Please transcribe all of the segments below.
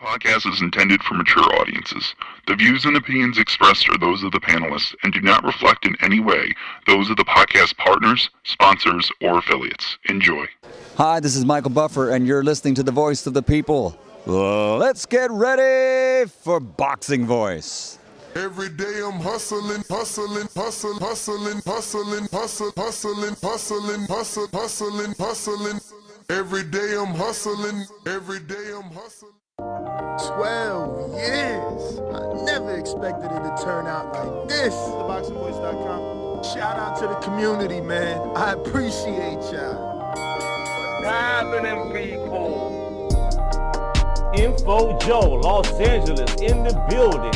podcast is intended for mature audiences. The views and opinions expressed are those of the panelists and do not reflect in any way those of the podcast partners, sponsors, or affiliates. Enjoy. Hi, this is Michael Buffer, and you're listening to the voice of the people. Let's get ready for Boxing Voice. Every day I'm hustling, hustling, hustling, hustling, hustling, hustling, hustling, hustling, hustling, hustling, hustling. Every day I'm hustling, every day I'm hustling. 12 years. I never expected it to turn out like this. ThaBoxingVoice.com. Shout out to the community, man. I appreciate y'all. What's happening, people? Info Joe, Los Angeles, in the building.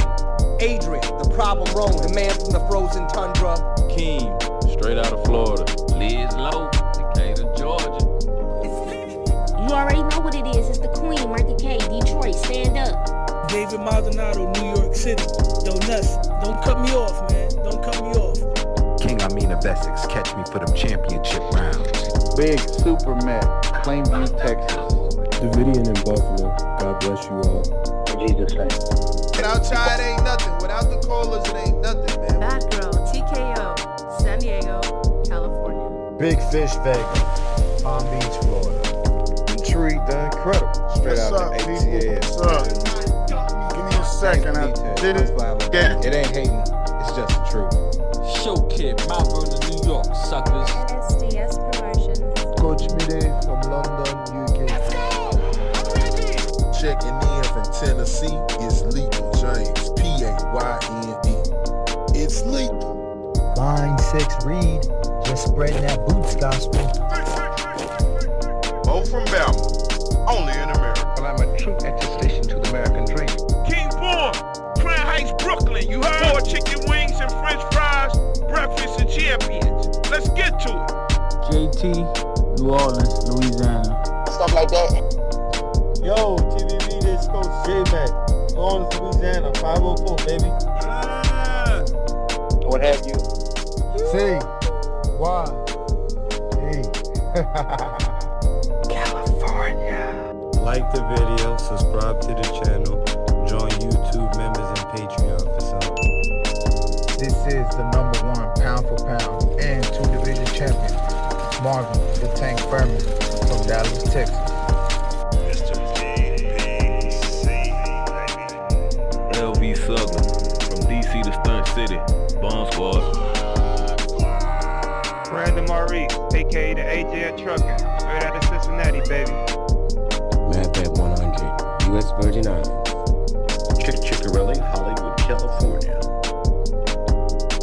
Adrian, the problem wrong, the man from the frozen tundra. Keem, straight out of Florida. Liz Lowe, Decatur, Georgia. You already know what it is. It's the Queen, Martha K, Detroit. Stand up. David Maldonado, New York City. Nuts. Don't cut me off, man. Don't cut me off. King Amin of Essex, catch me for them championship rounds. Big Super Mac, Plainview, Texas. Davidian in Buffalo. God bless you all. In Jesus' name. Without y'all, it ain't nothing. Without the callers, it ain't nothing, man. Bad Girl, TKO, San Diego, California. Big Fish, Vegas, Palm Beach, Florida. Intrigue, the incredible. Straight out the ATL. What's up? Give me a second. I did it. It ain't hating. It's just the truth. Show Kid, Mount Vernon, New York, suckers. SDS Promotions. Coach Mide from London, UK. Let's go! I'm ready! Checking in from Tennessee, it's Lethal James, P-A-Y-N-E. It's lethal. Line 6 Reed, just spreading that boots gospel. Bo from Bama, only in America. Well, I'm a true attestation to the American dream. King Born, Crown Heights, Brooklyn. You heard? 4 chicken wings and french fries, breakfast and champions. Let's get to it. JT, New Orleans, Louisiana. Stuff like that. Yo, TVV, this Coach J-Mac. New Orleans, Louisiana, 504, baby. What have you? C. Y. E. California. Like the video, subscribe to the channel, join YouTube members and Patreon for some. This is the #1 pound for pound and 2 division champion, Marvin the Tank Furman from Dallas, Texas. LV Southern, from DC to Stunt City, Bomb Squad. Brandon Maurice, a.k.a. the AJ Trucking, straight out of Cincinnati, baby. Madbat 100, U.S. Virgin Islands. Chick Chickarelli, Hollywood, California.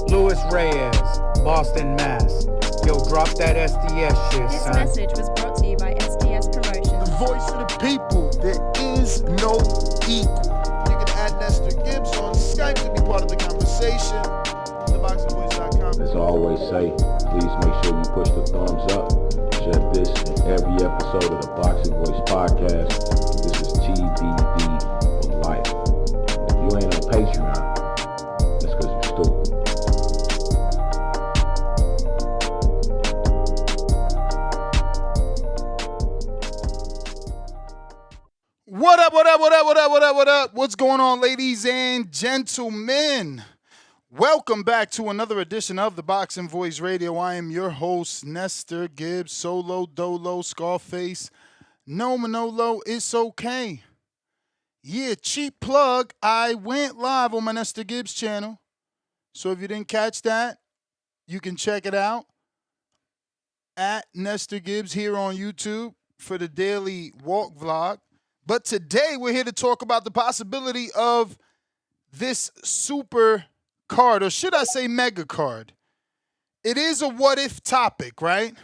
Louis Reyes, Boston, Mass. Yo, drop that SDS shit, This son. message was brought to you by SDS Promotions. The voice of the people. There is no equal. You can add Nestor Gibbs on Skype to be part of the conversation. ThaBoxingVoice.com. As I always say, please make sure you push the thumbs up. Share this in every episode of the Boxing Voice podcast. This is TBV for life. If you ain't on Patreon, that's because you're stupid. What up, what up, what up, what up, what up, what up? What's going on, ladies and gentlemen? Welcome back to another edition of the Boxing Voice Radio. I am your host, Nestor Gibbs, Solo, Dolo, Scarface. No Manolo, it's okay. Yeah, cheap plug. I went live on my Nestor Gibbs channel. So if you didn't catch that, you can check it out at Nestor Gibbs here on YouTube for the daily walk vlog. But today we're here to talk about the possibility of this super card, or should I say mega card. It is a what-if topic, right?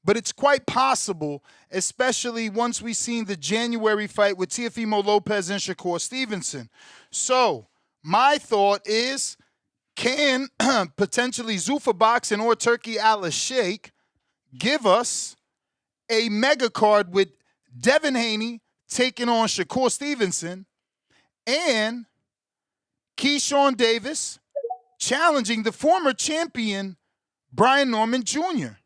But it's quite possible, especially once we've seen the January fight with Teofimo Lopez and Shakur Stevenson. So my thought is, can potentially Zuffa Boxing or Turki Al-Sheikh give us a mega card with Devin Haney taking on Shakur Stevenson and Keyshawn Davis challenging the former champion Brian Norman Jr.?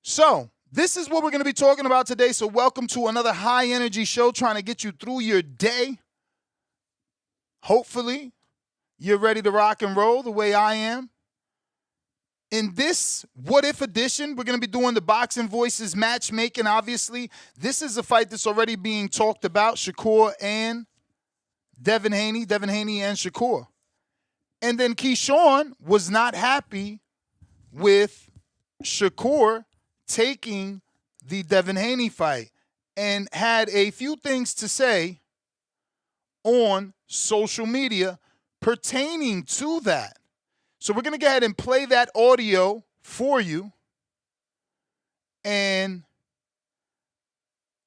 So This is what we're going to be talking about today. So welcome to another high energy show trying to get you through your day. Hopefully, you're ready to rock and roll the way I am. In this What If edition, we're going to be doing the Boxing Voices matchmaking, obviously. This is a fight that's already being talked about, Shakur and Devin Haney and Shakur. And then Keyshawn was not happy with Shakur taking the Devin Haney fight and had a few things to say on social media pertaining to that. So we're going to go ahead and play that audio for you and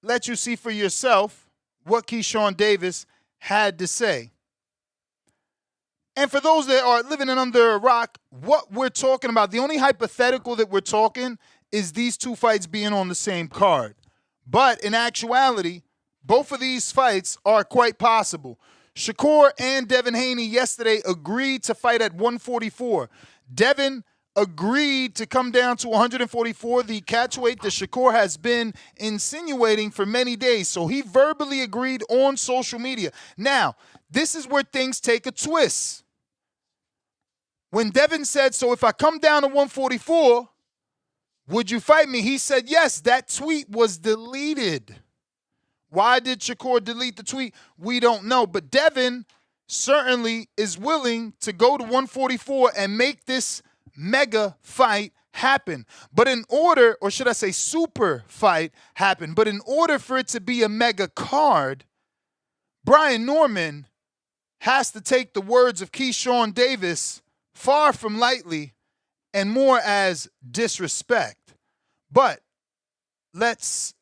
let you see for yourself what Keyshawn Davis had to say. And for those that are living under a rock, what we're talking about, the only hypothetical that we're talking is these two fights being on the same card. But in actuality, both of these fights are quite possible. Shakur and Devin Haney yesterday agreed to fight at 144. Devin agreed to come down to 144, the catchweight that Shakur has been insinuating for many days. So he verbally agreed on social media. Now, this is where things take a twist. When Devin said, so if I come down to 144, would you fight me? He said, yes, that tweet was deleted. Why did Shakur delete the tweet? We don't know. But Devin certainly is willing to go to 144 and make this mega fight happen. But in order, or should I say super fight happen, but in order for it to be a mega card, Brian Norman has to take the words of Keyshawn Davis far from lightly and more as disrespect. But let's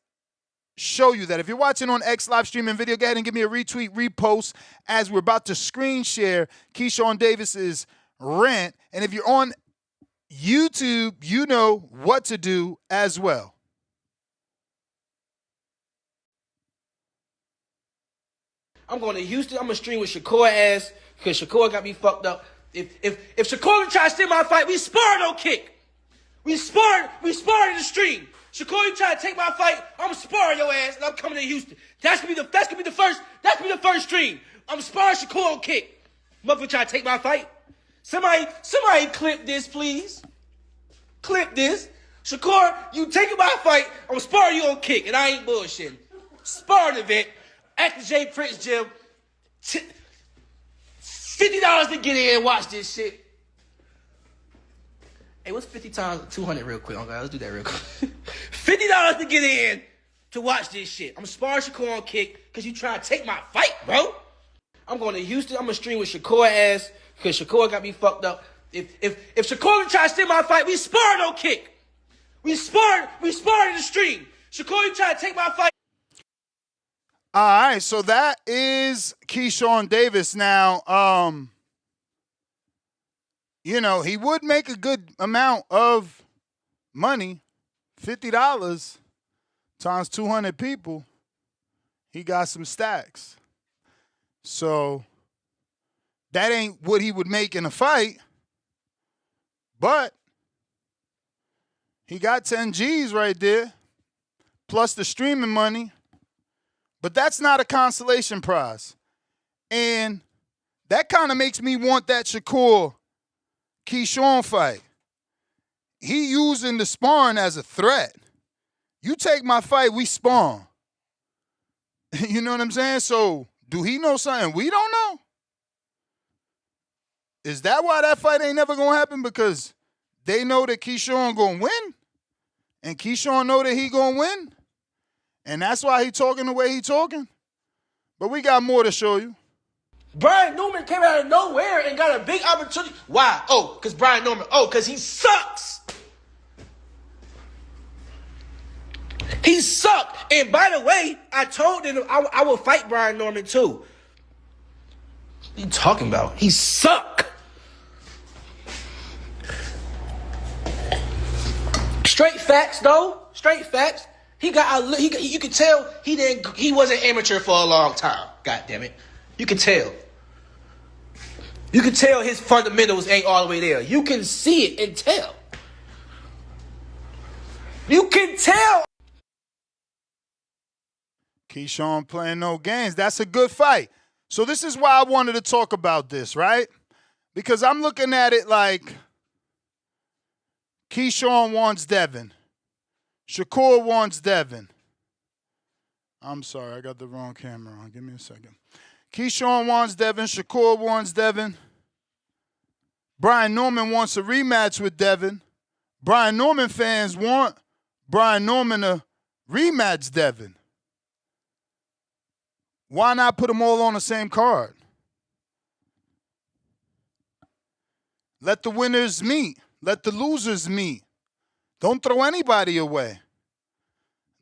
show you that. If you're watching on X live streaming video, go ahead and give me a retweet, repost as we're about to screen share Keyshawn Davis's rant. And if you're on YouTube, you know what to do as well. I'm going to Houston. I'm going to stream with Shakur ass because Shakur got me fucked up. If Shakur try to steal my fight, we spar no kick. We spar in the stream. Shakur, you try to take my fight, I'm sparring your ass, and I'm coming to Houston. That's gonna be the first stream. I'm sparring Shakur on kick. Motherfucker try to take my fight. Somebody clip this, please. Clip this. Shakur, you taking my fight, I'm sparring you on kick, and I ain't bullshitting. Sparring event at the J Prince Gym. $50 to get in and watch this shit. Hey, what's 50 times 200 real quick? Okay, let's do that real quick. $50 to get in to watch this shit. I'm sparring Shakur on kick because you trying to take my fight, bro. I'm going to Houston. I'm going to stream with Shakur ass because Shakur got me fucked up. If Shakur try to steal my fight, we spar no kick. We spar in the stream. Shakur, you try to take my fight. All right, so that is Keyshawn Davis. Now, you know, he would make a good amount of money. $50 times 200 people. He got some stacks. So that ain't what he would make in a fight. But he got 10 G's right there, plus the streaming money. But that's not a consolation prize. And that kind of makes me want that Shakur Keyshawn fight. He using the sparring as a threat. You take my fight, we spawn. You know what I'm saying? So do he know something we don't know? Is that why that fight ain't never going to happen? Because they know that Keyshawn going to win? And Keyshawn know that he going to win? And that's why he talking the way he talking? But we got more to show you. Brian Norman came out of nowhere and got a big opportunity. Why? Oh, because Brian Norman. Oh, because he sucks. He sucked. And by the way, I told him I will fight Brian Norman too. What are you talking about? He sucked. Straight facts, though. Straight facts. You could tell he wasn't amateur for a long time. God damn it. You can tell. You can tell his fundamentals ain't all the way there. You can see it and tell. You can tell. Keyshawn playing no games. That's a good fight. So this is why I wanted to talk about this, right? Because I'm looking at it like Keyshawn wants Devin. Shakur wants Devin. I'm sorry, I got the wrong camera on. Give me a second. Keyshawn wants Devin. Shakur wants Devin. Brian Norman wants a rematch with Devin. Brian Norman fans want Brian Norman to rematch Devin. Why not put them all on the same card? Let the winners meet. Let the losers meet. Don't throw anybody away.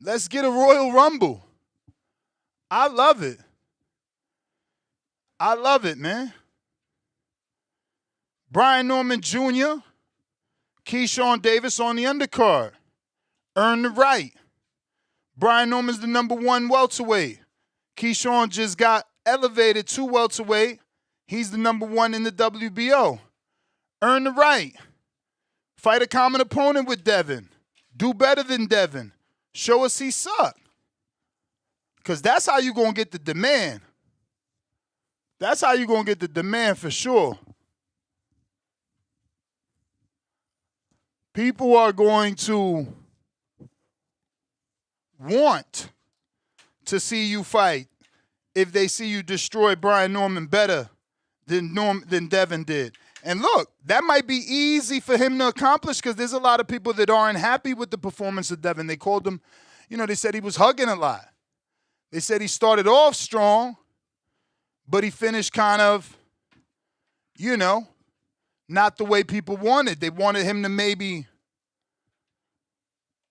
Let's get a Royal Rumble. I love it. I love it, man. Brian Norman Jr., Keyshawn Davis on the undercard. Earn the right. Brian Norman's the #1 welterweight. Keyshawn just got elevated to welterweight. He's the #1 in the WBO. Earn the right. Fight a common opponent with Devin. Do better than Devin. Show us he sucked. Because that's how you're going to get the demand. That's how you're going to get the demand for sure. People are going to want to see you fight if they see you destroy Brian Norman better than Devin did. And look, that might be easy for him to accomplish because there's a lot of people that aren't happy with the performance of Devin. They called him, they said he was hugging a lot. They said he started off strong, but he finished kind of, not the way people wanted. They wanted him to maybe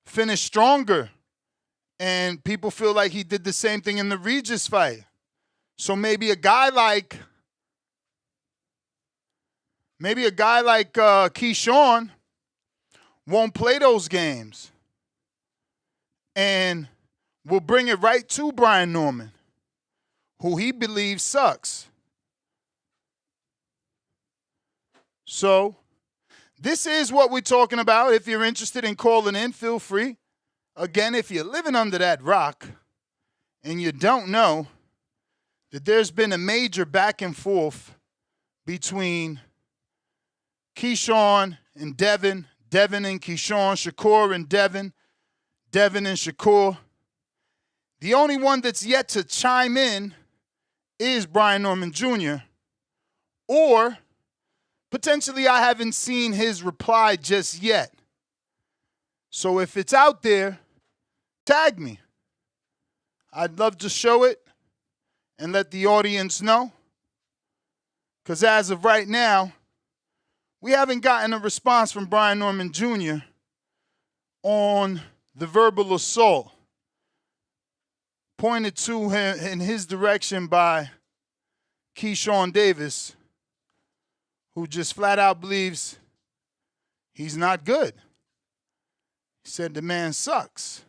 finish stronger. And people feel like he did the same thing in the Regis fight. So maybe a guy like Keyshawn won't play those games and will bring it right to Brian Norman, who he believes sucks. So this is what we're talking about. If you're interested in calling in, feel free. Again, if you're living under that rock and you don't know that there's been a major back and forth between Keyshawn and Devin, Devin and Keyshawn, Shakur and Devin, Devin and Shakur. The only one that's yet to chime in is Brian Norman Jr. Or potentially I haven't seen his reply just yet. So if it's out there, tag me. I'd love to show it and let the audience know. Because as of right now, we haven't gotten a response from Brian Norman Jr. on the verbal assault pointed to him in his direction by Keyshawn Davis, who just flat out believes he's not good. He said the man sucks.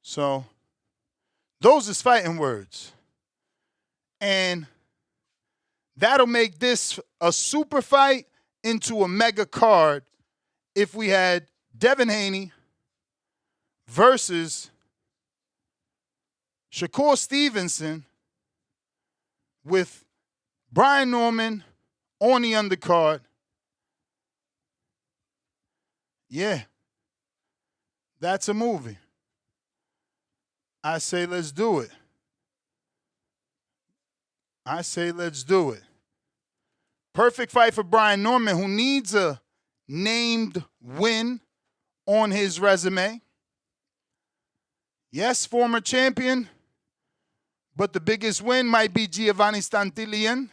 So those is fighting words. And that'll make this a super fight into a mega card if we had Devin Haney versus Shakur Stevenson with Brian Norman on the undercard. Yeah, that's a movie. I say let's do it. I say let's do it. Perfect fight for Brian Norman, who needs a named win on his resume. Yes, former champion, but the biggest win might be Giovanni Stantillian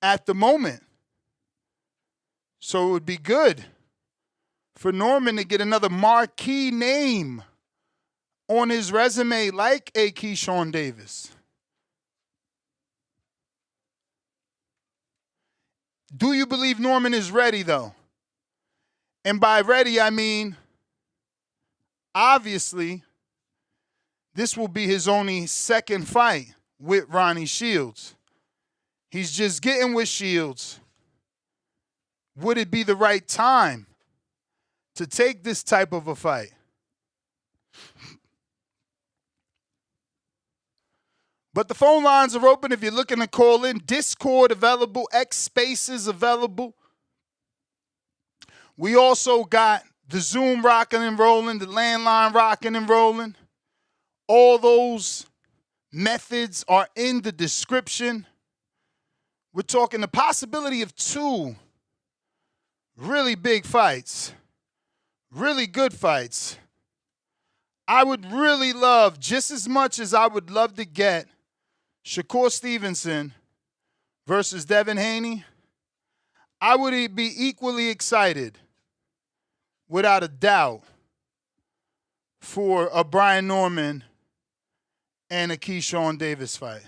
at the moment. So it would be good for Norman to get another marquee name on his resume like a Keyshawn Davis. Do you believe Norman is ready, though? And by ready, I mean, obviously, this will be his only second fight with Ronnie Shields. He's just getting with Shields. Would it be the right time to take this type of a fight. But the phone lines are open if you're looking to call in. Discord available. X Spaces available. We also got the Zoom rocking and rolling, the landline rocking and rolling. All those methods are in the description. We're talking the possibility of 2 really big fights, really good fights. I would really love, just as much as I would love to get Shakur Stevenson versus Devin Haney, I would be equally excited, without a doubt, for a Brian Norman and a Keyshawn Davis fight.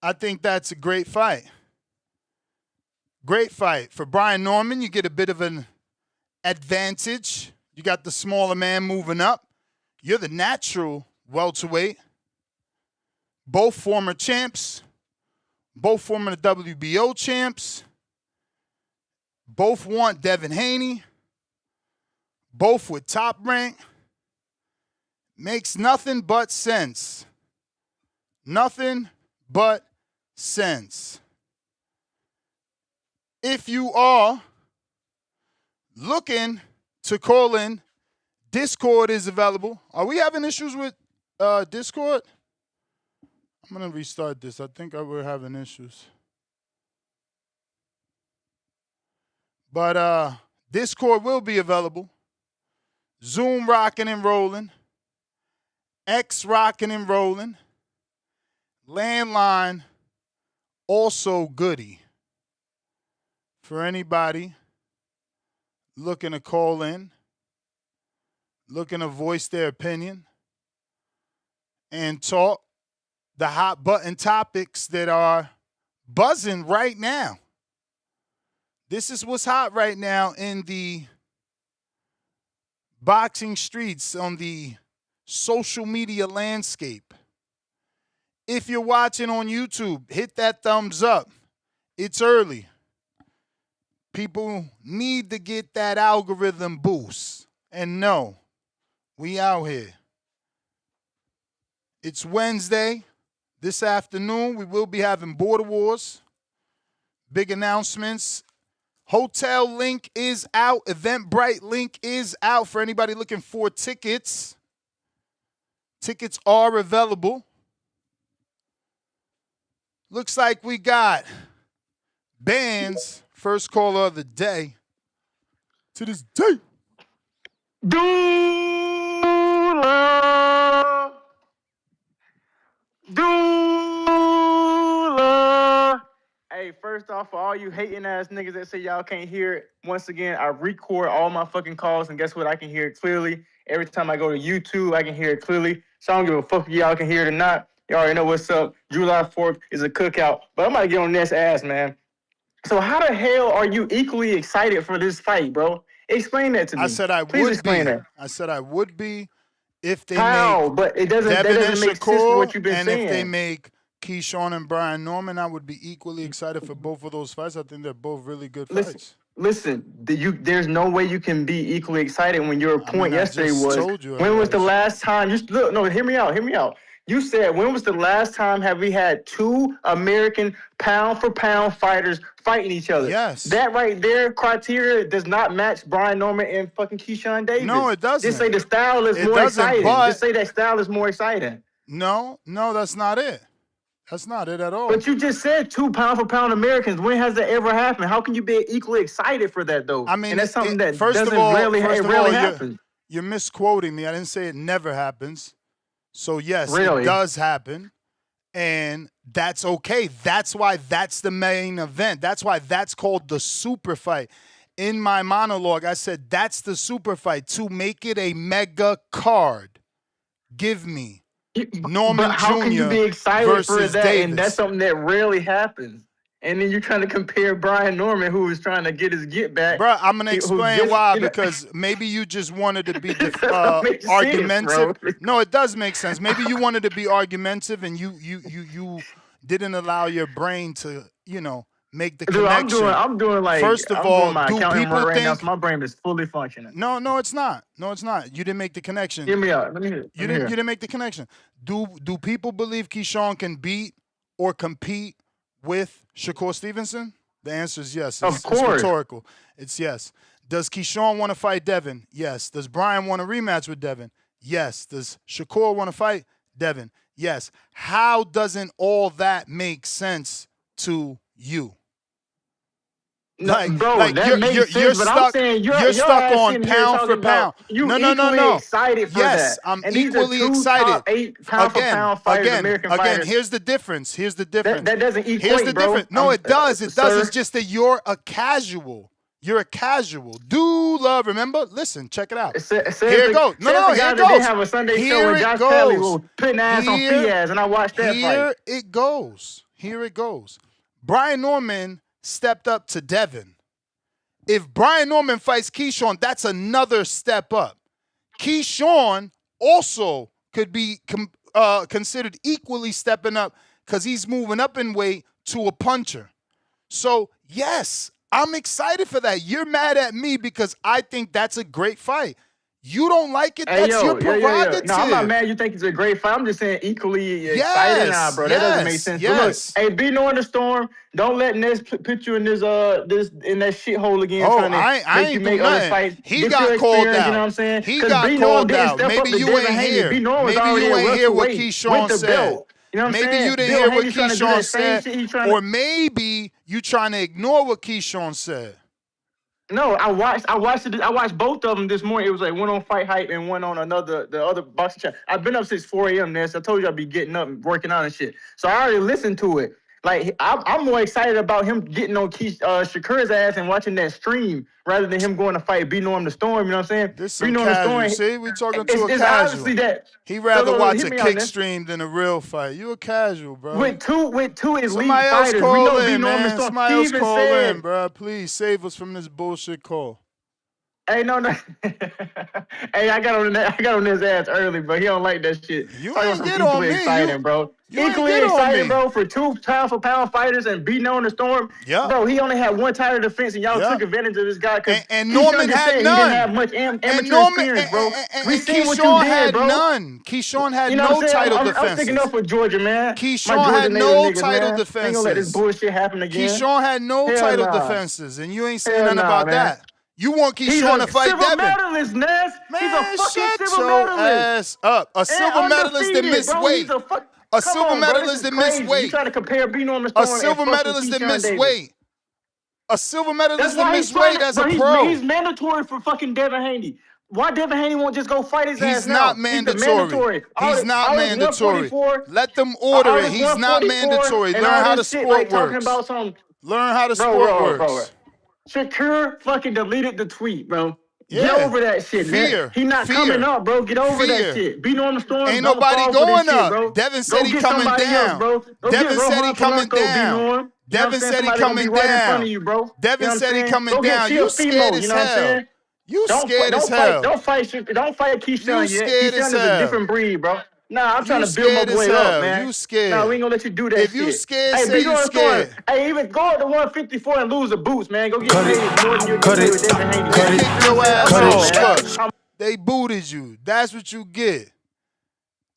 I think that's a great fight. Great fight. For Brian Norman, you get a bit of an advantage. You got the smaller man moving up. You're the natural welterweight. Both former champs. Both former WBO champs. Both want Devin Haney. Both with top rank. Makes nothing but sense. Nothing but sense. If you are looking to call in, Discord is available. Are we having issues with Discord? I'm going to restart this. I think we're having issues. But Discord will be available. Zoom rocking and rolling. X rocking and rolling. Landline also goody. For anybody looking to call in, looking to voice their opinion, and talk the hot button topics that are buzzing right now. This is what's hot right now in the boxing streets, on the social media landscape. If you're watching on YouTube, hit that thumbs up. It's early. People need to get that algorithm boost. And no, we out here. It's Wednesday. This afternoon, we will be having Border Wars. Big announcements. Hotel link is out. Eventbrite link is out for anybody looking for tickets. Tickets are available. Looks like we got bands. First caller of the day. To this day. Doula. Hey, first off, for all you hating ass niggas that say y'all can't hear it, once again, I record all my fucking calls, and guess what? I can hear it clearly. Every time I go to YouTube, I can hear it clearly. So I don't give a fuck if y'all can hear it or not. Y'all already know what's up. July 4th is a cookout. But I'm about to get on this ass, man. So how the hell are you equally excited for this fight, bro? Explain that to me. I said I Please would explain be. that. I said I would be if they How? make But it doesn't, Devin that and doesn't make sense for what you've been and saying. if they make Keyshawn and Brian Norman, I would be equally excited for both of those fights. I think they're both really good fights. Listen, there's no way you can be equally excited when your point yesterday was, when was the last time, hear me out. You said, when was the last time have we had 2 American pound-for-pound fighters fighting each other? Yes. That right there, criteria, does not match Brian Norman and fucking Keyshawn Davis. No, it doesn't. Just say the style is more exciting. Just say that style is more exciting. No, that's not it. That's not it at all. But you just said 2 pound-for-pound Americans. When has that ever happened? How can you be equally excited for that, though? I mean, and that's something that first doesn't of all, rarely happen. You're misquoting me. I didn't say it never happens. So, yes, Really? It does happen, and that's okay. That's why that's the main event. That's why that's called the super fight. In my monologue, I said that's the super fight. To make it a mega card, give me Norman But how Jr. can you be excited for versus that? Davis. And that's something that rarely happens. And then you're trying to compare Brian Norman, who was trying to get his get back. Bro, I'm going to who explain just- why, you know- because maybe you just wanted to be That makes sense, argumentative. bro. No, it does make sense. Maybe you wanted to be argumentative and you didn't allow your brain to, make the Dude, connection. I'm doing like First of I'm all, doing my do accounting people work right now, think? so my brain is fully functioning. No, it's not. No, it's not. You didn't make the connection. Hear me out. Let me hear. You didn't make the connection. Do people believe Keyshawn can beat or compete with Shakur Stevenson? The answer is yes. Of course. It's rhetorical. It's yes. Does Keyshawn want to fight Devin? Yes. Does Brian want a rematch with Devin? Yes. Does Shakur want to fight Devin? Yes. How doesn't all that make sense to you? No, bro, that makes sense, but I'm saying you're stuck on pound for pound. No. Excited for yes, that. I'm and equally these are two excited. Top 8 pound for pound fighters, American fighters. Here's the difference. That doesn't equate, Here's the bro. difference. No, it does. It does. Sir. It's just that you're a casual. You're a casual. Do love, remember? Listen, check it out. Here it goes. No, here it goes. They have a Sunday show where Josh Kelly was putting ass on Fiaz, and I watched that fight. Here it goes. Here it goes. Brian Norman stepped up to Devin. If Brian Norman fights Keyshawn, that's another step up. Keyshawn also could be considered equally stepping up because he's moving up in weight to a puncher. So, yes, I'm excited for that. You're mad at me because I think that's a great fight. You don't like it, that's your prerogative. No, I'm not mad you think it's a great fight. I'm just saying equally excited now, bro. That doesn't make sense. Yes. But look, hey, be knowing the storm. Don't let Ness put you in this in that shithole again. Oh, trying to I ain't make do other nothing. fights. He got called out. You know what I'm saying? He got called out. Maybe you ain't here. Maybe you ain't hear what Keyshawn said. You know what I'm saying? Maybe you didn't hear what Keyshawn said. Or maybe you trying to ignore what Keyshawn said. No, I watched both of them this morning. It was like one on Fight Hype and one on the other boxing channel. I've been up since 4 a.m. Ness. I told you I'd be getting up and working out and shit. So I already listened to it. Like I'm more excited about him getting on Shakur's ass and watching that stream rather than him going to fight B Norm the Storm. You know what I'm saying? This is casual. See, we talking to a it's casual. Obviously that he rather watch a kick stream than a real fight. You a casual, bro. With two elite Somebody fighters, else call we know in, B Norm the man. Storm. Somebody else call in, bro. Please save us from this bullshit call. Hey, no. Hey, I got on his ass early, but he don't like that shit. You ain't get on me. Exciting, bro. Equally excited, bro, for two pound for pound fighters and beating on the storm. Yeah. Bro, he only had one title defense, and y'all took advantage of this guy. And Norman had none. He didn't have much amateur experience, bro. We seen what you did, bro. None. Keyshawn had no title defenses. I'm sticking up for Georgia, man. Keyshawn had no title defenses. Ain't gonna let this bullshit happen again. Keyshawn had no title defenses, and you ain't saying nothing about that. You want Keyshawn to fight Devin? He's a medalist, Ness. He's a fucking silver medalist. Ass up. A silver medalist that missed weight. A silver medalist that missed weight. You trying to compare B Norm the Storm? A silver medalist that missed weight. A silver medalist that missed weight as a pro. He's mandatory for fucking Devin Haney. Why Devin Haney won't just go fight his ass He's not mandatory. He's not mandatory. Let them order it. He's not mandatory. Learn how the sport works. Learn how the sport works. Shakur fucking deleted the tweet, bro. Get over that shit, man. He not coming up, bro. Get over that shit. Be on the storm. Ain't nobody going up. Bro. Devin said he coming down. Devin said he coming down. Devin said he coming down. Devin said he coming down. You scared as hell. You scared as hell. Don't fight Keyshawn yet. Keyshawn is a different breed, bro. Nah, I'm trying to build my way up, man. You scared. Nah, we ain't gonna let you do that If you scared, say you scared. Hey, even go up to 154 and lose the boots, man. Go get paid more than you get with Devin Haney. Kick your ass off. They booted you. That's what you get.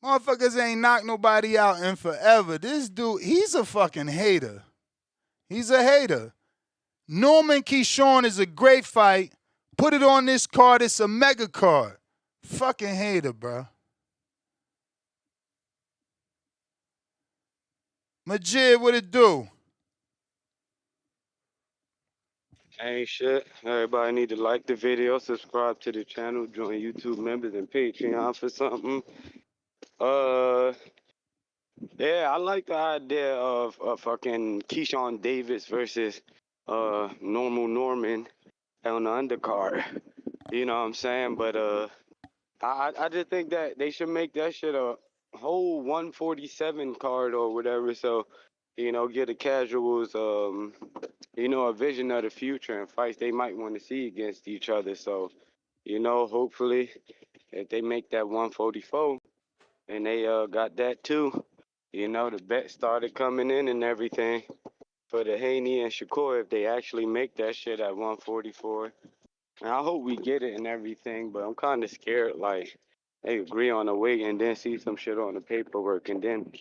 Motherfuckers ain't knocked nobody out in forever. This dude, he's a fucking hater. He's a hater. Norman Keyshawn is a great fight. Put it on this card. It's a mega card. Fucking hater, bro. Majid, what it do? Ain't shit. Everybody need to like the video, subscribe to the channel, join YouTube members and Patreon for something. Yeah, I like the idea of fucking Keyshawn Davis versus Normal Norman on the undercard. You know what I'm saying? But I just think that they should make that shit a whole 147 card or whatever, so get the casuals a vision of the future and fights they might want to see against each other. So hopefully if they make that 144 and they got that too, the bet started coming in and everything for the Haney and Shakur if they actually make that shit at 144. And I hope we get it and everything, but I'm kind of scared, like, they agree on the weight and then see some shit on the paperwork and then...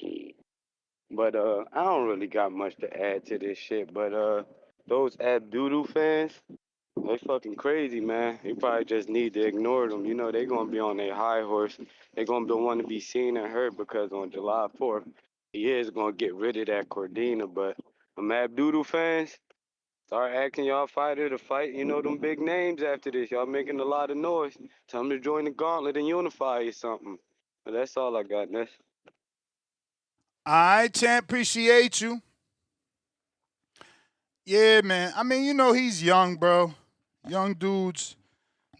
But, I don't really got much to add to this shit, but, those Abdul fans, they fucking crazy, man. You probably just need to ignore them. You know, they gonna be on their high horse. They gonna want to be seen and heard because on July 4th, he is gonna get rid of that Cordina. But them Abdul fans, start asking y'all fighter to fight, you know, them big names after this. Y'all making a lot of noise. Tell them to join the gauntlet and unify or something. But that's all I got, Ness. All right, champ, appreciate you. Yeah, man. I mean, you know, he's young, bro. Young dudes,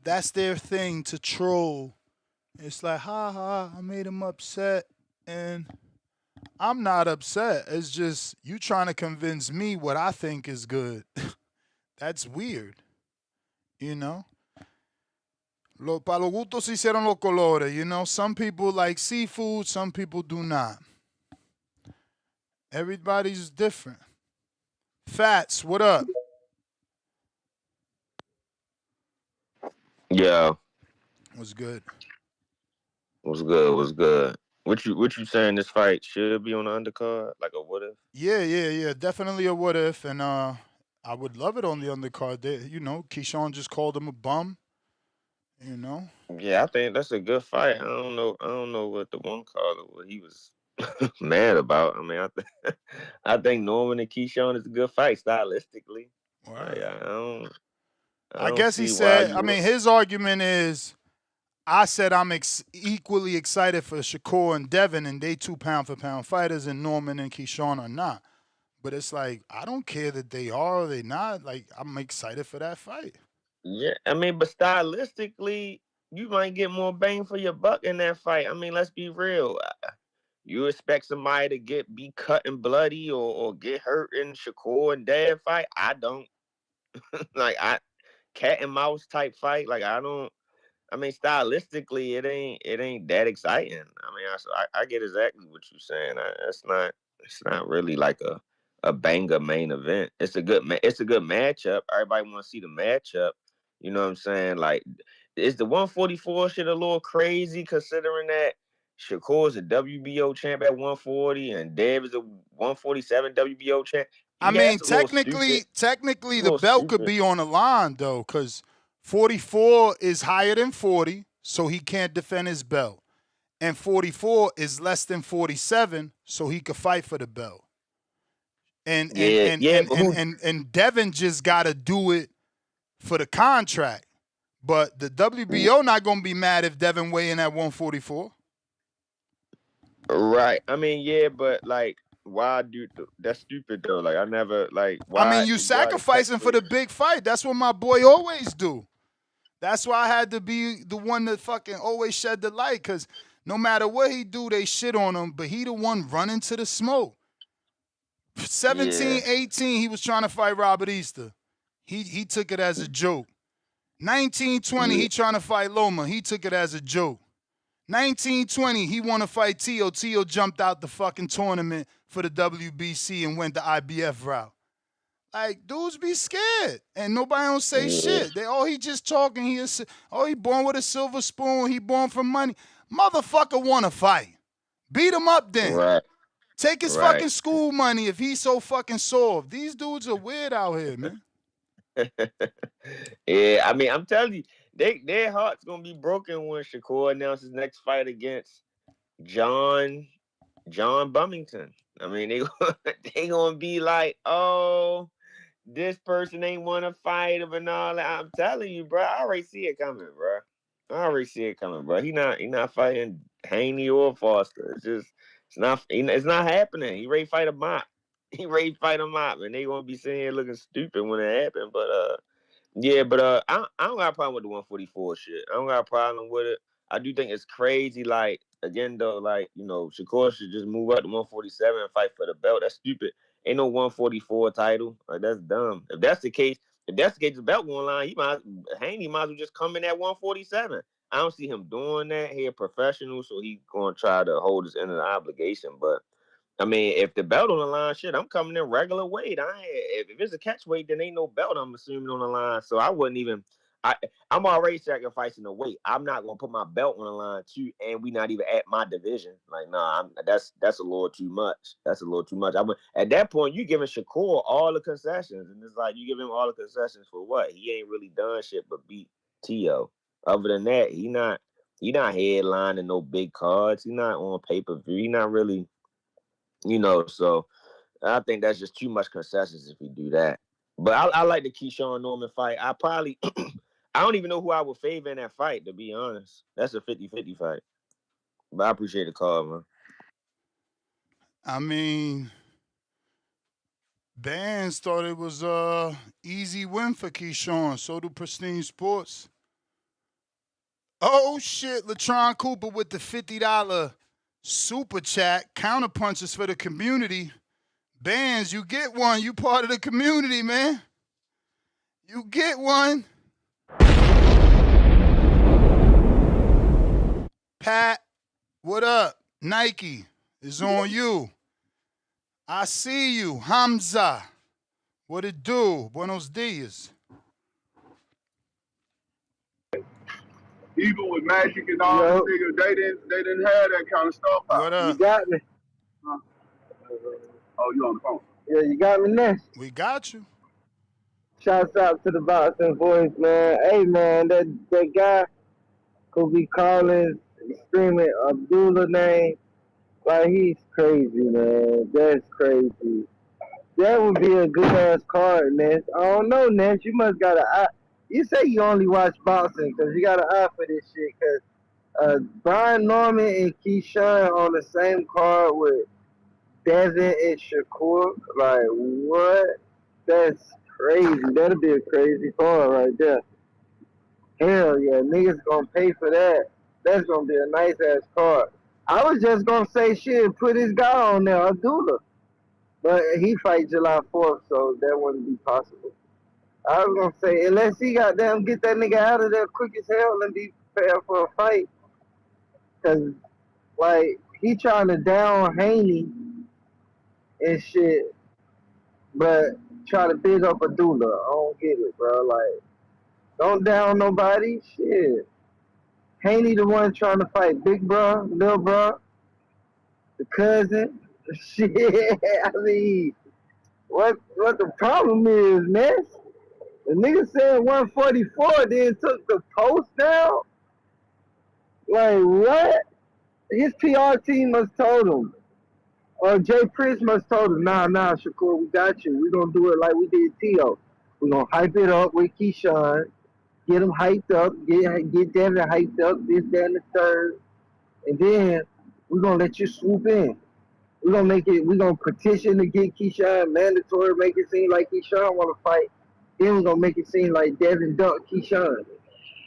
that's their thing, to troll. It's like, ha ha, I made him upset. And I'm not upset. It's just you trying to convince me what I think is good. That's weird. You know? Pa los gustos se hicieron los colores. You know, some people like seafood, some people do not. Everybody's different. Fats, what up? Yeah. What's good? What's good? What's good? What you saying this fight should be on the undercard? Like a what if? Yeah. Definitely a what if, and I would love it on the undercard. You know, Keyshawn just called him a bum. You know. Yeah, I think that's a good fight. I don't know what the one caller what he was mad about. I mean, I think Norman and Keyshawn is a good fight stylistically. Right. I don't guess he see said. why I mean, his argument is, I said I'm equally excited for Shakur and Devin, and they 2 pound for pound fighters, and Norman and Keyshawn are not. But it's like, I don't care that they are or they not. Like, I'm excited for that fight. Yeah, I mean, but stylistically, you might get more bang for your buck in that fight. I mean, let's be real. You expect somebody to be cut and bloody or get hurt in Shakur and Dad fight? I don't. Like, cat and mouse type fight. Like, I don't. I mean, stylistically, it ain't that exciting. I mean, I get exactly what you're saying. It's not really like a banger main event. It's a good matchup. Everybody want to see the matchup. You know what I'm saying? Like, is the 144 shit a little crazy considering that Shakur's a WBO champ at 140 and Dev is a 147 WBO champ? I mean, technically, the belt could be on the line, though, because 44 is higher than 40, so he can't defend his belt. And 44 is less than 47, so he could fight for the belt. And Devin just got to do it for the contract. But the WBO not going to be mad if Devin weigh in at 144. Right. I mean, yeah, but like, why do that's stupid though? Like, I never like. Why? I mean, you sacrificing for the big fight. That's what my boy always do. That's why I had to be the one that fucking always shed the light, because no matter what he do, they shit on him, but he the one running to the smoke. 17, 18, he was trying to fight Robert Easter. He took it as a joke. 19, 20, he trying to fight Loma. He took it as a joke. 19, 20, he want to fight Tio. Tio jumped out the fucking tournament for the WBC and went the IBF route. Like, dudes be scared, and nobody don't say shit. He just talking. He born with a silver spoon. He born for money. Motherfucker want to fight. Beat him up then. Right. Take his fucking school money if he's so fucking soft. These dudes are weird out here, man. Yeah, I mean, I'm telling you, their heart's gonna be broken when Shakur announces his next fight against John Bummington. I mean, they gonna be like, oh, this person ain't want to fight him and all that. I'm telling you, bro, I already see it coming, bro. He not fighting Haney or Foster. It's not happening. He ready to fight a mop. And they gonna be sitting here looking stupid when it happens. But I don't got a problem with the 144 shit. I don't got a problem with it. I do think it's crazy. Like, again though, like, you know, Shakur should just move up to 147 and fight for the belt. That's stupid. Ain't no 144 title. Like, that's dumb. If that's the case, the belt going line, Haney might as well just come in at 147. I don't see him doing that. He a professional, so he gonna try to hold his end of the obligation. But I mean, if the belt on the line, shit, I'm coming in regular weight. If it's a catch weight, then ain't no belt, I'm assuming, on the line. So I wouldn't even. I'm already sacrificing the weight. I'm not gonna put my belt on the line too, and we not even at my division. Like, nah, that's a little too much. That's a little too much. At that point, you giving Shakur all the concessions, and it's like you give him all the concessions for what? He ain't really done shit but beat T.O. Other than that, he not headlining no big cards. He not on pay-per-view. He not really, so I think that's just too much concessions if we do that. But I like the Keyshawn Norman fight. I probably I don't even know who I would favor in that fight, to be honest. That's a 50-50 fight. But I appreciate the call, man. I mean, Bands thought it was a easy win for Keyshawn. So do Pristine Sports. Oh shit, Latron Cooper with the $50 super chat. Counterpunches for the community. Bands, you get one. You part of the community, man. You get one. Pat, what up? Nike is on you. I see you. Hamza, what it do? Buenos dias. Even with Magic and all the niggas, they didn't have that kind of stuff. What up? You got me. Huh? Oh, you on the phone? Yeah, you got me next. We got you. Shouts out to the Boxing Voice, man. Hey, man, that guy who be calling, screaming Abdullah name, like, he's crazy, man. That's crazy. That would be a good-ass card, Ness. I don't know, Ness. You must got an eye. You say you only watch boxing because you got an eye for this shit. Because Brian Norman and Keyshawn on the same card with Devin and Shakur. Like, what? That's crazy. That'll be a crazy card right there. Hell yeah, niggas gonna pay for that. That's gonna be a nice-ass card. I was just gonna say shit, put his guy on there, Abdullah. But he fight July 4th, so that wouldn't be possible. I was gonna say, unless he goddamn get that nigga out of there quick as hell and be prepared for a fight. Cause, like, he trying to down Haney and shit, but try to big up Abdullah. I don't get it, bro. Like, don't down nobody. Shit. Haney the one trying to fight big bro, little bro, the cousin. Shit. I mean, what the problem is, Ness? The nigga said 144, then took the post down? Like, what? His PR team must told him. Or Jay Prince must told him, nah, Shakur, we got you. We gonna do it like we did T.O. We gonna hype it up with Keyshawn, get him hyped up, get Devin hyped up, this, that, and the third. And then we gonna let you swoop in. We gonna petition to get Keyshawn mandatory, make it seem like Keyshawn wanna fight. Then we gonna make it seem like Devin ducked Keyshawn.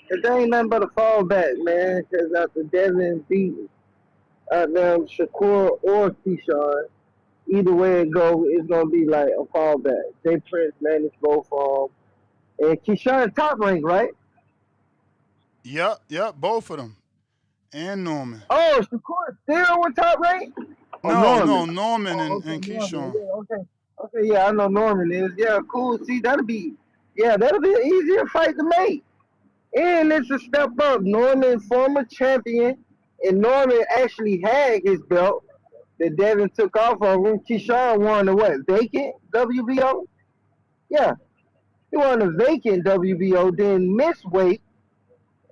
Cause there ain't nothing but a fallback, man. Cause after Devin beat Shakur or Keyshawn, either way it go, it's gonna be like a fallback. Jay Prince managed both of them. And Keyshawn top rank, right? Yep, both of them. And Norman. Oh, Shakur still with top rank? No, Norman and Keyshawn. Yeah, okay, yeah, I know Norman is. Yeah, cool. See, that'll be an easier fight to make. And it's a step up. Norman, former champion, and Norman actually had his belt that Devin took off of him. Keyshawn won the what? Vacant WBO? Yeah. He won a vacant WBO, then missed weight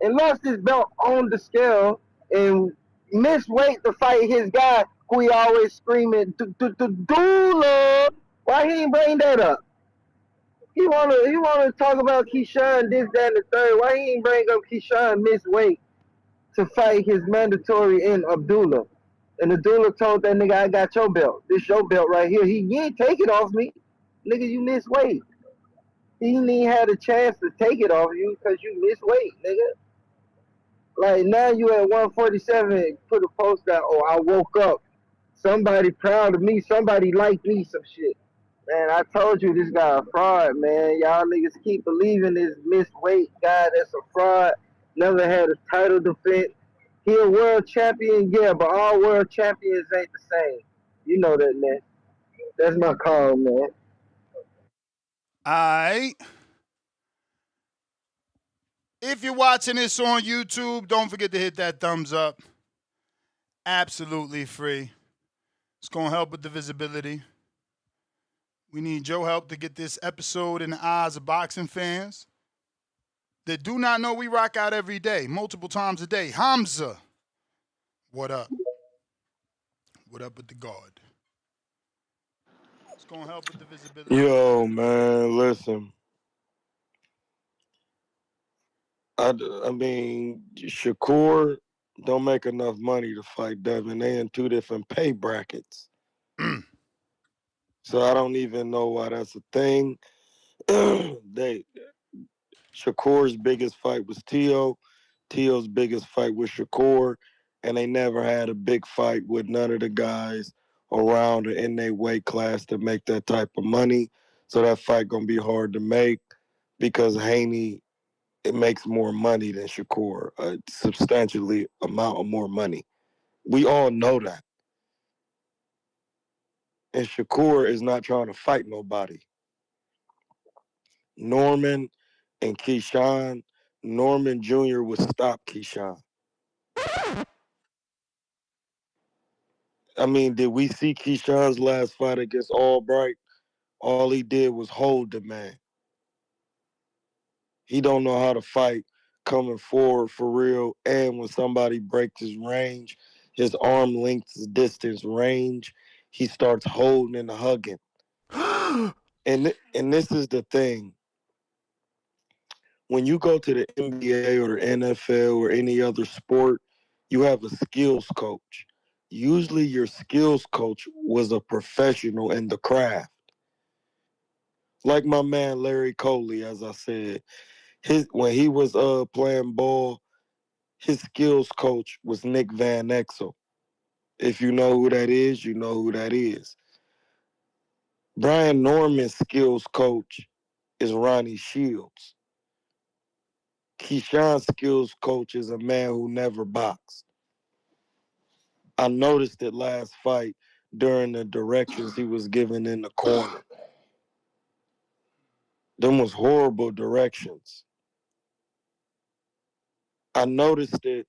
and lost his belt on the scale and missed weight to fight his guy who he always screaming, Dula. Why he ain't bring that up? He wanna talk about Keyshawn, this, that, and the third. Why he ain't bring up Keyshawn missed weight to fight his mandatory in Abdullah? And Abdullah told that nigga, I got your belt. This your belt right here. You ain't take it off me. Nigga, you missed weight. He didn't even have a chance to take it off you because you missed weight, nigga. Like, now you at 147, put a post out, I woke up. Somebody proud of me. Somebody liked me, some shit. Man, I told you this guy a fraud, man. Y'all niggas keep believing this missed weight guy that's a fraud. Never had a title defense. He a world champion, yeah, but all world champions ain't the same. You know that, man. That's my call, man. All right. If you're watching this on YouTube, don't forget to hit that thumbs up. Absolutely free. It's going to help with the visibility. We need your help to get this episode in the eyes of boxing fans that do not know we rock out every day, multiple times a day. Hamza, what up? What up with the guard? It's going to help with the visibility. Yo, man, listen. I mean, Shakur don't make enough money to fight Devin. They in two different pay brackets. So I don't even know why that's a thing. Shakur's biggest fight was Tio. Tio's biggest fight was Shakur. And they never had a big fight with none of the guys around or in their weight class to make that type of money. So that fight gonna be hard to make because Haney, it makes more money than Shakur, substantially amount of more money. We all know that. And Shakur is not trying to fight nobody. Norman and Keyshawn, Norman Jr. would stop Keyshawn. I mean, did we see Keyshawn's last fight against Albright? All he did was hold the man. He don't know how to fight coming forward for real. And when somebody breaks his range, his arm length distance range, he starts holding and hugging. and this is the thing. When you go to the NBA or the NFL or any other sport, you have a skills coach. Usually your skills coach was a professional in the craft. Like my man Larry Coley, as I said, when he was playing ball, his skills coach was Nick Van Exel. If you know who that is, you know who that is. Brian Norman's skills coach is Ronnie Shields. Keyshawn's skills coach is a man who never boxed. I noticed it last fight during the directions he was given in the corner. Them was horrible directions. I noticed it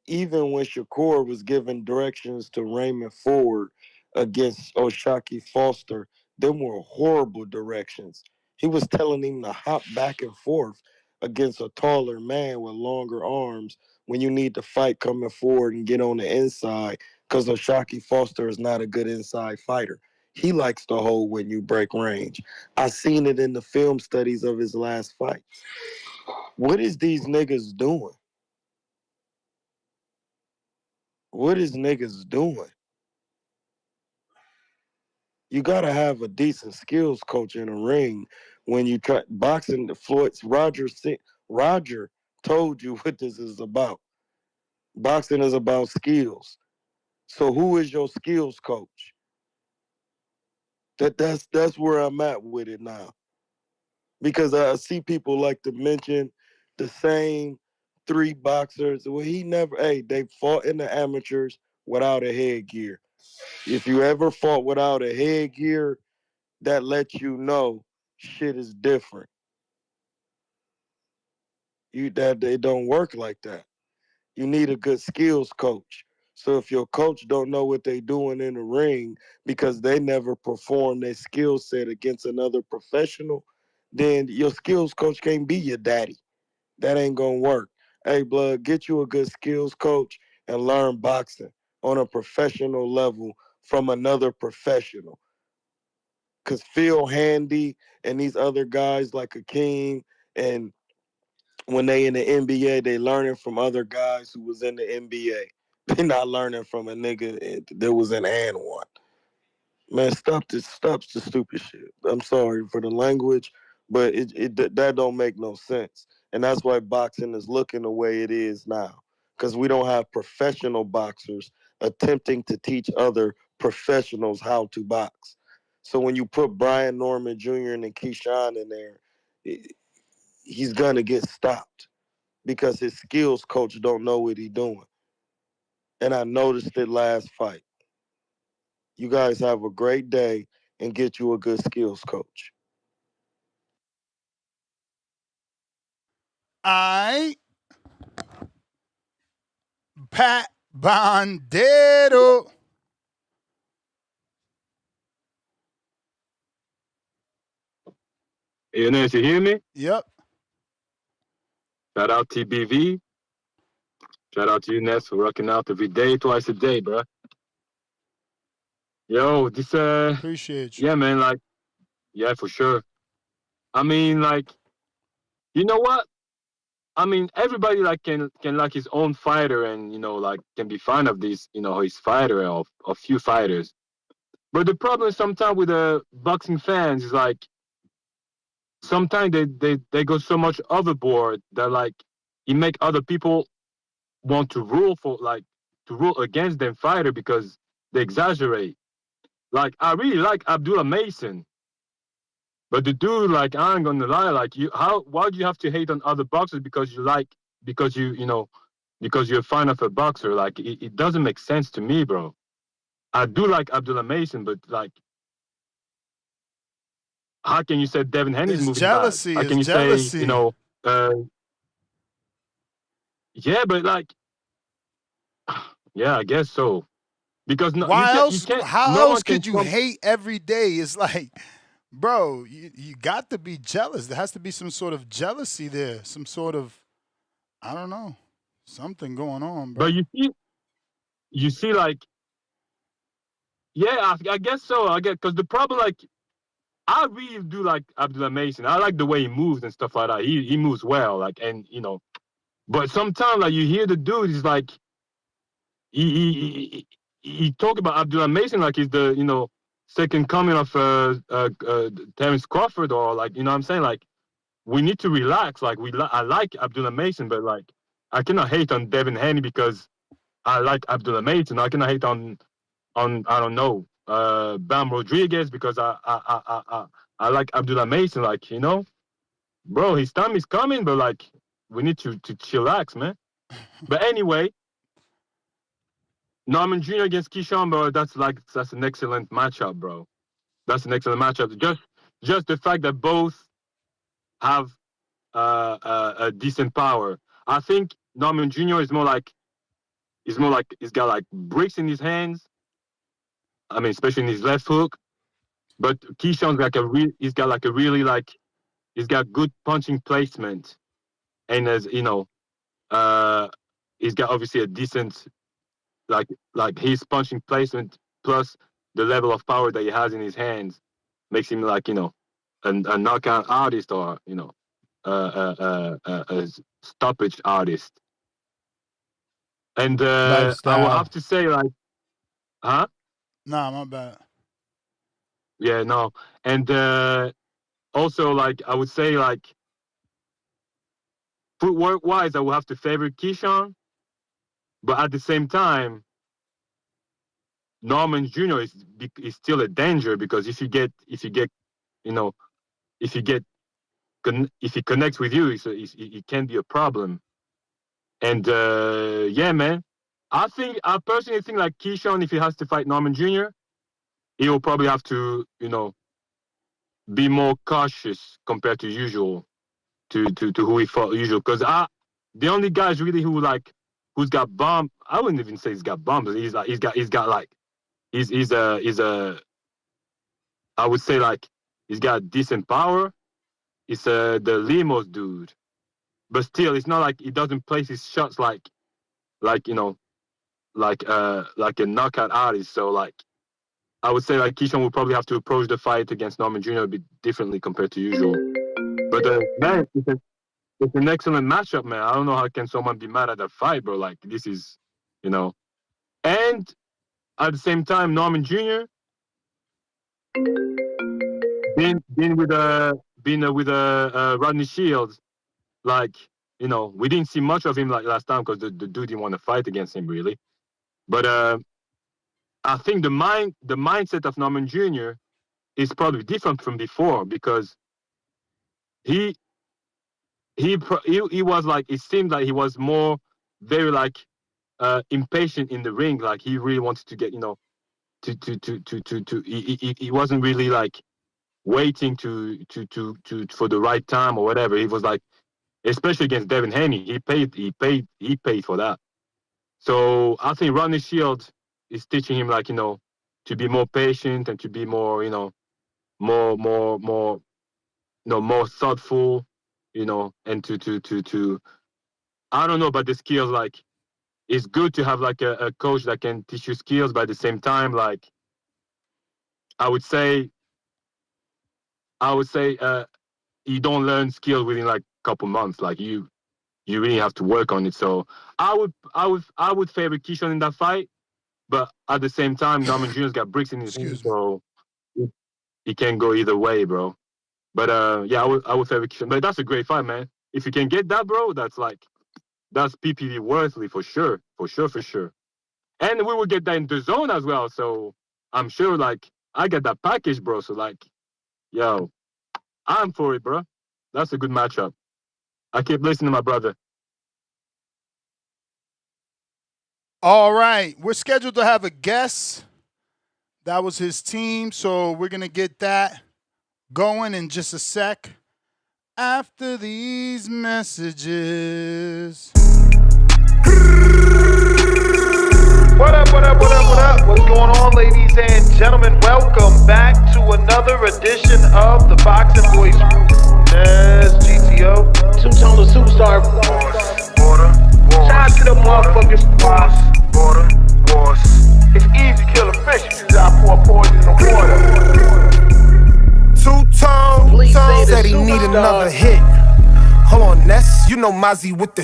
even when Shakur was giving directions to Raymond Ford against Oshaki Foster, them were horrible directions. He was telling him to hop back and forth against a taller man with longer arms when you need to fight coming forward and get on the inside because Oshaki Foster is not a good inside fighter. He likes to hold when you break range. I seen it in the film studies of his last fight. What is these niggas doing? What is niggas doing? You gotta have a decent skills coach in the ring when you try boxing. The Floyd's Roger told you what this is about. Boxing is about skills. So who is your skills coach? That's where I'm at with it now. Because I see people like to mention the same three boxers. Well, they fought in the amateurs without a headgear. If you ever fought without a headgear, that lets you know shit is different. It don't work like that. You need a good skills coach. So if your coach don't know what they doing in the ring because they never performed their skill set against another professional, then your skills coach can't be your daddy. That ain't gonna work. Hey, blood, get you a good skills coach and learn boxing on a professional level from another professional. Because Phil Handy and these other guys like Akeem, and when they in the NBA, they learning from other guys who was in the NBA. They not learning from a nigga that was in and one. Man, stop the stupid shit. I'm sorry for the language, but that don't make no sense. And that's why boxing is looking the way it is now. Because we don't have professional boxers attempting to teach other professionals how to box. So when you put Brian Norman Jr. and Keyshawn in there, he's gonna get stopped because his skills coach don't know what he's doing. And I noticed it last fight. You guys have a great day and get you a good skills coach. Pat Bandero. You know, you hear me? Yep. Shout out TBV. Shout out to you, Ness, for working out every day, twice a day, bro. Yo, this appreciate you. Yeah, man, like, yeah, for sure. I mean, like, you know what? I mean, everybody like can like his own fighter, and like can be fan of this, his fighter of few fighters. But the problem sometimes with the boxing fans is like sometimes they go so much overboard that like it make other people want to rule against them fighter because they exaggerate. Like I really like Abdullah Mason, but the dude, like, I ain't gonna lie, like why do you have to hate on other boxers because you're a fan of a boxer? Like it doesn't make sense to me, bro. I do like Abdullah Mason, but like, how can you say Devin Haney's it's moving jealousy. bad? How can you jealousy. say, yeah, but like, yeah, I guess so. Because why else? How else could you come... hate every day? It's like, bro, you got to be jealous. There has to be some sort of jealousy there. Some sort of, I don't know, something going on, bro. But you see, like, yeah, I guess so. I guess because the problem, like, I really do like Abdullah Mason. I like the way he moves and stuff like that. He moves well, like, and but sometimes like you hear the dude, he's like, he talk about Abdullah Mason like he's the second coming of Terence Crawford, or like, what I'm saying, like, we need to relax. Like I like Abdullah Mason, but like I cannot hate on Devin Haney because I like Abdullah Mason. I cannot hate on I don't know Bam Rodriguez because I like Abdullah Mason. Like, bro, his time is coming, but like we need to chillax, man. But anyway, Norman Jr. against Keyshawn, bro, that's an excellent matchup, bro. That's an excellent matchup. Just the fact that both have a decent power. I think Norman Jr. is more like he's got like bricks in his hands. I mean, especially in his left hook. But Keyshawn's he's got good punching placement, and as he's got obviously a decent like his punching placement plus the level of power that he has in his hands makes him like a knockout artist, or a stoppage artist. And I will have to say, like, huh? Nah, my bad. Yeah, no. And also, like, I would say, like, footwork wise, I will have to favor Keyshawn, but at the same time, Norman Jr. is still a danger, because if he connects with you, it can be a problem. And yeah, man, I personally think like Keyshawn, if he has to fight Norman Jr., he will probably have to be more cautious compared to usual to who he fought usual. Because the only guys really who's got bomb, I wouldn't even say he's got bombs. He's a I would say like he's got decent power. It's the Limos dude, but still, it's not like he doesn't place his shots like a knockout artist. So like, I would say like Keyshawn will probably have to approach the fight against Norman Jr. a bit differently compared to usual. But man, it's an excellent matchup, man. I don't know how can someone be mad at that fight, bro. Like, this is, and at the same time, Norman Jr. been with Rodney Shields. Like, we didn't see much of him like last time because the dude didn't want to fight against him really. But I think the mindset of Norman Jr. is probably different from before, because he was like, it seemed like he was more very like impatient in the ring. Like, he really wanted to get he wasn't really like waiting for the right time or whatever. He was like, especially against Devin Haney, he paid for that. So I think Rodney Shields is teaching him, like, to be more patient and to be more, more more thoughtful, and to I don't know about the skills. Like, it's good to have like a coach that can teach you skills, but at the same time, like, I would say you don't learn skills within like a couple months. Like, you really have to work on it. So I would favor Keyshawn in that fight, but at the same time, Norman Jr.'s got bricks in his team, so he can go either way, bro. But yeah, I would favor Keyshawn. But that's a great fight, man. If you can get that, bro, that's PPV worthy for sure, for sure. And we will get that in the zone as well. So I'm sure, like, I get that package, bro. So, like, yo, I'm for it, bro. That's a good matchup. I keep listening to my brother. All right, we're scheduled to have a guest. That was his team, so we're going to get that going in just a sec. After these messages. What up? What's going on, ladies and gentlemen? Welcome back to another edition of the Boxing Voice. Yes, GTO. Two-tone superstar. Border. Shout out to the motherfuckers. Border. It's easy to kill a fish. You just gotta pour poison in the water. Two-tone said he need superstar. another hit. Hold on, Ness, you know Mozzie with the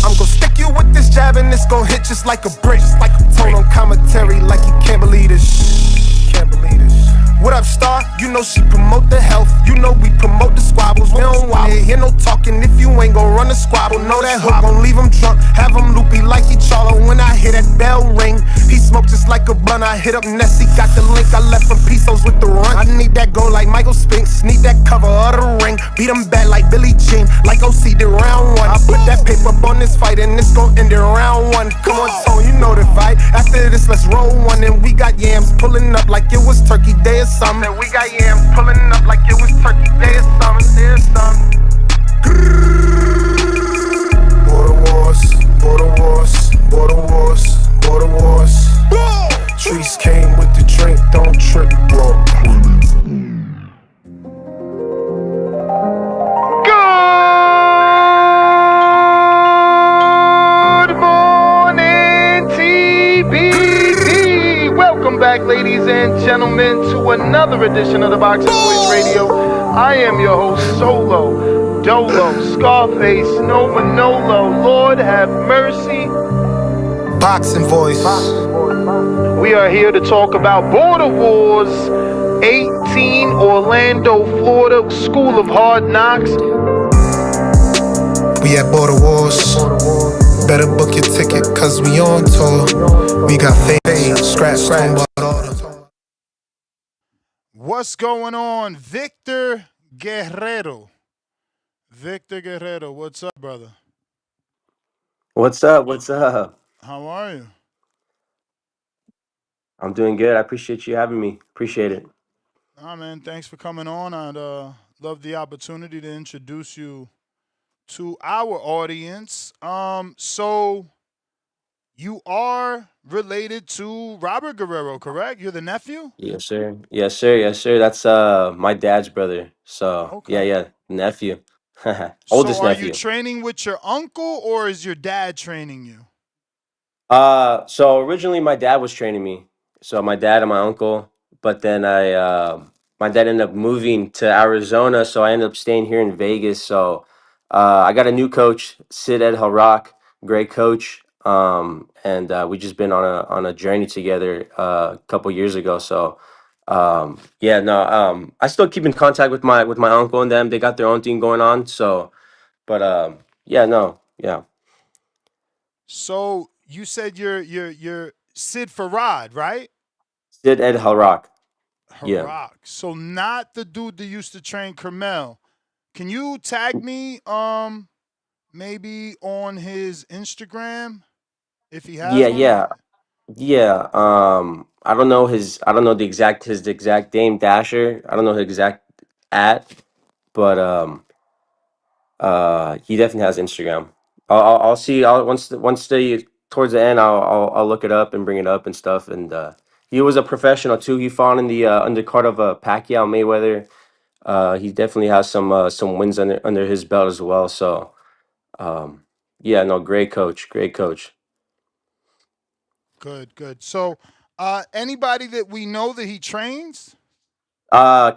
I'm gon' stick you with this jab and it's gon' hit just like a brick. Like a tone on commentary, like you can't believe this. Can't believe this. What up, Star? You know she promote the health. You know we promote the squabbles. We don't wanna hear no talking if you ain't gon' run the squabble. Know that hook gon' leave him drunk, have him loopy like he Charlo. When I hear that bell ring, he smoke just like a blunt. I hit up Nessie, got the link. I left from Pesos with the run. I need that goal like Michael Spinks. Need that cover of the ring. Beat him back like Billie Jean, like OC did round one. I put that paper up on this fight and it's gon' end in round one. Come on, Tone, you know the vibe. After this, let's roll one. And we got yams pulling up like it was Turkey Day or something. And we got yams pulling up like it was Turkey Day or something. There's something. Border wars. Trees came with the drink, don't trip, bro. Good morning, TBD. Welcome back, ladies and gentlemen, to another edition of the Boxing Voice Radio. I am your host, Solo, Dolo, Scarface, No Manolo. Lord have mercy. Boxing Voice. We are here to talk about Border Wars 18, Orlando, Florida, School of Hard Knocks. We at Border Wars. Better book your ticket, cause we on tour. We got fade, scratch, order. What's going on, Victor Guerrero? Victor Guerrero, what's up, brother? What's up? What's up? How are you? I'm doing good. I appreciate you having me. Appreciate it. Nah, man, thanks for coming on. I'd love the opportunity to introduce you to our audience. So you are related to Robert Guerrero, correct? You're the nephew? Yes, sir. Yes, sir. Yes, sir. That's my dad's brother. So Okay. yeah, nephew. So Oldest are you nephew. training with your uncle or is your dad training you? So originally my dad was training me. So my dad and my uncle, but then my dad ended up moving to Arizona, so I ended up staying here in Vegas. So I got a new coach, Sid Ed Harak, great coach. And we just been on a journey together a couple years ago. So yeah, no, I still keep in contact with my uncle and them. They got their own thing going on. So, but yeah, no, yeah. So you said you're Sid Farad, right? Sid Ed Harak. Yeah. Harak. So not the dude that used to train Carmel. Can you tag me maybe on his Instagram if he has Yeah, one? yeah. Yeah. I don't know his exact name Dasher. I don't know his exact at, but he definitely has Instagram. I'll see. Once they towards the end, I'll look it up and bring it up and stuff. And he was a professional too. He fought in the undercard of Pacquiao Mayweather. He definitely has some wins under his belt as well. So yeah, no, great coach, great coach. Good, good. So, anybody that we know that he trains?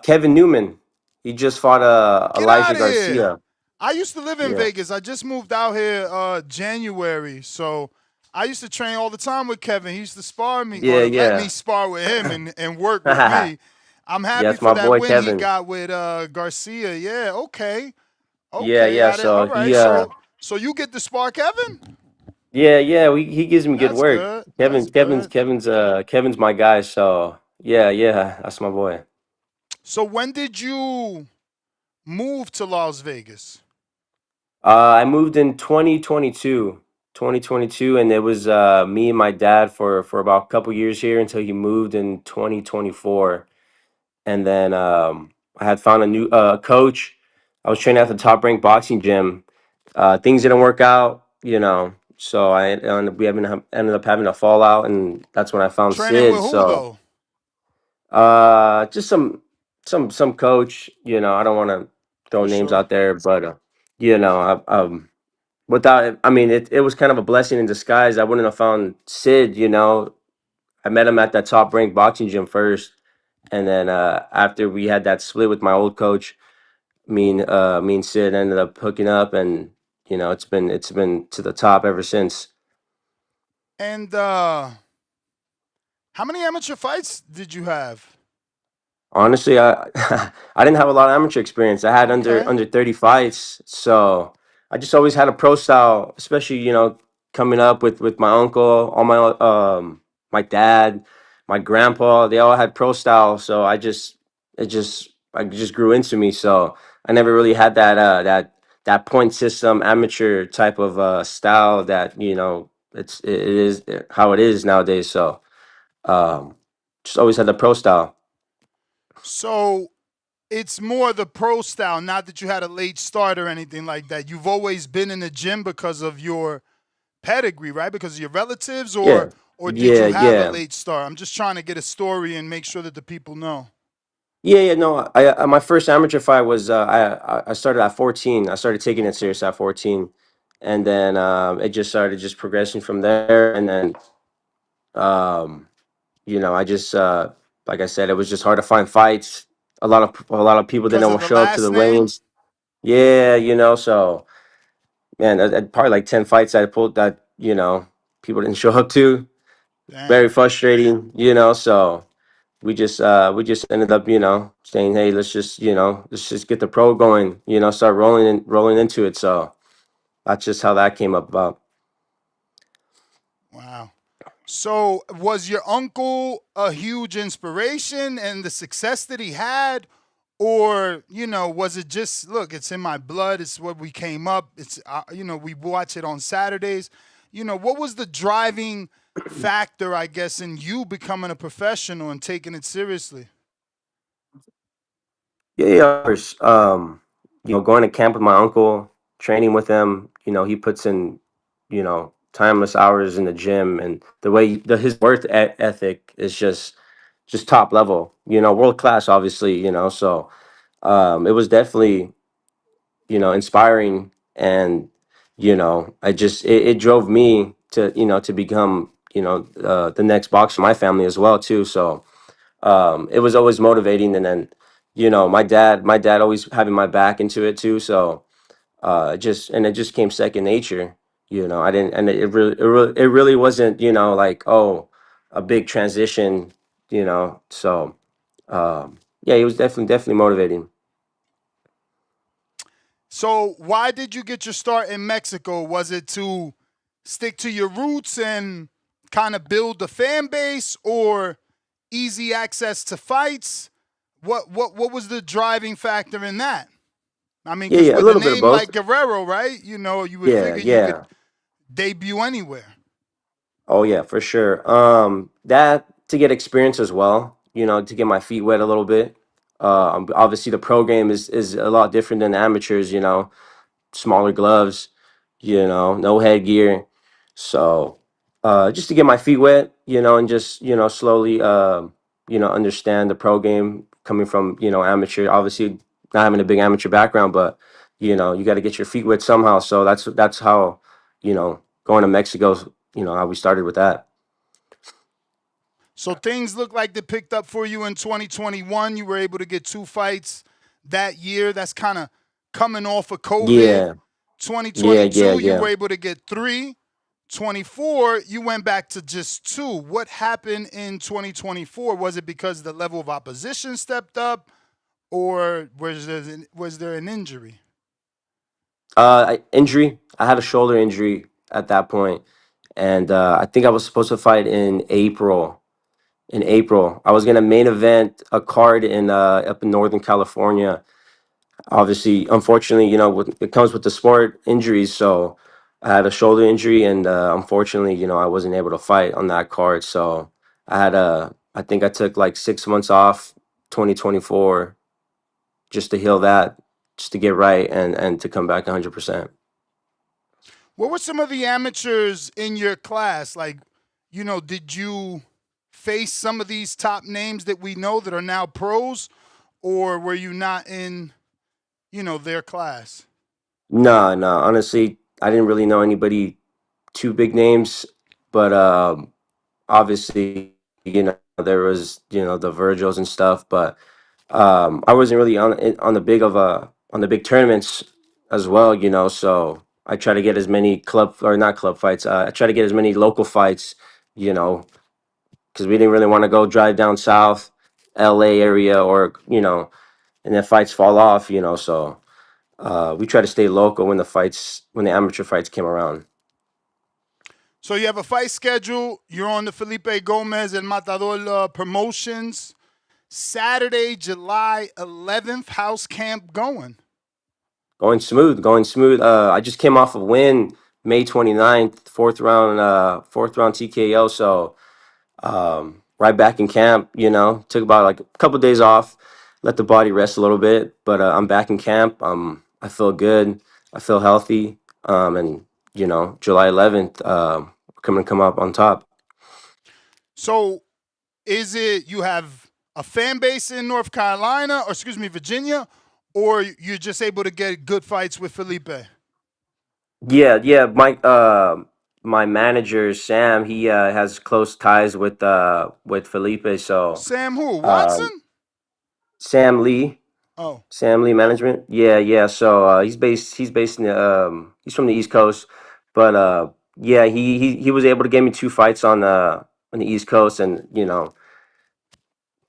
Kevin Newman. He just fought Get Elijah out of here. Garcia. I used to live in Yeah. Vegas. I just moved out here January. So I used to train all the time with Kevin. He used to spar me Yeah, or let me yeah. spar with him and work with Yeah, me. I'm happy that's for my that boy win he Kevin. got with Garcia. Yeah, okay. Yeah, Okay. yeah. I did, all So right. So you get to spar Kevin? yeah. He gives me good That's work. good. That's good. Kevin's my guy. So yeah. That's my boy. So when did you move to Las Vegas? I moved in 2022, and it was me and my dad for about a couple years here until he moved in 2024, and then I had found a new coach. I was training at the top ranked boxing gym. Things didn't work out, so ended up having a fallout, and that's when I found Training with Sid. who So though? just some coach. I don't want to throw For names sure. out there, but without it, I mean, it was kind of a blessing in disguise. I wouldn't have found Sid. I met him at that top ranked boxing gym first, and then after we had that split with my old coach, me and Sid ended up hooking up, and it's been to the top ever since. And how many amateur fights did you have? Honestly, I I didn't have a lot of amateur experience. I had under Okay. under 30 fights, so I just always had a pro style, especially coming up with my uncle, all my dad, my grandpa. They all had pro style, so I just grew into me. So I never really had that point system amateur type of style that it is how it is nowadays. So um, just always had the pro style. So it's more the pro style, not that you had a late start or anything like that. You've always been in the gym because of your pedigree, right? Because of your relatives, Yeah, or did yeah, you have a yeah, late start? I'm just trying to get a story and make sure that the people know. yeah. No, my first amateur fight was I started at 14. I started taking it Okay. serious at 14, and then it just started just progressing from there. And then um, I just like I said, it was just hard to find fights. A lot of people Because didn't of the show up to last the name? weigh-ins. Yeah, so man, probably like 10 fights I pulled that people didn't show up to. Very Damn. frustrating, so we just ended up, saying, hey, let's just get the pro going, start rolling into it. So that's just how that came up about. Wow. So was your uncle a huge inspiration and the success that he had? Or, was it just, look, it's in my blood. It's what we came up. It's, we watch it on Saturdays. What was the driving factor, I guess, in you becoming a professional and taking it seriously? Yeah, of course. Going to camp with my uncle, training with him, he puts in, timeless hours in the gym, and the way his ethic is just top level, world class, obviously, so it was definitely inspiring. And it drove me to become the next boxer in my family as well too. So it was always motivating. And then my dad always having my back into it too. So it just came second nature. I didn't and it really wasn't like, oh, a big transition. So yeah, it was definitely motivating. So why did you get your start in Mexico? Was it to stick to your roots and kind of build the fan base, or easy access to fights? What was the driving factor in that? I mean, Yeah, because yeah, a with a little bit of name both. like Guerrero, right? You would Yeah, figure you could yeah. debut anywhere. Oh yeah, for sure. That to get experience as well. You know, to get my feet wet a little bit. Obviously, the pro game is a lot different than amateurs. You know, smaller gloves, you know, no headgear. So just to get my feet wet, you know, and just, you know, slowly, you know, understand the pro game coming from, you know, amateur, obviously not having a big amateur background, but, you know, you got to get your feet wet somehow. So that's how, you know, going to Mexico, you know, how we started with that. So things look like they picked up for you in 2021. You were able to get 2 fights that year. That's kind of coming off of COVID. Yeah. Yeah. 2022, you Yeah. were able to get 3. 24, you went back to just 2. What happened in 2024? Was it because the level of opposition stepped up, or was there an injury? Injury. I had a shoulder injury at that point, and I think I was supposed to fight in April. In April, I was gonna main event a card in up in Northern California. Obviously, unfortunately, you know, it comes with the sport injuries. So I had a shoulder injury, and unfortunately, you know, I wasn't able to fight on that card. So I think I took like 6 months off, 2024, just to heal that, just to get right and to come back 100%. What were some of the amateurs in your class? Like, you know, did you face some of these top names that we know that are now pros, or were you not in, you know, their class? No, no. Honestly, I didn't really know anybody too big names, but obviously, you know, there was, you know, the Virgils and stuff, but I wasn't really on the big of on the big tournaments as well, you know. So I try to get as many club or not club fights. I try to get as many local fights, you know, because we didn't really want to go drive down south, L.A. area, or you know, and then fights fall off, you know. So we try to stay local when the amateur fights came around. So you have a fight schedule. You're on the Felipe Gomez and Matador promotions. Saturday, July 11th, how's camp going? Going smooth, going smooth. I just came off a win May 29th, fourth round TKO. So right back in camp, you know, took about like a couple days off, let the body rest a little bit, but I'm back in camp. I feel good. I feel healthy. And you know, July 11th, come up on top. So is it you have a fan base in North Carolina, or excuse me, Virginia, or you're just able to get good fights with Felipe? Yeah, yeah. My manager Sam, he has close ties with Felipe. So Sam who? um, Watson? Sam Lee. Oh. Sam Lee Management. Yeah, yeah. So he's based in he's from the East Coast, but yeah, he was able to get me 2 fights on the East Coast, and you know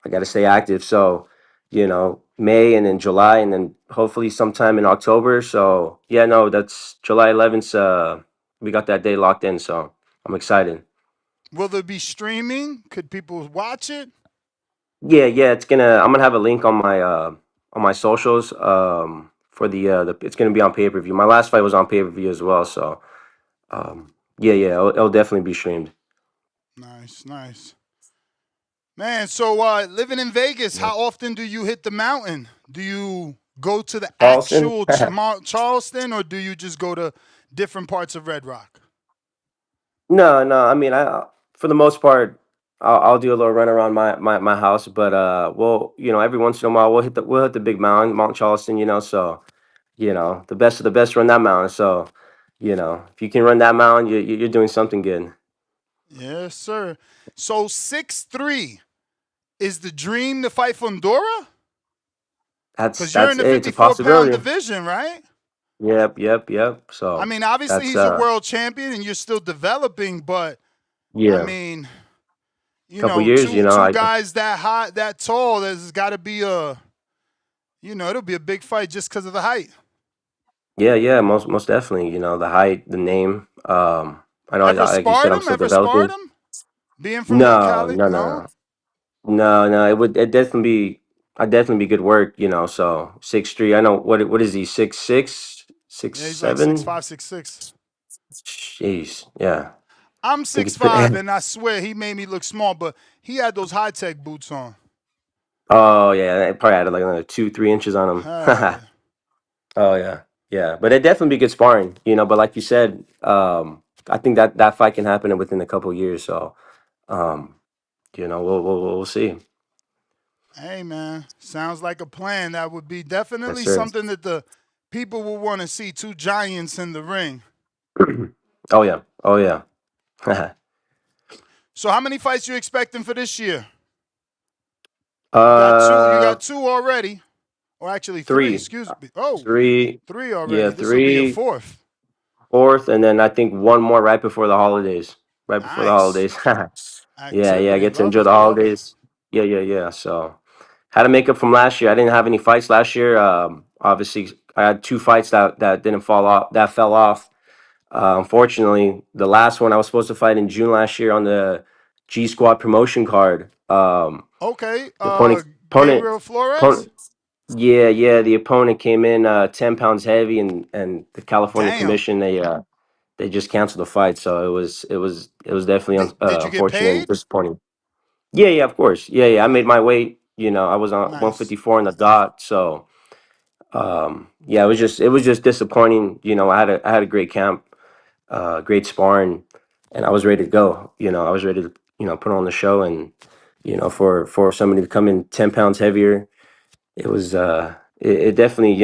I got to stay active. So you know May and then July and then hopefully sometime in October. So yeah, no, that's July 11th. We got that day locked in, so I'm excited. Will there be streaming? Could people watch it? Yeah, yeah. I'm gonna have a link on my socials. For the it's gonna be on pay per view. My last fight was on pay per view as well. So yeah, yeah. It'll definitely be streamed. Nice, nice. Man, so living in Vegas, Yeah. how often do you hit the mountain? Do you go to the Charleston. actual Charleston, or do you just go to different parts of Red Rock? No, no. I mean, I for the most part, I'll do a little run around my house, but well, you know, every once in a while we'll hit the big mountain, Mount Charleston. You know, so you know, the best of the best run that mountain. So you know, if you can run that mountain, you're doing something good. Yes, sir. So 6'3" is the dream to fight Fundora? Because you're in the It's a 54-pound possibility. division, right? Yep, yep, yep. I So mean, obviously that's he's a world champion and you're still developing, but I yeah, mean, you couple know, years, you know. two guys that hot, that tall, there's got to be it'll be a big fight just because of the height. Yeah, yeah, most definitely. You know, the height, the name. I know, Ever like you said, sparred I'm him? still Ever sparred developing. him? Being from No, Cali? no, no, No? no, no, no. It definitely be. I definitely be good work. You know, so 6'3". I know what is he 6'6", six Yeah, he's like seven. 6'5", 6'6". Jeez, yeah. I'm I think he's 6'5", and I swear he made me look small, but he had those high tech boots on. Oh yeah, it probably had like another 2-3 inches on him. Hell yeah. Oh yeah, yeah. But it'd definitely be good sparring, But like you said, I think that fight can happen within a couple of years. So, um, we'll see. Hey man, sounds like a plan. That would be Yes, definitely sir. something that the people will want to see. Two giants in the ring. Oh yeah, oh yeah. So how many fights you expecting for this year? You got two. You uh, got two already, or actually three. three, Excuse me. Oh, three. three Yeah, already. This will be a three, fourth. fourth, and then I think one more right before the holidays. Right before the Nice holidays. Yeah, yeah. I activity. get to Love enjoy it. the Love it. holidays. Yeah, yeah, yeah. So had to make up from last year. I didn't have any fights last year. Obviously, I had two fights that didn't fall off. That fell off. Unfortunately, the last one I was supposed to fight in June last year on the G Squad promotion card. Okay. The opponent, Gabriel Flores. opponent, yeah, yeah. The opponent came in 10 pounds heavy, and the California Damn. Commission they just canceled the fight. So it was definitely Did you get unfortunate and paid? disappointing. Yeah, yeah, of course. Yeah, yeah. I made my weight. I was on Nice. 154 on the dot. So yeah, it was just disappointing. I had a great camp, great sparring, and I was ready to go. I was ready to put on the show, and for somebody to come in 10 pounds heavier, it definitely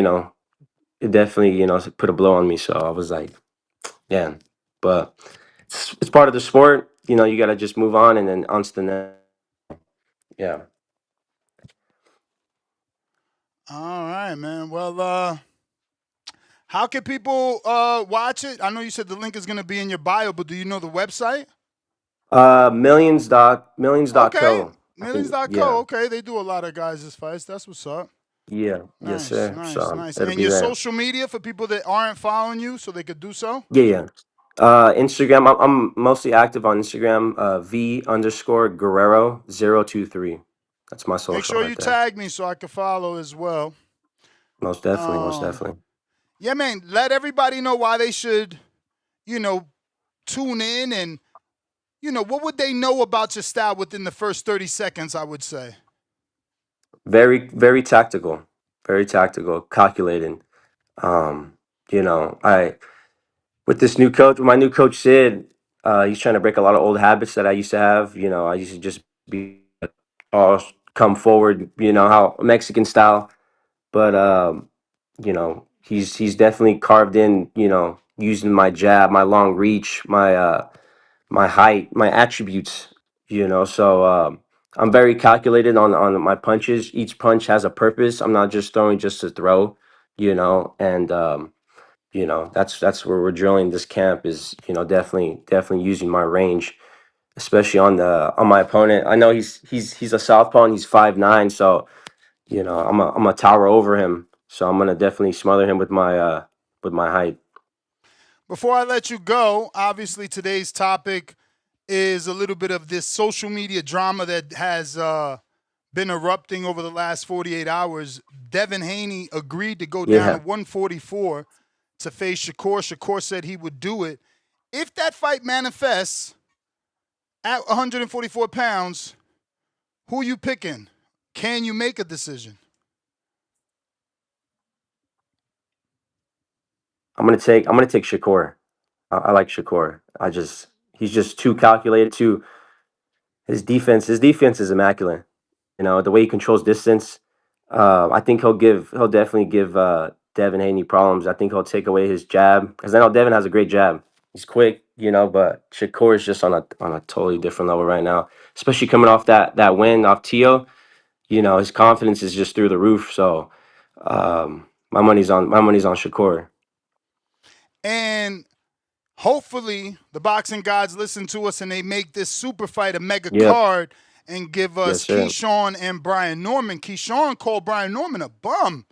put a blow on me. So I was like, yeah, but it's part of the sport. You got to just move on and then on to the next. Yeah. All right, man. Well, how can people watch it? I know you said the link is going to be in your bio, but do you know the website? Millions dot Okay. co. I think, Millions.co. yeah. Okay. They do a lot of guys' fights. That's what's up. Yeah. Yes, Nice, sir. nice, So nice. it'll And be your there. social media for people that aren't following you so they could do so? Yeah, yeah. Instagram. I'm mostly active on Instagram. V_Guerrero 023. That's my Make social sure right you there. tag me so I can follow as well. Most definitely. Most definitely. Yeah, man. Let everybody know why they should, tune in and, what would they know about your style within the first 30 seconds, I would say. Very, very tactical. Very tactical. Calculating. Um, I with this new coach, with my new coach Sid, he's trying to break a lot of old habits that I used to have. I used to just be all come forward, how Mexican style. But he's definitely carved in, using my jab, my long reach, my height, my attributes, So I'm very calculated on my punches. Each punch has a purpose. I'm not just throwing just to throw, and that's where we're drilling this camp is, definitely using my range, especially on my opponent. I know he's a southpaw and he's 5'9", so I'm a tower over him. So I'm gonna definitely smother him with my height. Before I let you go, obviously today's topic is a little bit of this social media drama that has been erupting over the last 48 hours. Devin Haney agreed to go down to Yeah. 144 to face Shakur. Shakur said he would do it. If that fight manifests at 144 pounds, who you picking? Can you make a decision? I'm gonna take Shakur. I like Shakur. He's just too calculated. His defense is immaculate. The way he controls distance. I think he'll definitely give Devin Haney problems. I think he'll take away his jab because I know Devin has a great jab. He's quick, but Shakur is just on a totally different level right now. Especially coming off that win off Tio. His confidence is just through the roof. So my money's on Shakur. And hopefully the boxing gods listen to us and they make this super fight a mega Yep. card and give Yes, us sir. Keyshawn and Brian Norman. Keyshawn called Brian Norman a bum.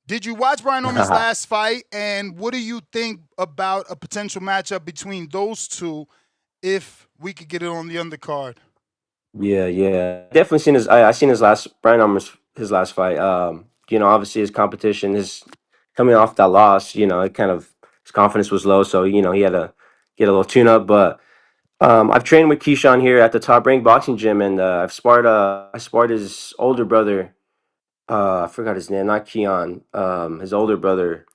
Did you watch Brian Norman's last fight? And what do you think about a potential matchup between those two if we could get it on the undercard? Yeah, yeah. Definitely seen I seen his last Brian Armour's his last fight. Obviously his competition is coming off that loss, it kind of his confidence was low, so he had a little tune up, but I've trained with Keyshawn here at the Top Rank Boxing Gym, and I sparred his older brother. I forgot his name, not Keon. His older brother.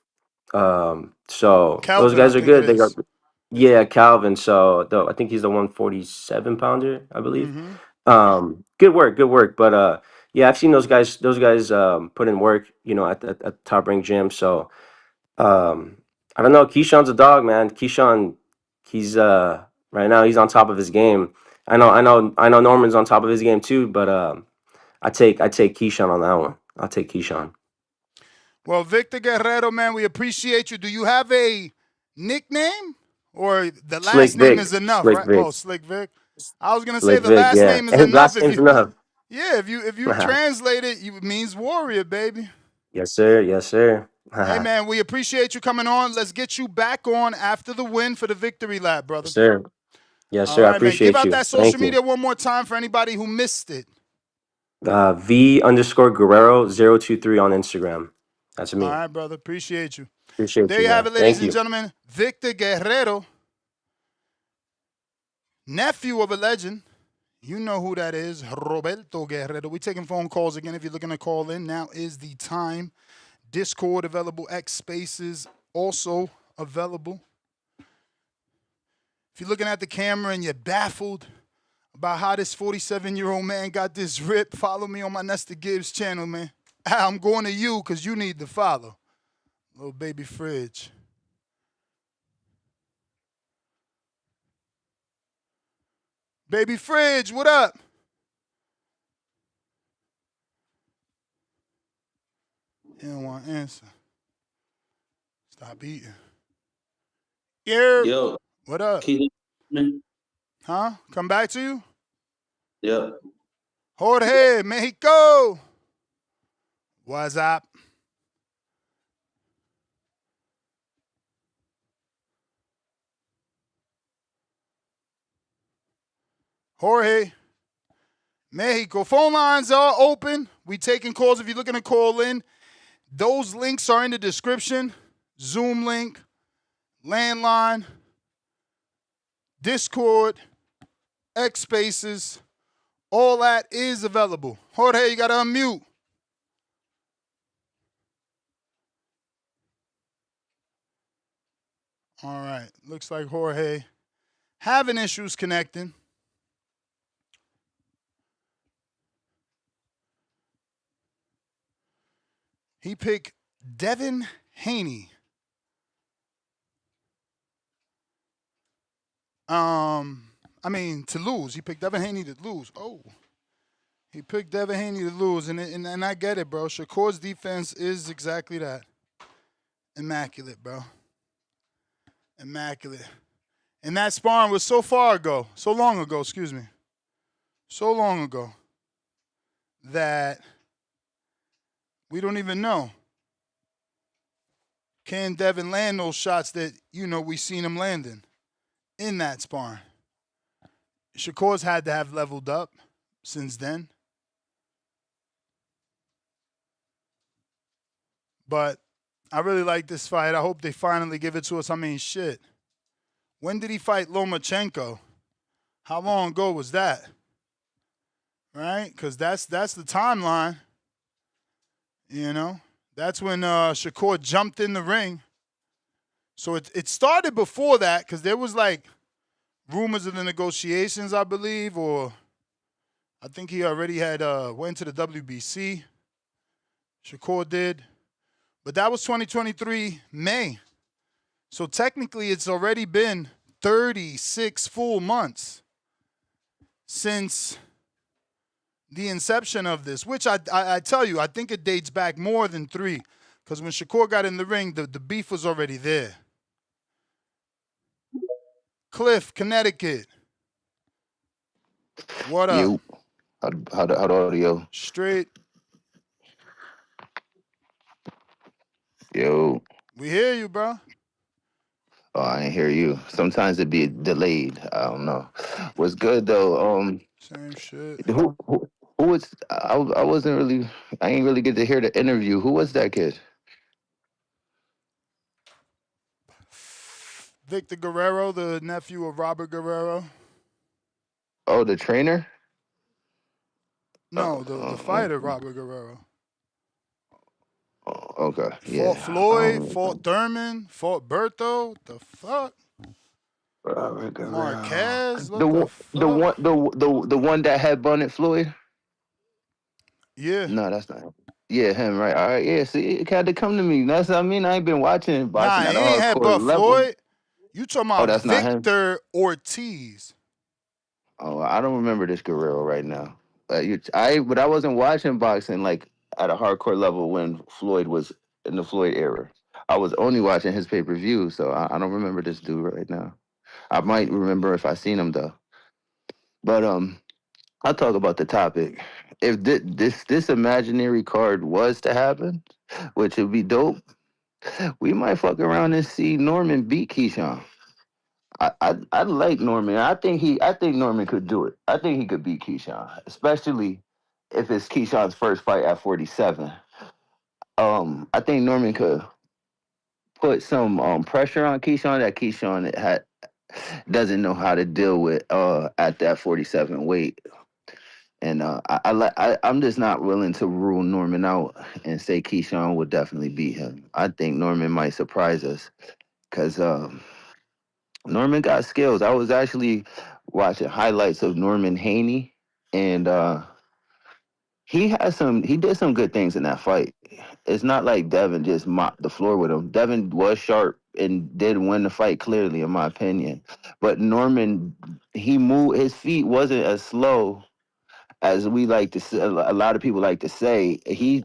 So those Kelvin, I guys are think it good. They got is. yeah, Calvin. So I think he's the 147 pounder, I believe. Mm-hmm. Good work, good work. But yeah, I've seen those guys put in work, at Top Rank Gym. So I don't know. Keyshawn's a dog, man. Keyshawn, he's right now he's on top of his game. I know Norman's on top of his game too, but I take Keyshawn on that one. I'll take Keyshawn. Well, Victor Guerrero, man, we appreciate you. Do you have a nickname or the Slick last name Vic. is enough, Slick right? Vic. Oh, Slick Vic. I was gonna say Slick the Vic, last yeah. name is And enough. last If name's you, enough. yeah, if you translate it, it means warrior, baby. Yes, sir. Yes, sir. Hey, man, we appreciate you coming on. Let's get you back on after the win for the victory lap, brother. Yes, sir. Yes, All sir. I right, man. Give appreciate out you. that social Thank you. media one more time for anybody who missed it. V_Guerrero023 on Instagram. That's All me. right, brother. Appreciate you. Appreciate There you, you have man. it, ladies Thank and you. gentlemen. Victor Guerrero, nephew of a legend. You know who that is, Roberto Guerrero. We taking phone calls again. If you're looking to call in, now is the time. Discord available. X Spaces also available. If you're looking at the camera and you're baffled about how this 47-year-old man got this rip, follow me on my Nesta Gibbs channel, man. I'm going to you because you need to follow. Little baby fridge. Baby fridge, what up? He don't want to answer. Stop eating. Yeah. Yo. What up? Huh? Come back to you? Yeah. Jorge, Mexico. What's up? Jorge, Mexico. Phone lines are open. We taking calls if you're looking to call in. Those links are in the description. Zoom link, landline, Discord, X Spaces. All that is available. Jorge, you got to unmute. All right. Looks like Jorge having issues connecting. He picked Devin Haney. To lose. He picked Devin Haney to lose. Oh. He picked Devin Haney to lose, and I get it, bro. Shakur's defense is exactly that. Immaculate, bro. Immaculate. And that sparring was so long ago, that we don't even know. Can Devin land those shots that, we seen him landing in that sparring? Shakur's had to have leveled up since then. But I really like this fight. I hope they finally give it to us. Shit. When did he fight Lomachenko? How long ago was that? Right? Because that's the timeline. That's when Shakur jumped in the ring. So it started before that because there was like rumors of the negotiations, I believe, or I think he already had went to the WBC. Shakur did. But that was 2023 May. So technically it's already been 36 full months since the inception of this, which I tell you, I think it dates back more than 3 because when Shakur got in the ring, the beef was already there. Cliff, Connecticut. What up? You. How the audio? Straight. Yo. We hear you, bro. Oh, I ain't hear you. Sometimes it be delayed. I don't know. What's good though? Same shit. Who was? I wasn't really. I ain't really get to hear the interview. Who was that kid? Victor Guerrero, the nephew of Robert Guerrero. Oh, the trainer? No, the fighter, Robert Guerrero. Okay, Fought yeah. Floyd, fought Thurman, fought Berto. The fuck? Robert Guerrero. Marquez, what the fuck? The one that had Bunnet Floyd? Yeah. No, that's not him. Yeah, him, right. All right, yeah. See, it had to come to me. That's what I mean. I ain't been watching Nah, boxing he at a ain't had hardcore but level. Floyd. You talking Oh, about that's not him? Victor Ortiz. Oh, I don't remember this Guerrero right now. But I wasn't watching boxing like at a hardcore level when Floyd was in the Floyd era. I was only watching his pay-per-view, so I don't remember this dude right now. I might remember if I seen him though. But I'll talk about the topic. If this imaginary card was to happen, which would be dope, we might fuck around and see Norman beat Keyshawn. I like Norman. I think Norman could do it. I think he could beat Keyshawn, especially if it's Keyshawn's first fight at 47. I think Norman could put some pressure on Keyshawn that Keyshawn doesn't know how to deal with at that 47 weight. And I'm just not willing to rule Norman out and say Keyshawn would definitely beat him. I think Norman might surprise us because Norman got skills. I was actually watching highlights of Norman Haney, and he did some good things in that fight. It's not like Devin just mopped the floor with him. Devin was sharp and did win the fight clearly, in my opinion. But Norman, he moved, his feet wasn't as slow as we like to say, a lot of people like to say. He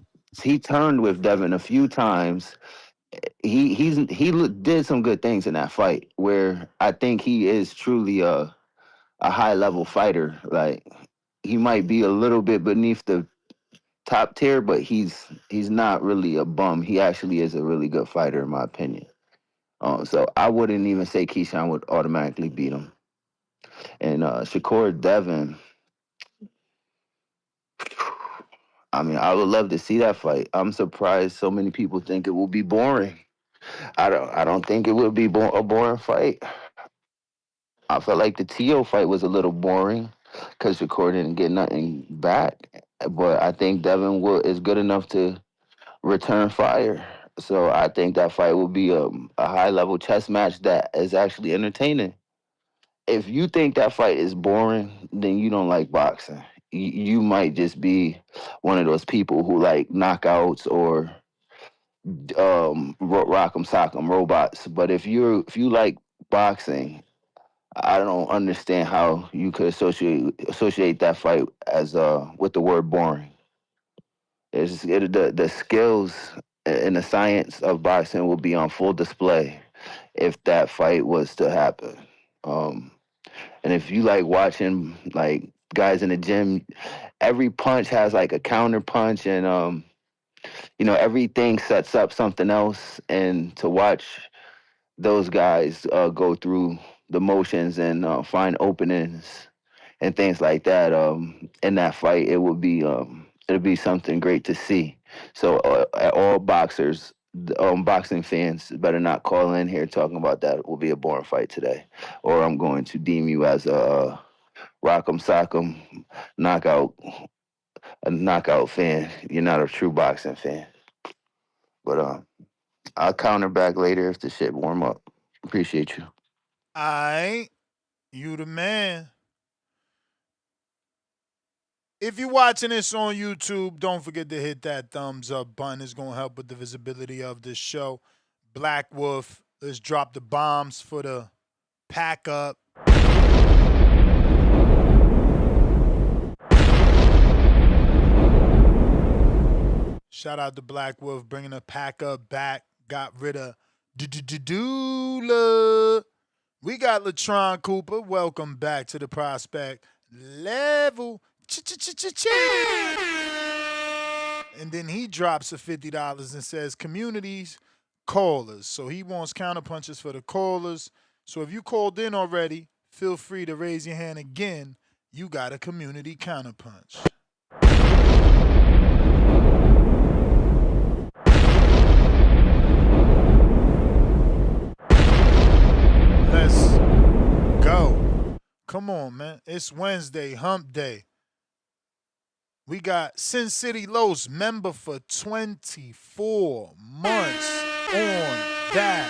turned with Devin a few times. He did some good things in that fight where I think he is truly a high level fighter. Like he might be a little bit beneath the top tier, but he's not really a bum. He actually is a really good fighter in my opinion. So I wouldn't even say Keyshawn would automatically beat him. And Shakur Devin, I mean, I would love to see that fight. I'm surprised so many people think it will be boring. I don't think it would be a boring fight. I felt like the Tio fight was a little boring because Shakur didn't get nothing back. But I think Devin is good enough to return fire. So I think that fight will be a high level chess match that is actually entertaining. If you think that fight is boring, then you don't like boxing. You might just be one of those people who like knockouts or rock'em sock'em robots. But if you like boxing, I don't understand how you could associate that fight as with the word boring. The skills and the science of boxing will be on full display if that fight was to happen. And if you like watching like guys in the gym, every punch has like a counter punch, and everything sets up something else. And to watch those guys go through the motions and find openings and things like that in that fight, it'll be something great to see. So all boxers, boxing fans, better not call in here talking about that. It will be a boring fight today, or I'm going to deem you as a rock'em sock'em knockout fan. You're not a true boxing fan. But I'll counter back later if the shit warm up. Appreciate you. Aight, you the man. If you're watching this on YouTube, don't forget to hit that thumbs up button. It's going to help with the visibility of this show. Black Wolf, let's drop the bombs for the pack up. Shout out to Black Wolf bringing the pack up back. Got rid of Dula. We got Latron Cooper. Welcome back to the Prospect Level. And then he drops a $50 and says, communities, callers. So he wants counterpunches for the callers. So if you called in already, feel free to raise your hand again. You got a community counterpunch. Let's go. Come on, man. It's Wednesday, hump day. We got Sin City Los, member for 24 months on that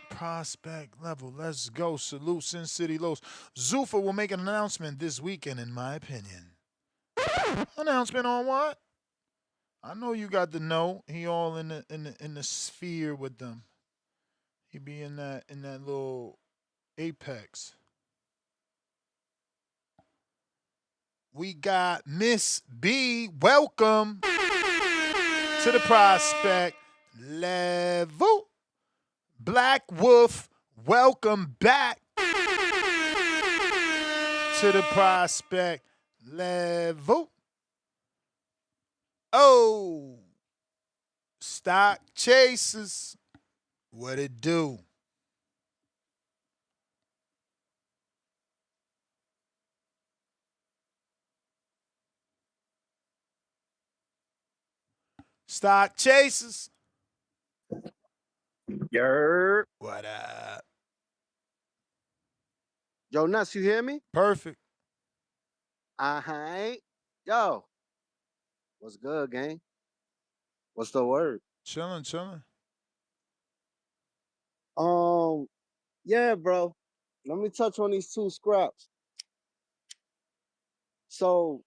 prospect level. Let's go. Salute Sin City Los. Zuffa will make an announcement this weekend, in my opinion. Announcement on what? I know you got the know. He all in the sphere with them. He be in that little apex. We got Miss B. Welcome to the prospect level. Black Wolf, welcome back to the prospect level. Oh, stock chasers, what it do? Stock chasers. Yerp. What up? Yo, Nuts, you hear me? Perfect. Uh-huh. Yo, what's good, gang? What's the word? Chilling. Yeah, bro. Let me touch on these two scraps. So,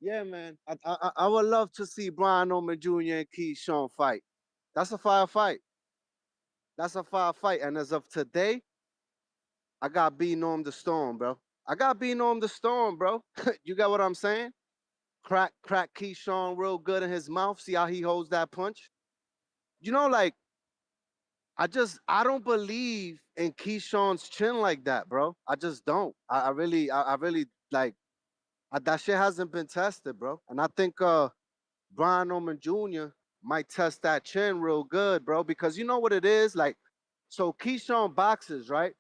yeah, man, I would love to see Brian Omer Jr. and Keyshawn fight. That's a fire fight. That's a fire fight. And as of today, I got B Norm the Storm, bro. I got B Norm the Storm, bro. You got what I'm saying? Crack Keyshawn real good in his mouth. See how he holds that punch? You know, like, I don't believe in Keyshawn's chin like that, bro. I just don't. I really like that shit hasn't been tested, bro. And I think Brian Oman Jr. might test that chin real good, bro, because you know what it is? Like, so Keyshawn boxes, right?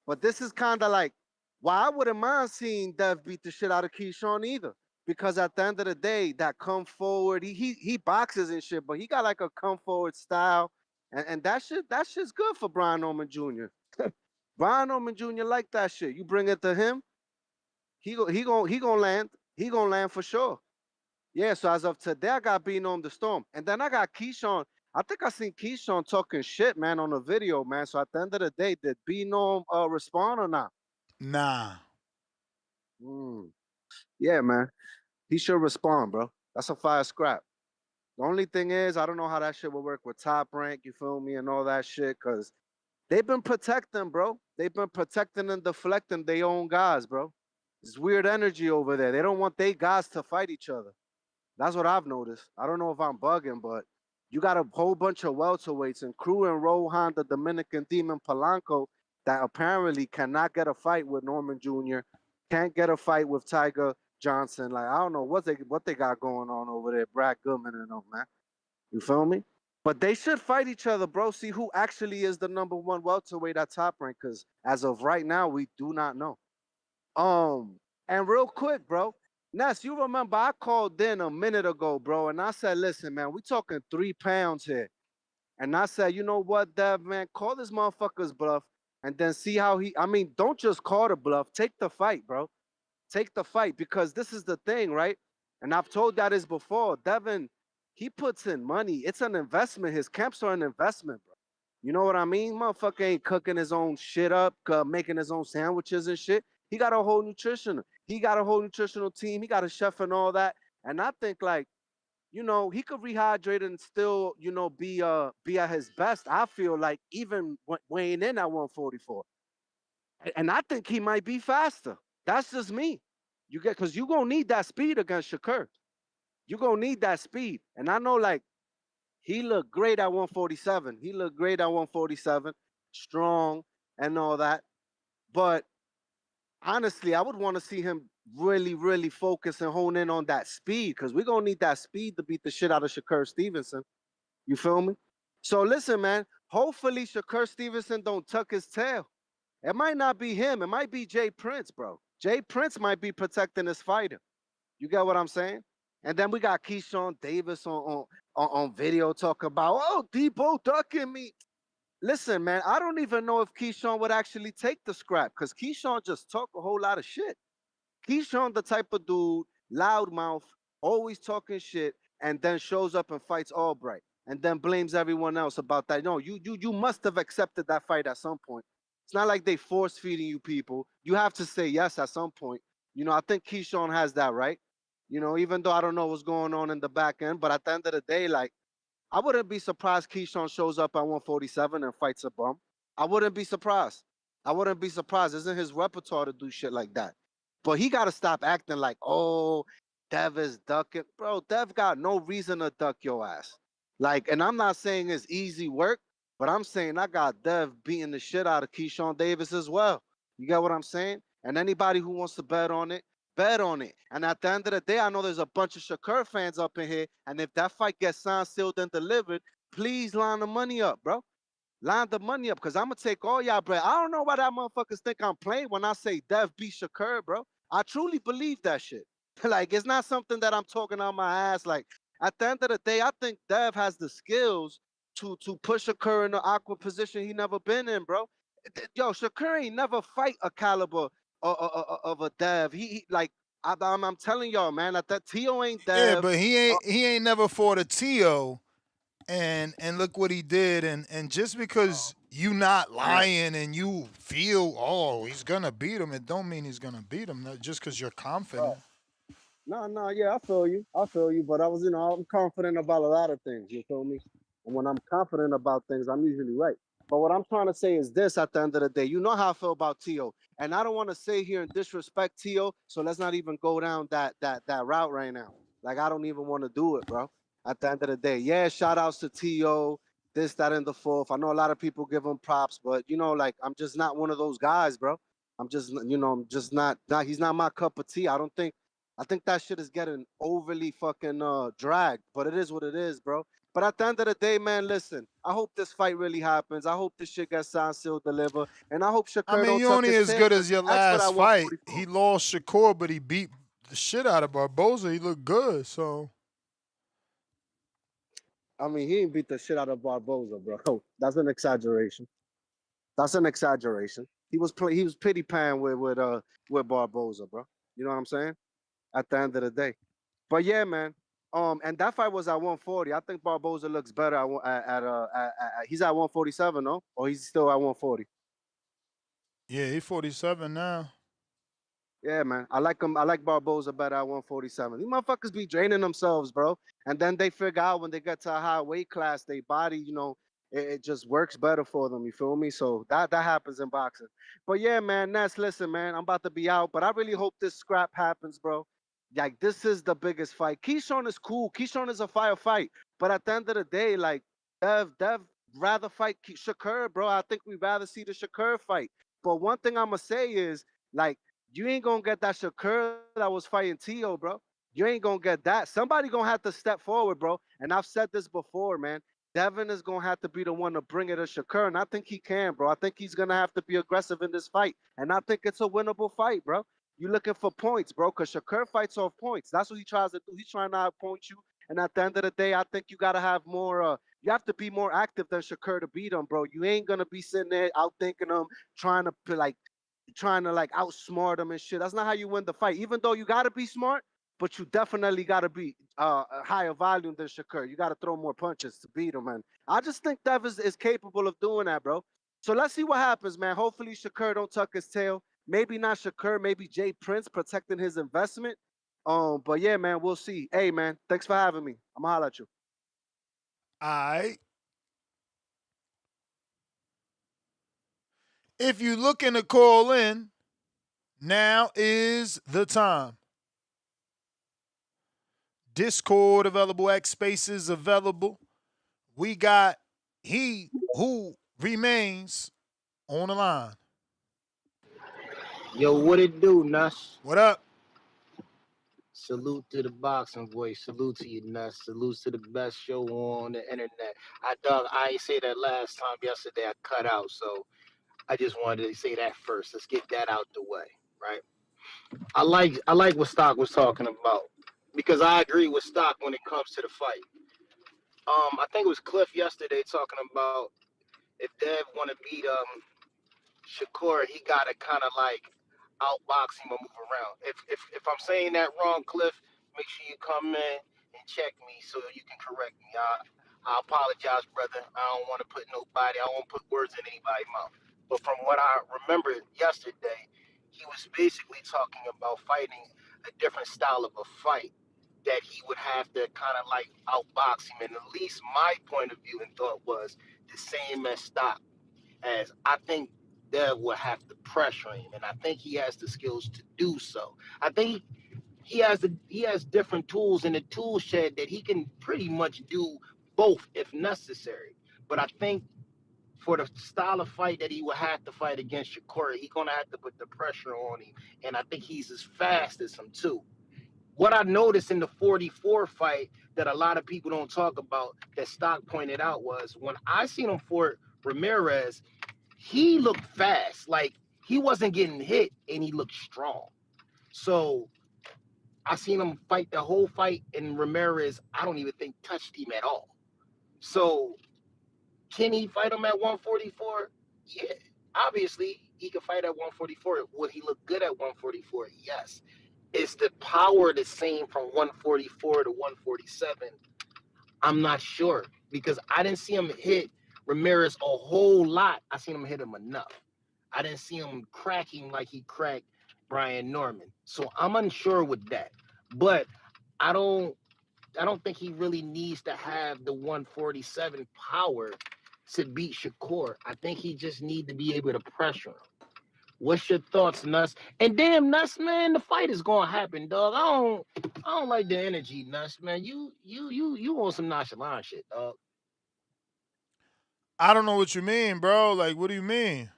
But this is kind of like why I wouldn't mind seeing Dev beat the shit out of Keyshawn either. Because at the end of the day, that come forward, he boxes and shit, but he got like a come forward style. And that shit's good for Brian Oman Jr. Brian Oman Jr. like that shit. You bring it to him, he gonna land. He gonna land for sure. Yeah, so as of today, I got beating on the storm. And then I got Keyshawn. I think I seen Keyshawn talking shit, man, on the video, man. So at the end of the day, did B Norm respond or not? Nah. Yeah, man. He should respond, bro. That's a fire scrap. The only thing is, I don't know how that shit will work with Top Rank, you feel me, and all that shit, because they've been protecting, bro. They've been protecting and deflecting their own guys, bro. It's weird energy over there. They don't want their guys to fight each other. That's what I've noticed. I don't know if I'm bugging, but you got a whole bunch of welterweights and Crew and Rohan, the Dominican Demon Polanco, that apparently cannot get a fight with Norman Jr., can't get a fight with Tiger Johnson. Like, I don't know what they got going on over there, Brad Goodman and them, man. You feel me? But they should fight each other, bro. See who actually is the number one welterweight at Top Rank, because as of right now, we do not know. And real quick, bro, Ness, you remember I called in a minute ago, bro, and I said, listen, man, we talking 3 pounds here. And I said, you know what, Dev, man, call this motherfucker's bluff and then see how don't just call the bluff. Take the fight, bro. Take the fight, because this is the thing, right? And I've told that this before. Devin, he puts in money. It's an investment. His camps are an investment, bro. You know what I mean? Motherfucker ain't cooking his own shit up, making his own sandwiches and shit. He got a whole nutritional. He got a whole nutritional team. He got a chef and all that. And I think, like, you know, he could rehydrate and still, you know, be at his best. I feel like even weighing in at 144. And I think he might be faster. That's just me. Because you're gonna need that speed against Shakur. You're gonna need that speed. And I know, like, he looked great at 147. He looked great at 147, strong and all that. But honestly, I would want to see him really, really focus and hone in on that speed, because we're gonna need that speed to beat the shit out of Shakur Stevenson. You feel me? So listen, man. Hopefully Shakur Stevenson don't tuck his tail. It might not be him. It might be Jay Prince, bro. Jay Prince might be protecting his fighter. You get what I'm saying? And then we got Keyshawn Davis on video talking about, oh, Debo ducking me. Listen, man, I don't even know if Keyshawn would actually take the scrap because Keyshawn just talk a whole lot of shit. Keyshawn the type of dude, loudmouth, always talking shit, and then shows up and fights Albright, and then blames everyone else about that. No, you must have accepted that fight at some point. It's not like they force feeding you people. You have to say yes at some point. I think Keyshawn has that right. Even though I don't know what's going on in the back end, but at the end of the day, like I wouldn't be surprised Keyshawn shows up at 147 and fights a bum. I wouldn't be surprised. I wouldn't be surprised. It's in his repertoire to do shit like that. But he got to stop acting like, oh, Dev is ducking. Bro, Dev got no reason to duck your ass. Like, and I'm not saying it's easy work, but I'm saying I got Dev beating the shit out of Keyshawn Davis as well. You get what I'm saying? And anybody who wants to bet on it. And at the end of the day, I know there's a bunch of Shakur fans up in here. And if that fight gets signed, sealed, and delivered, please line the money up, bro. Line the money up, because I'm going to take all y'all bread. I don't know why that motherfuckers think I'm playing when I say Dev beat Shakur, bro. I truly believe that shit. Like, it's not something that I'm talking on my ass. Like, at the end of the day, I think Dev has the skills to push Shakur in an awkward position he never been in, bro. Yo, Shakur ain't never fight a caliber of a Dev. He like I'm telling y'all, man, that Tio ain't Yeah, Dev. but he ain't never fought a Tio, and look what he did, and just because you not lying and you feel he's gonna beat him, it don't mean he's gonna beat him. Just because you're confident. No, yeah, I feel you, but I'm confident about a lot of things. You feel me? And when I'm confident about things, I'm usually right. But what I'm trying to say is this: at the end of the day, you know how I feel about Tio, and I don't want to say here and disrespect Tio. So let's not even go down that route right now. Like I don't even want to do it, bro. At the end of the day, yeah, shout outs to Tio, this, that, and the fourth. I know a lot of people give him props, but like I'm just not one of those guys, bro. I'm just not. He's not my cup of tea. I think that shit is getting overly fucking dragged, but it is what it is, bro. But at the end of the day, man, listen, I hope this fight really happens. I hope this shit gets signed, sealed, delivered. And I hope I Shakur mean, don't you tuck only his as tail good because as he your asked for that last fight. 144. He lost Shakur, but he beat the shit out of Barboza. He looked good, so. I mean, he ain't beat the shit out of Barboza, bro. That's an exaggeration. That's an exaggeration. He was pity pan with Barboza, bro. You know what I'm saying? At the end of the day. But yeah, man. And that fight was at 140. I think Barboza looks better he's at 147, no? Or he's still at 140. Yeah, he's 47 now. Yeah, man. I like him. I like Barboza better at 147. These motherfuckers be draining themselves, bro. And then they figure out when they get to a high weight class, their body, it just works better for them. You feel me? So that happens in boxing. But yeah, man, Ness, listen, man, I'm about to be out, but I really hope this scrap happens, bro. Like, this is the biggest fight. Keyshawn is cool. Keyshawn is a fire fight. But at the end of the day, like, Dev rather fight Shakur, bro. I think we'd rather see the Shakur fight. But one thing I'm going to say is, like, you ain't gonna get that Shakur that was fighting Tio, bro. You ain't gonna get that. Somebody gonna have to step forward, bro. And I've said this before, man. Devin is gonna have to be the one to bring it to Shakur, and I think he can, bro. I think he's gonna have to be aggressive in this fight, and I think it's a winnable fight, bro. You looking for points, bro? Cause Shakur fights off points. That's what he tries to do. He's trying to outpoint you, and at the end of the day, I think you gotta have more. You have to be more active than Shakur to beat him, bro. You ain't gonna be sitting there outthinking him, trying to like outsmart them and shit. That's not how you win the fight. Even though you gotta be smart, but you definitely gotta be a higher volume than Shakur. You gotta throw more punches to beat him, man. I just think Dev is capable of doing that, bro. So let's see what happens, man. Hopefully Shakur don't tuck his tail. Maybe not Shakur, maybe Jay Prince protecting his investment. But yeah, man, we'll see. Hey, man, thanks for having me. I'm gonna holler at you. All right. If you looking to call in, now is the time. Discord available, X Spaces available. We got he who remains on the line. Yo, what it do, Nuss? What up? Salute to the boxing voice. Salute to you, Nuss. Salute to the best show on the internet. I ain't say that last time yesterday. I cut out, so I just wanted to say that first. Let's get that out the way, right? I like what Stock was talking about because I agree with Stock when it comes to the fight. I think it was Cliff yesterday talking about if Dev want to beat Shakur, he gotta kind of like outbox him or move around. If I'm saying that wrong, Cliff, make sure you come in and check me so you can correct me. I apologize, brother. I don't want to put nobody. I won't put words in anybody's mouth. But from what I remember yesterday, he was basically talking about fighting a different style of a fight that he would have to kind of like outbox him. And at least my point of view and thought was the same as Stock, as I think Dev will have to pressure him, and I think he has the skills to do so. I think he has different tools in the tool shed that he can pretty much do both if necessary. But I think for the style of fight that he will have to fight against Shakur, he's gonna have to put the pressure on him, and I think he's as fast as him too. What I noticed in the 44 fight that a lot of people don't talk about, that Stock pointed out, was when I seen him for Ramirez, he looked fast. Like he wasn't getting hit and he looked strong. So I seen him fight the whole fight, and Ramirez, I don't even think touched him at all. So can he fight him at 144? Yeah. Obviously, he can fight at 144. Would he look good at 144? Yes. Is the power the same from 144 to 147? I'm not sure because I didn't see him hit Ramirez a whole lot. I seen him hit him enough. I didn't see him cracking like he cracked Brian Norman. So I'm unsure with that. But I don't think he really needs to have the 147 power to beat Shakur. I think he just need to be able to pressure him. What's your thoughts, Nuss? And damn, Nuss, man, the fight is gonna happen, dog. I don't like the energy, Nuss, man. You want some nonchalant shit, dog. I don't know what you mean, bro. Like, what do you mean?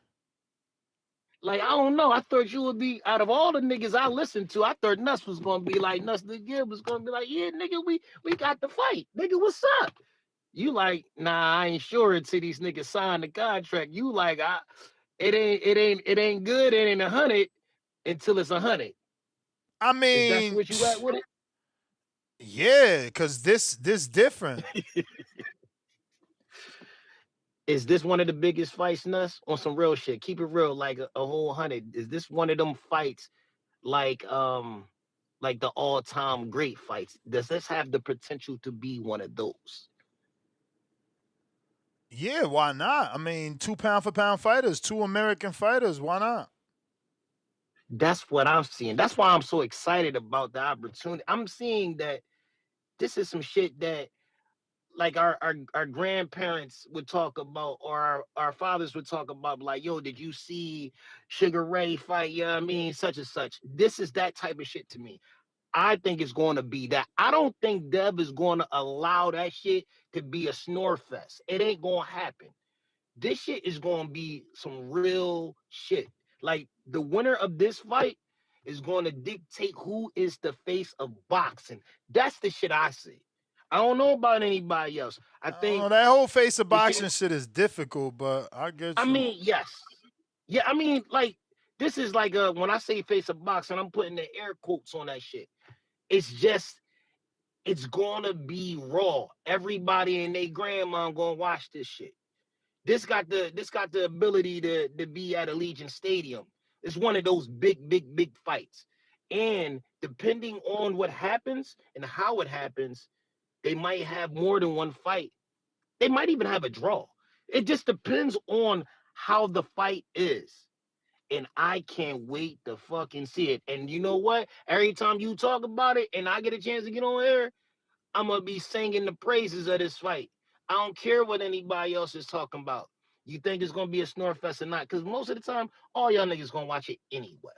Like, I don't know. I thought you would be, out of all the niggas I listened to, I thought Nuss was gonna be like, Nuss the Gibb was gonna be like, yeah, nigga, we got the fight. Nigga, what's up? You like, nah, I ain't sure until these niggas sign the contract. You like, it ain't good, it ain't 100 until it's 100. I Is that mean, what you at with it? yeah, cause this different. Is this one of the biggest fights, Nuss? On some real shit. Keep it real, like a whole 100. Is this one of them fights like the all-time great fights? Does this have the potential to be one of those? Yeah, why not? I mean, 2 pound for pound fighters, 2 American fighters. Why not? That's what I'm seeing. That's why I'm so excited about the opportunity. I'm seeing that this is some shit that like our grandparents would talk about, or our fathers would talk about, like, yo, did you see Sugar Ray fight? Yeah, I mean, such and such. This is that type of shit to me. I think it's going to be that. I don't think Dev is going to allow that shit to be a snore fest. It ain't going to happen. This shit is going to be some real shit. Like, the winner of this fight is going to dictate who is the face of boxing. That's the shit I see. I don't know about anybody else. I think That whole face of this shit, boxing shit is difficult, but I get I you. mean, yes. Yeah, I mean, like, this is like when I say face of boxing, I'm putting the air quotes on that shit. It's just, it's gonna be raw. Everybody and their grandma gonna watch this shit. This got the ability to be at Allegiant Stadium. It's one of those big fights. And depending on what happens and how it happens, they might have more than one fight. They might even have a draw. It just depends on how the fight is. And I can't wait to fucking see it. And you know what? Every time you talk about it and I get a chance to get on air, I'm gonna be singing the praises of this fight. I don't care what anybody else is talking about. You think it's gonna be a snore fest or not? Because most of the time, all y'all niggas gonna watch it anyway.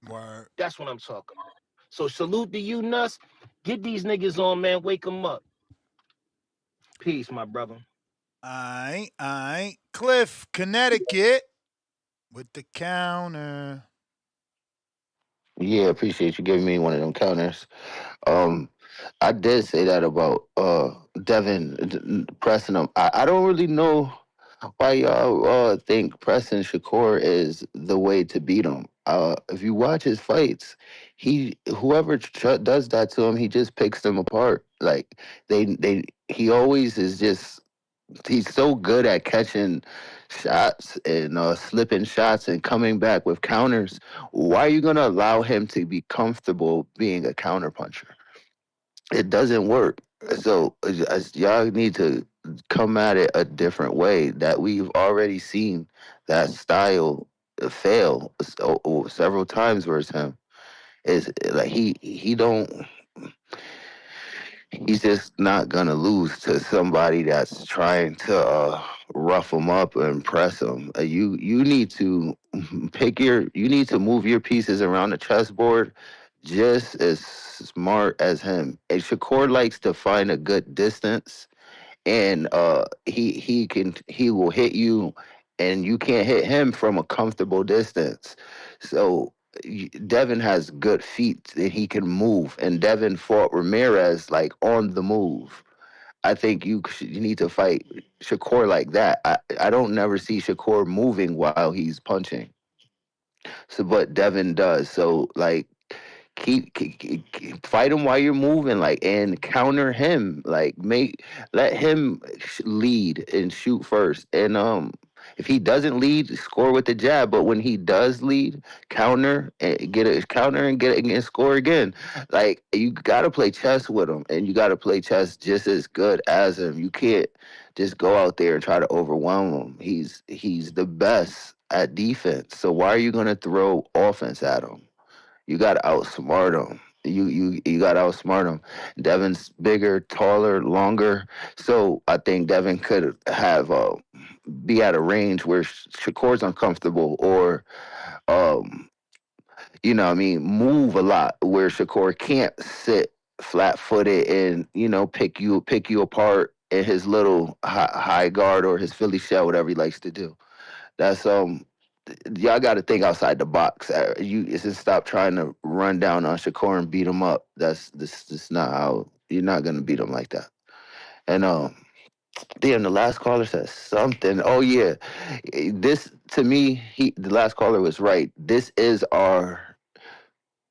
Word. That's what I'm talking about. So salute to you, Nuss. Get these niggas on, man. Wake them up. Peace, my brother. All right. Cliff, Connecticut, with the counter. Yeah, appreciate you giving me one of them counters. Um, I did say that about Devin pressing him. I don't really know why y'all think pressing Shakur is the way to beat him. If you watch his fights, whoever does that to him, he just picks them apart. Like he always is just, he's so good at catching shots and slipping shots and coming back with counters, why are you going to allow him to be comfortable being a counter puncher? It doesn't work. So y'all need to come at it a different way. That we've already seen that style fail several times versus him. Is like he don't. He's just not gonna lose to somebody that's trying to rough him up and press him. You need to you need to move your pieces around the chessboard just as smart as him. And Shakur likes to find a good distance, and he will hit you, and you can't hit him from a comfortable distance. So Devin has good feet and he can move, and Devin fought Ramirez like on the move. I think you need to fight Shakur like that. I don't never see Shakur moving while he's punching. So, but Devin does. So, like, fight him while you're moving, like, and counter him. Like, let him lead and shoot first. And if he doesn't lead, score with the jab. But when he does lead, counter and get a counter and get it and score again. Like, you gotta play chess with him, and you gotta play chess just as good as him. You can't just go out there and try to overwhelm him. He's the best at defense. So why are you gonna throw offense at him? You got to outsmart him. You got to outsmart him. Devin's bigger, taller, longer. So I think Devin could have be at a range where Shakur's uncomfortable, or what I mean, move a lot where Shakur can't sit flat-footed and pick you apart in his little high guard or his Philly shell, whatever he likes to do. That's y'all got to think outside the box. You just stop trying to run down on Shakur and beat him up. This not how you're not gonna beat him like that. And damn, the last caller said something. Oh yeah, this to me, the last caller was right. This is our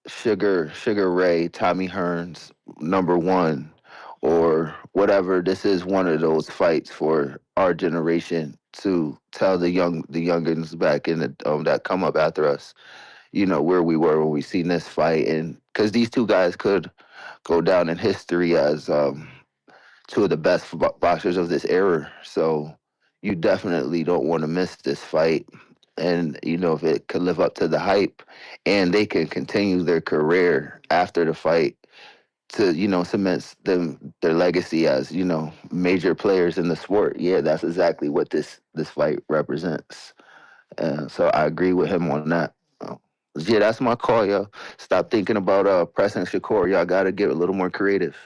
Sugar Ray, Tommy Hearns #1, or whatever. This is one of those fights for our generation to tell the youngins back in the that come up after us, where we were when we seen this fight, and because these two guys could go down in history as two of the best boxers of this era. So you definitely don't want to miss this fight. And if it could live up to the hype, and they can continue their career after the fight to cement their legacy as major players in the sport. Yeah, that's exactly what this fight represents. So I agree with him on that. Yeah, that's my call, yo. Stop thinking about pressing Shakur. Y'all got to get a little more creative.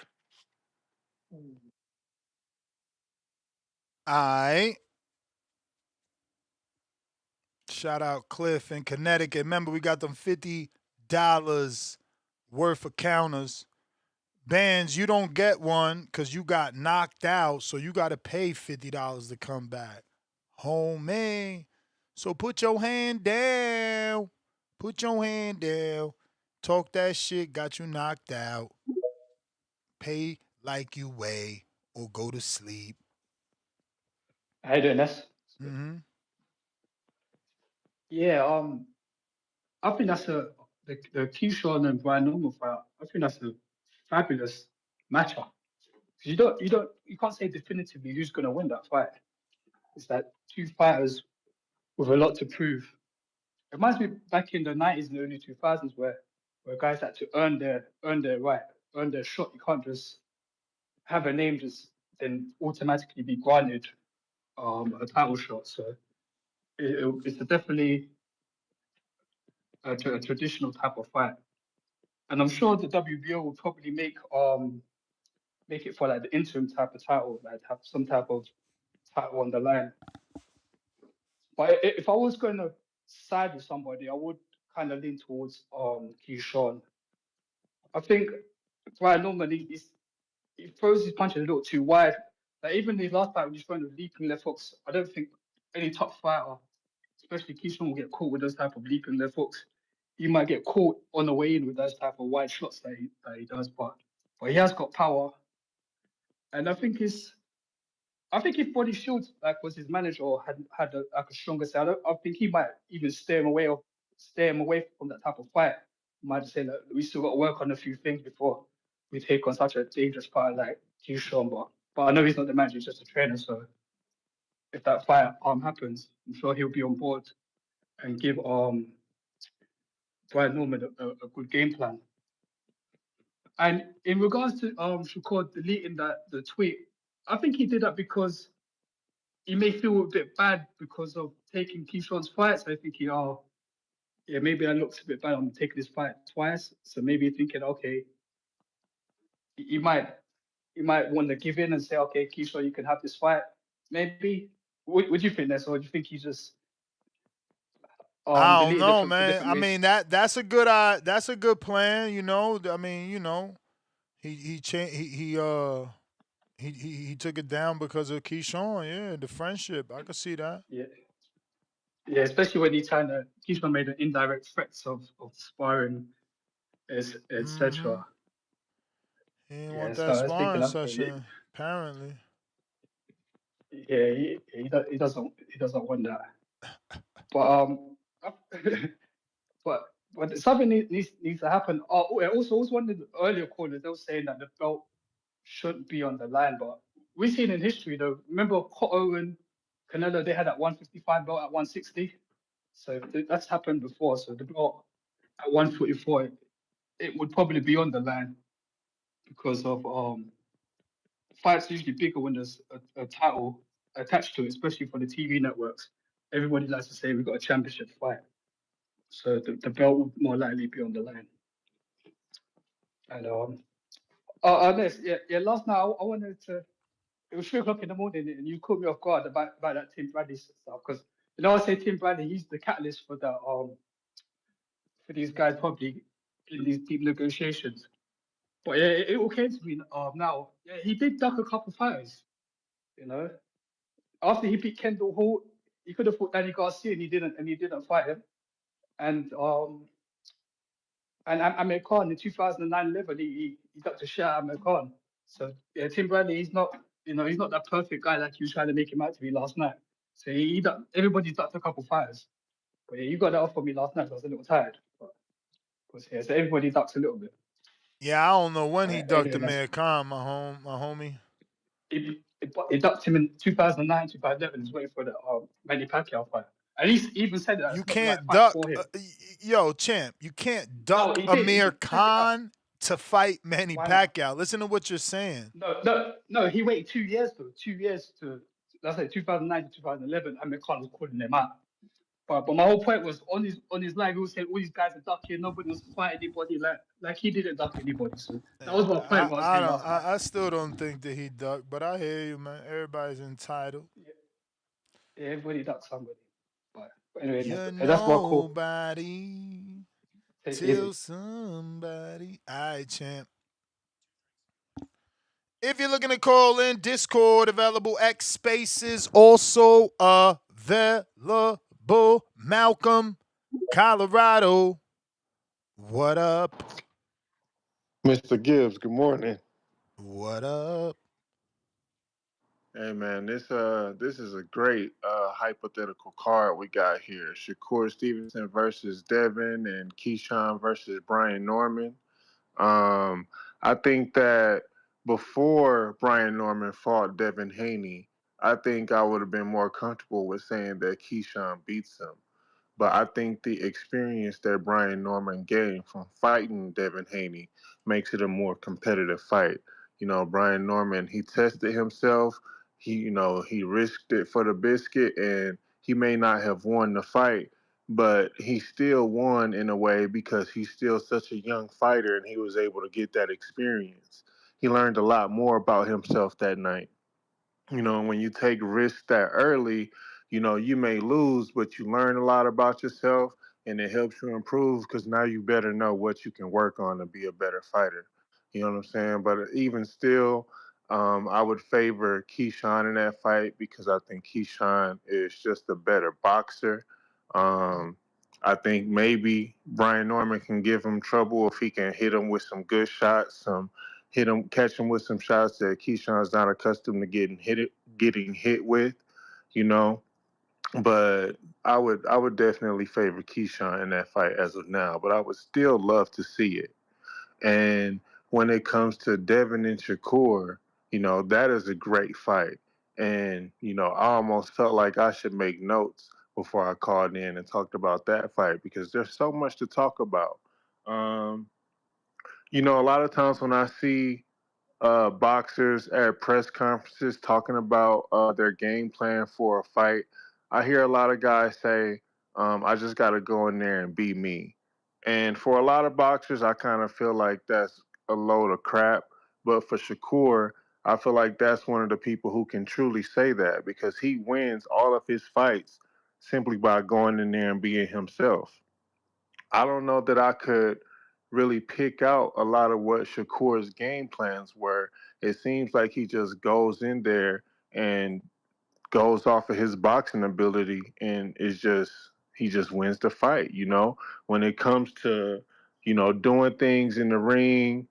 I shout out Cliff in Connecticut. Remember, we got them $50 worth of counters. Bands, you don't get one because you got knocked out, so you got to pay $50 to come back. Homie. So put your hand down. Put your hand down. Talk that shit, got you knocked out. Pay like you weigh or go to sleep. How you doing, Ness? Mm-hmm. Yeah, I think that's the Keyshawn and Brian Norman fight. I think that's a fabulous matchup. 'Cause you can't say definitively who's gonna win that fight. It's like two fighters with a lot to prove. It reminds me back in the 90s and early 2000s where guys had to earn their right, earn their shot. You can't just have a name just then automatically be granted a title shot. So it's definitely a traditional type of fight. And I'm sure the WBO will probably make it for like the interim type of title, like have some type of title on the line. But if I was going to side with somebody, I would kind of lean towards Keyshawn. I think Brian normally he throws his punches a little too wide. Like even his last fight when he's throwing the leaping left hooks, I don't think any top fighter, especially Keyshawn, will get caught with those type of leaping left hooks. He might get caught on the way in with those type of wide shots that he does, but he has got power. And I think I think if Body Shields was his manager or had a stronger side, I think he might even steer him away from that type of fight. Might say that we still got to work on a few things before we take on such a dangerous fight like Keyshawn. But I know he's not the manager; he's just a trainer. So if that fight happens, I'm sure he'll be on board and give Brian Norman a good game plan. And in regards to Shakur deleting the tweet, I think he did that because he may feel a bit bad because of taking Keyshawn's fight. So I think yeah, maybe I looked a bit bad on taking this fight twice. So maybe thinking, okay, he might want to give in and say, okay, Keyshawn, you can have this fight. Maybe. What do you think, Ness? Or do you think he just I don't deleted it know, for man. different I reasons? mean that's a good plan. You know, I mean, you know, he took it down because of Keyshawn. Yeah, the friendship. I could see that. Yeah. Yeah, especially when Keyshawn made an indirect threats of sparring, Mm-hmm. etc. He didn't Yeah, want so that I was thinking, sparring okay, session. Apparently, yeah, he doesn't want that. But but something needs to happen. Oh, I also was one of the earlier callers. They were saying that the belt shouldn't be on the line, but we've seen in history though. Remember Cotto and Canelo? They had that 155 belt at 160. So that's happened before. So the belt at 144, it would probably be on the line because of fights are usually bigger when there's a title attached to it, especially for the TV networks. Everybody likes to say we've got a championship fight. So the belt would more likely be on the line. And this, yeah. Last night I wanted to. It was 3 o'clock in the morning, and you caught me off guard about that Tim Bradley stuff because I say Tim Bradley, he's the catalyst for the for these guys probably in these deep negotiations. But yeah, it all came to me now. Yeah, he did duck a couple fighters. You know, after he beat Kendall Hall, he could have fought Danny Garcia, and he didn't fight him. And Amir Khan in 2009 level, he got to share Amir Khan. So yeah, Tim Bradley, he's not he's not that perfect guy like you was trying to make him out to be last night. So everybody's ducked a couple fighters. But yeah, you got that off for me last night. So I was a little tired. But yeah, so everybody ducks a little bit. yeah. I don't know when he ducked Anyway, the man Khan, my homie. he ducked him in 2009, 2011. He's waiting for the Manny Pacquiao fight. At least he even said that You it's not the right can't fight duck, for him. yo, champ. You can't No, duck he did. Amir Check it out. Khan to fight Manny Why not? Pacquiao. Listen to what you're saying. No. He waited 2 years though. 2 years to that's like 2009 to 2011. Amir Khan was calling them out. But my whole point was on his live. He was saying all these guys are ducking. Nobody was fighting anybody. Like he didn't duck anybody. So that was my point. What I was saying last night. I still don't think that he ducked, but I hear you, man. Everybody's entitled. Yeah, everybody ducks somebody. But anyway, You're that's what cool. nobody Take it till easy. somebody. All right, champ. If you're looking to call in, Discord available, X Spaces also available. Malcolm, Colorado. What up? Mr. Gibbs, good morning. What up? Hey man, this is a great hypothetical card we got here. Shakur Stevenson versus Devin and Keyshawn versus Brian Norman. I think that before Brian Norman fought Devin Haney, I think I would have been more comfortable with saying that Keyshawn beats him. But I think the experience that Brian Norman gained from fighting Devin Haney makes it a more competitive fight. You know, Brian Norman, he tested himself. He risked it for the biscuit, and he may not have won the fight, but he still won in a way because he's still such a young fighter, and he was able to get that experience. He learned a lot more about himself that night. When you take risks that early, you may lose, but you learn a lot about yourself and it helps you improve because now you better know what you can work on to be a better fighter. You know what I'm saying? But even still, I would favor Keyshawn in that fight because I think Keyshawn is just a better boxer. Um, I think maybe Brian Norman can give him trouble if he can hit him with some good shots, some catch him with some shots that Keyshawn's not accustomed to getting hit with, you know. But I would definitely favor Keyshawn in that fight as of now. But I would still love to see it. And when it comes to Devin and Shakur, that is a great fight. And, I almost felt like I should make notes before I called in and talked about that fight because there's so much to talk about. Um, a lot of times when I see boxers at press conferences talking about their game plan for a fight, I hear a lot of guys say, I just got to go in there and be me. And for a lot of boxers, I kind of feel like that's a load of crap. But for Shakur, I feel like that's one of the people who can truly say that because he wins all of his fights simply by going in there and being himself. I don't know that I could really pick out a lot of what Shakur's game plans were. It seems like he just goes in there and goes off of his boxing ability and he just wins the fight. When it comes to, doing things in the ring,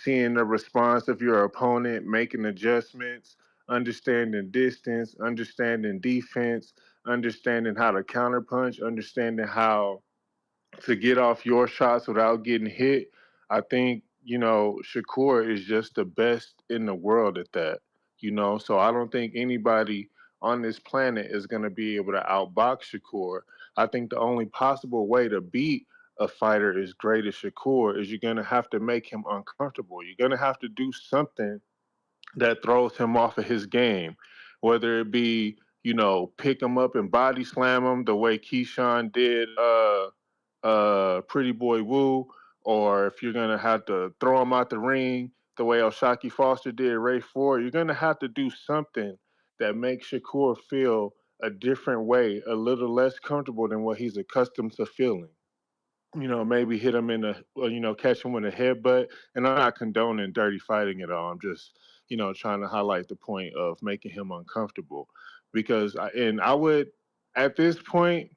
seeing the response of your opponent, making adjustments, understanding distance, understanding defense, understanding how to counterpunch, understanding how to get off your shots without getting hit. I think, Shakur is just the best in the world at that. So I don't think anybody on this planet is going to be able to outbox Shakur. I think the only possible way to beat a fighter as great as Shakur is you're going to have to make him uncomfortable. You're going to have to do something that throws him off of his game, whether it be, pick him up and body slam him the way Keyshawn did Pretty Boy Woo, or if you're gonna have to throw him out the ring the way Oshaki Foster did Ray Ford, you're gonna have to do something that makes Shakur feel a different way, a little less comfortable than what he's accustomed to feeling. Maybe hit him catch him with a headbutt. And I'm not condoning dirty fighting at all. I'm just, trying to highlight the point of making him uncomfortable. Because I would, at this point,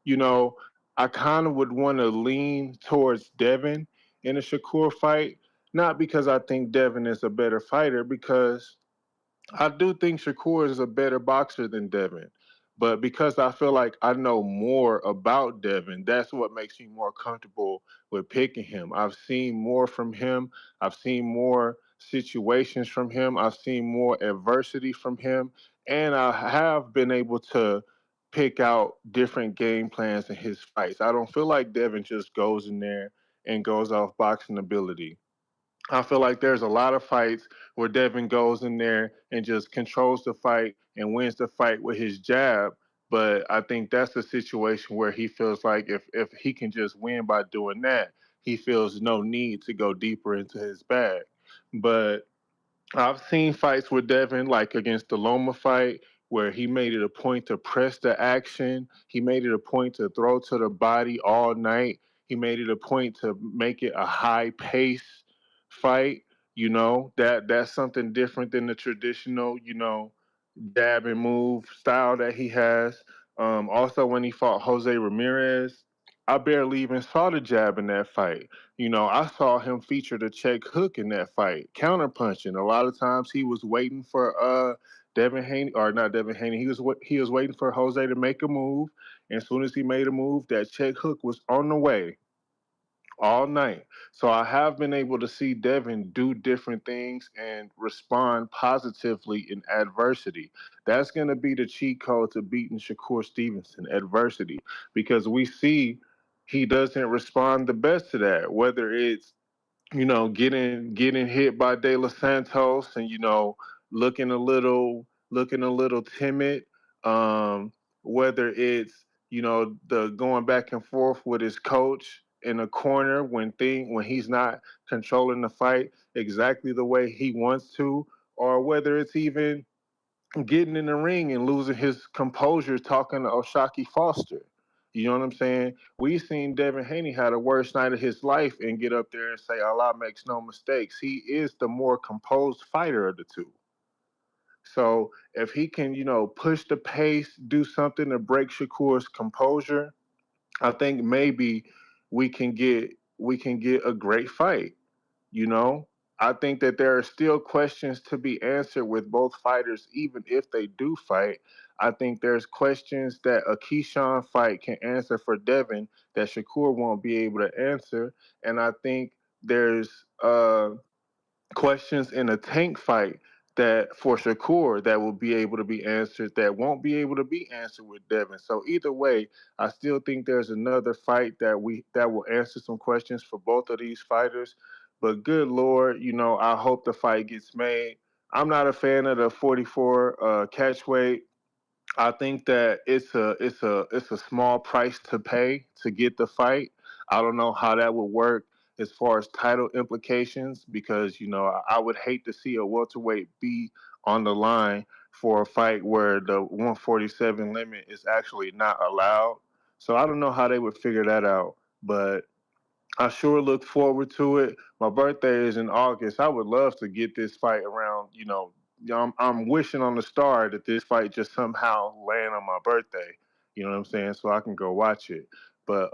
you know, I kind of would want to lean towards Devin in a Shakur fight. Not because I think Devin is a better fighter, because I do think Shakur is a better boxer than Devin. But because I feel like I know more about Devin, that's what makes me more comfortable with picking him. I've seen more from him. I've seen more situations from him. I've seen more adversity from him. And I have been able to pick out different game plans in his fights. I don't feel like Devin just goes in there and goes off boxing ability. I feel like there's a lot of fights where Devin goes in there and just controls the fight and wins the fight with his jab. But I think that's a situation where he feels like if he can just win by doing that, he feels no need to go deeper into his bag. But I've seen fights with Devin, like against the Loma fight, where he made it a point to press the action. He made it a point to throw to the body all night. He made it a point to make it a high pace fight. That's something different than the traditional, dab and move style that he has. Also, when he fought Jose Ramirez, I barely even saw the jab in that fight. I saw him feature the check hook in that fight, counterpunching. A lot of times he was waiting for Devin Haney, or not Devin Haney. He was waiting for Jose to make a move, and as soon as he made a move, that check hook was on the way all night. So I have been able to see Devin do different things and respond positively in adversity. That's going to be the cheat code to beating Shakur Stevenson, adversity, because we see he doesn't respond the best to that, whether it's getting hit by De Los Santos and looking a little timid. Um, Whether it's the going back and forth with his coach in the corner when he's not controlling the fight exactly the way he wants to, or whether it's even getting in the ring and losing his composure talking to Oshaki Foster. You know what I'm saying? We've seen Devin Haney had the worst night of his life and get up there and say Allah makes no mistakes. He is the more composed fighter of the two. So if he can, push the pace, do something to break Shakur's composure, I think maybe we can get a great fight. You know, I think that there are still questions to be answered with both fighters, even if they do fight. I think there's questions that a Keyshawn fight can answer for Devin that Shakur won't be able to answer. And I think there's questions in a tank fight that for Shakur that will be able to be answered that won't be able to be answered with Devin. So either way, I still think there's another fight that will answer some questions for both of these fighters. But good Lord, I hope the fight gets made. I'm not a fan of the 44 catch weight. I think that it's a small price to pay to get the fight. I don't know how that would work as far as title implications because I would hate to see a welterweight be on the line for a fight where the 147 limit is actually not allowed. So I don't know how they would figure that out, but I sure look forward to it. My birthday is in August. I would love to get this fight around. I'm wishing on the star that this fight just somehow land on my birthday. You know what I'm saying? So I can go watch it. But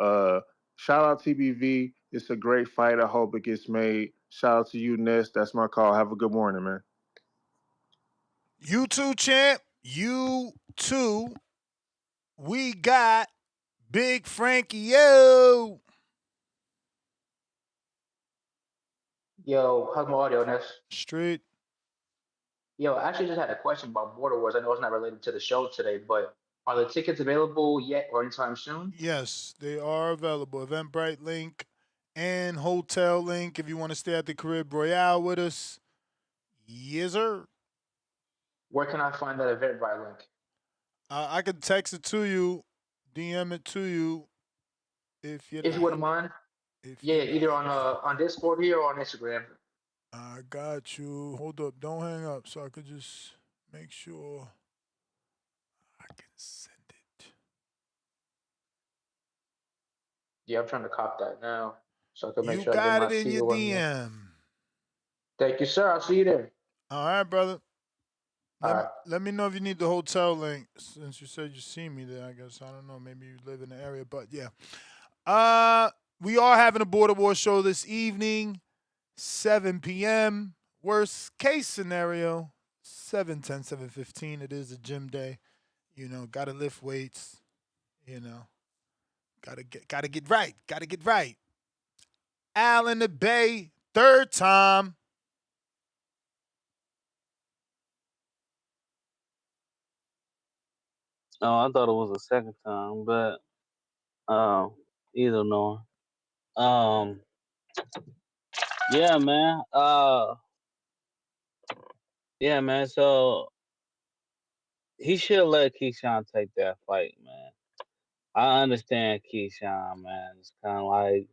shout out TBV. It's a great fight. I hope it gets made. Shout out to you, Ness. That's my call. Have a good morning, man. You too, champ. You too. We got Big Frankie. Yo. Yo, how's my audio, Ness? Straight. Yo, I actually just had a question about Border Wars. I know it's not related to the show today, but are the tickets available yet or anytime soon? Yes, they are available. Eventbrite link and hotel link if you want to stay at the Carib Royale with us. Yes, sir. Where can I find that Eventbrite link? I can text it to you, DM it to you if you wouldn't mind. Yeah, either on Discord here or on Instagram. I got you. Hold up. Don't hang up so I could just make sure I can send it. Yeah, I'm trying to cop that now so I can make You sure I get got my it in your seal and DM. Thank you, sir. I'll see you there. All right, brother. All right. Let me know if you need the hotel link. Since you said you see me there, I guess I don't know. Maybe you live in the area, but yeah. We are having a Border War show this evening, 7 p.m. Worst case scenario, 7:10, 7:15. It is a gym day. Gotta lift weights. Gotta get right. Gotta get right. Al in the Bay, third time. Oh, I thought it was a second time, but either nor. Yeah, man. Yeah, man. So he should let Keyshawn take that fight, man. I understand Keyshawn, man. It's kind of like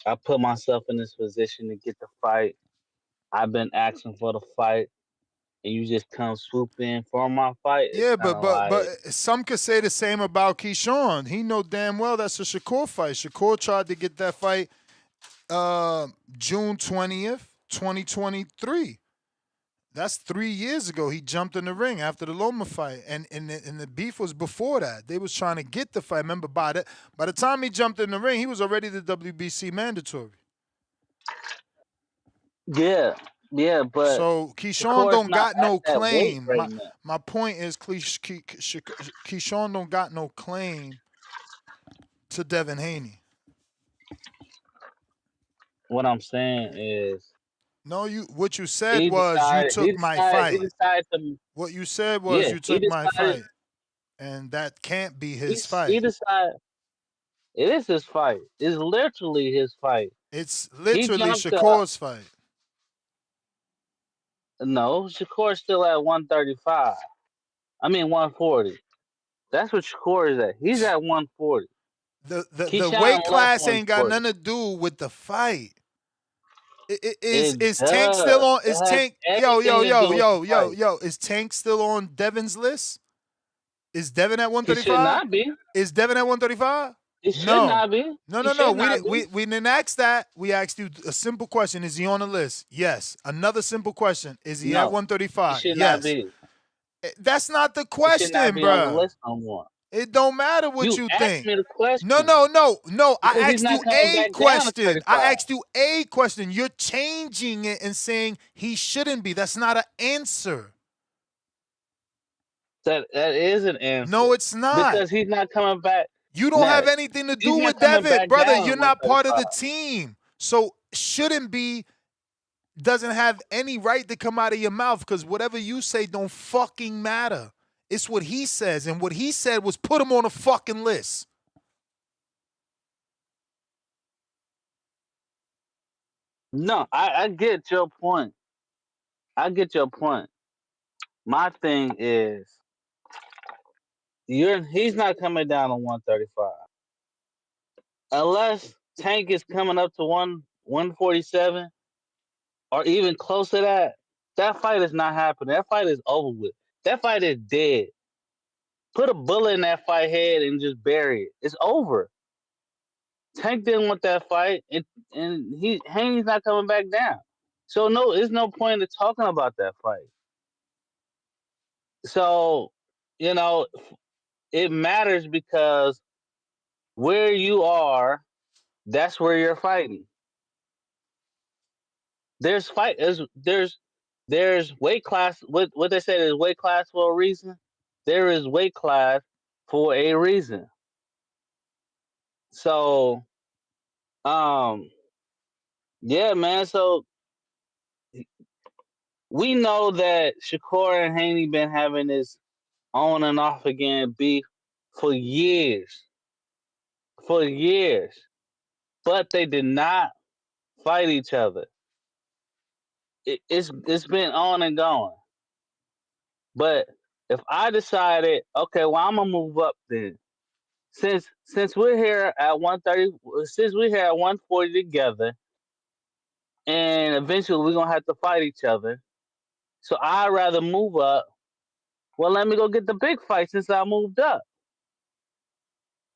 I put myself in this position to get the fight. I've been asking for the fight, and you just come swoop in for my fight. It's Yeah, kind but of but but like, some could say the same about Keyshawn. He know damn well that's a Shakur fight. Shakur tried to get that fight June 20th, 2023. That's 3 years ago. He jumped in the ring after the Loma fight, and the beef was before that. They was trying to get the fight. Remember, by the time he jumped in the ring, he was already the WBC mandatory. yeah, but So Keyshawn Shakur's don't not got at no that weight claim. right now. My point is, Keyshawn don't got no claim to Devin Haney. What I'm saying is, No, what you said was you took my fight. He decided to. What you said was Yeah, you he took my decided. fight, and that can't be his fight. He decided. It is his fight. It's literally his fight. It's He literally jumped Shakur's fight. No, Shakur's still at 135. I mean 140. That's what Shakur is at. He's at 140. The weight class ain't got nothing to do with the fight. Is Tank still on? Is Tank yo? Is Tank still on Devin's list? Is Devin at 135? He should not be. Is Devin at 135? He should not be. No. We didn't ask that. We asked you a simple question. Is he on the list? Yes. Another simple question. Is he at 135? He should yes. not be. That's not the question, he should not be bro. on the list no more. It don't matter what You you asked think. me the question. No. I Because he's asked you not coming a back down to question. 35. I asked you a question. You're changing it and saying he shouldn't be. That's not an answer. That is an answer. No, it's not. Because he's not coming back. You don't have anything to do He's not with coming Devin, back brother. down to You're not part of the 135. team. So shouldn't be doesn't have any right to come out of your mouth because whatever you say don't fucking matter. It's what he says, and what he said was put him on a fucking list. No, I get your point. I get your point. My thing is, he's not coming down to 135 unless Tank is coming up to 147 or even close to that. That fight is not happening. That fight is over with. That fight is dead. Put a bullet in that fight head and just bury it. It's over. Tank didn't want that fight, and Haney's not coming back down. So no, there's no point in talking about that fight. So, it matters because where you are, that's where you're fighting. There's weight class. What they say is weight class for a reason. There is weight class for a reason. So, yeah, man. So we know that Shakur and Haney been having this on and off again beef for years. For years. But they did not fight each other. It's been on and going. But if I decided, okay, well, I'm gonna move up then. Since we're here at 130, since we're here at 140 together, and eventually we're gonna have to fight each other. So I'd rather move up. Well, let me go get the big fight since I moved up.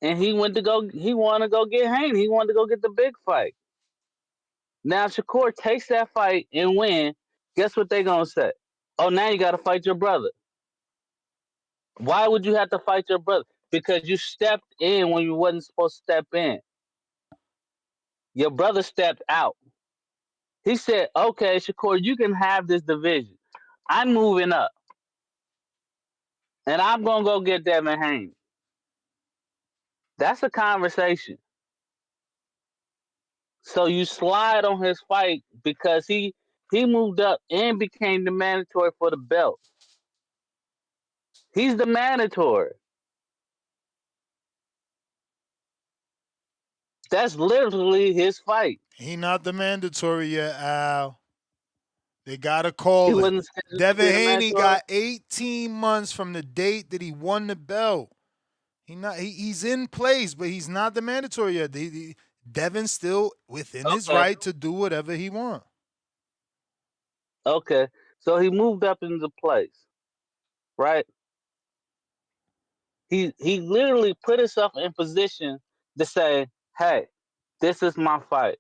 And he wanted to go get Haney. He wanted to go get the big fight. Now Shakur takes that fight and win. Guess what they gonna say? Oh, now you gotta fight your brother. Why would you have to fight your brother? Because you stepped in when you wasn't supposed to step in. Your brother stepped out. He said, okay, Shakur, you can have this division. I'm moving up. And I'm gonna go get Devin Haney. That's a conversation. So you slide on his fight because he moved up and became the mandatory for the belt. He's the mandatory. That's literally his fight. He not the mandatory yet, Al. They gotta call He it. wasn't scheduled to Devin be the Haney mandatory. got 18 months from the date that he won the belt. He's in place, but he's not the mandatory yet. Devin's still within his right to do whatever he wants. Okay. So he moved up into place. Right? He literally put himself in position to say, hey, this is my fight.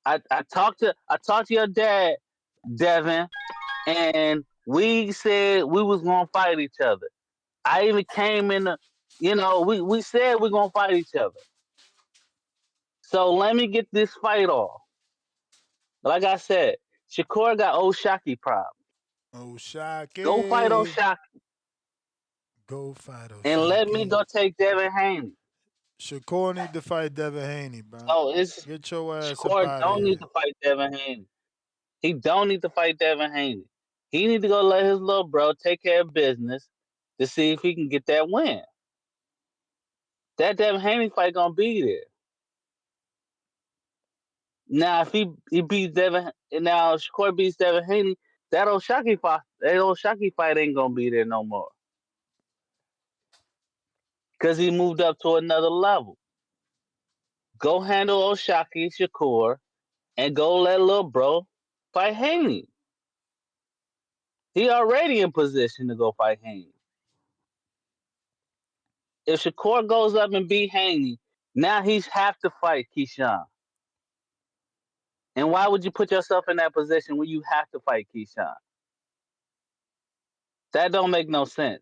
I talked to your dad, Devin, and we said we was gonna fight each other. I even came in the, we said we're gonna fight each other. So let me get this fight off. Like I said, Shakur got Oshaki problems. Oshaki. Go fight Oshaki. Go fight Oshaki. And let me go take Devin Haney. Shakur need to fight Devin Haney, bro. Oh, get your ass Shakur up out don't of need here. to fight Devin Haney. He don't need to fight Devin Haney. He need to go let his little bro take care of business to see if he can get that win. That Devin Haney fight gonna be there. Now if he beats Devin, now if Shakur beats Devin Haney, that Oshaki fight ain't gonna be there no more. Cause he moved up to another level. Go handle Oshaki, Shakur, and go let little bro fight Haney. He already in position to go fight Haney. If Shakur goes up and beat Haney, now he's have to fight Keyshawn. And why would you put yourself in that position when you have to fight Keyshawn? That don't make no sense.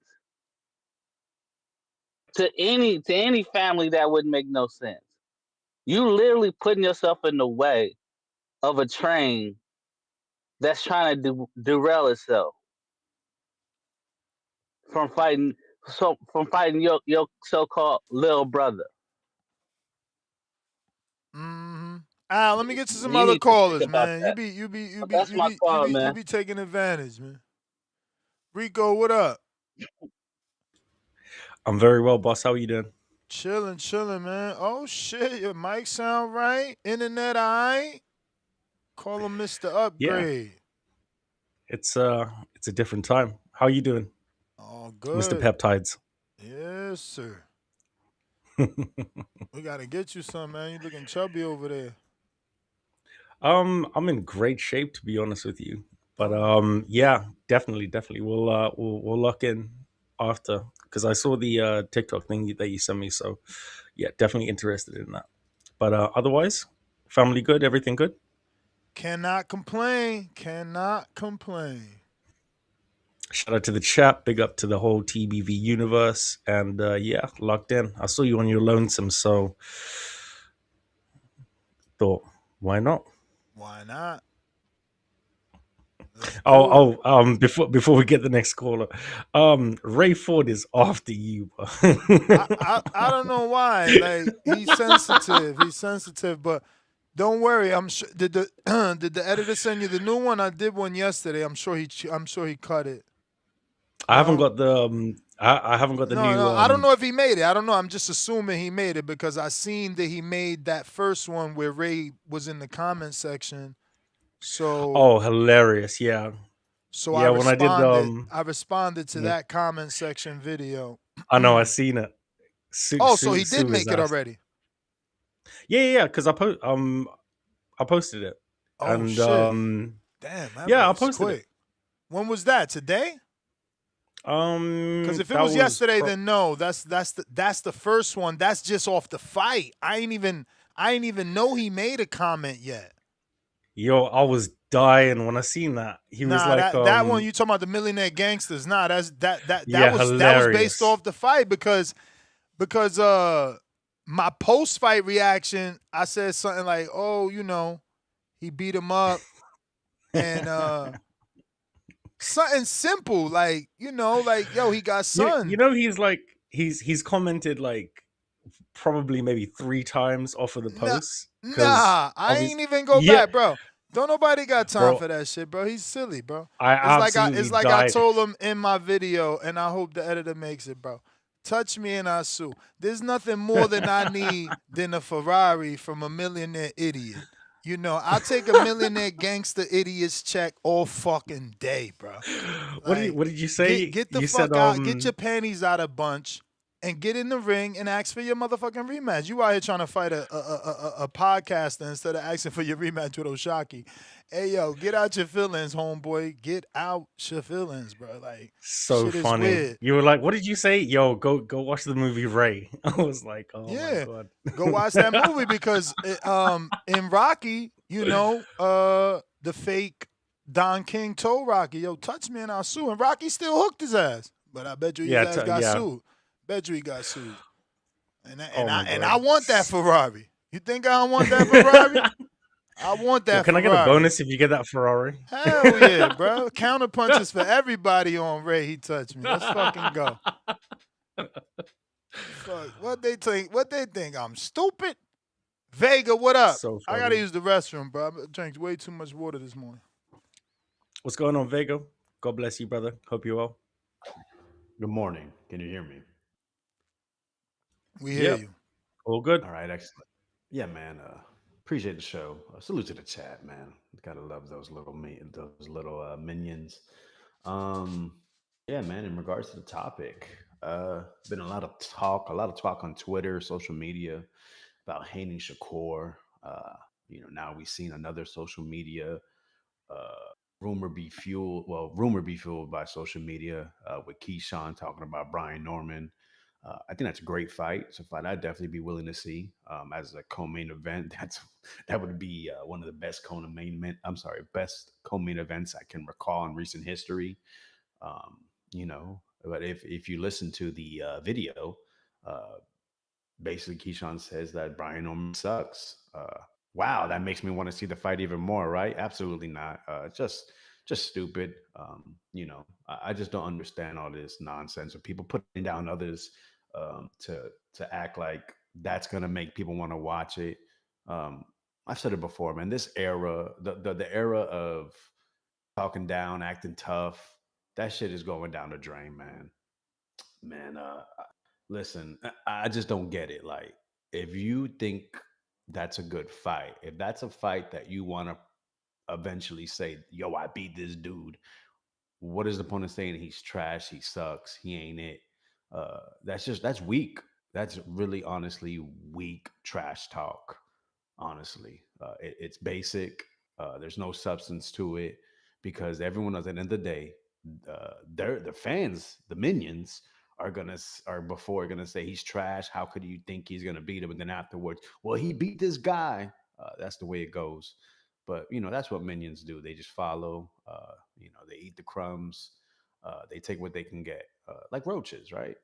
To any family, that wouldn't make no sense. You literally putting yourself in the way of a train that's trying to derail itself from fighting your so-called little brother. Mm-hmm. Al, let me get to some You other need to think callers, about man. that. That's my thought, You man. be taking advantage, man. Rico, what up? I'm very well, boss. How are you doing? Chilling, man. Oh shit, your mic sound right. Internet, alright. Call him Mr. Yeah, Upgrade. it's a different time. How are you doing, All Mr. good. Peptides? Yes, sir. We gotta get you some, man. You looking chubby over there. I'm in great shape to be honest with you. But Oh, yeah, definitely. We'll lock in after because I saw the TikTok thing that you sent me. So yeah, definitely interested in that. But otherwise, family good, everything good. cannot complain. Cannot complain. Shout out to the chat, big up to the whole TBV universe, and yeah, locked in. I saw you on your lonesome, so thought, why not? Why not? Let's do it. Before we get the next caller, Ray Ford is after you. I don't know why. Like he's sensitive. He's sensitive, but don't worry. I'm sure. Did the did the editor send you the new one? I did one yesterday. I'm sure he cut it. I haven't No, got the I haven't got the new I don't know if he made it. I don't know. I'm just assuming he made it because I seen that he made that first one where Ray was in the comment section. So Oh, hilarious! Yeah, so yeah. When I did I responded to yeah, that comment section video. I know I seen it. Oh, so he did Sue his make it ass. already. Yeah. Because I posted it, Oh and shit. Damn, that yeah, I was posted it. quick. When was that? Today? Because if it That was was yesterday, then no. That's the first one. That's just off the fight. I ain't even know he made a comment yet. yo. I was dying when I seen that. He was Nah, like, that one you talking about the Millionaire Gangsters? Nah, yeah, that was based hilarious. off the fight because my post fight reaction, I said something like, oh, he beat him up and something simple like like yo, he got You sunned. know, he's commented like probably maybe 3 times off of the Nah, posts because nah, I obviously, ain't even go yeah, back, bro. Don't nobody got time bro. for that shit, bro. He's silly, bro. I It's absolutely like I died. told him in my video, and I hope the editor makes it, bro. Touch me and I sue. There's nothing more than I need than a Ferrari from a millionaire idiot. I'll take a millionaire gangster idiot's check all fucking day, bro. Like, What did you say? get the You said fuck out, get your panties out of bunch, and get in the ring and ask for your motherfucking rematch. You out here trying to fight a podcaster instead of asking for your rematch with Oshaki. Hey yo, get out your feelings, homeboy. Get out your feelings, bro. Like so shit is funny. weird. You were like, "What did you say?" Yo, go watch the movie Ray. I was like, "Oh my Yeah, god." go watch that movie because in Rocky, the fake Don King told Rocky, "Yo, touch me and I'll sue," and Rocky still hooked his ass. But I bet you his Yeah, ass got yeah. sued. Bet you he got sued. And Oh my I god. want that Ferrari. You think I don't want that Ferrari? I want Yo, that can I get a Ferrari. bonus if you get that Ferrari? Hell yeah, bro. Counter punches for everybody on Ray. He touched me. Let's fucking go. Fuck. What they think? What they think? I'm stupid. Vega, what up? So I gotta funny. use the restroom, bro. I drank way too much water this morning. What's going on, Vega? God bless you, brother. Hope you're well. Good morning. Can you hear me? We hear Yep. you. All good. All right, excellent. Yeah, man. Appreciate the show. Salute to the chat, man. Gotta love those little minions. Um, yeah, man. In regards to the topic, been a lot of talk on Twitter, social media about Haney Shakur. Now we've seen another social media rumor be fueled by social media with Keyshawn talking about Brian Norman. I think that's a great fight. It's a fight I'd definitely be willing to see as a co-main event. That would be one of the best co-main events I can recall in recent history. But if you listen to the video, Basically, Keyshawn says that Brian Norman sucks. Wow, that makes me want to see the fight even more, right? Absolutely not. Just stupid. I just don't understand all this nonsense of people putting down others to act like that's gonna make people want to watch it. Um, I've said it before, man. This era, the era of talking down, acting tough, that shit is going down the drain, man. Man, listen, I just don't get it. Like, if you think that's a good fight, if that's a fight that you want to eventually say, yo, I beat this dude, what is the point of saying he's trash, he sucks, he ain't it? That's weak. That's really honestly weak trash talk. Honestly, it's basic. There's no substance to it because everyone at the end of the day, the fans, the minions are before gonna say he's trash. How could you think he's gonna beat him? And then afterwards, well, he beat this guy. That's the way it goes. But that's what minions do. They just follow. They eat the crumbs. They take what they can get, like roaches, right?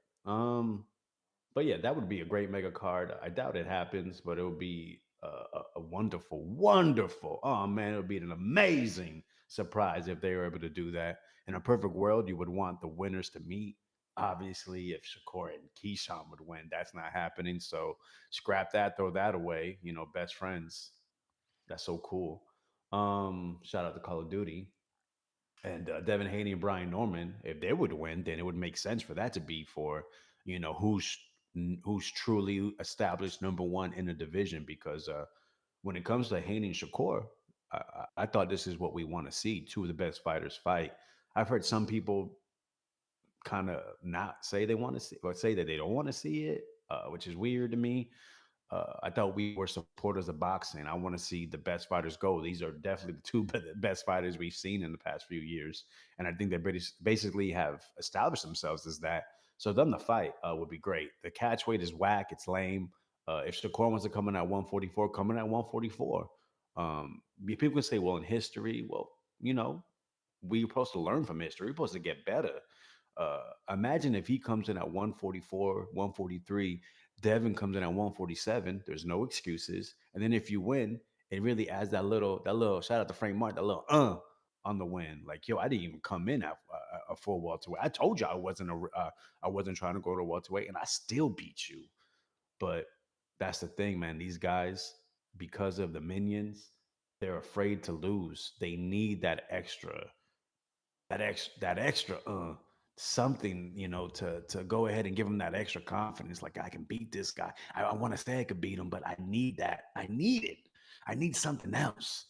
But yeah, that would be a great mega card. I doubt it happens, but it would be a wonderful, wonderful. Oh man, it would be an amazing surprise if they were able to do that. In a perfect world, you would want the winners to meet. Obviously, if Shakur and Keyshawn would win, that's not happening. So scrap that, throw that away. Best friends. That's so cool. Shout out to Call of Duty. And Devin Haney and Brian Norman, if they would win, then it would make sense for that to be for, who's truly established number one in the division. Because when it comes to Haney and Shakur, I thought this is what we want to see: two of the best fighters fight. I've heard some people kind of not say they want to see or say that they don't want to see it, which is weird to me. I thought we were supporters of boxing. I want to see the best fighters go. These are definitely the two best fighters we've seen in the past few years, and I think they basically have established themselves as that. So them to fight would be great. The catch weight is whack. It's lame. If Shakur wants to come in at 144, come in at 144. People can say, well, in history, well, we're supposed to learn from history. We're supposed to get better. Imagine if he comes in at 144, 143, Devin comes in at 147. There's no excuses. And then if you win, it really adds that little shout out to Frank Martin, that little on the win. Like, yo, I didn't even come in at a full welterweight. I told you I wasn't trying to go to welterweight, and I still beat you. But that's the thing, man. These guys, because of the minions, they're afraid to lose. They need that extra something, to go ahead and give him that extra confidence. Like, I can beat this guy. I want to say I could beat him, but I need that. I need it. I need something else.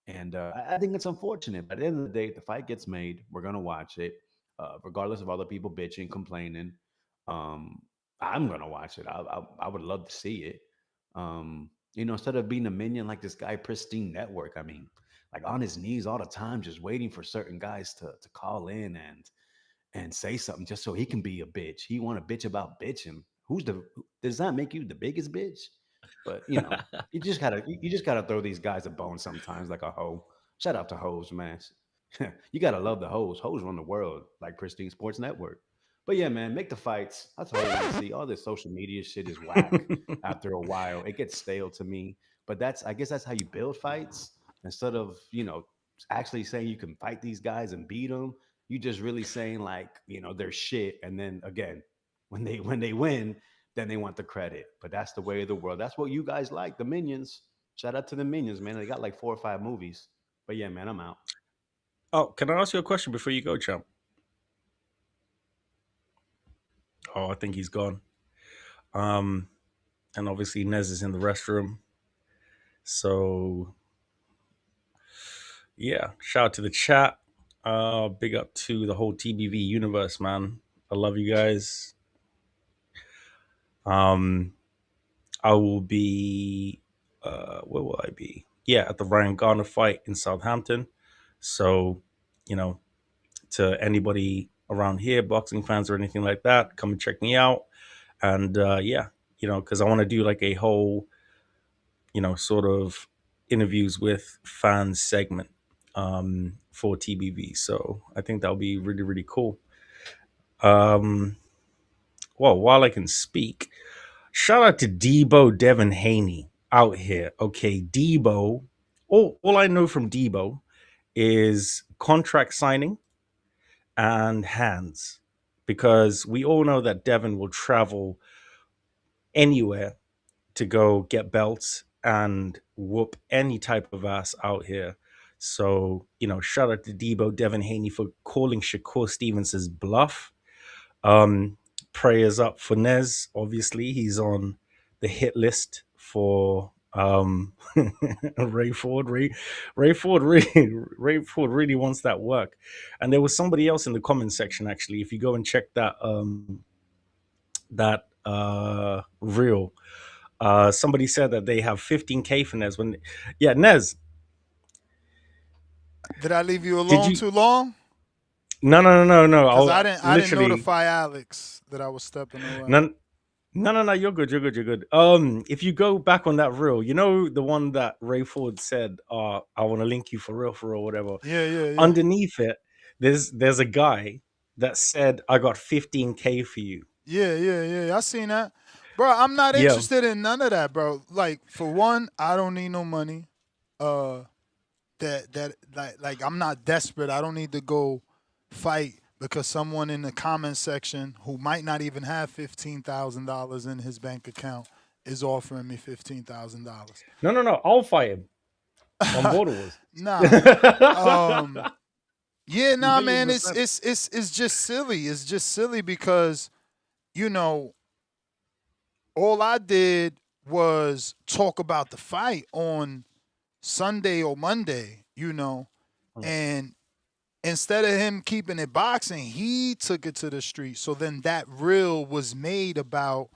And I think it's unfortunate. But at the end of the day, if the fight gets made, we're gonna watch it, regardless of other people bitching, complaining. Um, I'm gonna watch it. I would love to see it. Instead of being a minion like this guy, Pristine Network. I mean, like on his knees all the time, just waiting for certain guys to call in and say something just so he can be a bitch. He want to bitch about bitching. Does that make you the biggest bitch? But you just gotta throw these guys a bone sometimes, like a hoe. Shout out to hoes, man. You gotta love the hoes. Hoes run the world, like Pristine Sports Network. But yeah, man, make the fights. That's all I want to see. All this social media shit is whack. After a while, it gets stale to me. But I guess that's how you build fights. Instead of actually saying you can fight these guys and beat them, you just really saying like they're shit. And then again, when they win, then they want the credit. But that's the way of the world. That's what you guys like, the minions. Shout out to the minions, man. They got like 4 or 5 movies. But yeah, man, I'm out. Oh, can I ask you a question before you go, champ? Oh, I think he's gone. And obviously Nez is in the restroom. So yeah, shout out to the chat. Big up to the whole TBV universe, man. I love you guys. I will be where will I be? Yeah, at the Ryan Garner fight in Southampton. So, to anybody around here, boxing fans or anything like that, come and check me out. And yeah, because I want to do like a whole, sort of interviews with fans segment for TBV. So I think that'll be really, really cool. while I can speak, shout out to Debo Devin Haney out here. Okay, Debo. All I know from Debo is contract signing and hands, because we all know that Devin will travel anywhere to go get belts and whoop any type of ass out here. So, shout out to Debo Devin Haney for calling Shakur Stevenson's bluff. Um, Prayers up for Nez. Obviously, he's on the hit list for Ray Ford. Ray Ford really wants that work. And there was somebody else in the comments section, actually. If you go and check that reel, somebody said that they have 15K for Nez. Nez, Did I leave you did alone you? too long? No. Because I I'll didn't literally notify Alex that I was stepping away. none. No. You're good. You're good. If you go back on that reel, the one that Ray Ford said, I want to link you for real, whatever. Yeah. Underneath it, there's a guy that said, I got 15K for you. Yeah. I seen that. Bro, I'm not Yeah. interested in none of that, bro. Like, for one, I don't need no money. Like I'm not desperate. I don't need to go fight because someone in the comment section who might not even have $15,000 in his bank account is offering me $15,000. No. I'll fight him on Border Wars. Nah. Yeah, nah, man. 1,000,000%. It's just silly. It's just silly because, all I did was talk about the fight on Sunday or Monday, and instead of him keeping it boxing, he took it to the street. So then that reel was made about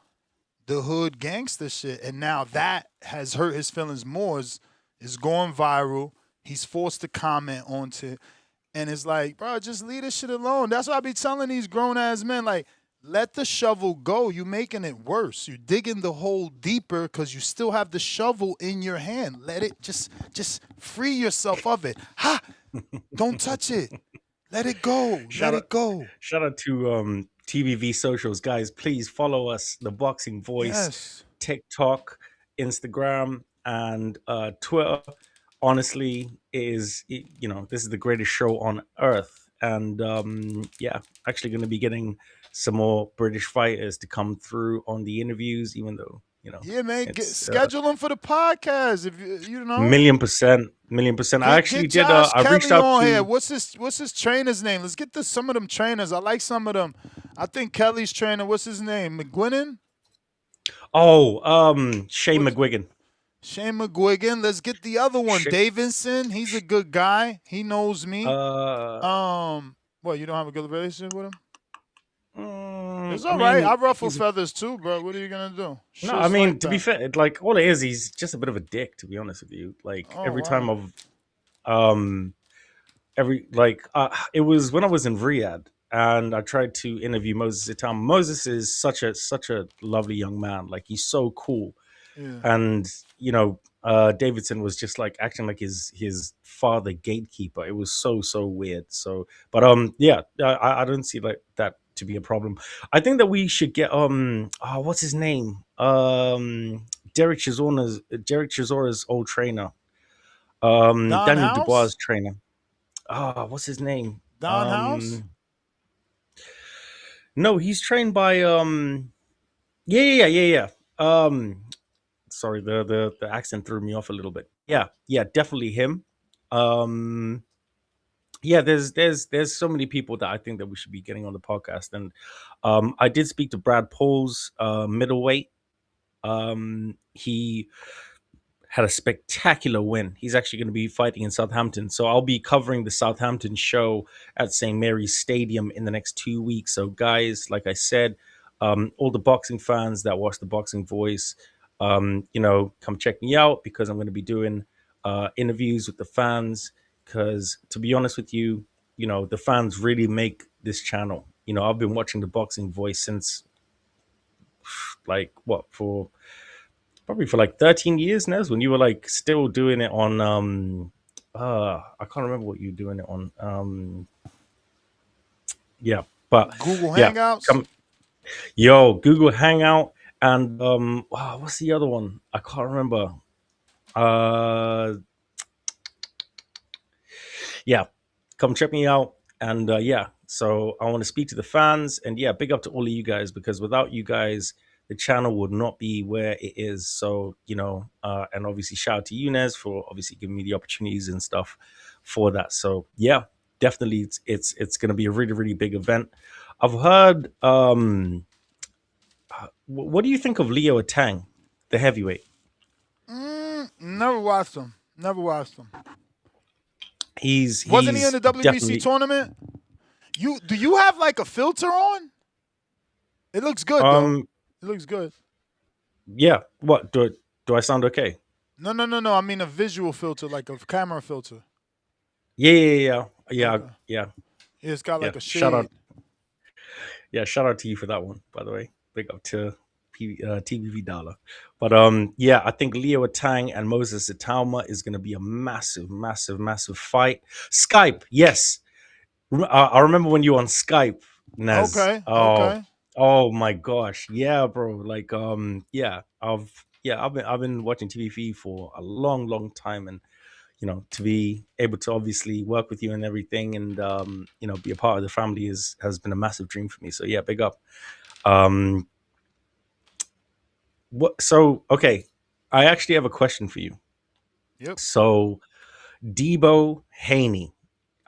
the hood gangster shit. And now that has hurt his feelings more. It's going viral. He's forced to comment onto it. And it's like, bro, just leave this shit alone. That's why I be telling these grown-ass men, like, let the shovel go. You're making it worse. You're digging the hole deeper because you still have the shovel in your hand. Let it just free yourself of it. Ha! Don't touch it. Let it go. Let it go. Shout out to TVV socials, guys. Please follow us, The Boxing Voice, Yes. TikTok, Instagram, and Twitter. Honestly, this is the greatest show on earth. And actually going to be getting some more British fighters to come through on the interviews, even though, Yeah, man. it's Schedule them for the podcast. If you know. $1,000,000%. I actually get Josh I reached Kelly out on to. here. What's his trainer's name? Let's get some of them trainers. I like some of them. I think Kelly's trainer. What's his name? McGuigan. Shane McGuigan. Shane McGuigan. Let's get the other one, Davidson. He's a good guy. He knows me. What, you don't have a good relationship with him? It's all right. I ruffle feathers too, bro. What are you gonna do? No, I mean, to be fair, like, all it is, he's just a bit of a dick, to be honest with you. Like, every time it was when I was in Riyadh and I tried to interview Moses Itam. Moses is such a lovely young man. Like, he's so cool. Yeah. And Davidson was just like acting like his father gatekeeper. It was so weird. So, but I don't see like that to be a problem. I think that we should get what's his name? Derek Chisora's old trainer. Daniel House? Dubois' trainer. What's his name? Don House? No, he's trained by yeah. Sorry, the accent threw me off a little bit. Yeah, definitely him. There's so many people that I think that we should be getting on the podcast. And I did speak to Brad Paul's middleweight. He had a spectacular win. He's actually going to be fighting in Southampton. So I'll be covering the Southampton show at St. Mary's Stadium in the next 2 weeks. So guys, like I said, all the boxing fans that watch the Boxing Voice, come check me out because I'm going to be doing interviews with the fans. Because to be honest with you, the fans really make this channel. I've been watching the Boxing Voice since probably for like 13 years now, when you were like still doing it on I can't remember what you were doing it on. But Google Hangouts. Yo, Google Hangout and what's the other one? I can't remember. Uh, yeah, come check me out. And yeah, so I want to speak to the fans, and yeah, big up to all of you guys, because without you guys, the channel would not be where it is. So and obviously shout out to Yunez for obviously giving me the opportunities and stuff for that. So yeah, definitely it's going to be a really really big event. I've heard. What do you think of Leo Tang, the heavyweight? Never watched him. Never watched him. Wasn't he in He's the WBC definitely tournament? Do you have like a filter on? It looks good though. It looks good. yeah. What do I sound okay? No. I mean a visual filter, like a camera filter. Yeah. Okay. Yeah, it's got like a Shout shade. out, shout out to you for that one, by the way. Big up to TBV Dollar. But yeah, I think Leo Tang and Moses Itauma is going to be a massive, massive, massive fight. Skype, yes. I remember when you were on Skype, Nez. Okay. Oh my gosh, yeah, bro. Like, yeah, I've been watching TVV for a long, long time, and to be able to obviously work with you and everything, and be a part of the family has been a massive dream for me. So yeah, big up. Okay, I actually have a question for you. Yep. So Debo Haney,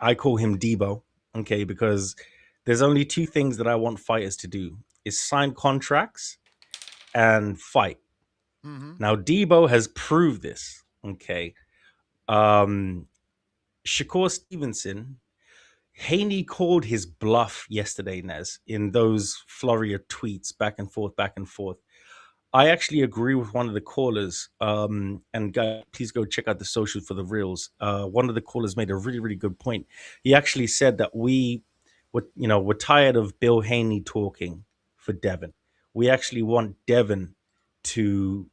I call him Debo, okay, because there's only two things that I want fighters to do: is sign contracts and fight. Mm-hmm. Now Debo has proved this, okay. Shakur Stevenson, Haney called his bluff yesterday, Nez, in those flurry of tweets back and forth, back and forth. I actually agree with one of the callers. And guys, please go check out the socials for the reels. One of the callers made a really, really good point. He actually said that we're tired of Bill Haney talking for Devin. We actually want Devin to,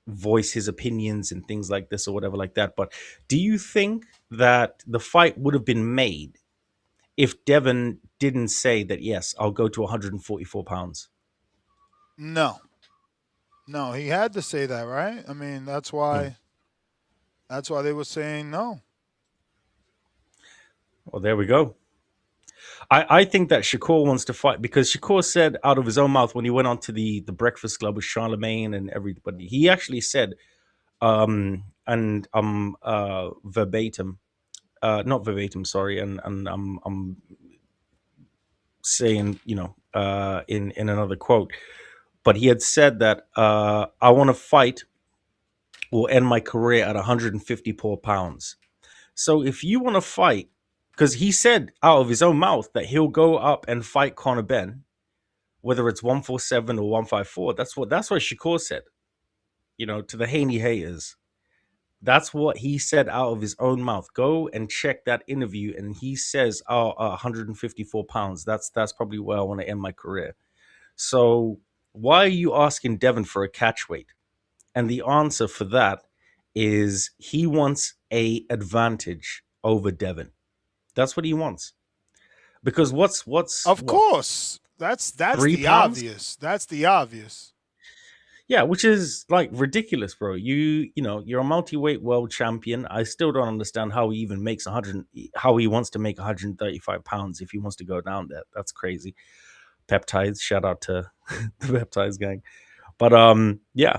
voice his opinions and things like this or whatever like that. But do you think that the fight would have been made if Devin didn't say that, yes, I'll go to 144 pounds? No, he had to say that, right? I mean, that's why they were saying no. Well, there we go. I think that Shakur wants to fight because Shakur said out of his own mouth when he went on to the Breakfast Club with Charlemagne and everybody, he actually said, and verbatim, not verbatim, sorry, and I'm saying, in another quote, but he had said that I want to fight or end my career at 154 pounds. So if you want to fight, because he said out of his own mouth that he'll go up and fight Conor Ben, whether it's 147 or 154. That's what Shakur said, to the Haney haters. That's what he said out of his own mouth. Go and check that interview, and he says, 154 pounds. That's probably where I want to end my career. So why are you asking Devin for a catch weight? And the answer for that is he wants a advantage over Devin. That's what he wants. Because what's Of course, that's 3 the pounds? obvious. That's the obvious. Yeah, which is like ridiculous, bro. You're a multi-weight world champion. I still don't understand how he even makes 100, how he wants to make 135 pounds if he wants to go down there. That's crazy. Peptides, shout out to the Peptides gang. But yeah,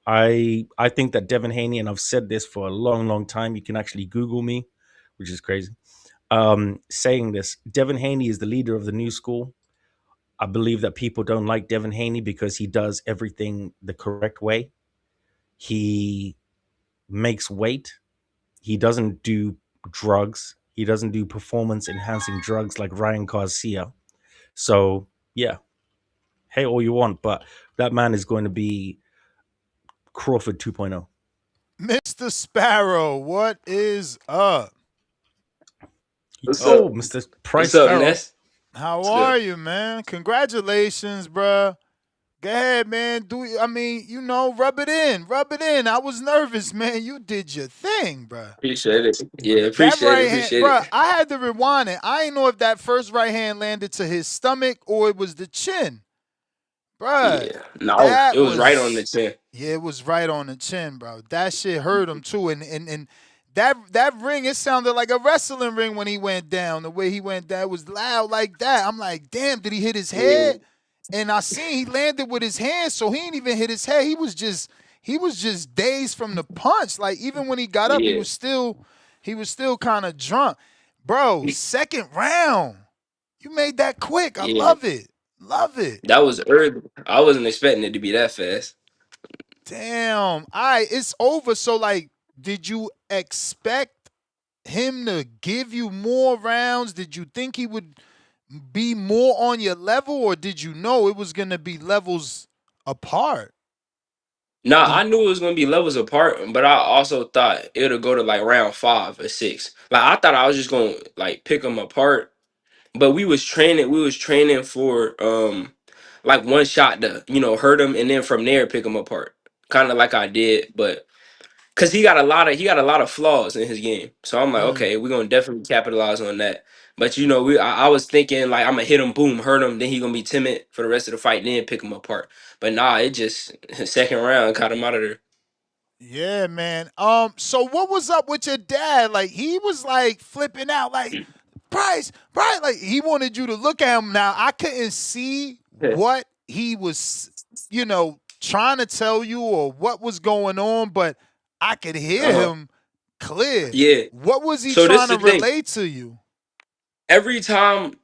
I think that Devin Haney, and I've said this for a long, long time. You can actually Google me, which is crazy. Saying this, Devin Haney is the leader of the new school. I believe that people don't like Devin Haney because he does everything the correct way. He makes weight. He doesn't do drugs. He doesn't do performance enhancing drugs like Ryan Garcia. So yeah, hey, all you want, but that man is going to be Crawford 2.0. Mr. Sparrow, what is up? What's Oh, up? Mr. Price What's up, Sparrow. Ness? How What's are good? you, man? Congratulations, bruh. Go ahead, man. I mean, rub it in. Rub it in. I was nervous, man. You did your thing, bro. Appreciate it. Yeah, That appreciate it. right hand, Appreciate bro. it. I had to rewind it. I ain't know if that first right hand landed to his stomach or it was the chin, bro. Yeah. No, it That was right on the was, chin. yeah, it was right on the chin, bro. That shit hurt him too. And that ring, it sounded like a wrestling ring when he went down. The way he went down, it was loud like that. I'm like, damn, did he hit his Yeah. head? And I seen he landed with his hand, so he ain't even hit his head. He was just dazed from the punch. Like even when he got up, Yeah. he was still kind of drunk. Bro, second round. You made that quick. I Yeah. love it. Love it. That was early. I wasn't expecting it to be that fast. Damn. All right, it's over. So like, did you expect him to give you more rounds? Did you think he would be more on your level, or did you know it was gonna be levels apart? Nah, I knew it was gonna be levels apart, but I also thought it would go to like round 5 or 6. Like I thought I was just gonna like pick them apart, but we was training for like one shot to hurt him, and then from there pick him apart, kind of like I did, but because he got a lot of flaws in his game. So I'm like, Mm. okay, we're gonna definitely capitalize on that. But I was thinking like I'm gonna hit him, boom, hurt him, then he gonna be timid for the rest of the fight, then pick him apart. But nah, it just second round got him out of there. Yeah, man. So what was up with your dad? Like he was like flipping out, like Bryce, like he wanted you to look at him. Now I couldn't see what he was, trying to tell you or what was going on, but I could hear Uh-huh. him clear. Yeah. What was he So this trying is to the thing. relate to you? Every time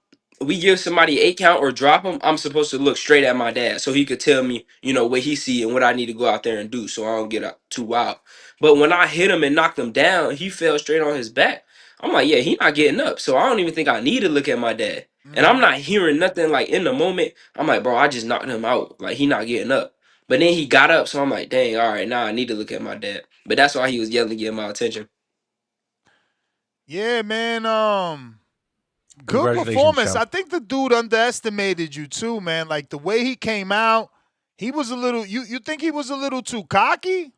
we give somebody 8 count or drop him, I'm supposed to look straight at my dad so he could tell me, what he see and what I need to go out there and do so I don't get out too wild. But when I hit him and knocked him down, he fell straight on his back. I'm like, yeah, he not getting up. So I don't even think I need to look at my dad. And I'm Mm-hmm. not hearing nothing like in the moment. I'm like, bro, I just knocked him out. Like he not getting up. But then he got up, so I'm like, dang, all right, now I need to look at my dad. But that's why he was yelling, getting my attention. Yeah, man. Good Congratulations, performance. I champ. think the dude underestimated you too, man. Like the way he came out, he was a little. You think he was a little too cocky?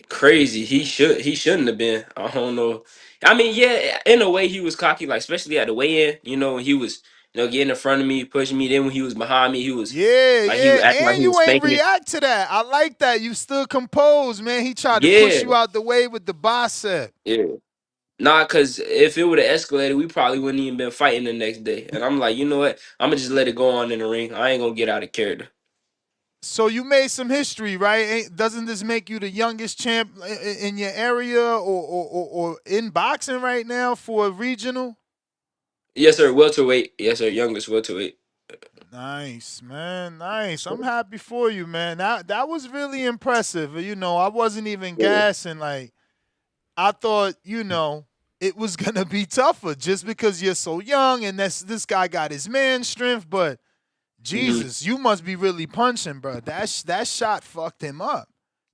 Crazy. He shouldn't have been. I don't know. I mean, yeah, in a way he was cocky, like especially at the weigh in, when he was, getting in front of me, pushing me. Then when he was behind me, he was Yeah, like he was yeah. acting like And he was you ain't spanking it. react to that. I like that. You still composed, man. He tried to push Yeah, you out the way with the bicep. yeah. Nah, cause if it would have escalated, we probably wouldn't even been fighting the next day. And I'm like, you know what? I'm gonna just let it go on in the ring. I ain't gonna get out of character. So you made some history, right? Doesn't this make you the youngest champ in your area or in boxing right now for a regional? Yes, sir. Welterweight. Yes, sir. Youngest welterweight. Nice, man. Nice. I'm happy for you, man. That was really impressive. I wasn't even Yeah. gassing. Like I thought, it was gonna be tougher just because you're so young and this guy got his man strength. But Mhm. Jesus, you must be really punching, bro. That shot fucked him up.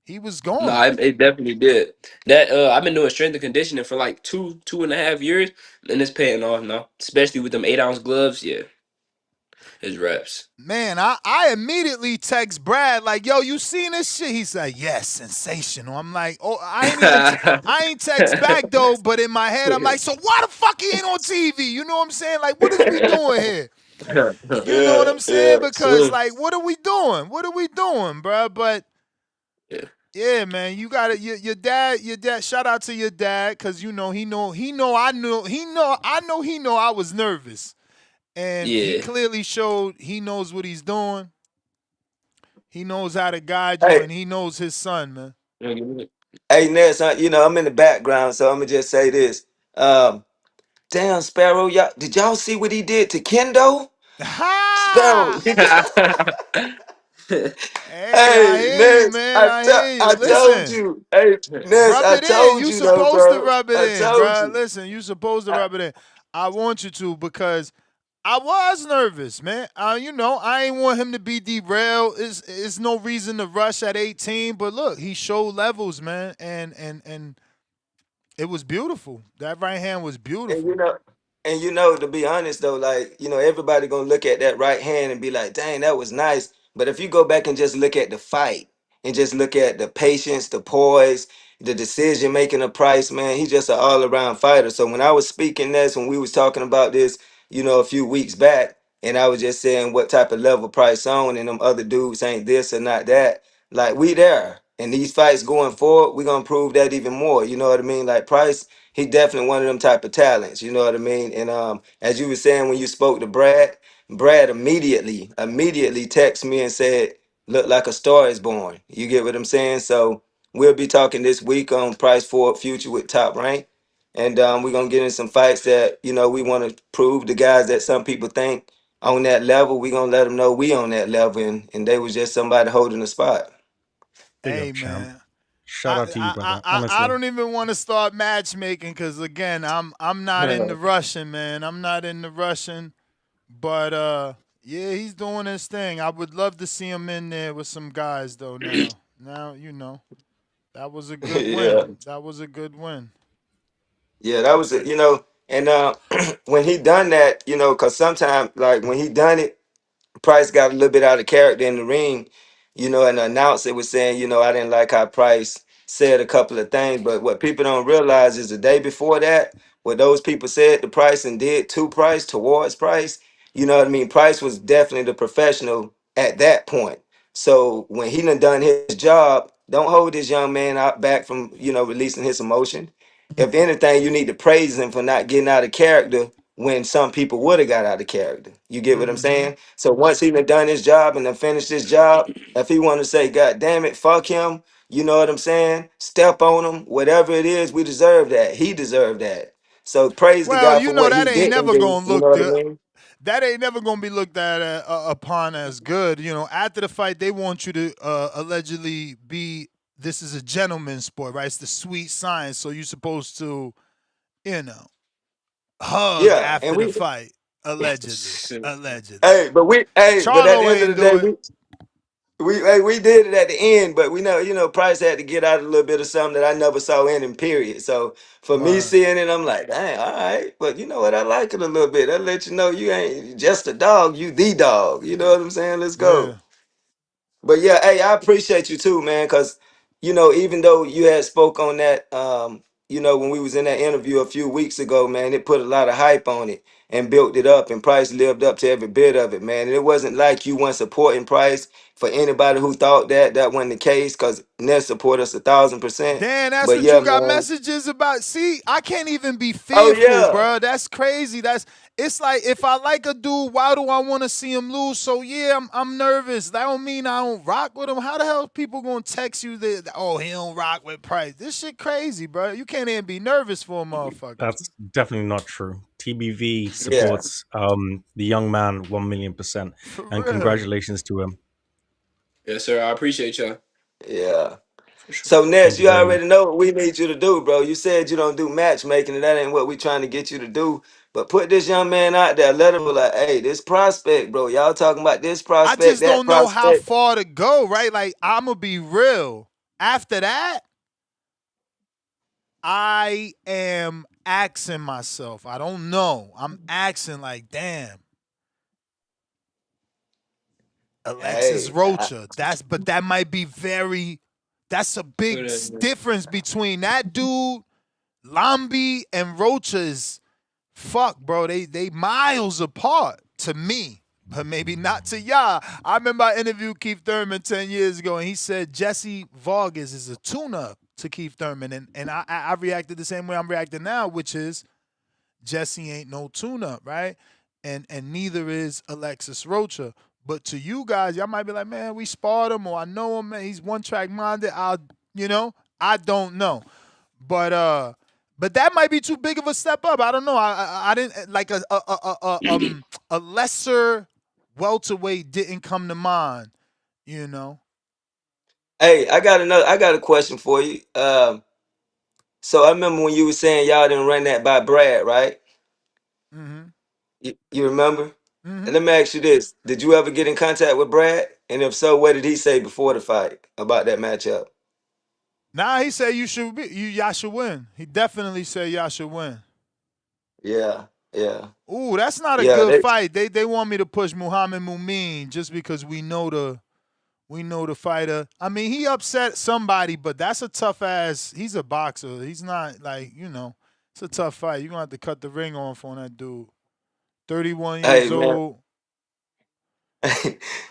He was Nah, gone. it definitely did. That I've been doing strength and conditioning for like 2.5 years, and it's paying off now. Especially with them 8-ounce gloves. Yeah, it's reps. Man, I immediately text Brad like, "Yo, you seen this shit?" He's like, "Yes, sensational." I'm like, "Oh, I ain't text back though." But in my head, I'm like, "So why the fuck he ain't on TV?" You know what I'm saying? Like, what is we doing here? You know what Yeah, I'm saying? yeah, Because soon. like, what are we doing? What are we doing, bro? But Yeah, yeah, man, you got it. Your dad. Shout out to your dad, cause he know I was nervous, and he yeah. clearly showed he knows what he's doing. He knows how to guide you, Hey, and he knows his son, man. hey, Ness, I'm in the background, so I'm gonna just say this. Um, Damn, Sparrow, did y'all see what he did to Kendo? Sparrow. Ha! Hey, I Hey, hear you, Ness, man. I hear you. I told Listen, you. Hey, Ness, rub I it in. told You you though, supposed to bro. rub it I in, told bro. you. Listen, you supposed to I, rub it in. I want you to because I was nervous, man. I ain't want him to be derailed. It's no reason to rush at 18. But look, he showed levels, man, and it was beautiful. That right hand was and beautiful. to be honest though, like, everybody gonna look at that right hand and be like, dang, that was nice. But if you go back and just look at the fight and just look at the patience, the poise, the decision making of Price, man, he's just an all around fighter. So when I was speaking this, when we was talking about this, a few weeks back, and I was just saying what type of level Price on, and them other dudes ain't this or not that. Like we there, and these fights going forward, we gonna prove that even more. You know what I mean? Like Price, he definitely one of them type of talents. You know what I mean? And as you were saying when you spoke to Brad immediately texted me and said, "Look like a star is born." You get what I'm saying? So we'll be talking this week on Price Ford Future with Top Rank, and we're gonna get in some fights that we want to prove the guys that some people think on that level. We're gonna let them know we on that level, and they was just somebody holding the spot. Big up, Hey champ. man, Shout out to you, brother. I Honestly. don't even want to start matchmaking because again, I'm not in the rushing, man. I'm not in the rushing, but yeah, he's doing his thing. I would love to see him in there with some guys though. Now that was a good Yeah, win. That was a good win. yeah, that was it. And when he done that, cause sometimes like when he done it. Price got a little bit out of character in the ring, and the announcer was saying, I didn't like how Price said a couple of things, but what people don't realize is the day before that, what those people said to Price and did to Price, towards Price, you know what I mean? Price was definitely the professional at that point. So when he done his job, don't hold this young man out back from, releasing his emotion. If anything, you need to praise him for not getting out of character when some people would have got out of character. You get what I'm Mm-hmm. saying? So once he done his job and done finished his job, if he want to say, God damn it, fuck him, you know what I'm saying? Step on him, whatever it is, we deserve that. He deserved that. So praise the Well, guy for what he that ain't didn't never do. gonna You know look what I good. mean? That ain't never gonna be looked at upon as good. After the fight, they want you to allegedly be. This is a gentleman's sport, right? It's the sweet science. So you're supposed to, you know, hug Yeah. And after the we fight. Allegedly, allegedly. but at the Charlo end of ain't the do day, it. we did it at the end, but we know, Price had to get out a little bit of something that I never saw in him, period. So for me Word. seeing it, I'm like, dang, all right. But you know what? I like it a little bit. I let you know you ain't just a dog, you the dog. You know what I'm saying? Let's go. Yeah. But yeah, hey, I appreciate you too, man, because even though you had spoke on that, when we was in that interview a few weeks ago, man, it put a lot of hype on it and built it up, and Price lived up to every bit of it, man. And it wasn't like you weren't supporting Price. For anybody who thought that wasn't the case, because Ness support us 1,000%. Dan, that's But what yeah, you got man. messages about. See, I can't even be Oh fearful, yeah. bro. That's crazy. It's like if I like a dude, why do I want to see him lose? So yeah, I'm nervous. That don't mean I don't rock with him. How the hell people gonna text you that? Oh, he don't rock with Price. This shit crazy, bro. You can't even be nervous for a motherfucker. That's definitely not true. TBV Yeah. supports the young man 1,000,000%, For and real. congratulations to him. Yes, sir. I appreciate y'all. Yeah. For sure. So Ness, Thank you you very much. already know what we need you to do, bro. You said you don't do matchmaking, and that ain't what we trying to get you to do. But put this young man out there. Let him be like, hey, this prospect, bro. Y'all talking about this I prospect, just that don't know how prospect. far to go, right? Like, I'ma be real. After that, I am asking myself. I don't know. I'm asking like, damn, Alexis Hey, Rocha. But that might be very. That's a big difference between that dude, Lambi, and Rocha is fuck, bro. They miles apart to me. But maybe not to y'all. I remember I interviewed Keith Thurman 10 years ago, and he said Jesse Vargas is a tune-up to Keith Thurman. And I reacted the same way I'm reacting now, which is Jesse ain't no tune-up, right? And neither is Alexis Rocha. But to you guys, y'all might be like, man, we sparred him, or I know him, man. He's one-track minded. I don't know. But that might be too big of a step up. I don't know. I didn't like a lesser welterweight didn't come to mind. You know. hey, I got a question for you. So I remember when you were saying y'all didn't run that by Brad, right? Mm-hmm. You remember? And Mm-hmm. let me ask you this: did you ever get in contact with Brad? And if so, what did he say before the fight about that matchup? Nah, he said y'all should win. He definitely said y'all should win. Yeah, yeah, Ooh, that's not a yeah. good fight. They want me to push Muhammad Mumin just because we know the We know the fighter. I mean, he upset somebody, but that's a tough ass. He's a boxer. He's not like, it's a tough fight. You're going to have to cut the ring off on that dude. 31 Hey years man, old.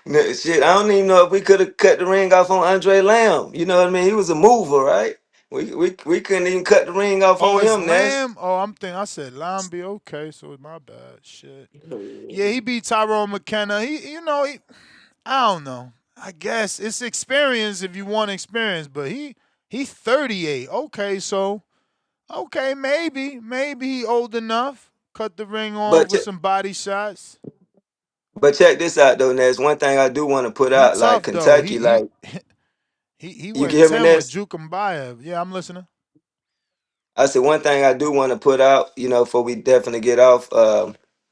no, shit, I don't even know if we could have cut the ring off on Andre Lamb. You know what I mean? He was a mover, right? We couldn't even cut the ring off Oh, on it's him, Ness. Lamb? Oh, I said Lambi. Okay, so it's my bad. Shit. Yeah, he beat Tyrone McKenna. I don't know. I guess it's experience if you want experience, but he 38. Okay, maybe he old enough. Cut the ring off But with some body shots. but check this out though, Ness. One thing I do want to put He out, like tough though. Kentucky, like He you can went hear me, 10 with Ness. Jukambayev. Yeah, I'm listening. I said one thing I do want to put out, before we definitely get off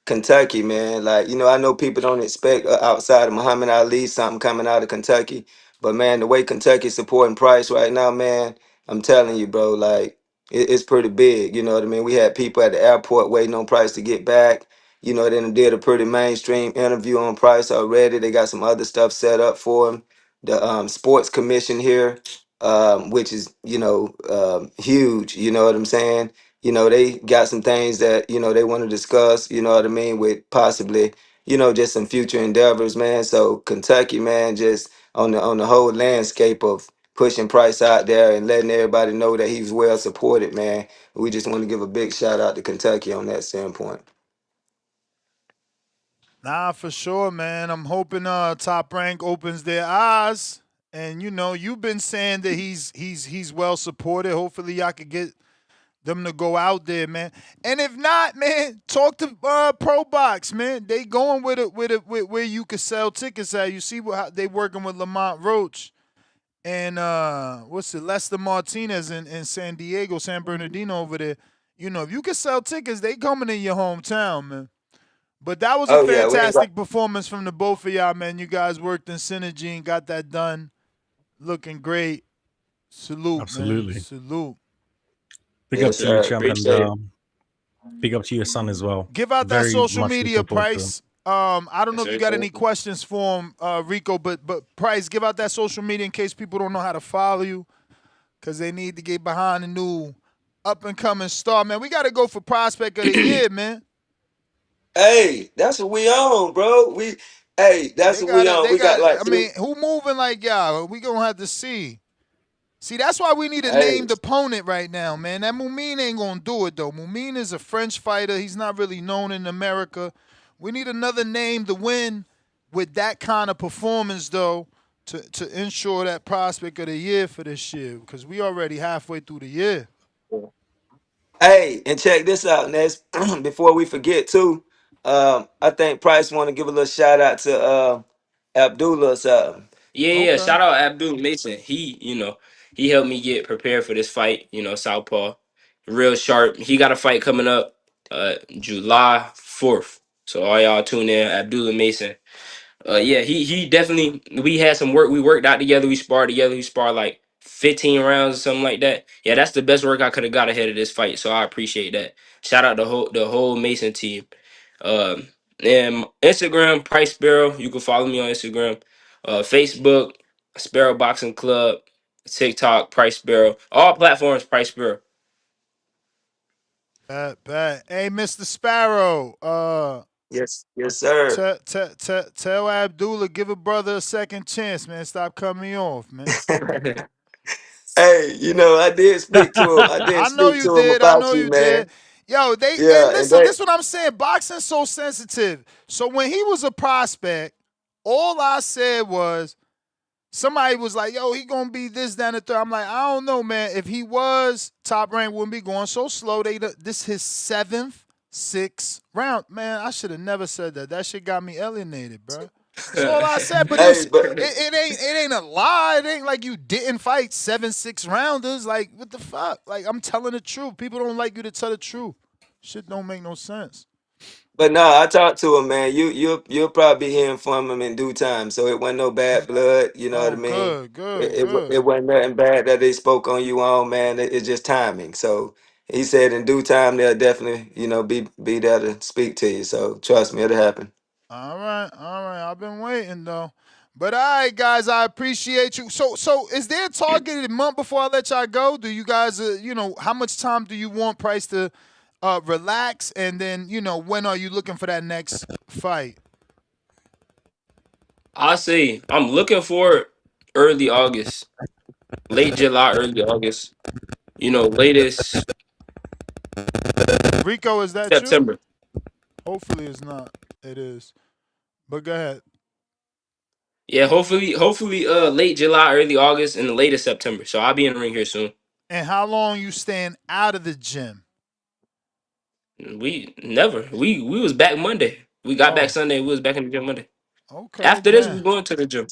Kentucky, man. Like, I know people don't expect outside of Muhammad Ali something coming out of Kentucky, but man, the way Kentucky's supporting Price right now, man, I'm telling you, bro, like it's pretty big. You know what I mean? We had people at the airport waiting on Price to get back. Then did a pretty mainstream interview on Price already. They got some other stuff set up for him. The sports commission here, which is huge. You know what I'm saying? They got some things that they want to discuss. You know what I mean, with possibly just some future endeavors, man. So Kentucky, man, just on the whole landscape of pushing Price out there and letting everybody know that he's well supported, man. We just want to give a big shout out to Kentucky on that standpoint. Nah, for sure, man. I'm hoping Top Rank opens their eyes. And you've been saying that he's well supported. Hopefully y'all could get them to go out there, man. And if not, man, talk to Pro Box, man. They going with where you could sell tickets at. You see how they working with Lamont Roach and Lester Martinez in San Diego, San Bernardino over there. If you could sell tickets, they coming in your hometown, man. But that was a Oh yeah, we ain't got. fantastic performance from the both of y'all, man. You guys worked in synergy and got that done. Looking great. Salute, man. Absolutely. Salute. Big up Yes, to you, sir. champ, and Appreciate it. big up to your son as well. Give out that Very social much media, looking forward to him. Price. I don't Yes, know if sir. you got any questions for him, Rico, but Price, give out that social media in case people don't know how to follow you, because they need to get behind the new up and coming star, man. We got to go for prospect of the year, man. Hey, that's what we on, bro. That's They what we got to on. They We got got. like I two. mean, who moving like y'all? We gonna have to see. See, that's why we need a Hey, named opponent right now, man. That Mumin ain't gonna do it though. Mumin is a French fighter. He's not really known in America. We need another name to win with that kind of performance though, to ensure that prospect of the year for this year. Because we already halfway through the year. hey, and check this out, Ness. Before we forget too, I think Price want to give a little shout out to Abdullah or something. Yeah. Okay. Shout out Abdul Mason. He helped me get prepared for this fight. Southpaw, real sharp. He got a fight coming up, July 4th. So all y'all tune in. Abdullah Mason. Yeah, he definitely. We had some work. We worked out together. We sparred together. We sparred like 15 rounds or something like that. Yeah, that's the best work I could have got ahead of this fight. So I appreciate that. Shout out the whole Mason team. And Instagram Price Sparrow. You can follow me on Instagram. Facebook Sparrow Boxing Club. TikTok Price Sparrow. All platforms Price Sparrow. Bad. Hey, Mr. Sparrow. Yes, sir. Tell Abdullah, give a brother a second chance, man. Stop cutting me off, man. Hey, I did speak to him. I did I know speak you to him did. I about know you, you did. man. Yo, Yeah, and listen, this is what I'm saying. Boxing's so sensitive. So when he was a prospect, all I said was somebody was like, yo, he gonna be this, that, and the third. I'm like, I don't know, man. If he was, Top Rank wouldn't be going so slow. This his seventh, sixth round. Man, I should have never said that. That shit got me alienated, bro. That's all I said. But hey, but it ain't a lie. It ain't like you didn't fight 7 6-rounders. Like, what the fuck? Like, I'm telling the truth. People don't like you to tell the truth. Shit don't make no sense. But no, I talked to him, man. You'll probably be hearing from him in due time. So it wasn't no bad blood. You know what I Oh, mean? good, It, good, it, wa- good. it wasn't nothing bad that they spoke on you on, man. It's just timing. So he said in due time they'll definitely, be there to speak to you. So trust me, it'll happen. All right. I've been waiting though. But all right, guys, I appreciate you. So is there a targeted month before I let y'all go? Do you guys, how much time do you want Price to relax, and then when are you looking for that next fight? I say I'm looking for early August, late July, early August. Latest Rico, is that you? September. Hopefully it's not. It is. But go ahead. Yeah, hopefully, late July, early August, and the latest September. So I'll be in the ring here soon. And how long you staying out of the gym? We never. We was back Monday. We got back Oh, Sunday. We was back in the gym Monday. okay, After this, we man. going to the gym.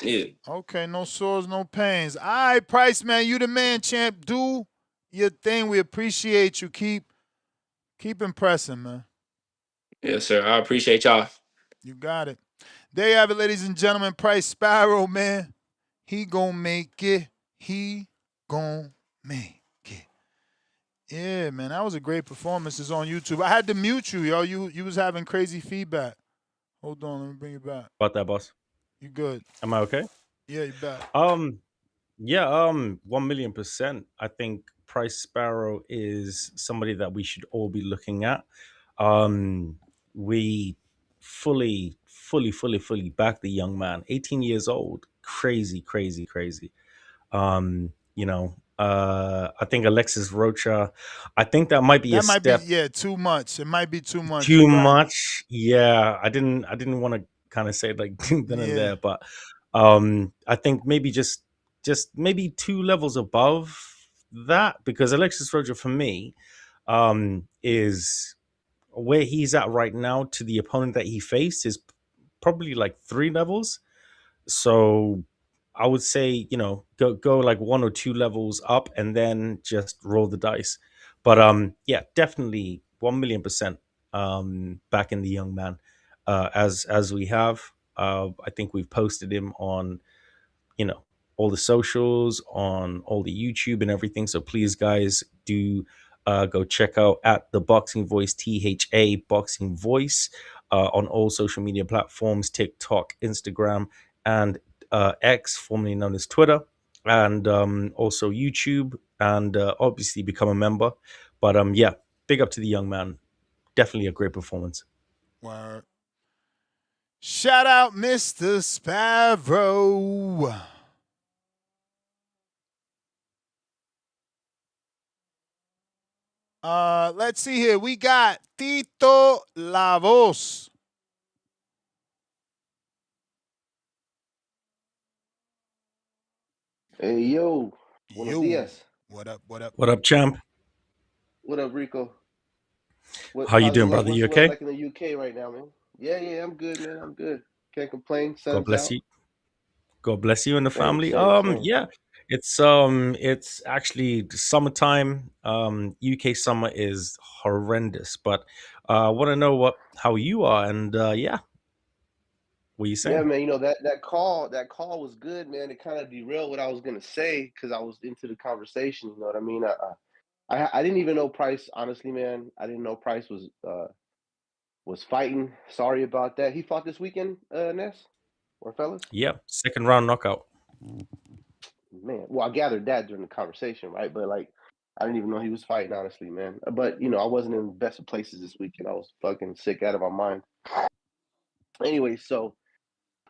Yeah. Okay, no sores, no pains. All right, Price, man, you the man, champ. Do your thing. We appreciate you. Keep impressing, man. Yes, sir. I appreciate y'all. You got it. There you have it, ladies and gentlemen. Price Sparrow, man. He gonna make it. He gonna make it. Yeah, man, that was a great performance. It's on YouTube. I had to mute you, yo. You was having crazy feedback. Hold on, let me bring you back. About that, boss. You good? Am I okay? Yeah, you back. Yeah, 1,000,000%. I think Price Sparrow is somebody that we should all be looking at. We fully back the young man. 18 years old. Crazy, crazy, crazy. I think Alexis Rocha, I think that might be a That might be step too much. It might be too much. too You're right. much. Yeah, I didn't want to kind of say it like then and Yeah. there, but I think maybe just maybe 2 levels above that, because Alexis Rocha for me is where he's at right now to the opponent that he faced is probably like 3 levels. So I would say, go like 1 or 2 levels up and then just roll the dice. But yeah, definitely 1,000,000% back in the young man. As we have. I think we've posted him on, all the socials, on all the YouTube and everything. So please, guys, do go check out at the Boxing Voice, THA Boxing Voice, on all social media platforms, TikTok, Instagram, and X, formerly known as Twitter, and also YouTube, and obviously become a member. But yeah, big up to the young man. Definitely a great performance. Word. Shout out Mr. Sparrow. Let's see here. We got Tito Lavos. Hey, yo. Buenos dias. What up, what up? What up, champ? What up, Rico? How you doing, brother? What's You the weather okay? like in the UK right now, man? Yeah, I'm good, man. I'm good. Can't complain. God Sun's bless out. you. God bless you and the Same, family. same. Yeah, it's actually summertime. UK summer is horrendous, but I want to know how you are, and yeah, what are you Yeah, saying? man. That call was good, man. It kind of derailed what I was gonna say because I was into the conversation. You know what I mean? I didn't even know Price. Honestly, man, I didn't know Price was fighting. Sorry about that. He fought this weekend, Ness or fellas. Yeah, second round knockout. Man, well, I gathered that during the conversation, right? But like, I didn't even know he was fighting, honestly, man. But I wasn't in the best of places this weekend. I was fucking sick out of my mind. Anyway, so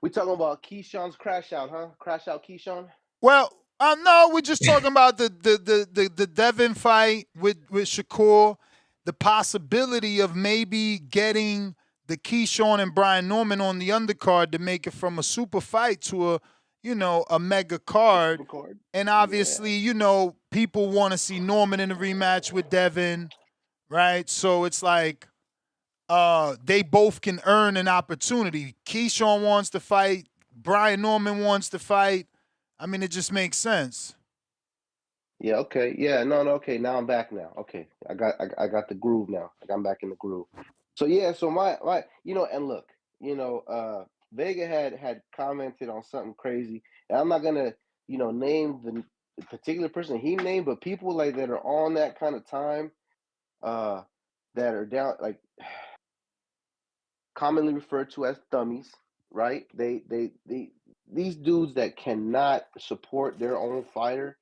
we talking about Keyshawn's crash out, huh? Crash out, Keyshawn. Well, no, we're just talking about the Devin fight with Shakur, the possibility of maybe getting the Keyshawn and Brian Norman on the undercard to make it from a super fight to a mega card. And obviously, people want to see Norman in a rematch with Devin, right? So it's like they both can earn an opportunity. Keyshawn wants to fight, Brian Norman wants to fight. I mean, it just makes sense. Yeah. Okay. Yeah. No. Okay. Now I'm back. Now. Okay. I got the groove now. I'm back in the groove. So yeah. So my and look, Vega had commented on something crazy, and I'm not gonna name the particular person he named, but people like that are on that kind of time, that are down, like commonly referred to as dummies. right? These dudes that cannot support their own fighter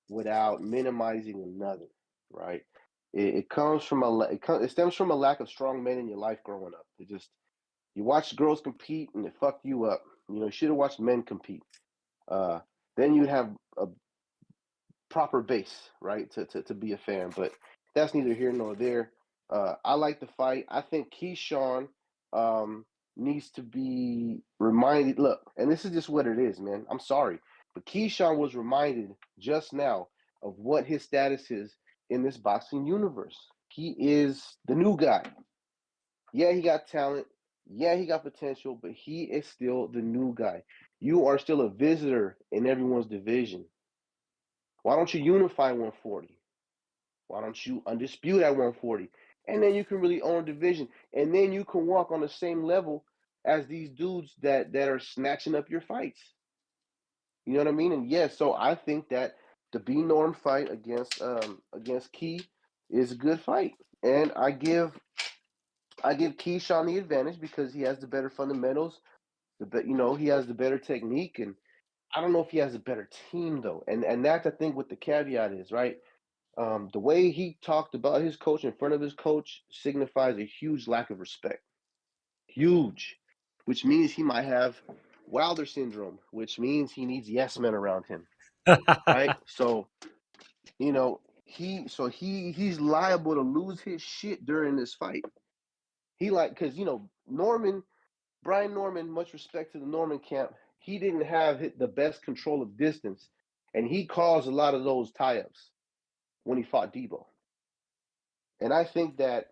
without minimizing another, right? It comes from it stems from a lack of strong men in your life growing up. It just you watch girls compete and it fucked you up. You should have watched men compete. Then you'd have a proper base, right, to be a fan. But that's neither here nor there. I like the fight. I think Keyshawn needs to be reminded. Look, and this is just what it is, man. I'm sorry, but Keyshawn was reminded just now of what his status is in this boxing universe. He is the new guy. Yeah, he got talent. Yeah, he got potential, but he is still the new guy. You are still a visitor in everyone's division. Why don't you unify 140? Why don't you undispute at 140? And then you can really own a division. And then you can walk on the same level as these dudes that are snatching up your fights. You know what I mean? And yes, so I think that the B Norm fight against Key is a good fight. And I give Keyshawn the advantage because he has the better fundamentals. He has the better technique, and I don't know if he has a better team though. And that's I think what the caveat is, right? The way he talked about his coach in front of his coach signifies a huge lack of respect. Huge. Which means he might have Wilder syndrome, which means he needs yes men around him. Right? So, he's liable to lose his shit during this fight. Because Brian Norman, much respect to the Norman camp, he didn't have the best control of distance, and he caused a lot of those tie-ups when he fought Debo. And I think that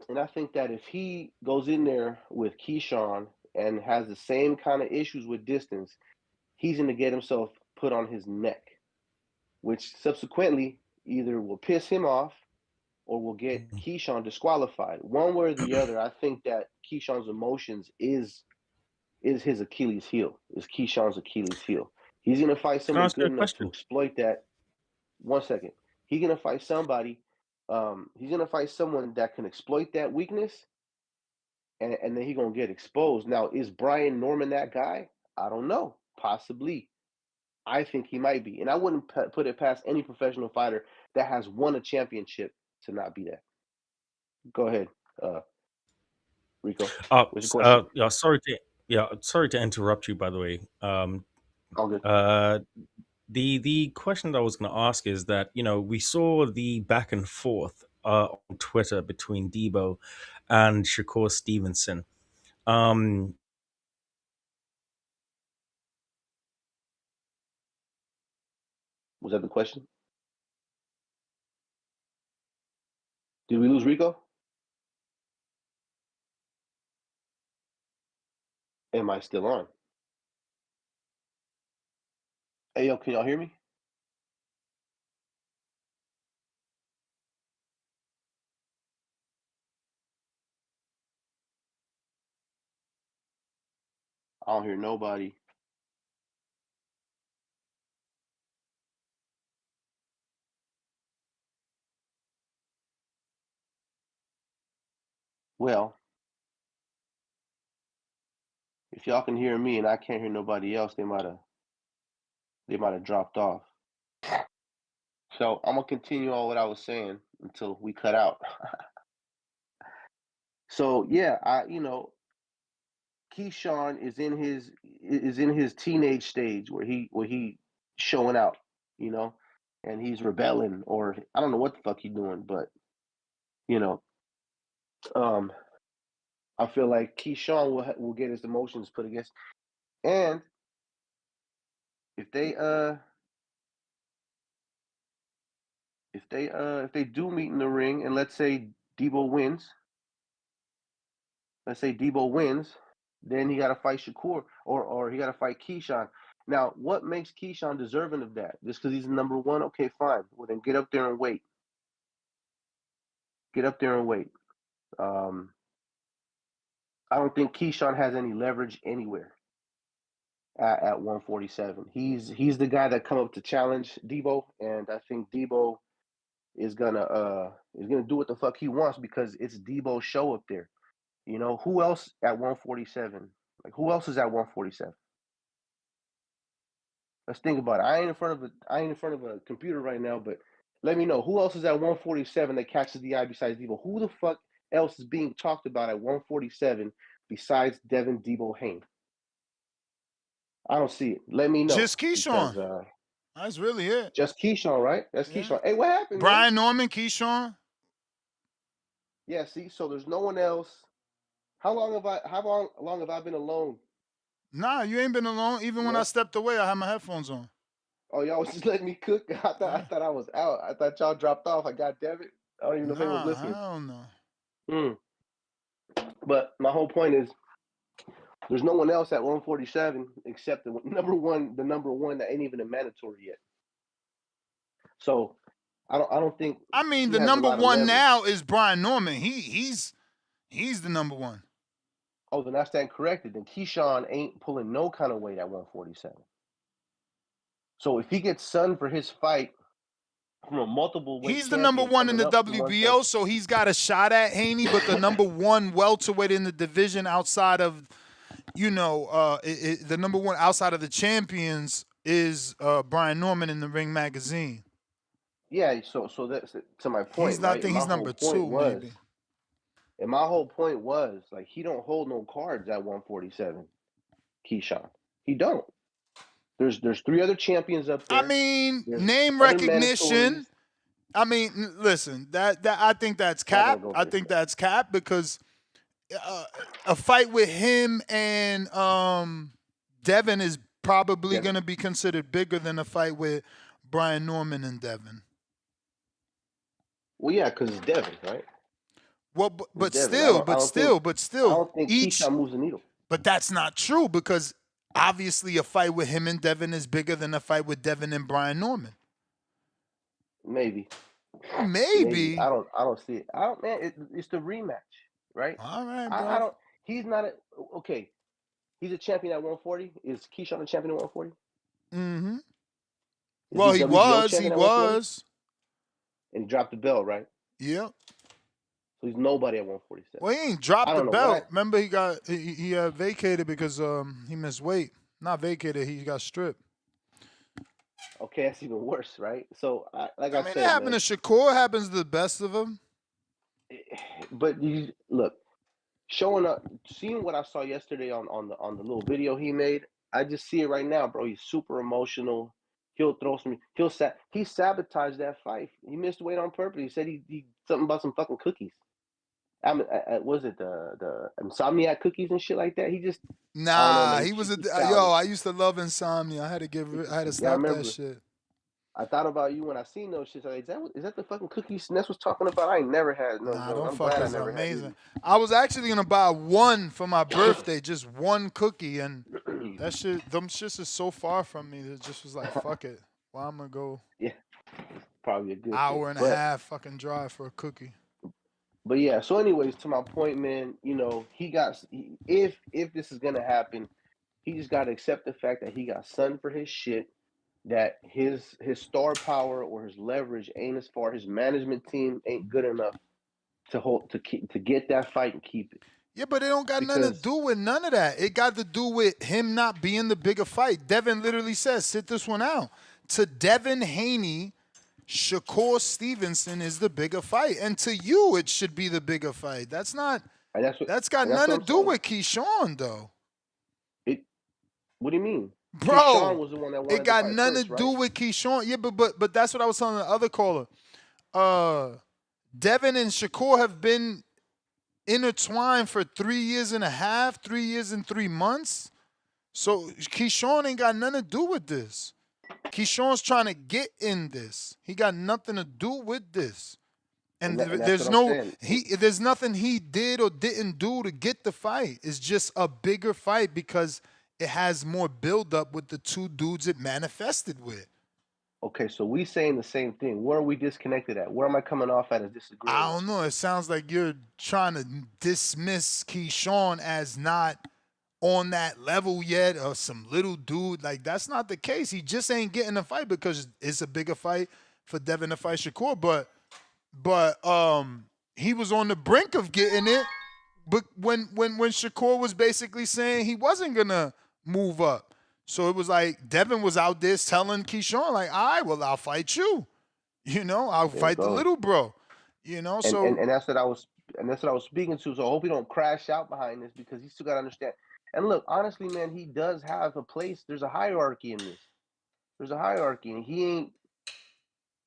if he goes in there with Keyshawn and has the same kind of issues with distance, he's going to get himself put on his neck, which subsequently either will piss him off or will get Keyshawn disqualified. One way or the other, I think that Keyshawn's emotions is his Achilles heel, is Keyshawn's Achilles heel. He's going to fight Can I someone ask you good a enough to question? exploit that. 1 second. He's going to fight somebody. He's going to fight someone that can exploit that weakness, and then he's going to get exposed. Now, is Brian Norman that guy? I don't know. Possibly. I think he might be. And I wouldn't put it past any professional fighter that has won a championship to not be that. Go ahead, Rico. What's your question? Sorry to interrupt you. By the way, All good. the question that I was going to ask is that we saw the back and forth on Twitter between Debo and Shakur Stevenson. Um, Was that the question? Did we lose Rico? Am I still on? Hey, yo, can y'all hear me? I don't hear nobody. Well, if y'all can hear me and I can't hear nobody else, they might have dropped off. So I'm gonna continue on what I was saying until we cut out. So yeah, Keyshawn is in his teenage stage where he showing out, you know, and he's rebelling, or I don't know what the fuck he's doing, but you know, um, I feel like Keyshawn will get his emotions put against, and if they if they do meet in the ring, and let's say Debo wins, then he got to fight Shakur, or he got to fight Keyshawn. Now, what makes Keyshawn deserving of that? Just because he's number one? Okay, fine. Well, then get up there and wait. Get up there and wait. Um, I don't think Keyshawn has any leverage anywhere at 147. He's the guy that come up to challenge Debo, and I think Debo is gonna do what the fuck he wants because it's Debo's show up there. You know who else at 147? Like, who else is at 147? Let's think about it. I ain't in front of a computer right now, but let me know who else is at 147 that catches the eye besides Debo. Who the fuck else is being talked about at 147 besides Devin Debo Haney? I don't see it. Let me know. Just Keyshawn. Because, that's really it. just Keyshawn, right? That's Yeah. Keyshawn. Hey, what happened, Brian man? Norman, Keyshawn. Yeah, see, so there's no one else. How long have I been alone? Nah, you ain't been alone. Even when I stepped away, I had my headphones on. Oh, y'all was just letting me cook. I thought I was out. I thought y'all dropped off. I got Devin. I don't even know if anyone was listening. Hell no. But my whole point is, there's no one else at 147 except the number one that ain't even a mandatory yet. So I don't think. I mean, the number one now is Brian Norman. He's the number one. Oh, then I stand corrected. Then Keyshawn ain't pulling no kind of weight at 147. So if he gets sunned for his fight from a multiple weight, he's the number one in the WBO, so he's got a shot at Haney. But the number one welterweight in the division outside of, the number one outside of the champions is Brian Norman in the Ring Magazine. Yeah, so that's to my point. I think he's number two, maybe. And my whole point was, like, he don't hold no cards at 147, Keyshawn. He don't. There's 3 other champions up there. I mean, name recognition. I mean, listen, that I think that's cap. I think that's cap because a fight with him and Devin is probably going to be considered bigger than a fight with Brian Norman and Devin. Well, yeah, because it's Devin, right? Well, but still, I don't think Keyshawn moves the needle. But that's not true because obviously a fight with him and Devin is bigger than a fight with Devin and Brian Norman. Maybe. I don't see it. Man, it's the rematch, right? All right, bro. He's not okay. He's a champion at 140. Is Keyshawn a champion at 140? Mm-hmm. Well, he was. And dropped the belt, right? Yep. So he's nobody at 147. Well, he ain't dropped the belt. Remember, he vacated because he missed weight. Not vacated, he got stripped. Okay, that's even worse, right? So, I said, it happened to Shakur. Happens to the best of them. But look, showing up, seeing what I saw yesterday on the little video he made, I just see it right now, bro. He's super emotional. He'll throw some. He sabotaged that fight. He missed weight on purpose. He said he something about some fucking cookies. Was it the insomniac cookies and shit like that? He just he was I used to love insomnia. I had to stop that shit. I thought about you when I seen those shits. Like, is that the fucking cookies Ness was talking about? I ain't never had no. Don't fuck. It's amazing. I was actually gonna buy one for my birthday, just one cookie, and that shit, them shits is so far from me. It just was like, fuck it. Well, I'm gonna go. Yeah, probably a good hour and a half fucking drive for a cookie. But yeah, so anyways, to my point, man, if this is gonna happen, he just gotta accept the fact that he got sunned for his shit, that his star power or his leverage ain't as far, his management team ain't good enough to get that fight and keep it. Yeah, but it don't got nothing to do with none of that. It got to do with him not being the bigger fight. Devin literally says, sit this one out. To Devin Haney, Shakur Stevenson is the bigger fight. And to you, it should be the bigger fight. That's got nothing to do with Keyshawn, though. What do you mean? Bro, Keyshawn was the one that wanted it got nothing to do with Keyshawn. Yeah, but that's what I was telling the other caller. Devin and Shakur have been intertwined for 3 years and a half, 3 years and 3 months. So Keyshawn ain't got nothing to do with this. Keyshawn's trying to get in this. He got nothing to do with this. And there's nothing he did or didn't do to get the fight. It's just a bigger fight because it has more buildup with the two dudes it manifested with. Okay, so we saying the same thing. Where are we disconnected at? Where am I coming off at as disagreeing? I don't know. It sounds like you're trying to dismiss Keyshawn as not on that level yet or some little dude. Like, that's not the case. He just ain't getting a fight because it's a bigger fight for Devin to fight Shakur. But he was on the brink of getting it but when Shakur was basically saying he wasn't gonna move up, so it was like Devin was out there telling Keyshawn like, "All right, well, I'll fight you. I'll There you fight the go. little bro. And So and that's what I was speaking to. So I hope he don't crash out behind this because he still got to understand. And look, honestly, man, he does have a place. There's a hierarchy in this. There's a hierarchy, and he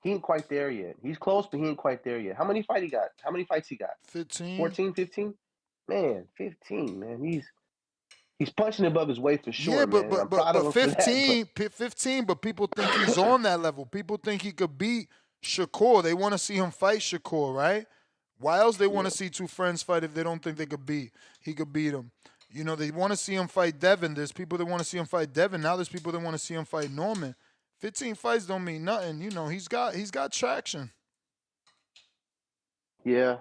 ain't quite there yet. He's close, but he ain't quite there yet. How many fights he got? 15. 14, 15? Man, 15, man. He's punching above his weight for Yeah, sure, man. And I'm proud of him for that. But 15, but people think he's on that level. People think he could beat Shakur. They want to see him fight Shakur, right? Why else they want yeah, to see two friends fight if they don't think he could beat him? They want to see him fight Devin. There's people that want to see him fight Devin. Now there's people that want to see him fight Norman. 15 fights don't mean nothing. He's got traction. yeah,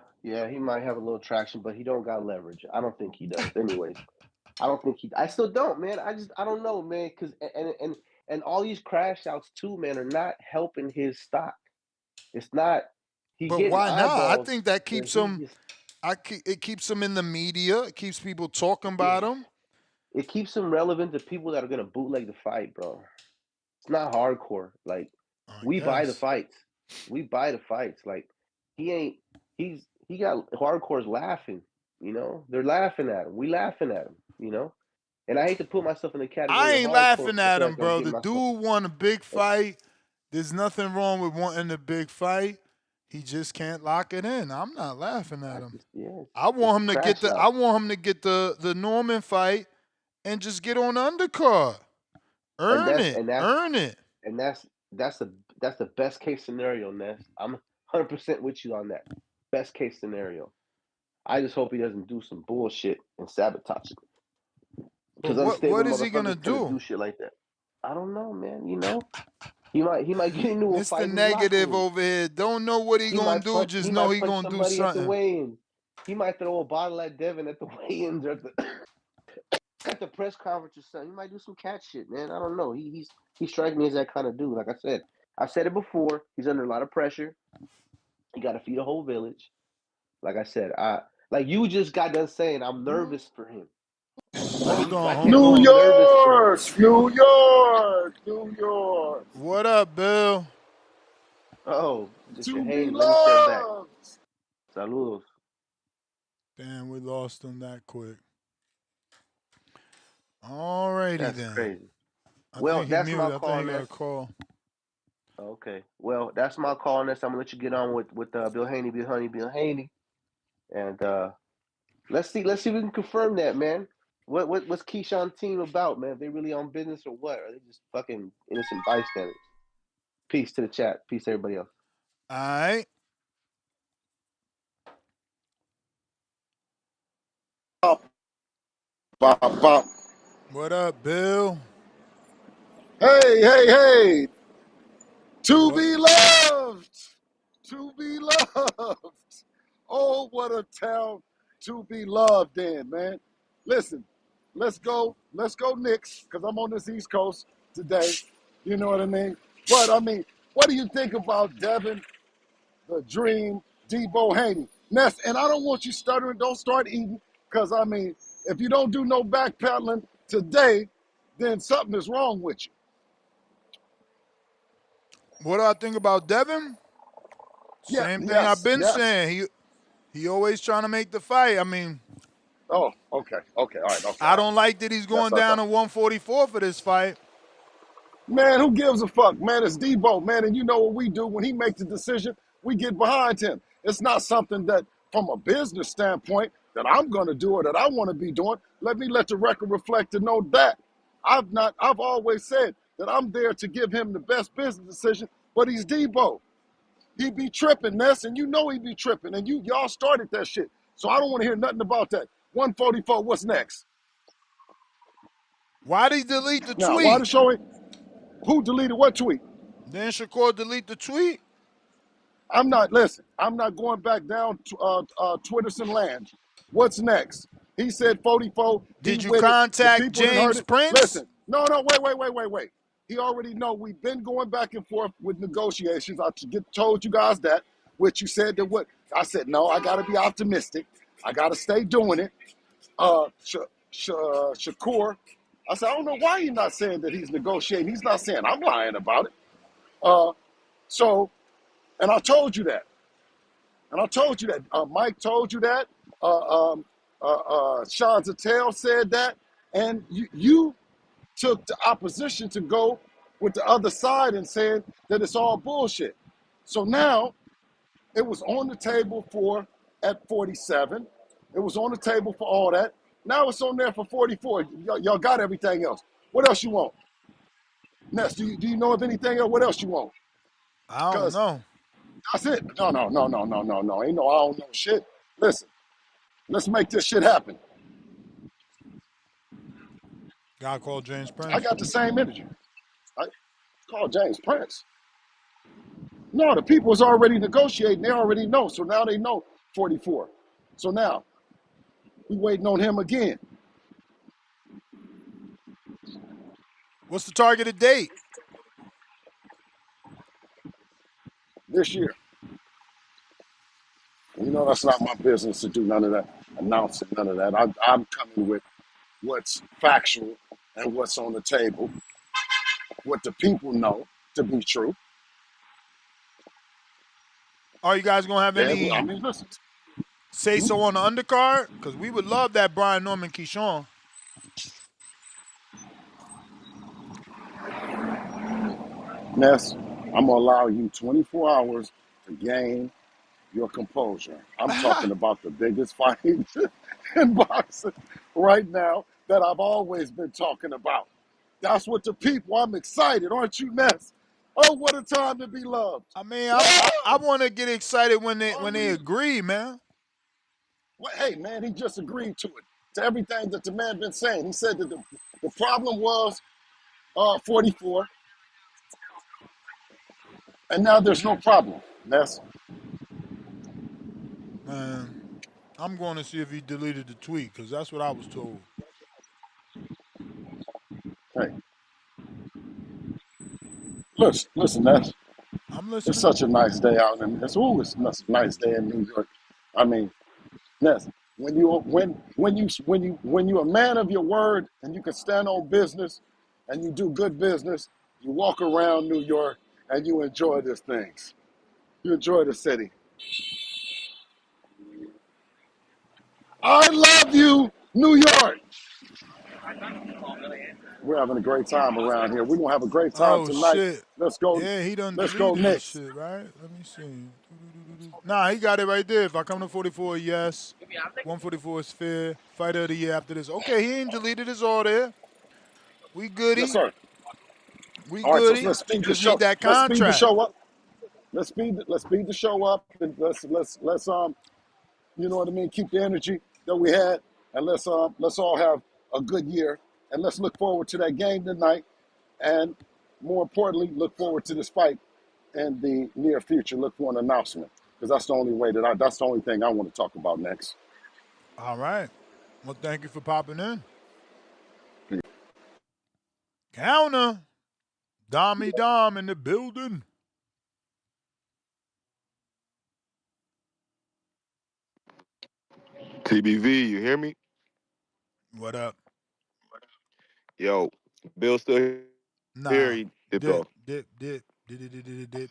he might have a little traction, but he don't got leverage. I don't think he does. Anyways, I don't think he. I still don't, man. I don't know, man. Because and all these crash outs too, man, are not helping his stock. It's not. He But getting why not? I eyeballs, think that but keeps he him. just It keeps him in the media. It keeps people talking yeah. about him. It keeps him relevant to people that are gonna bootleg the fight, bro. It's not hardcore. Like I we buy the guess. fights. We buy the fights. Like he ain't. He got hardcores laughing. They're laughing at him. We laughing at him. And I hate to put myself in the I category of ain't hardcore laughing because I at feel him, like I'm bro. getting The myself. dude won a big fight. There's nothing wrong with wanting a big fight. He just can't lock it in. I'm not laughing at him. I It's want a him to get crash the out. the Norman fight and just get on the undercard. And Earn that's it. and that's Earn it. and that's the best case scenario, Ness. I'm 100% with you on that. Best case scenario. I just hope he doesn't do some bullshit and sabotage it. But Because what unstable is he gonna motherfuckers tend to do? do shit like that. I don't know, man. He might get into a Mr. fight in the locker Negative room. over here. Don't know what he He gonna might do. punch. Just He know might he punch gonna do somebody at the something. weigh-in. He might throw a bottle at Devin at the weigh-ins or at the press conference or something. He might do some cat shit, man. I don't know. He strikes me as that kind of dude. Like I said, I've said it before. He's under a lot of pressure. He got to feed a whole village. Like I said, like you just got done saying, I'm nervous for him. Hold on, Like hold New you on. nervous for him. York, New York, New York. What up, Bill? Oh, Mr. To be Haney, let me step back. loved. Saludos. Damn, we lost him that quick. Alrighty That's then. crazy. I Well, think he that's my muted. I think call, he got a Ness. call. Okay. Well, that's my call, Ness. I'm gonna let you get on with Bill Haney, Bill Haney, and let's see if we can confirm that, man. What's Keyshawn team about, man? Are they really on business or what? Are they just fucking innocent bystanders? Peace to the chat. Peace to everybody else. All right. Bop, bop. What up, Bill? Hey, hey, hey. To What? be loved. To be loved. Oh, what a town to be loved in, man. Listen, let's go Knicks, because I'm on this East Coast today. You know what I mean? But, I mean, what do you think about Devin, the Dream, Debo Haney? Ness, and I don't want you stuttering. Don't start eating, because, I mean, if you don't do no backpedaling today, then something is wrong with you. What do I think about Devin? Yeah, Same thing I've yes, been yes. saying. He always trying to make the fight. I mean, Oh, okay, all right, okay, I all right. don't like that he's That's going what I down thought. to 144 for this fight. Man, who gives a fuck? Man, it's Debo, man, and you know what we do. When he makes a decision, we get behind him. It's not something that, from a business standpoint, that I'm going to do or that I want to be doing. Let the record reflect to know that. I've always said that I'm there to give him the best business decision, but he's Debo. He be tripping, Ness, and you know he be tripping, and y'all started that shit. So I don't want to hear nothing about that. 144, what's next? Why did he delete the Now, why the tweet? showing? Who deleted what tweet? Then Shakur delete the tweet? I'm not going back down to Twitterson land. What's next? He said 44. He Did you with it. The contact people that heard James it. Prince? Listen, no, wait. He already know we've been going back and forth with negotiations. I told you guys that, which you said that what I said. No, I got to be optimistic. I got to stay doing it. Shakur, I said, I don't know why he's not saying that he's negotiating. He's not saying I'm lying about it. Uh, so, and I told you that. And I told you that. Mike told you that. Sean Zattel said that. And you took the opposition to go with the other side and saying that it's all bullshit. So now it was on the table for at 47. It was on the table for all that. Now it's on there for 44. Y'all got everything else. What else you want? Ness, do you know of anything else? What else you want? I don't Because know. that's it. No. Ain't no I don't know shit. Listen, let's make this shit happen. Guy called James I Prince. got the same energy. I call James Prince. No, the people's already negotiating. They already know. So now they know 44. So now we waiting on him again What's the targeted date? this year. You know, that's not my business to do none of that, announcing none of that. I'm coming with what's factual and what's on the table, what the people know to be true. Are you guys gonna have Yeah, I any mean, listen, say you, so on the undercard? Because we would love that Brian Norman Keyshawn. Ness, I'm gonna allow you 24 hours to gain your composure. I'm talking about the biggest fight in boxing right now that I've always been talking about. That's what the people, I'm excited, aren't you, Ness? Oh, what a time to be loved. I mean, I Whoa! want to get excited when they Unbelievable. agree, man. Well, hey, man, he just agreed to it, to everything that the man been saying. He said that the problem was 44, and now there's no problem, Ness. Man, I'm going to see if he deleted the tweet because that's what I was told. Hey, listen, Ness. I'm It's listening. such a nice day out in it's always a nice day in New York. I mean, Ness, when you're a man of your word and you can stand on business and you do good business, you walk around New York and you enjoy these things. You enjoy the city. I love you, New York. We're having a great time around here. We're gonna have a great time Oh tonight. shit. Let's go. Yeah, he done Let's go deleted this Knicks. shit, right? Let me see. Nah, he got it right there. If I come to 44, yes. 144 is fair. Fighter of the year after this. Okay, he ain't deleted. It's all there. We Yes, goody. sir. We All right, so goody. let's speed the Just show. need that Let's speed the contract. show up. Let's speed the show up and let's you know what I mean, keep the energy that we had and let's all have a good year and let's look forward to that game tonight and more importantly look forward to this fight in the near future. Look for an announcement because that's the only way that's the only thing I want to talk about next. All right. Well, thank you for popping in. Counter. Dommy Dom in the building. TBV, you hear me? What up? Yo, Bill still here? Nah. He dipped Dip, off. dip, dip, dip, dip, dip, dip, dip.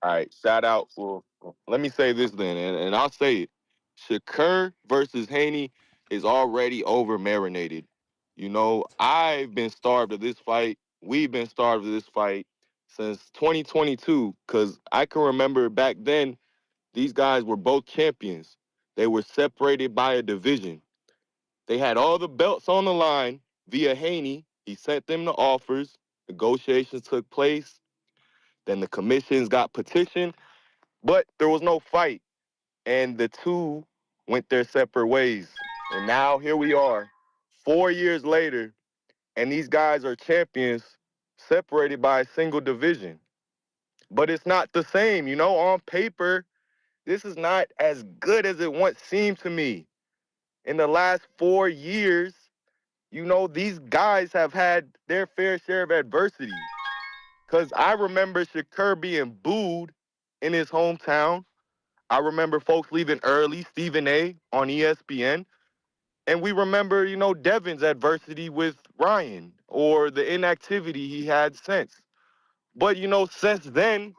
All right, shout out for. Let me say this then, and I'll say it. Shakur versus Haney is already over marinated. You know, I've been starved of this fight. We've been starved of this fight since 2022 because I can remember back then these guys were both champions. They were separated by a division. They had all the belts on the line via Haney. He sent them the offers. Negotiations took place. Then the commissions got petitioned, but there was no fight. And the two went their separate ways. And now here we are, 4 years later, and these guys are champions separated by a single division. But it's not the same, you know, on paper, this is not as good as it once seemed to me. In the last 4 years, you know, these guys have had their fair share of adversity. Because I remember Shakur being booed in his hometown. I remember folks leaving early, Stephen A on ESPN. And we remember, Devin's adversity with Ryan or the inactivity he had since. But, since then,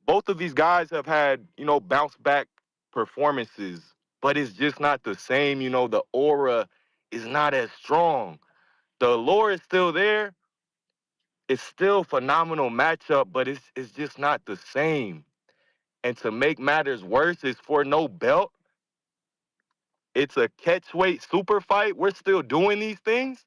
both of these guys have had, bounce back performances, but it's just not the same. The aura is not as strong. The allure is still there. It's still a phenomenal matchup, but it's just not the same. And to make matters worse, is for no belt. It's a catchweight super fight. We're still doing these things.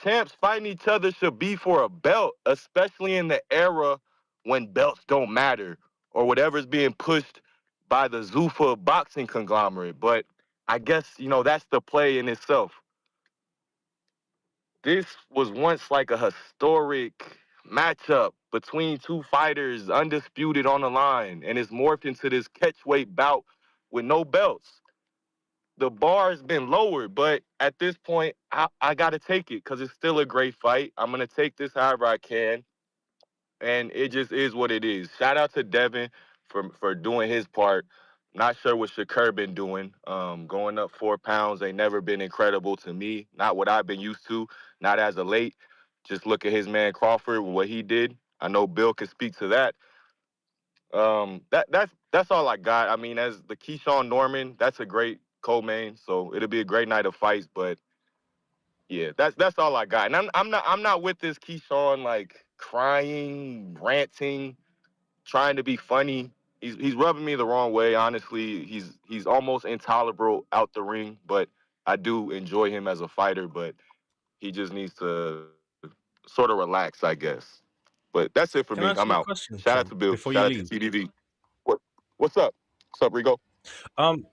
Champs fighting each other should be for a belt, especially in the era when belts don't matter or whatever's being pushed by the Zuffa boxing conglomerate. But I guess, that's the play in itself. This was once like a historic matchup between two fighters, undisputed on the line, and it's morphed into this catchweight bout with no belts. The bar has been lowered, but at this point, I got to take it because it's still a great fight. I'm going to take this however I can, and it just is what it is. Shout out to Devin for doing his part. Not sure what Shakur been doing. Going up 4 pounds ain't never been incredible to me. Not what I've been used to, not as of late. Just look at his man Crawford, what he did. I know Bill can speak to that. That's all I got. I mean, as the Keyshawn Norman, that's a great co-main, so it'll be a great night of fights. But yeah, that's all I got. And I'm not with this Keyshawn like crying, ranting, trying to be funny. He's rubbing me the wrong way. Honestly, he's almost intolerable out the ring. But I do enjoy him as a fighter. But he just needs to sort of relax, I guess. But that's it for me. Can I I'm ask you a out. question, Shout out to Ken, Bill. before Shout you out to leave? TDV. What's up? What's up, Rigo? Um,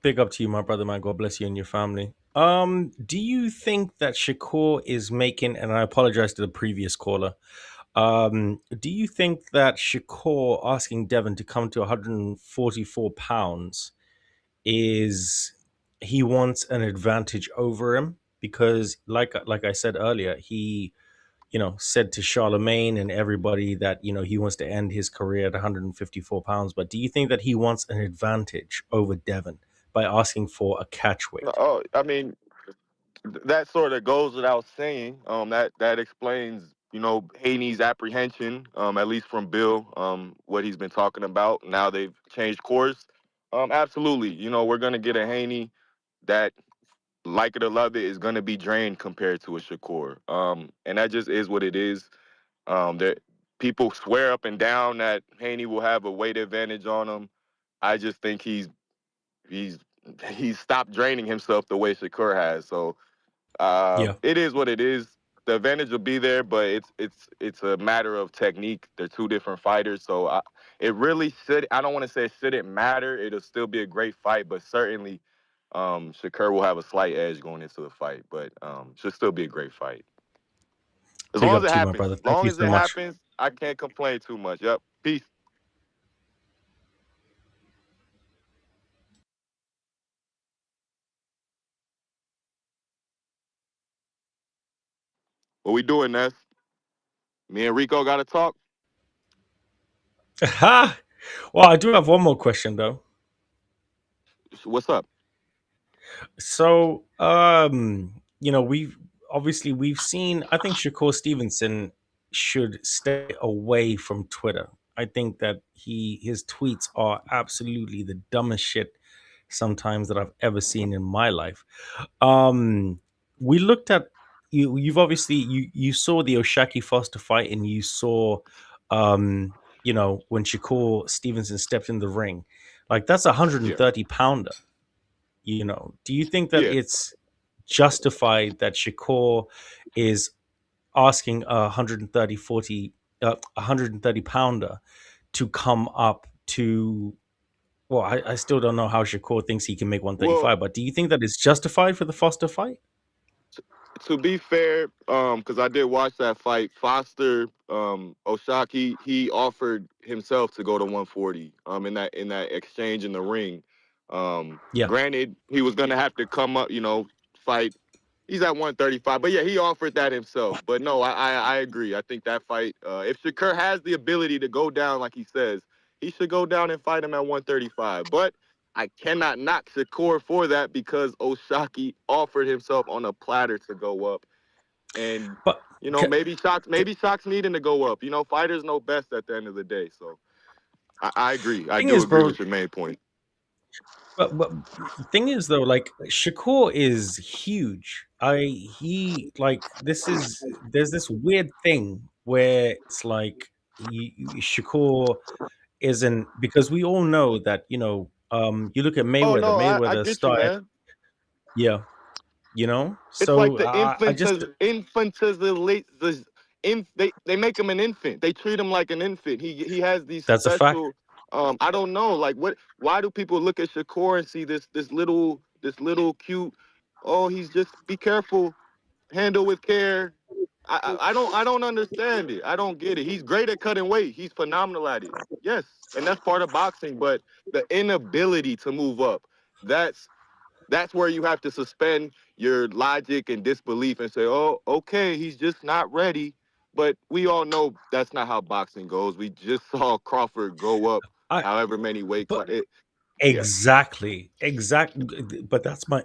big up to you, my brother, man. God bless you and your family. Do you think that Shakur is making, and I apologize to the previous caller, do you think that Shakur asking Devin to come to 144 pounds is he wants an advantage over him? Because like I said earlier, he said to Charlemagne and everybody that, he wants to end his career at 154 pounds. But do you think that he wants an advantage over Devin by asking for a catch weight? Oh, I mean, that sort of goes without saying. That explains, Haney's apprehension, at least from Bill, what he's been talking about. Now they've changed course. Absolutely. We're gonna get a Haney that, like it or love it, is gonna be drained compared to a Shakur. And that just is what it is. That people swear up and down that Haney will have a weight advantage on him. I just think he's he's stopped draining himself the way Shakur has. So Yeah, it is what it is. The advantage will be there, but it's a matter of technique. They're two different fighters, so it really should. I don't want to say it shouldn't matter. It'll still be a great fight, but certainly Shakur will have a slight edge going into the fight, but should still be a great fight as big long as up it to you, my happens. brother. As Thank long you as so it much. happens, I can't complain too much. Yep. Peace. What we doing, Ness? Me and Rico got to talk. Ha! Well, I do have one more question though. What's up? So, we've seen. I think Shakur Stevenson should stay away from Twitter. I think that his tweets are absolutely the dumbest shit sometimes that I've ever seen in my life. Um, we looked at you. You've obviously you saw the Oshaki Foster fight, and you saw, when Shakur Stevenson stepped in the ring, like that's a Yeah. 130 pounder. Do you think that Yeah. it's justified that Shakur is asking a 130 pounder to come up to? Well, I still don't know how Shakur thinks he can make Well, 135, but do you think that it's justified for the Foster fight? to be fair, because I did watch that fight, Foster, Oshaki, he offered himself to go to 140. In that exchange in the ring. Yeah. Granted, he was gonna have to come up, fight. He's at 135, but yeah, he offered that himself. But no, I agree. I think that fight, if Shakur has the ability to go down like he says, he should go down and fight him at 135. But I cannot knock Shakur for that because Oshaki offered himself on a platter to go up. And But maybe Shock's needing to go up. Fighters know best at the end of the day. So I agree. I thing do is, agree bro. with your main point. But the thing is though, like Shakur is huge. There's this weird thing where it's like Shakur isn't, because we all know that you look at Oh Mayweather. no, I Mayweather get you, started, man. yeah, It's like so the I just they make him an infant. They treat him like an infant. He has these that's a fact. special I don't know, like why do people look at Shakur and see this little cute, oh, he's just be careful, handle with care. I don't understand it. I don't get it. He's great at cutting weight. He's phenomenal at it. Yes, and that's part of boxing, but the inability to move up, that's that's where you have to suspend your logic and disbelief and say, oh, okay, he's just not ready. But we all know that's not how boxing goes. We just saw Crawford go up I however many weight but class. Yeah. exactly, but that's my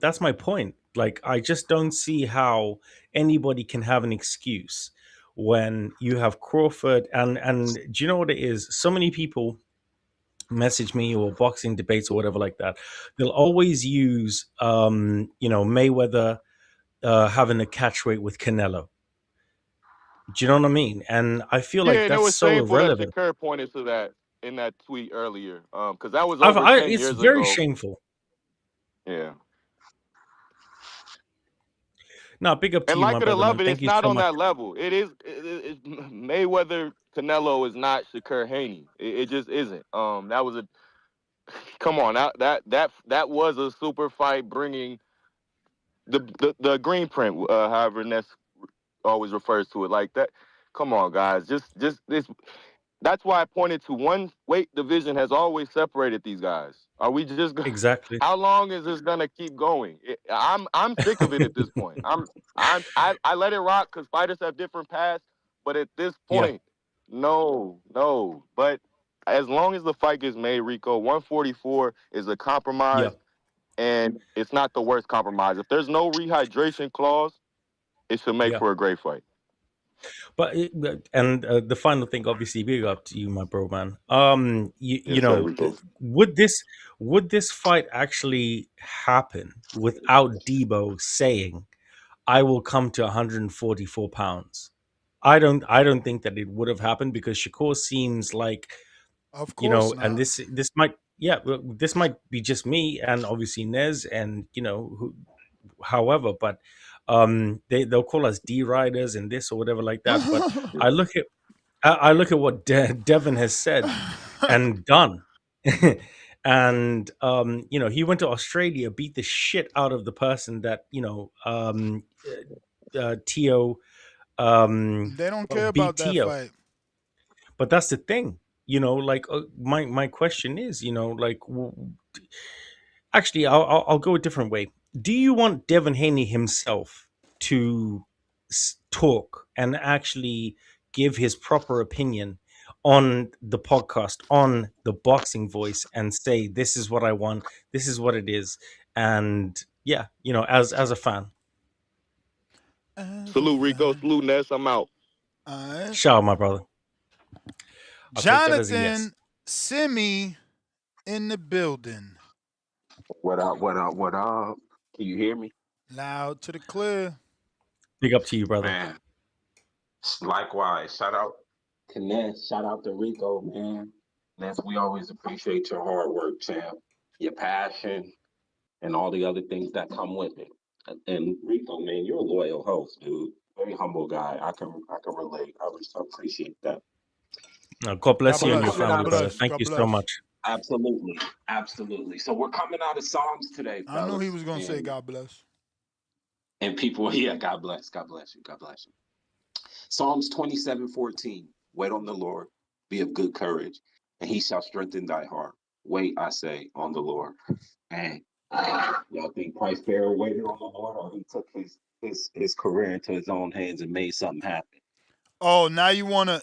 that's my point. Like, I just don't see how anybody can have an excuse when you have Crawford, and do you know what it is? So many people message me, or boxing debates or whatever like that. They'll always use Mayweather having a catch weight with Canelo. Do you know what I mean? And I feel Yeah, like and it that's was so shameful that irrelevant. Shakur pointed to that in that tweet earlier. Because that was over 10 It's years very ago. shameful. Yeah. No, big up to And you, like my it or brother, man. love it, Thank it's you not so on much. that level. Mayweather Canelo is not Shakur Haney. It just isn't. That was a come on. That was a super fight, bringing the green print, however Ness always refers to it like that. Come on, guys. Just this. That's why I pointed to one weight division has always separated these guys. Are we just? Exactly. How long is this gonna keep going? I'm sick of it at this point. I let it rock because fighters have different paths. But at this Yeah, point, no. But as long as the fight gets made, Rico, 144 is a yeah, compromise, and it's not the worst compromise. If there's no rehydration clause, it should make yeah. for a great fight. And the final thing, obviously, big up to you, my bro, man. Yes, sir, Rico. Would this fight actually happen without Debo saying, "I will come to 144 pounds"? I don't think that it would have happened, because Shakur seems like, Of course and not. this might, yeah, well, this might be just me and obviously Nez, and however, but they'll call us D riders and this or whatever like that. But I look at I look at what Devin has said and done. And he went to Australia, beat the shit out of the person that Tio They don't care beat about that Tio. fight. But that's the thing, like, my question is, like, actually, I'll go a different way. Do you want Devin Haney himself to talk and actually give his proper opinion on the podcast, on the Boxing Voice, and say, "This is what I want. This is what it is," and yeah, as a fan. As a Salute, Rico. fan. Salute, Ness. I'm out. All right. Shout out, my brother. I'll take that as a yes. Jonathan Simi in the building. What up? What up? What up? Can you hear me? Loud to the clear. Big up to you, brother. Man, likewise. Shout out to Ness. Shout out to Rico, man. Ness, we always appreciate your hard work, champ, your passion, and all the other things that come with it. And Rico, man, you're a loyal host, dude. Very humble guy. I can relate. I appreciate that. God bless God So you we're and your bless. coming family, God out of brother. bless. Thank God you so bless. much. absolutely, absolutely. So we're coming out of Psalms today, I knew he fellas, was gonna say God bless. and people. Yeah, God bless you. God bless you. Psalms 27:14. Wait on the Lord, be of good courage, and he shall strengthen thy heart. Wait, I say, on the Lord. And y'all think Price Bearer waited on the Lord, or he took his career into his own hands and made something happen? Oh, now you wanna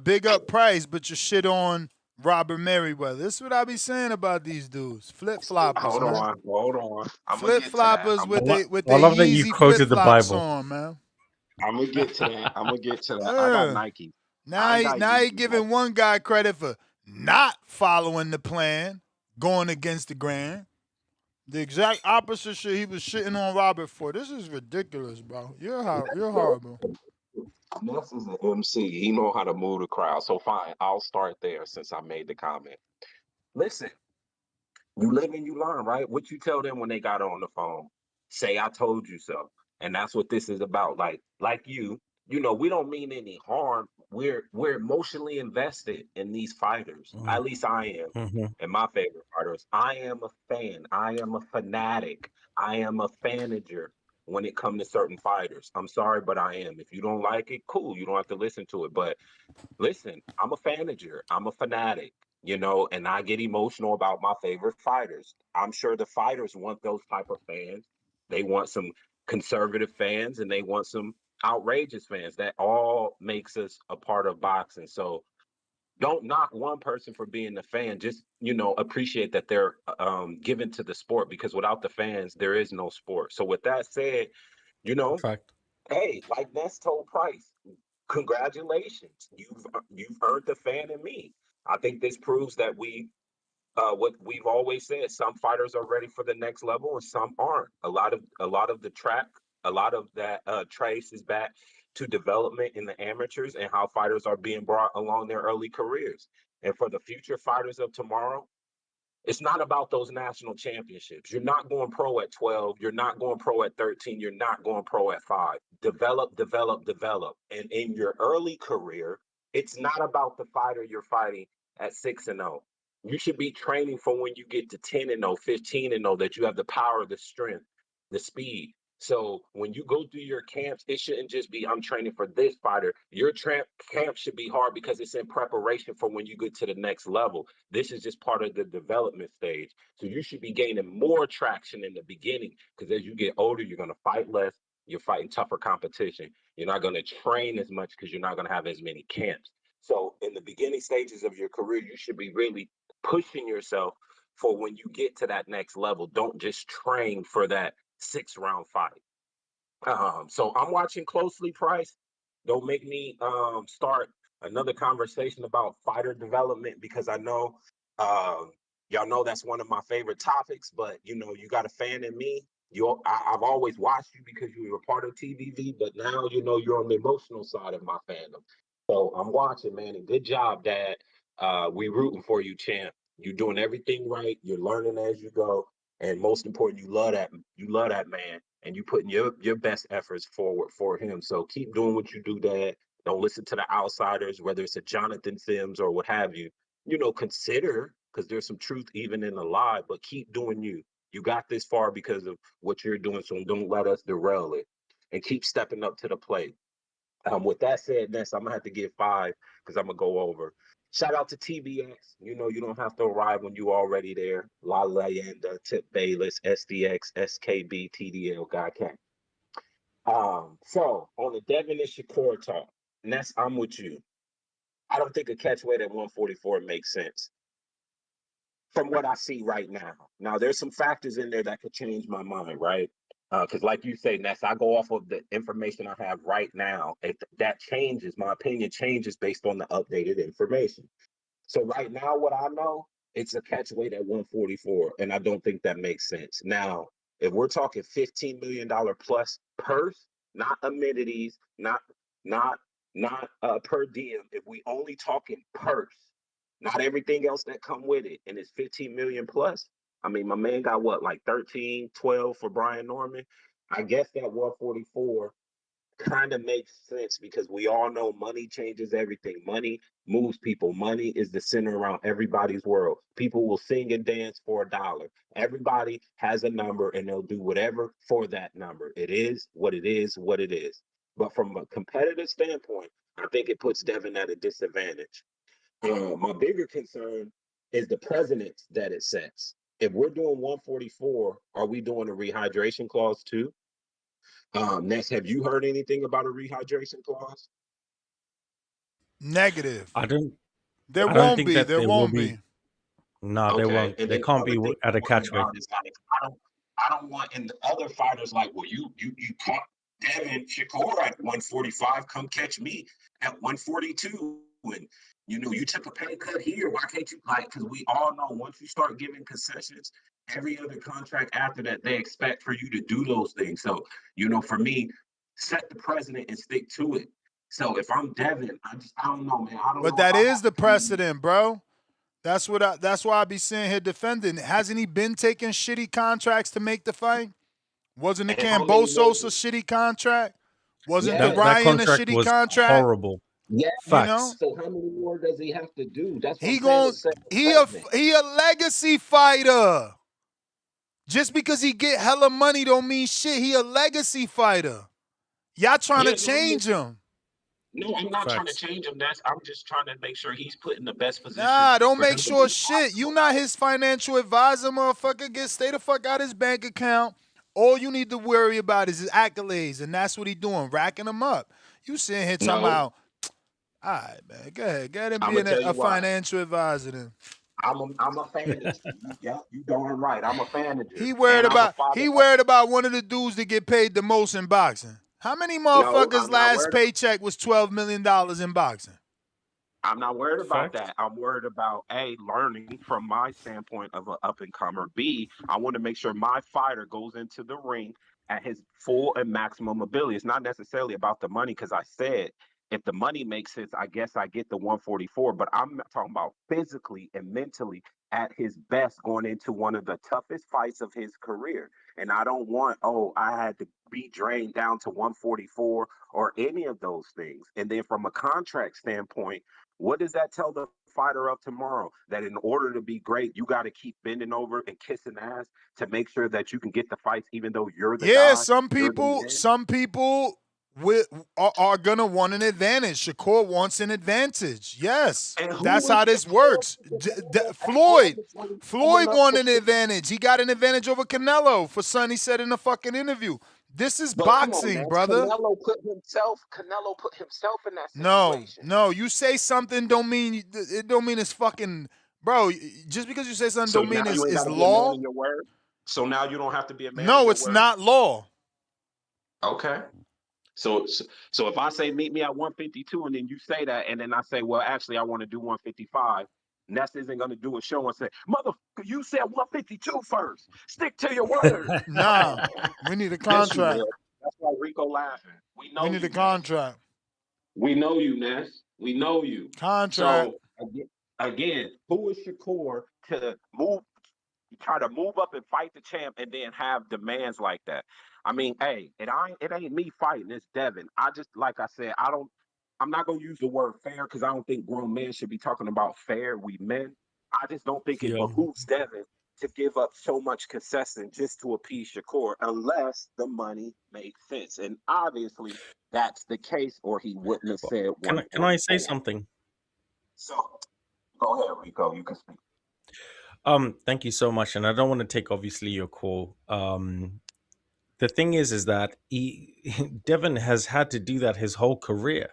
big up Price, but you shit on Robert Merriweather. This is what I be saying about these dudes. Flip floppers, Hold man. on. I'm gonna Flip get to that. floppers with I they love that you Yeezy flip quoted the flops Bible. on, man. I'm gonna get to that. I'm gonna get to that. I got Yeah. Nike. Now I he, got now he Yeezys. giving one guy credit for not following the plan, going against the grain. The exact opposite shit he was shitting on Robert for. This is ridiculous, bro. You're horrible. Ness is an MC. He know how to move the crowd. So fine, I'll start there since I made the comment. Listen, you live and you learn, right? What you tell them when they got on the phone? Say I told you so. And that's what this is about. Like you know, we don't mean any harm. We're emotionally invested in these fighters. Mm-hmm. At least I am. Mm-hmm. And my favorite fighters. I am a fan. I am a fanatic. I am a fanager when it comes to certain fighters. I'm sorry, but I am. If you don't like it, cool. You don't have to listen to it. But listen, I'm a fanager. I'm a fanatic, you know, and I get emotional about my favorite fighters. I'm sure the fighters want those type of fans. They want some conservative fans and they want some outrageous fans. That all makes us a part of boxing. So don't knock one person for being a fan. Just, you know, appreciate that they're given to the sport, because without the fans, there is no sport. So with that said, you know, Fact. hey, like Ness told Price, congratulations, you've earned the fan in me. I think this proves that what we've always said, some fighters are ready for the next level and some aren't. A lot of the track, a lot of that traces back to development in the amateurs and how fighters are being brought along their early careers. And for the future fighters of tomorrow, it's not about those national championships. You're not going pro at 12. You're not going pro at 13. You're not going pro at 5. Develop, develop, develop. And in your early career, it's not about the fighter you're fighting at 6-0. You should be training for when you get to 10-0, 15-0, that you have the power, the strength, the speed. So when you go through your camps, it shouldn't just be, I'm training for this fighter. Your camp should be hard because it's in preparation for when you get to the next level. This is just part of the development stage. So you should be gaining more traction in the beginning, because as you get older, you're going to fight less. You're fighting tougher competition. You're not going to train as much because you're not going to have as many camps. So in the beginning stages of your career, you should be really pushing yourself for when you get to that next level. Don't just train for that 6-round fight. So I'm watching closely, Price. Don't make me start another conversation about fighter development, because I know y'all know that's one of my favorite topics. But you know, you got a fan in me. I've always watched you because you were part of TVV, but now you know you're on the emotional side of my fandom. So I'm watching, man, and good job, Dad. We rooting for you, champ. You're doing everything right. You're learning as you go, and most important, you love that. You love that man, and you putting your best efforts forward for him. So keep doing what you do, Dad. Don't listen to the outsiders, whether it's a Jonathan Sims or what have you. You know, consider, because there's some truth even in the lie, but keep doing you. You got this far because of what you're doing, so don't let us derail it. And keep stepping up to the plate. With that said, Ness, I'm gonna have to give 5 because I'm gonna go over. Shout out to TBX. You know, you don't have to arrive when you're already there. La Leyenda, Tip Bayless, SDX, SKB, TDL, Guy Cat. So on the Devin and Shakur talk, Ness, I'm with you. I don't think a catchweight at 144 makes sense from what I see right now. Now, there's some factors in there that could change my mind, right? Because, like you say, Ness, I go off of the information I have right now. If that changes, my opinion changes based on the updated information. So right now, what I know, it's a catch weight at 144, and I don't think that makes sense. Now, if we're talking $15 million plus purse, not amenities, not not per diem. If we only talking purse, not everything else that come with it, and it's 15 million plus. I mean, my man got what, like 13, 12 for Brian Norman. I guess that 144 kind of makes sense because we all know money changes everything. Money moves people. Money is the center around everybody's world. People will sing and dance for $1. Everybody has a number and they'll do whatever for that number. It is what it is, what it is. But from a competitive standpoint, I think it puts Devin at a disadvantage. My bigger concern is the precedence that it sets. If we're doing 144, are we doing a rehydration clause too? Ness, have you heard anything about a rehydration clause? Negative. I don't. There I don't won't think be. that There there will won't be. be. No, there Okay, won't. and There then the can't other be thing at a I'm worried catchweight. about is like I don't want and the other fighters like, well, you caught Devin Shakur at 145, come catch me at 142, and you took a pay cut here. Why can't you like? Because we all know once you start giving concessions, every other contract after that they expect for you to do those things. So for me, set the precedent and stick to it. So if I'm Devin, I don't know, man. I don't But know if that I is have the to be. precedent, bro. That's why I be sitting here defending. Hasn't he been taking shitty contracts to make the fight? Wasn't the And how many more? Cambosos a shitty contract? Wasn't the Yes, That Ryan a contract shitty was contract? horrible. yes. You know? Facts. So how many more does he have to do? That's what I'm He saying. gon' It's set the he a precedent. he a legacy fighter. Just because he get hella money don't mean shit. He a legacy fighter. Y'all trying to Yeah, no, change him. no, I'm not trying to Facts. change him. I'm just trying to make sure he's put in the best position Nah, don't for make him to sure be shit. You optimal. not his financial advisor, motherfucker. Stay the fuck out his bank account. All you need to worry about is his accolades, and that's what he doing, racking them up. You sitting here talking No, about, all right, man, go ahead. Go ahead and I'm be gonna tell a you why. financial advisor then. I'm a manager. Yeah, you darn right. I'm a manager, He worried and I'm a about father he of. worried about one of the dudes that get paid the most in boxing. How many No, motherfuckers last paycheck was $12 million in boxing? I'm not worried about Facts. that. I'm worried about A, learning from my standpoint of an up and comer. B, I want to make sure my fighter goes into the ring at his full and maximum ability. It's not necessarily about the money because I said if the money makes sense, I guess I get the 144. But I'm not talking about physically and mentally at his best going into one of the toughest fights of his career. And I don't want, oh, I had to be drained down to 144 or any of those things. And then from a contract standpoint, what does that tell the fighter of tomorrow? That in order to be great, you got to keep bending over and kissing ass to make sure that you can get the fights, even though you're the Yeah, guy, some you're the people, man. are gonna want an advantage. Shakur wants an advantage. Yes, And that's who is how this Shakur works. to defend that at Floyd, 120 coming Floyd up won to an advantage. He got an advantage over Canelo. For son, he said in a fucking interview. This is But come on, boxing, man. brother. Canelo put himself in that No, situation. no. You say something don't mean it. Don't mean it's fucking, bro. Just because you say something So don't now mean you ain't got it's to be a man law. of your word. So now you don't have to be a man of No, your it's word. not law. Okay. So if I say meet me at 152 and then you say that and then I say, well, actually I want to do 155, Ness isn't gonna do a show and say, motherfucker, you said 152 first. Stick to your word. Nah, we need a Yes, you contract. will. That's why Rico laughing. We We know need a you, Ness. contract. We know you, Ness. We know you. Contract. So again, who is Shakur to try to move up and fight the champ and then have demands like that? I mean, hey, it ain't me fighting, it's Devin. I just like I said, I'm not gonna use the word fair because I don't think grown men should be talking about fair. We men. I just don't think it Yeah. behooves Devin to give up so much concession just to appease Shakur unless the money makes sense. And obviously that's the case, or he wouldn't have said Can I say 144. something? So go ahead, Rico. You can speak. Thank you so much, and I don't want to take obviously your call. The thing is that Devin has had to do that his whole career.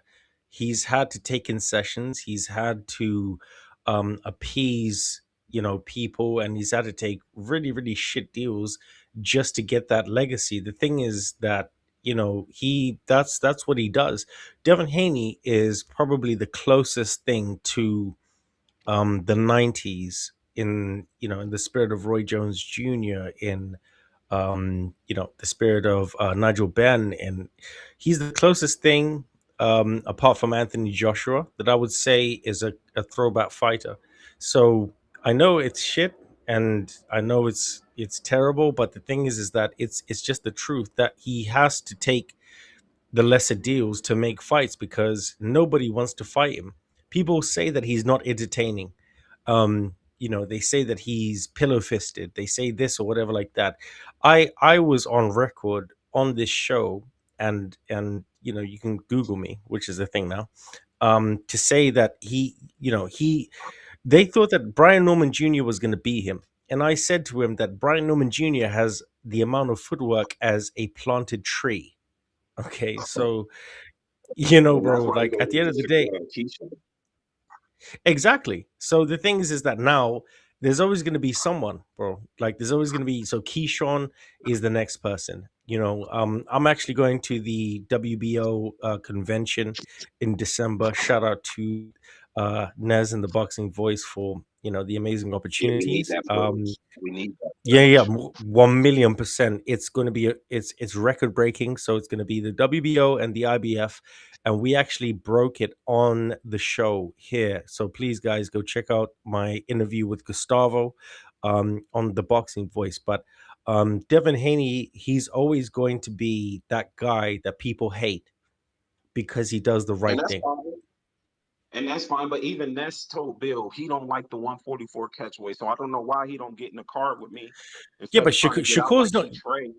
He's had to take concessions. He's had to appease, people, and he's had to take really, really shit deals just to get that legacy. The thing is that that's what he does. Devin Haney is probably the closest thing to the 90s in the spirit of Roy Jones Jr., in the spirit of Nigel Benn, and he's the closest thing apart from Anthony Joshua that I would say is a throwback fighter. So I know it's shit and I know it's terrible, but the thing is that it's just the truth that he has to take the lesser deals to make fights because nobody wants to fight him. People say that he's not entertaining. They say that he's pillow fisted. They say this or whatever like that. I was on record on this show, and you can Google me, which is a thing now, to say that they thought that Brian Norman Jr. was going to be him. And I said to him that Brian Norman Jr. has the amount of footwork as a planted tree. Okay, so And that's bro, why he like goes at the end to of the day, Shakur and Keyshawn. Exactly. So the thing is that now there's always going to be someone, bro. Like there's always going to be. So Keyshawn is the next person. I'm actually going to the WBO convention in December. Shout out to Nez and the Boxing Voice for the amazing Yeah, we need opportunities. that footage. We need that Yeah, yeah, footage. 1,000,000%. It's going to be it's record breaking. So it's going to be the WBO and the IBF, and we actually broke it on the show here. So please, guys, go check out my interview with Gustavo on the Boxing Voice. But Devin Haney, he's always going to be that guy that people hate because he does the And right that's thing. fine. And that's fine. But even Ness told Bill he don't like the 144 catchweight. So I don't know why he don't get in the card with me Yeah, instead but of trying to get out Shakur's like not. he Trey.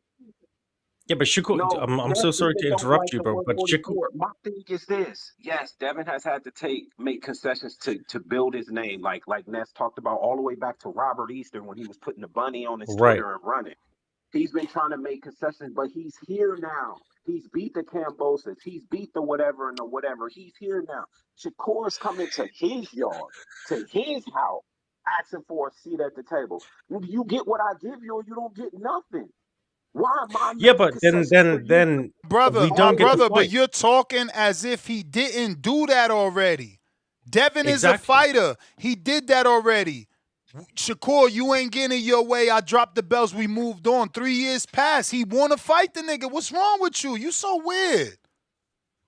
Yeah, but Shakur, No, I'm Ness so sorry even to don't interrupt like you, the bro. But Shakur, 144. My thing is this. Yes, Devin has had to make concessions to build his name, like Ness talked about all the way back to Robert Easter when he was putting the bunny on his right? Twitter and running. He's been trying to make concessions, but he's here now. He's beat the Camboses. He's beat the whatever and the whatever. He's here now. Shakur's coming to his yard, to his house, asking for a seat at the table. You get what I give you, or you don't get nothing. Why am I Yeah, making but then concessions for then you? then Brother, we my don't get to brother, but fight. you're talking as if he didn't do that already. Devin is a Exactly. fighter. He did that already. Shakur, you ain't getting it your way. I dropped the bells. We moved on. 3 years passed. He want to fight the nigga. What's wrong with you? You so weird.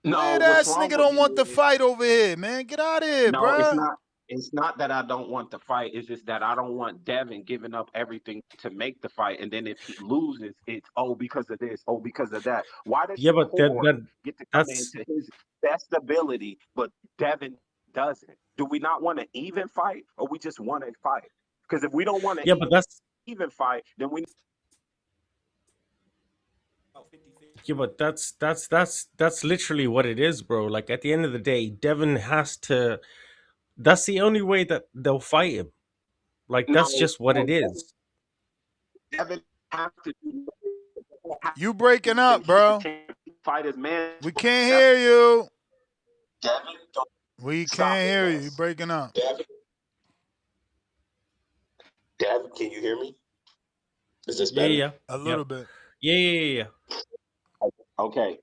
No, Weird what's ass wrong nigga with don't me want the is fight over here, man. Get out of here, no, it's bruh. not. It's not that I don't want the fight. It's just that I don't want Devin giving up everything to make the fight. And then if he loses, it's because of this, because of that. Why does Yeah, but then Shakur then get to come that's into his best ability, but Devin doesn't? Do we not want an even fight, or we just want a fight? Because if we don't want an yeah, but that's even fight, then we yeah, but that's literally what it is, bro. Like at the end of the day, Devin has to. That's the only way that they'll fight him. Like that's no, just what it no, is. Devin have to do You breaking then up, he bro. can fight his man. We can't hear you. Devin, don't We stop can't it, hear you. You Ness. breaking up. Devin, can you hear me? Is this Yeah, better? yeah, A yeah, little bit. yeah, yeah, yeah, yeah. Okay.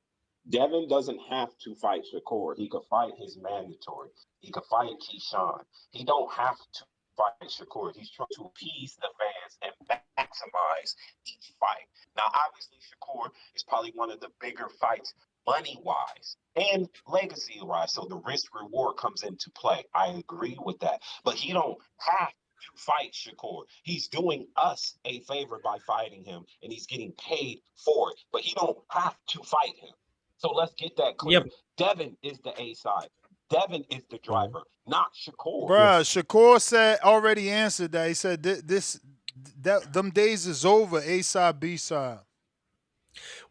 Devin doesn't have to fight Shakur. He could fight his mandatory. He could fight Keyshawn. He don't have to fight Shakur. He's trying to appease the fans and maximize each fight. Now, obviously, Shakur is probably one of the bigger fights money-wise and legacy-wise. So the risk-reward comes into play. I agree with that. But he don't have to fight Shakur. He's doing us a favor by fighting him, and he's getting paid for it. But he don't have to fight him. So let's get that clear. Yep. Devin is the A side. Devin is the Mhm. driver, not Shakur. Bruh, Yes. Shakur said already answered that. He said them days is over. A side, B side.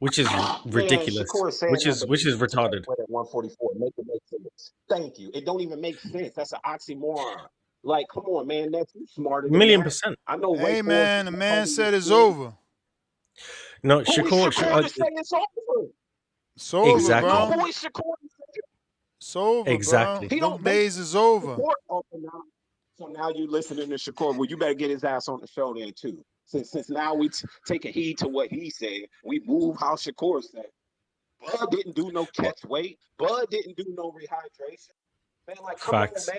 Which is Man, ridiculous. Shakur is saying Which that, is but which is retarded. at 144, make it make sense. Thank you. It don't even make sense. That's an oxymoron. Like, come on, man. That's you smarter than Million that. percent. I know Ray Hey Forest man, is the a man humble said it's spirit. over. No, Who is Shakur to say it's over? It's over, Exactly. bro. Who is Shakur to say It's over, bro. Exactly. he Them don't make days is over. Shakur open now? So now you listening to Shakur. Well, you better get his ass on the show then too. Since now we taking heed to what he said, we move how Shakur said. Bud didn't do no catch weight. Bud didn't do no rehydration. Man, like, come on, Facts. man.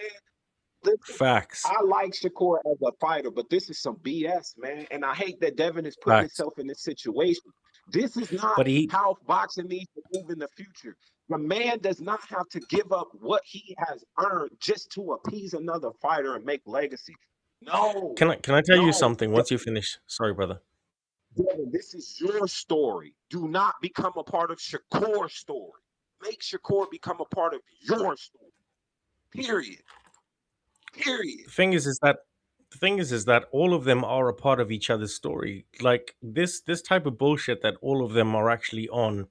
Listen, Facts. I like Shakur as a fighter, but this is some BS, man. And I hate that Devin is putting Facts. himself in this situation. This is not But he how boxing needs to move in the future. The man does not have to give up what he has earned just to appease another fighter and make legacy. No, can I tell you no. something once you finish? Sorry, brother. Devin, this is your story. Do not become a part of Shakur's story. Make Shakur become a part of your story. Period. Period. The thing is that all of them are a part of each other's story. Like this type of bullshit that all of them are actually on,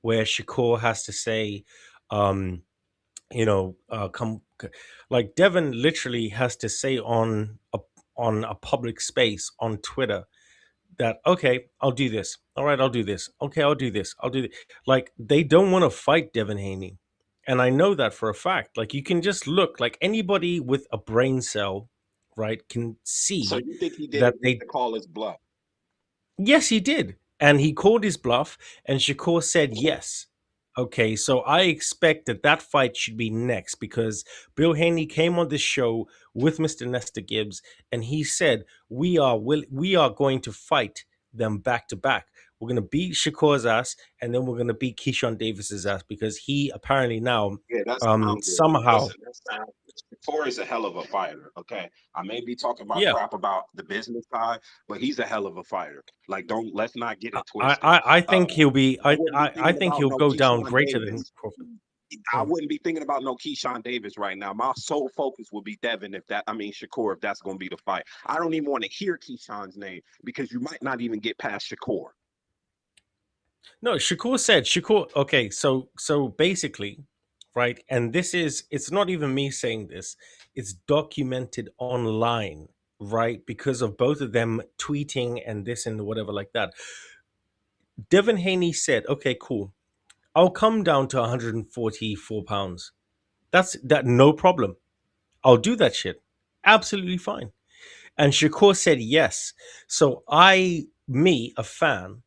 where Shakur has to say, um, like Devin literally has to say on a public space on Twitter that okay, I'll do this. All right, I'll do this. Okay, I'll do this. I'll do this. Like they don't want to fight Devin Haney. And I know that for a fact. Like, you can just look, like, anybody with a brain cell, right, can So see you think he did that it just they, to call his bluff? yes, he did. And he called his bluff, and Shakur said yes. Okay, so I expect that that fight should be next because Bill Haney came on this show with Mr. Nestor Gibbs, and he said we are going to fight them back to back. We're going to beat Shakur's ass, and then we're going to beat Keyshawn Davis's ass because he apparently now Yeah, that sounds good. somehow, Listen, that sounds. Corey's a hell of a fighter. Okay, I may be talking about yeah. crap about the business side, but he's a hell of a fighter. Like, don't let's not get it I, twisted. I, I think he'll be I wouldn't be I thinking think about he'll no go down Keyshawn greater than Davis. Crawford. I wouldn't be thinking about no Keyshawn Davis right now. My sole focus would be Devin Shakur if that's going to be the fight. I don't even want to hear Keyshawn's name because you might not even get past Shakur. No, Shakur. Okay, so basically, right, and it's not even me saying this; it's documented online, right, because of both of them tweeting and this and whatever like that. Devin Haney said, "Okay, cool, I'll come down to 144 pounds. That's that, no problem. I'll do that shit, absolutely fine." And Shakur said yes. So a fan,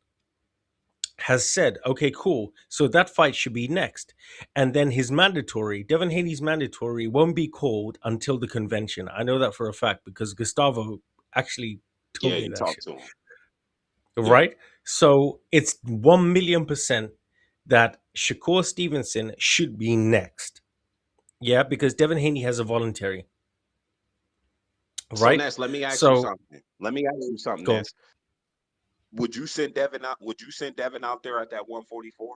has said, okay, cool. So that fight should be next. And then Devin Haney's mandatory won't be called until the convention. I know that for a fact because Gustavo actually Yeah, told me you that talk shit. to him. Yeah. Right? So it's 1,000,000% that Shakur Stevenson should be next. Yeah, because Devin Haney has a voluntary. So Right? Ness, let me ask you So something. Let me ask you something, go. Ness. Would you send Devin out? Would you send Devin out there at that 144?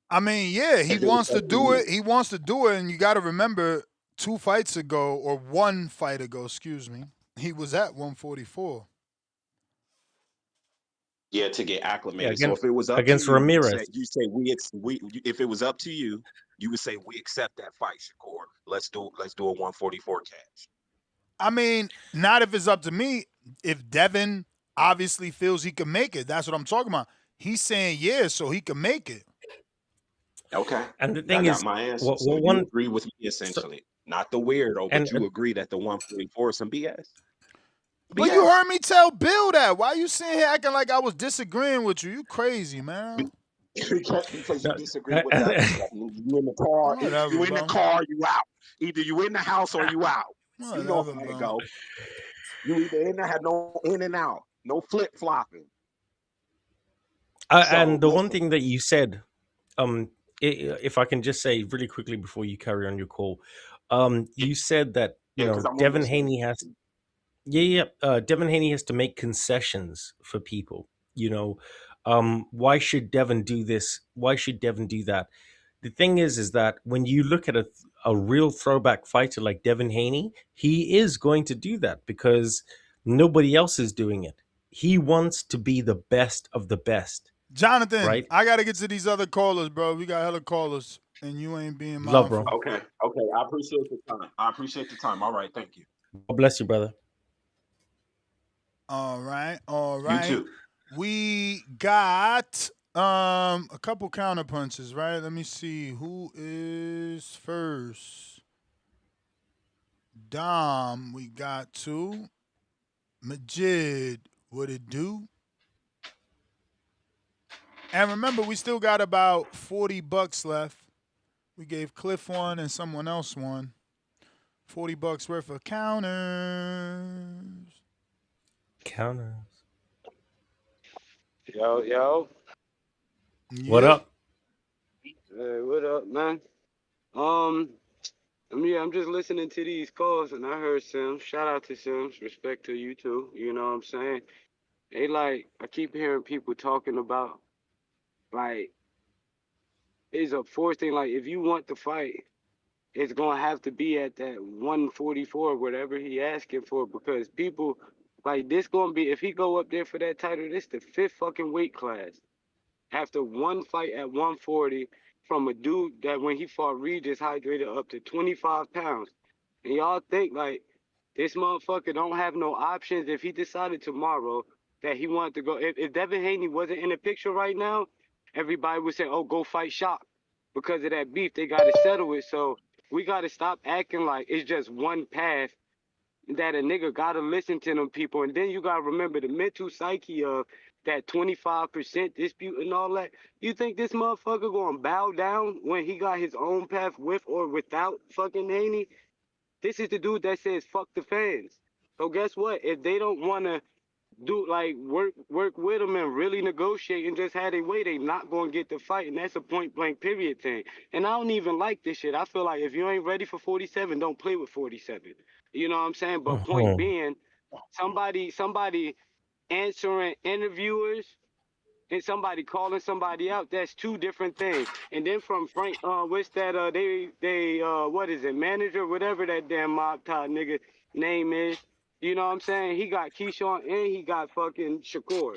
I mean, yeah, he If it was wants to up to do you. it. He wants to do it, and you got to remember, 2 fights ago, or 1 fight ago, excuse me, he was at 144. Yeah, to get Yeah, acclimated. So against if it was up to against you, Ramirez. you say we if it was up to you, you would say we accept that fight, Shakur. Let's do a 144 catch. I mean, not if it's up to me. If Devin obviously feels he can make it, that's what I'm talking about. He's saying yeah, so he can make it. Okay. And the I thing got is, my answer. what So you one agree with me so, essentially. Not the weirdo, but and you agree that the 144 is some BS. But you BS. heard me tell Bill that. Why you sitting here acting like I was disagreeing with you? You crazy, man. Because you no, disagree with and, Devin. You in the car. Either Whatever, you in the bro. car, you out. Either you in the house or you out. You know Whatever, how it bro. go. You either in there, had no in and out, no flip flopping. So and the one listen, thing that you said, um, if I can just say really quickly before you carry on your call, you said that yeah, because I'm Devin listening. Haney has, yeah, yeah, Devin Haney has to make concessions for people. Why should Devin do this? Why should Devin do that? The thing is that when you look at a real throwback fighter like Devin Haney, he is going to do that because nobody else is doing it. He wants to be the best of the best, Jonathan, right? I gotta get to these other callers, bro. We got hella callers, and you ain't being Love, bro. mindful. Okay, okay. I appreciate the time. I appreciate the time. All right, thank you. God bless you, brother. All right, all You right. too. We got a couple counter punches, right? Let me see who is first. Dom, we got two. Majid, what it do? And remember, we still got about $40 left. We gave Cliff one and someone else one. $40 worth of counters. Counters. Yo. What Yep. up? Hey, what up, man? I'm just listening to these calls and I heard Sims. Shout out to Sims. Respect to you too. You know what I'm saying? I keep hearing people talking about, like, it's a force thing. Like, if you want to fight, it's gonna have to be at that 144, whatever he asking for, because people, like, this gonna be, if he go up there for that title, this the fifth fucking weight class. After one fight at 140 from a dude that when he fought Regis hydrated up to 25 pounds. And y'all think like this motherfucker don't have no options if he decided tomorrow that he wanted to go. If Devin Haney wasn't in the picture right now, everybody would say, "Oh, go fight Shock," because of that beef. They got to settle it. So we got to stop acting like it's just one path that a nigga gotta listen to them people. And then you gotta remember the mental psyche of that 25% dispute and all that. You think this motherfucker gonna bow down when he got his own path with or without fucking Haney? This is the dude that says fuck the fans. So guess what? If they don't wanna do like work with them and really negotiate and just have their way, they not gonna get the fight, and that's a point blank period thing. And I don't even like this shit. I feel like if you ain't ready for 47, don't play with 47. You know what I'm saying? But point Mhm. being, somebody answering interviewers and somebody calling somebody out, that's two different things. And then from Frank, what's that? What is it, manager, whatever that damn mob top nigga name is. You know what I'm saying? He got Keyshawn and he got fucking Shakur.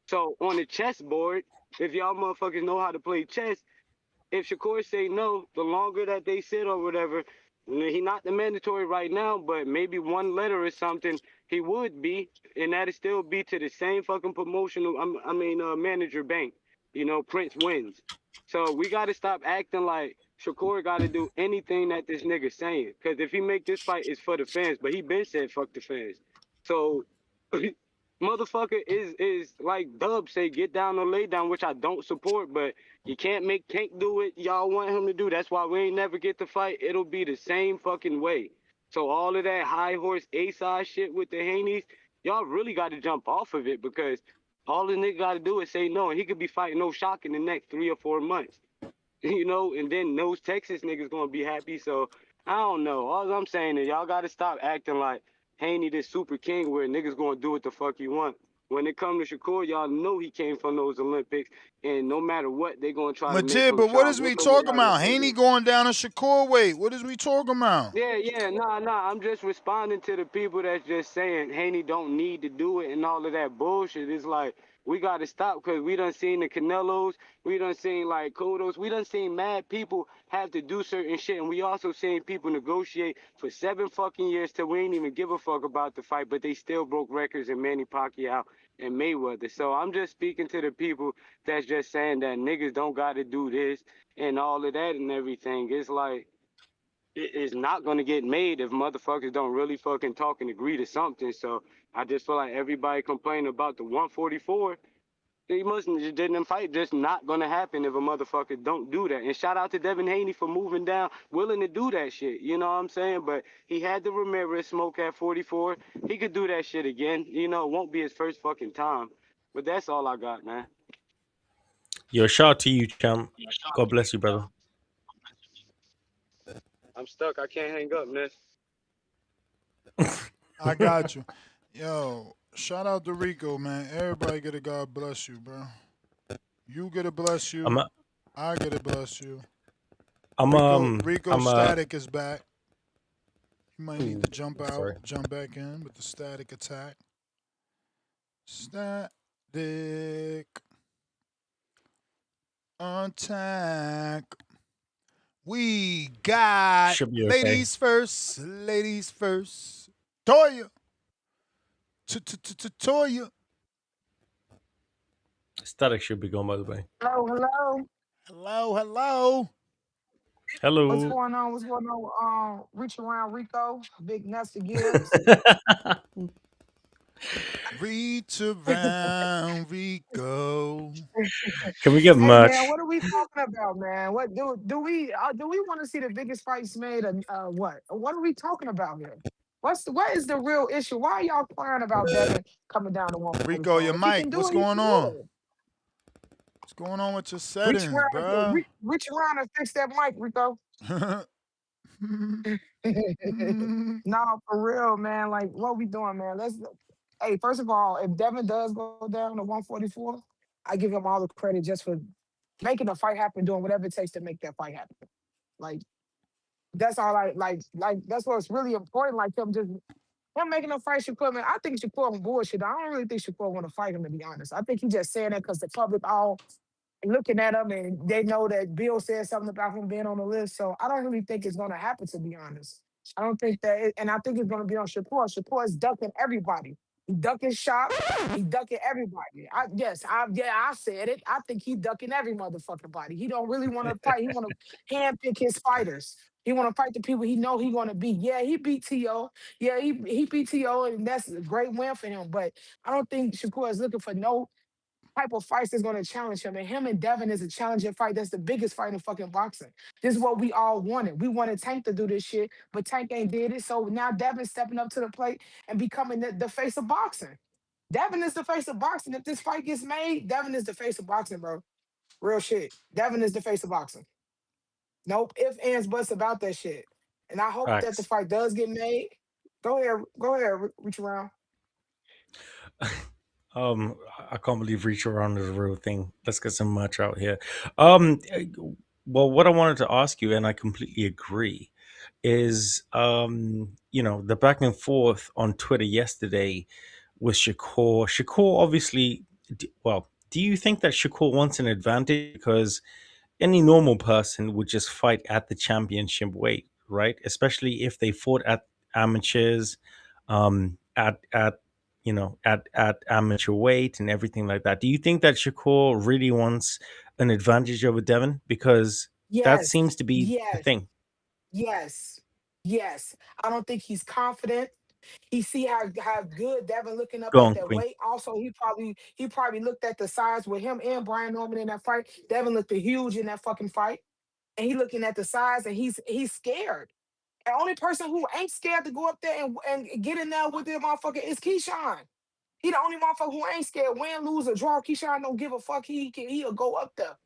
So on the chessboard, if y'all motherfuckers know how to play chess, if Shakur say no, the longer that they sit or whatever, he not the mandatory right now, but maybe one letter or something, he would be, and that'd still be to the same fucking promotional, manager bank. You know, Prince wins. So we got to stop acting like Shakur got to do anything that this nigga saying. Because if he make this fight, it's for the fans, but he been said fuck the fans. So motherfucker is like Dub say, get down or lay down, which I don't support, but you can't make Tank do it. Y'all want him to do. That's why we ain't never get the fight. It'll be the same fucking way. So all of that high horse A side shit with the Haneys, y'all really got to jump off of it because all the nigga got to do is say no, and he could be fighting no shock in the next 3 or 4 months. You know, and then those Texas niggas gonna be happy. So I don't know. All I'm saying is y'all gotta stop acting like Haney this super king where niggas gonna do what the fuck he want. When it comes to Shakur, y'all know he came from those Olympics, and no matter what, they gonna try to make Majid, him but what try to is we whoop him talking regardless. about? Haney going down a Shakur weight. What is we talking about? Yeah, nah. I'm just responding to the people that's just saying Haney don't need to do it and all of that bullshit. It's like we got to stop because we done seen the Canelos, we done seen like Kodos, we done seen mad people have to do certain shit, and we also seen people negotiate for 7 fucking years till we ain't even give a fuck about the fight, but they still broke records in Manny Pacquiao and Mayweather. So I'm just speaking to the people that's just saying that niggas don't got to do this and all of that and everything. It's like it's not gonna get made if motherfuckers don't really fucking talk and agree to something. So I just feel like everybody complaining about the 144. They must didn't fight. Just not gonna happen if a motherfucker don't do that. And shout out to Devin Haney for moving down, willing to do that shit. You know what I'm saying? But he had the Ramirez smoke at 44. He could do that shit again. You know, it won't be his first fucking time. But that's all I got, man. Yo, shout out to you, champ. God bless you, brother. I'm stuck. I can't hang up, man. I got you. Yo, shout out to Rico, man. Everybody get a God bless you, bro. You get a bless I'm you. a, I get a bless you. I'm Rico I'm Static is back. You might need ooh, to jump out, sorry. jump back in with the static attack. Static attack. We got Should be okay. ladies first, ladies first. Toya. Toya. Static should be gone by the way. Hello, hello. Hello, hello. What's Hello. going on? What's going on? Reach around Rico, Big Nestor Gibbs. Reach around Rico. Can we get Hey man, merch? what are we talking about, man? What do we want to see the biggest fights made? Or what? What are we talking about here? What is the real issue? Why are y'all crying about Devin coming down to Rico, your 144? If he mic. can do What's it, he going can on? do it. What's going on with your Reach settings, around, bruh? reach around and fix that mic, Rico. No, for real, man. Like, what we doing, man? Hey, first of all, if Devin does go down to 144, I give him all the credit just for making the fight happen, doing whatever it takes to make that fight happen. Like, that's all I like. That's what's really important. Like him making a fight Shakur, man. I think Shakur on bullshit. I don't really think Shakur want to fight him, to be honest. I think he just saying that because the public all looking at him and they know that Bill said something about him being on the list. So I don't really think it's going to happen, to be honest. I don't think that, and I think it's going to be on Shakur. Shakur is ducking everybody. He ducking shots. He ducking everybody. I said it. I think he ducking every motherfucking body. He don't really want to fight. He want to handpick his fighters. He want to fight the people he know he going to beat. Yeah, he beat To. Yeah, he beat To, and that's a great win for him. But I don't think Shakur is looking for no type of fights that's going to challenge him. And him and Devin is a challenging fight. That's the biggest fight in fucking boxing. This is what we all wanted. We wanted Tank to do this shit, but Tank ain't did it. So now Devin's stepping up to the plate and becoming the face of boxing. Devin is the face of boxing. If this fight gets made, Devin is the face of boxing, bro. Real shit. Devin is the face of boxing. Nope. If ands, buts about that shit. And I hope that the Facts. fight does get made. Go ahead, reach around. I can't believe reach around is a real thing. Let's get some merch out here. Um, eh, well, what I wanted to ask you, and I completely agree, is the back and forth on Twitter yesterday with Shakur. Shakur obviously, do you think that Shakur wants an advantage? Because any normal person would just fight at the championship weight, right? Especially if they fought at amateurs, at amateur weight and everything like that. Do you think that Shakur really wants an advantage over Devin? Because that Yes, seems to be the yes, thing. yes, yes. I don't think he's confident. He see how good Devin looking up Go at on, that Queen. weight. Also, he probably looked at the size with him and Brian Norman in that fight. Devin looked huge in that fucking fight, and he looking at the size, and he's scared. The only person who ain't scared to go up there and get in there with the motherfucker is Keyshawn. He the only motherfucker who ain't scared. Win, lose, or draw. Keyshawn don't give a fuck. He'll go up there.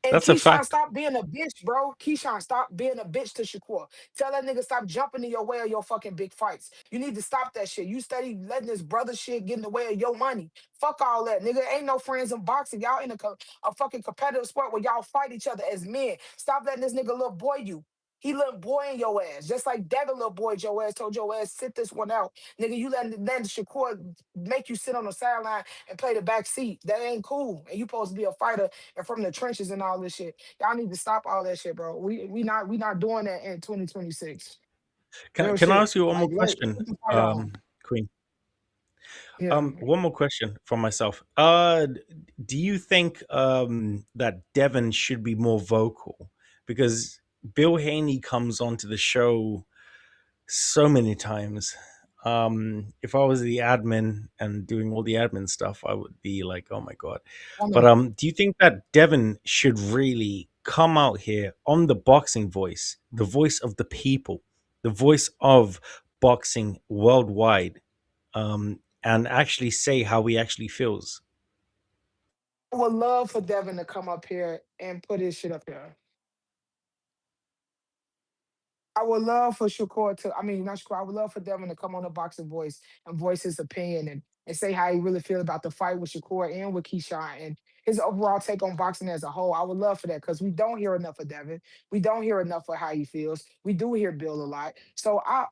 And That's a Keyshawn, fact. stop being a bitch, bro. Keyshawn, stop being a bitch to Shakur. Tell that nigga stop jumping in your way of your fucking big fights. You need to stop that shit. You steady letting this brother shit get in the way of your money. Fuck all that, nigga. Ain't no friends in boxing. Y'all in a fucking competitive sport where y'all fight each other as men. Stop letting this nigga little boy you. He little boy in your ass. Just like Devin little boy your ass, told your ass, sit this one out. Nigga, you letting Shakur make you sit on the sideline and play the back seat. That ain't cool. And you supposed to be a fighter and from the trenches and all this shit. Y'all need to stop all that shit, bro. We not doing that in 2026. Real Can I shit. ask you one Like more let question, the fight on. Queen? Yeah. One more question for myself. Do you think that Devin should be more vocal? Because Bill Haney comes onto the show so many times. If I was the admin and doing all the admin stuff, I would be like, oh my god. But Woman. do you think that Devin should really come out here on the boxing voice, the voice of the people, the voice of boxing worldwide, and actually say how he actually feels? I would love for Devin to come up here and put his shit up here. I would love for Shakur to, I mean, not Shakur, I would love for Devin to come on the boxing voice and voice his opinion and say how he really feel about the fight with Shakur and with Keyshawn and his overall take on boxing as a whole. I would love for that because we don't hear enough of Devin. We don't hear enough of how he feels. We do hear Bill a lot. So I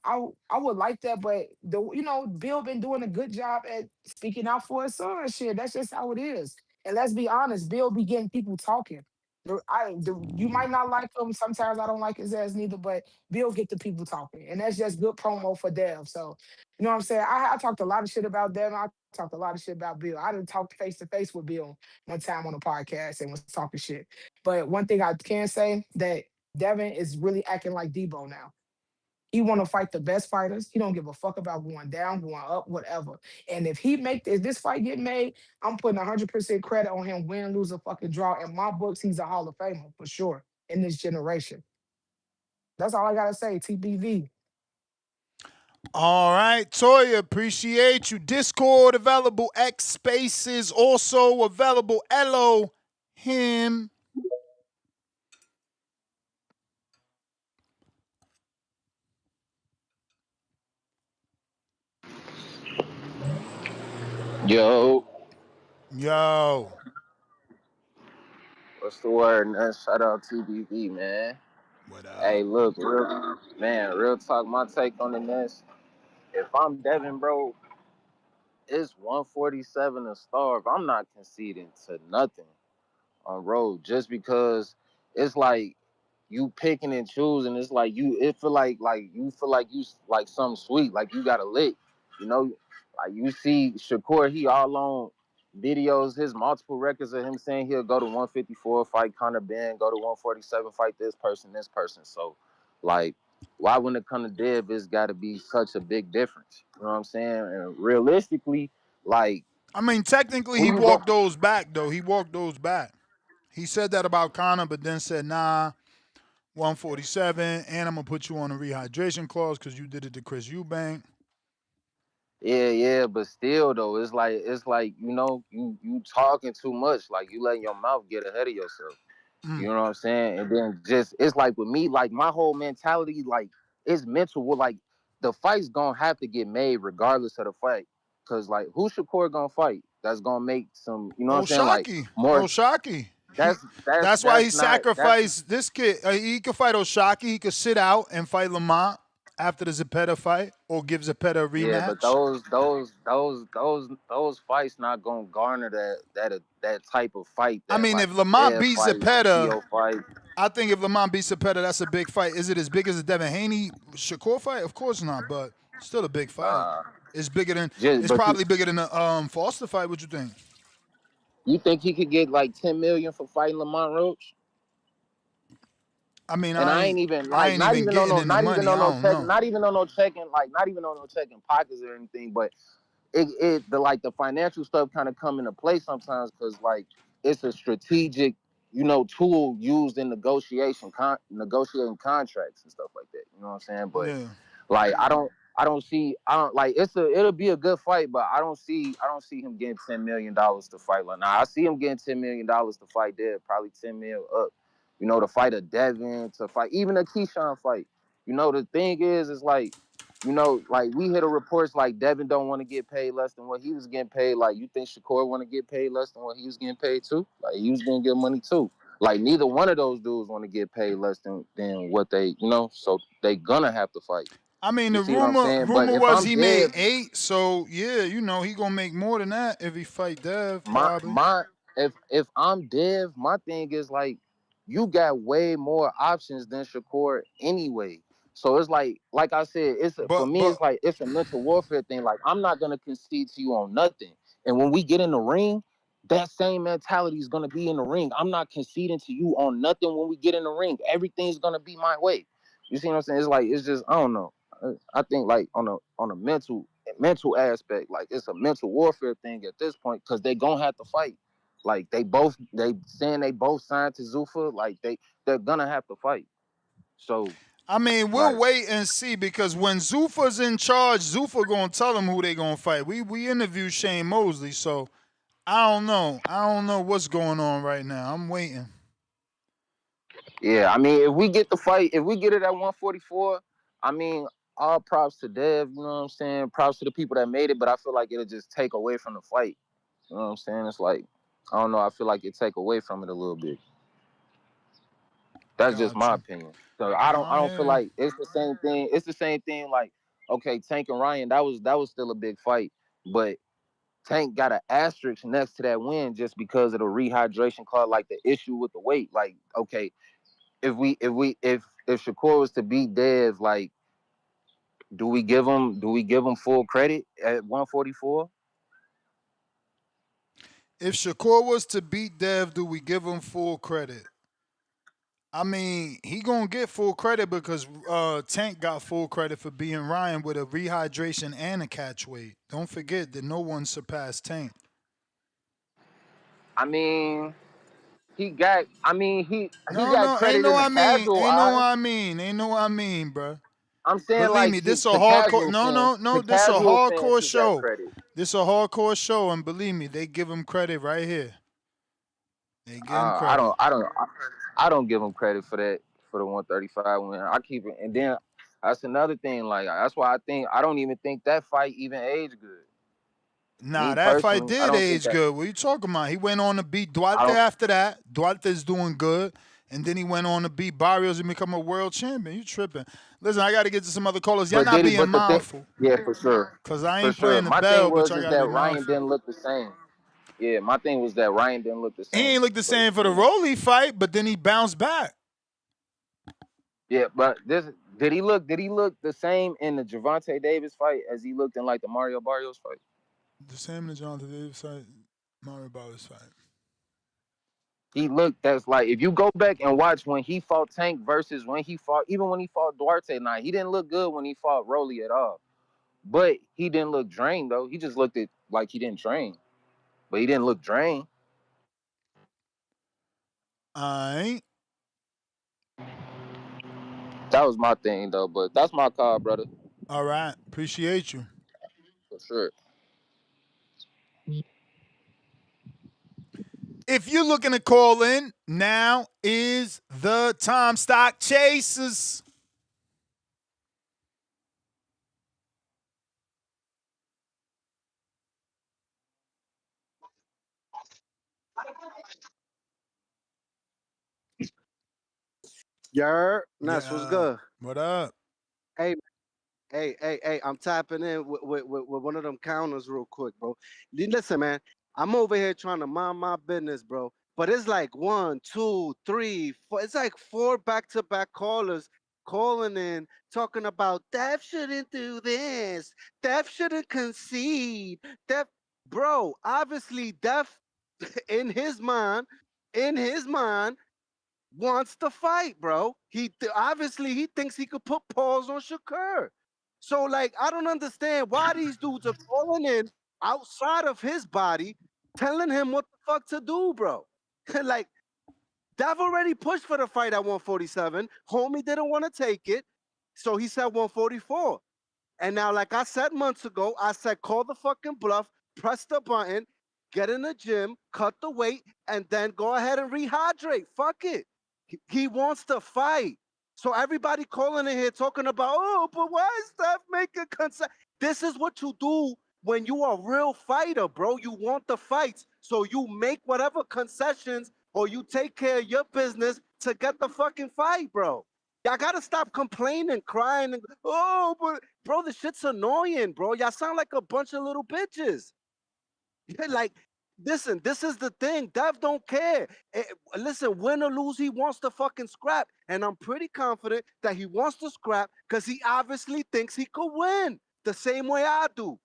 would like that, but Bill been doing a good job at speaking out for his son. Shit, that's just how it is. And let's be honest, Bill be getting people talking. You might not like him. Sometimes I don't like his ass neither, but Bill get the people talking, and that's just good promo for Dev. So, you know what I'm saying? I talked a lot of shit about Dev. I talked a lot of shit about Bill. I didn't talk face to face with Bill one time on a podcast and was talking shit. But one thing I can say that Devin is really acting like Debo now. He want to fight the best fighters. He don't give a fuck about going down, going up, whatever. And if this fight get made, I'm putting 100% credit on him, win, lose, or fucking draw. In my books, he's a Hall of Famer for sure in this generation. That's all I gotta say. TBV. All right, Toya, appreciate you. Discord available, X Spaces also available. Elo him. Yo, Yo, what's the word, man? Shout out TBV, man. what Hey, up? look, real talk. My take on the Nets. If I'm Devin, bro, it's 147 a star. If I'm not conceding to nothing on road, just because it's like you picking and choosing. It's like it feel like you feel like you like something sweet, like you got a lick, you know. Like you see Shakur, he all on videos, his multiple records of him saying he'll go to 154, fight Conor Ben, go to 147, fight this person. So, like, why when it come to Dev, it's got to be such a big difference? You know what I'm saying? And realistically, like, I mean, technically, who he you go? walked those back, though. He walked those back. He said that about Conor, but then said, nah, 147, and I'm going to put you on a rehydration clause because you did it to Chris Eubank. Yeah, but still though, it's like you talking too much, like you letting your mouth get ahead of yourself. You know what I'm saying? And then just it's like with me, like my whole mentality, like it's mental. Well, like the fight's gonna have to get made regardless of the fight, cause like who Shakur gonna fight? That's gonna make some, you know what I'm saying? Like more. Oshaki. That's That's why he not that's sacrificed this kid. He could fight Oshaki. He could sit out and fight Lamont after the Zepeda fight or give Zepeda a yeah. But rematch. those fights not gonna garner that type of fight I that mean, like if a Lamont Dev beats fight, a Zepeda, Tio fight. I think if Lamont beats Zepeda, that's a big fight. Is it as big as the Devin Haney Shakur fight? Of course not, but still a big fight. Nah, It's bigger than. just It's but probably bigger than the Foster fight. What you think? you think he could get like 10 million for fighting Lamont Roach? I mean, And I ain't even I like ain't even getting into money. I don't know. not even on no checking pockets or anything, but the financial stuff kind of come into play sometimes because like it's a strategic, tool used in negotiating contracts and stuff like that. You know what I'm saying? But Yeah. like I don't like it'll be a good fight, but I don't see him getting $10 million to fight. Like now I see him getting $10 million to fight Dev, probably 10 mil up. To fight a Devin, to fight even a Keyshawn fight. The thing is like, like we hear the reports like Devin don't want to get paid less than what he was getting paid. Like you think Shakur want to get paid less than what he was getting paid too? Like he was gonna get money too. Like neither one of those dudes want to get paid less than what they, so they gonna have to fight. I mean, You the see what I'm saying? But rumor if was I'm he made Dev, 8, so yeah, he gonna make more than that if he fight Dev my probably. my if I'm Dev, my thing is like you got way more options than Shakur anyway. So it's like I said, for But me, it's like it's a mental warfare thing. Like I'm not gonna concede to you on nothing. And when we get in the ring, that same mentality is gonna be in the ring. I'm not conceding to you on nothing when we get in the ring. Everything's gonna be my way. You see what I'm saying? It's just I don't know. I think like on a mental aspect, like it's a mental warfare thing at this point because they gonna have to fight. Like they saying they both signed to Zuffa, like they're gonna have to fight. So I mean, we'll like wait and see because when Zuffa's in charge, Zuffa gonna tell them who they gonna fight. We interviewed Shane Mosley, so I don't know. I don't know what's going on right now. I'm waiting. yeah, I mean if we get the fight, if we get it at 144, I mean all props to Dev, you know what I'm saying? Props to the people that made it, but I feel like it'll just take away from the fight. You know what I'm saying? It's like I don't know, I feel like it take away from it a little bit. That's just my Gotcha. opinion. So I don't feel Yeah. like it's the same thing. It's the same thing like okay, Tank and Ryan, that was still a big fight, but Tank got an asterisk next to that win just because of the rehydration clause, like the issue with the weight. Like, okay, if Shakur was to beat Dev, like, do we give him full credit at 144? If Shakur was to beat Dev, do we give him full credit? I mean, he gonna get full credit because Tank got full credit for being Ryan with a rehydration and a catch weight. Don't forget that no one surpassed Tank. I mean, he No, got no, ain't credit no in the I mean, casual ain't no eye. I mean, ain't no I mean, bruh. I'm saying Believe like me, this a the hardcore. casual No, fans, no, no, the this a casual fans hardcore he got show. credit. This a hardcore show, and believe me, they give him credit right here. They give him I credit. don't I don't I don't give him credit for that for the 135 win. I keep it, and then that's another thing. Like that's why I don't even think that fight even aged good. Nah, Me that fight personally, I did don't think age that. good. What you talking about? He went on to beat I Duarte don't. after that. Duarte's doing good. And then he went on to beat Barrios and become a world champion. You tripping. Listen, I got to get to some other callers. Y'all But not did he? being But the thing, mindful. yeah, for sure, Because I for ain't sure. playing the My thing bell, but was y'all is got to that be Ryan mindful. didn't look the same. Yeah, my thing was that Ryan didn't look the He same. ain't look the But same for the Rolly fight, but then he bounced back. yeah, but this did he look the same in the Javante Davis fight as he looked in like the Mario Barrios fight? The same in the Jonathan Davis fight, Mario Balo's fight. He looked that's like if you go back and watch when he fought Tank versus when he fought even when he fought Duarte night, he didn't look good when he fought Rolly at all. But he didn't look drained though. He just looked at like he didn't train. But he didn't look drained. Alright. That was my thing though. But that's my call, brother. All right. Appreciate you. For sure. If you're looking to call in, now is the time. Stock Chasers. Ness, what's Yeah. good? What up? Hey, hey, I'm tapping in with one of them counters real quick, bro. Listen, man, I'm over here trying to mind my business, bro. But it's like 1, 2, 3, 4. It's like 4 back-to-back callers calling in, talking about Def shouldn't do this. Def shouldn't concede. Def, bro, obviously Def in his mind, in his mind, wants to fight, bro. Obviously he thinks he could put paws on Shakur. So like I don't understand why these dudes are calling in outside of his body, telling him what the fuck to do, bro. Like Dav already pushed for the fight at 147. Homie didn't want to take it, so he said 144. And now, like I said months ago, I said call the fucking bluff, press the button, get in the gym, cut the weight, and then go ahead and rehydrate. Fuck it. He wants to fight. So everybody calling in here talking about, oh, but why is Steph making concessions? This is what you do when you are a real fighter, bro. You want the fights. So you make whatever concessions or you take care of your business to get the fucking fight, bro. Y'all gotta stop complaining, crying, and oh, but bro, the shit's annoying, bro. Y'all sound like a bunch of little bitches. Like, listen, this is the thing. Dev don't care. Listen, win or lose, he wants to fucking scrap. And I'm pretty confident that he wants to scrap because he obviously thinks he could win the same way I do.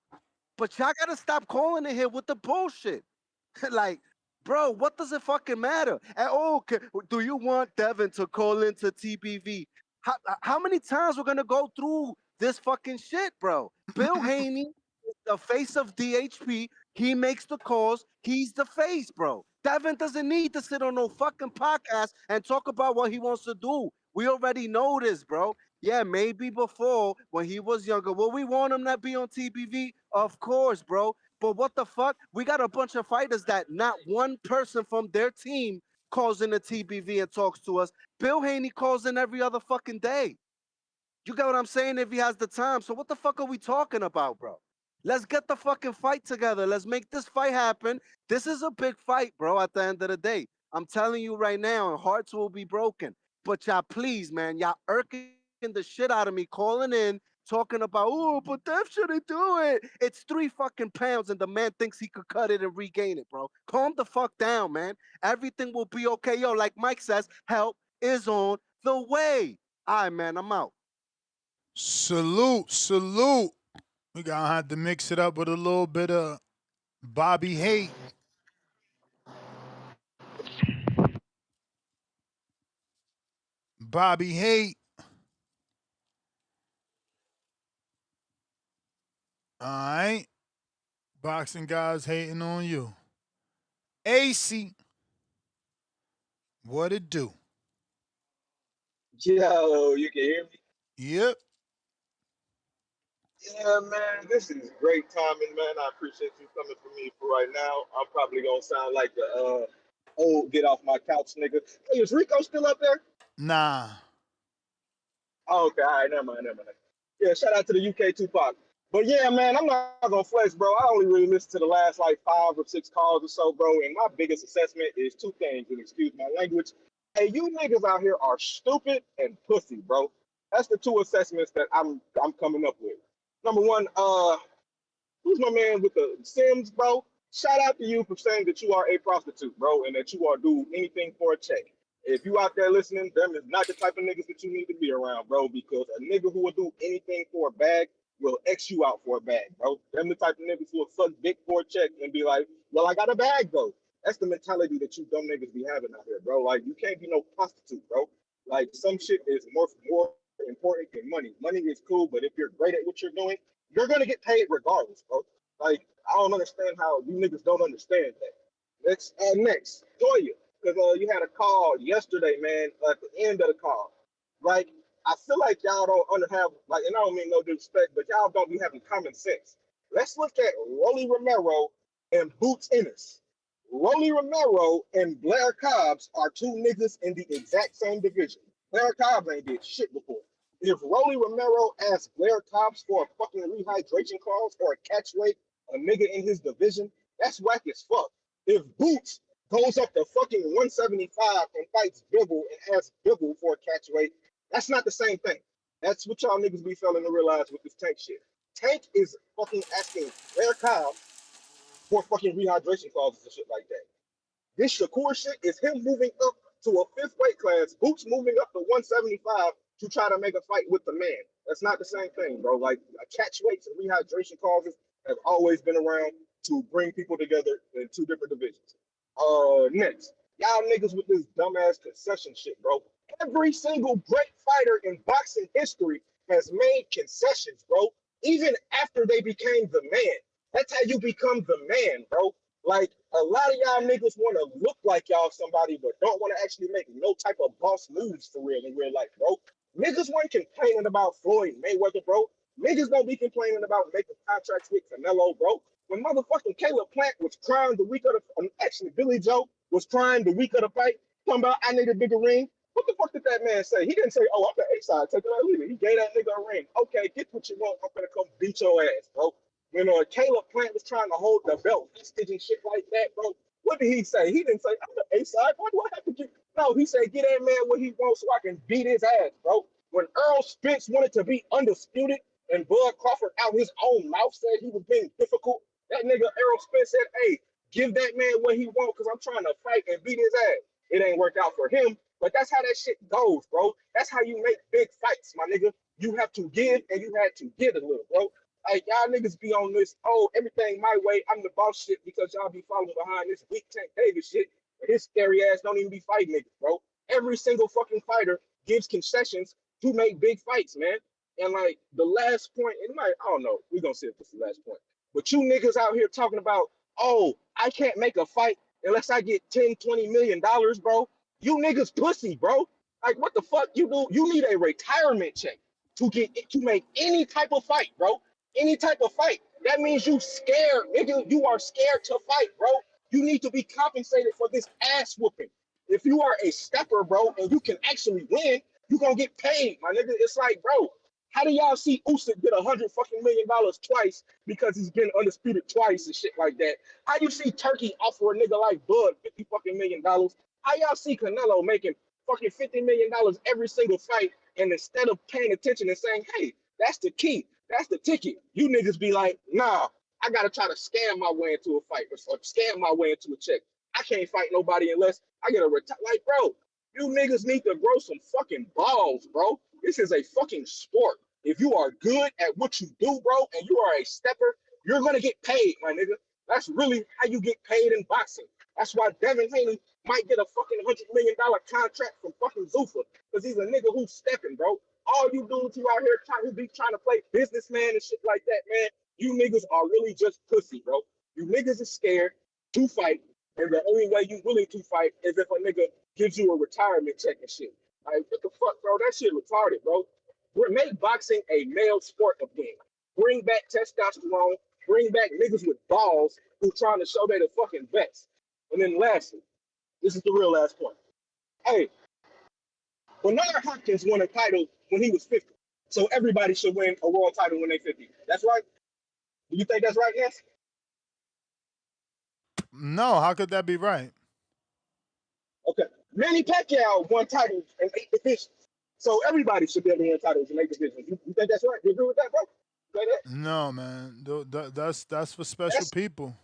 But y'all gotta stop calling in here with the bullshit. Like, bro, what does it fucking matter? And do you want Devin to call into TBV? How many times we're gonna go through this fucking shit, bro? Bill Haney is the face of DHP. He makes the calls. He's the face, bro. Devin doesn't need to sit on no fucking podcast and talk about what he wants to do. We already know this, bro. Yeah, maybe before when he was younger. Will we want him to be on TBV? Of course, bro. But what the fuck? We got a bunch of fighters that not one person from their team calls in the TBV and talks to us. Bill Haney calls in every other fucking day. You get what I'm saying? If he has the time. So what the fuck are we talking about, bro? Let's get the fucking fight together. Let's make this fight happen. This is a big fight, bro, at the end of the day. I'm telling you right now, and hearts will be broken. But y'all, please, man, y'all irking the shit out of me, calling in, talking about, oh, but Def shouldn't do it. It's 3 fucking pounds, and the man thinks he could cut it and regain it, bro. Calm the fuck down, man. Everything will be okay. Yo, like Mike says, help is on the way. All right, man, I'm out. Salute, salute. We gonna have to mix it up with a little bit of Bobby Hate. Bobby Hate. All right. Boxing guys hating on you. AC. What it do? Yo, you can hear me? Yep. Yeah, man, this is great timing, man. I appreciate you coming for me for right now. I'm probably gonna sound like the old get off my couch nigga. Hey, is Rico still up there? Nah. Oh, okay, all right, never mind. Yeah, shout out to the UK Tupac. But yeah, man, I'm not gonna flex, bro. I only really listened to the last like 5 or 6 calls or so, bro. And my biggest assessment is 2 things, and excuse my language. Hey, you niggas out here are stupid and pussy, bro. That's the 2 assessments that I'm coming up with. Number one, who's my man with the Sims, bro? Shout out to you for saying that you are a prostitute, bro, and that you are do anything for a check. If you out there listening, them is not the type of niggas that you need to be around, bro, because a nigga who will do anything for a bag will X you out for a bag, bro. Them the type of niggas who will suck dick for a check and be like, well, I got a bag though. That's the mentality that you dumb niggas be having out here, bro. Like you can't be no prostitute, bro. Like some shit is more important than money. Money is cool, but if you're great at what you're doing, you're gonna get paid regardless, bro. Like I don't understand how you niggas don't understand that. Next, Toya, because you had a call yesterday, man. At the end of the call, like I feel like y'all don't have like, and I don't mean no disrespect, but y'all don't be having common sense. Let's look at Rolly Romero and Boots Ennis. Rolly Romero and Blair Cobbs are two niggas in the exact same division. Blair Cobbs ain't did shit before. If Rolly Romero asks Blair Cobbs for a fucking rehydration clause or a catch weight, a nigga in his division, that's whack as fuck. If Boots goes up to fucking 175 and fights Bibble and asks Bibble for a catch weight, that's not the same thing. That's what y'all niggas be failing to realize with this Tank shit. Tank is fucking asking Blair Cobbs for fucking rehydration clauses and shit like that. This Shakur shit is him moving up to a fifth weight class, Boots moving up to 175 to try to make a fight with the man. That's not the same thing, bro. Like catch weights and rehydration clauses have always been around to bring people together in two different divisions. Next, y'all niggas with this dumbass concession shit, bro. Every single great fighter in boxing history has made concessions, bro. Even after they became the man. That's how you become the man, bro. Like a lot of y'all niggas want to look like y'all somebody, but don't want to actually make no type of boss moves for real in real life, bro. Niggas weren't complaining about Floyd Mayweather, bro. Niggas don't be complaining about making contracts with Canelo, bro. When motherfucking Caleb Plant was crying the week of the actually Billy Joe was crying the week of the fight, talking about I need a bigger ring. What the fuck did that man say? He didn't say, "Oh, I'm the A side, take it or leave it." He gave that nigga a ring. Okay, get what you want. I'm gonna come beat your ass, bro. When Caleb Plant was trying to hold the belt hostage and shit like that, bro, what did he say? He didn't say, I'm the A side. Why do I have to get? No, he said, get that man what he wants so I can beat his ass, bro. When Earl Spence wanted to be undisputed and Bud Crawford out his own mouth said he was being difficult, that nigga Earl Spence said, hey, give that man what he wants because I'm trying to fight and beat his ass. It ain't worked out for him, but that's how that shit goes, bro. That's how you make big fights, my nigga. You have to give and you had to get a little, bro. Like y'all niggas be on this, oh, everything my way, I'm the boss shit because y'all be following behind this weak Tank Davis shit. And his scary ass don't even be fighting niggas, bro. Every single fucking fighter gives concessions to make big fights, man. And like the last point, it might, I don't know, we're gonna see if this is the last point. But you niggas out here talking about, oh, I can't make a fight unless I get 10, $20 million, bro. You niggas pussy, bro. Like what the fuck you do? You need a retirement check to make any type of fight, bro. Any type of fight. That means you scared, nigga. You are scared to fight, bro. You need to be compensated for this ass whooping. If you are a stepper, bro, and you can actually win, you gonna get paid, my nigga. It's like, bro, how do y'all see Usyk get $100 million twice because he's been undisputed twice and shit like that? How you see Turkey offer a nigga like Bud $50 million? How y'all see Canelo making fucking $50 million every single fight, and instead of paying attention and saying, hey, that's the key. That's the ticket. You niggas be like, nah, I gotta try to scam my way into a fight or scam my way into a check. I can't fight nobody unless I get a retire. Like, bro, you niggas need to grow some fucking balls, bro. This is a fucking sport. If you are good at what you do, bro, and you are a stepper, you're gonna get paid, my nigga. That's really how you get paid in boxing. That's why Devin Haney might get a fucking $100 million contract from fucking Zuffa because he's a nigga who's stepping, bro. All you dudes who out here trying to play businessman and shit like that, man, you niggas are really just pussy, bro. You niggas are scared to fight, and the only way you willing to fight is if a nigga gives you a retirement check and shit. Like, what the fuck, bro? That shit retarded, bro. Make boxing a male sport again. Bring back testosterone. Bring back niggas with balls who trying to show they the fucking best. And then lastly, this is the real last point. Hey, Bernard Hopkins won a title when he was 50. So everybody should win a world title when they're 50. That's right? Do you think that's right, yes? No, how could that be right? Okay. Manny Pacquiao won titles in 8 divisions. So everybody should be able to win titles in 8 divisions. You think that's right? You agree with that, bro? No, man. That's for special people.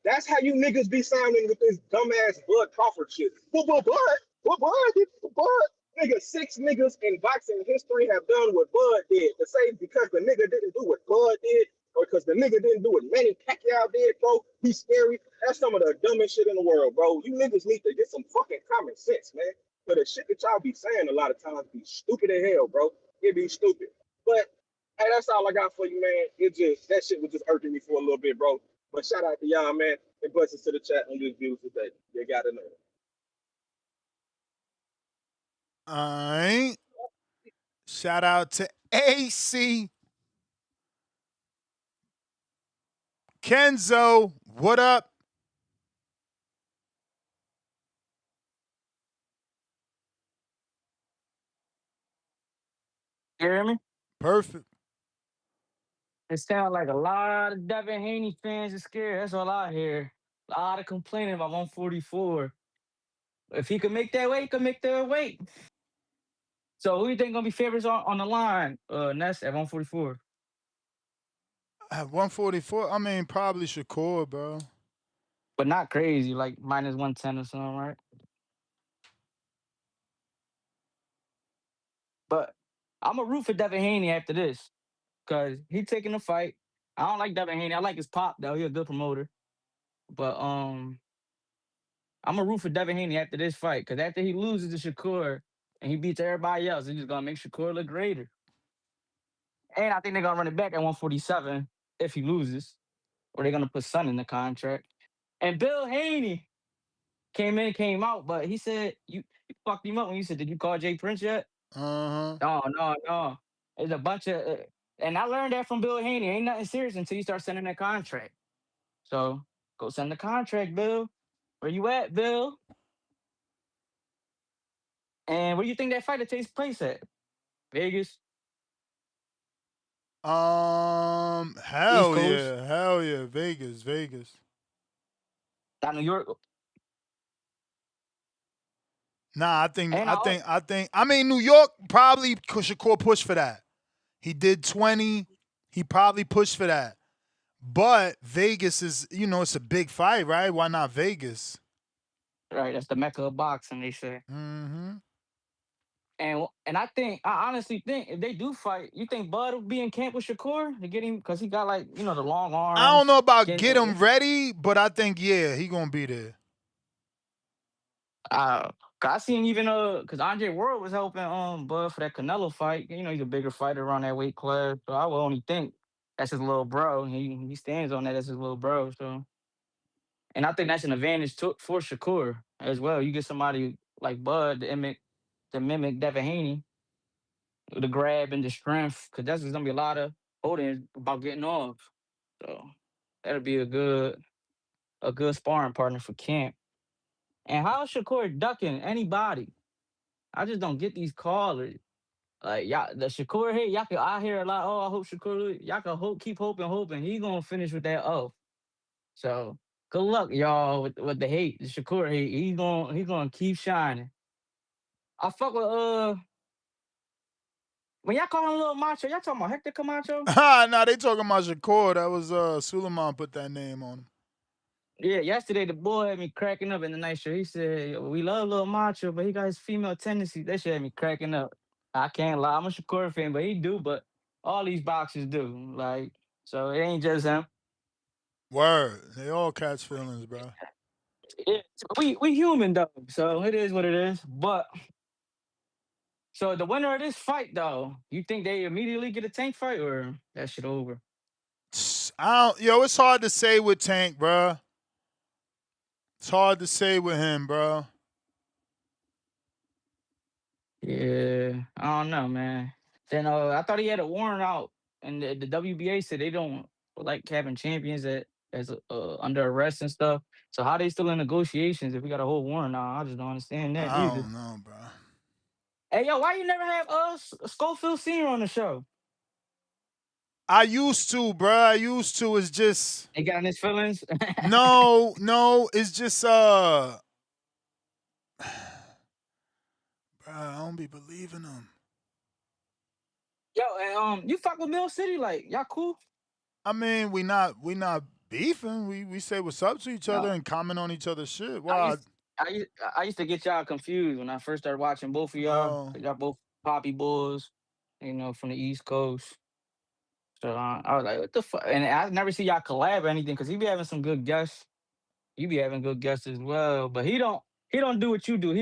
That's how you niggas be sounding with this dumbass Bud Crawford shit. Bud. Nigga, 6 niggas in boxing history have done what Bud did. To say because the nigga didn't do what Bud did, or because the nigga didn't do what Manny Pacquiao did, bro, he's scary. That's some of the dumbest shit in the world, bro. You niggas need to get some fucking common sense, man. But the shit that y'all be saying a lot of times be stupid as hell, bro. It be stupid. But hey, that's all I got for you, man. It just that shit was just irking me for a little bit, bro. But shout out to y'all, man, and blessings to the chat on this beautiful day. You gotta know. All right. Shout out to AC. Kenzo, what up? You hear me? Perfect. It sounds like a lot of Devin Haney fans are scared. That's all I hear. A lot of complaining about 144. If he could make that weight, he could make that weight. So who you think gonna be favorites on the line? Ness at 144. At 144, I mean, probably Shakur, bro. But not crazy, like minus 110 or something, right? But I'm a root for Devin Haney after this. Cause he taking the fight. I don't like Devin Haney. I like his pop though. He a good promoter. But I'm a root for Devin Haney after this fight. Because after he loses to Shakur and he beats everybody else, he's just gonna make Shakur look greater. And I think they're gonna run it back at 147 if he loses, or they're gonna put Sun in the contract. And Bill Haney came out, but he said you fucked him up when you said, "Did you call Jay Prince yet?" Uh-huh. No, no, no. It's a bunch of, and I learned that from Bill Haney. Ain't nothing serious until you start sending that contract. So go send the contract, Bill. Where you at, Bill? And where do you think that fight takes place at? Vegas, East Hell Coast, yeah. Hell yeah. Vegas, Vegas. not New York. Nah, I think, And I think, I think. I mean, New York probably Shakur pushed for that. He did 20. He probably pushed for that. But Vegas is, it's a big fight, right? Why not Vegas? right, that's the mecca of boxing, they say. Mm-hmm. And I honestly think if they do fight, you think Bud will be in camp with Shakur to get him because he got like the long I don't arms. know about get Getting, him ready, but I think, yeah, he gonna be there. I seen even because Andre Ward was helping Bud for that Canelo fight. He's a bigger fighter around that weight class, so I would only think that's his little bro. He stands on that as his little bro. So, and I think that's an advantage for Shakur as well. You get somebody like Bud to mimic Devin Haney, the grab and the strength, because that's gonna be a lot of holding about getting off. So that'll be a good sparring partner for Camp. And how is Shakur ducking anybody? I just don't get these callers. Like y'all, the Shakur hit, I hear a lot. Oh, I hope Shakur. Y'all can keep hoping. He gonna finish with that. Oh, so good luck, y'all, with the hate. The Shakur hate. He gonna keep shining. I fuck with when y'all call him Little Macho. Y'all talking about Hector Camacho? Nah, they talking about Shakur. That was Suleiman put that name on him. Yeah, yesterday the boy had me cracking up in the night show. He said, "We love Little Macho, but he got his female tendencies." That shit had me cracking up. I can't lie. I'm a Shakur fan, but he do. But all these boxers do. Like, so it ain't just him. Word. They all catch feelings, bro. Yeah, we human though, so it is what it is. But so the winner of this fight, though, you think they immediately get a Tank fight or that shit over? It's hard to say with Tank, bro. It's hard to say with him, bro. Yeah, I don't know, man. Then I thought he had a warrant out, and the WBA said they don't like having champions that as under arrest and stuff. So how they still in negotiations if we got a whole warrant out? I just don't understand that I either. don't know, bro. Hey, yo, why you never have Schofield Senior on the show? I used to, bro. I used to. It's just He got in his feelings. no. It's just bro. I don't be believing him. Yo, and you fuck with Mill City, like y'all cool? I mean, we not beefing. We say what's up to each other No, and comment on each other's shit. I Why? used I used to get y'all confused when I first started watching both of y'all. Oh, 'Cause y'all both Poppy Bulls, from the East Coast. So I was like, what the fuck? And I never see y'all collab or anything because he be having some good guests. You be having good guests as well, but he don't do what you do.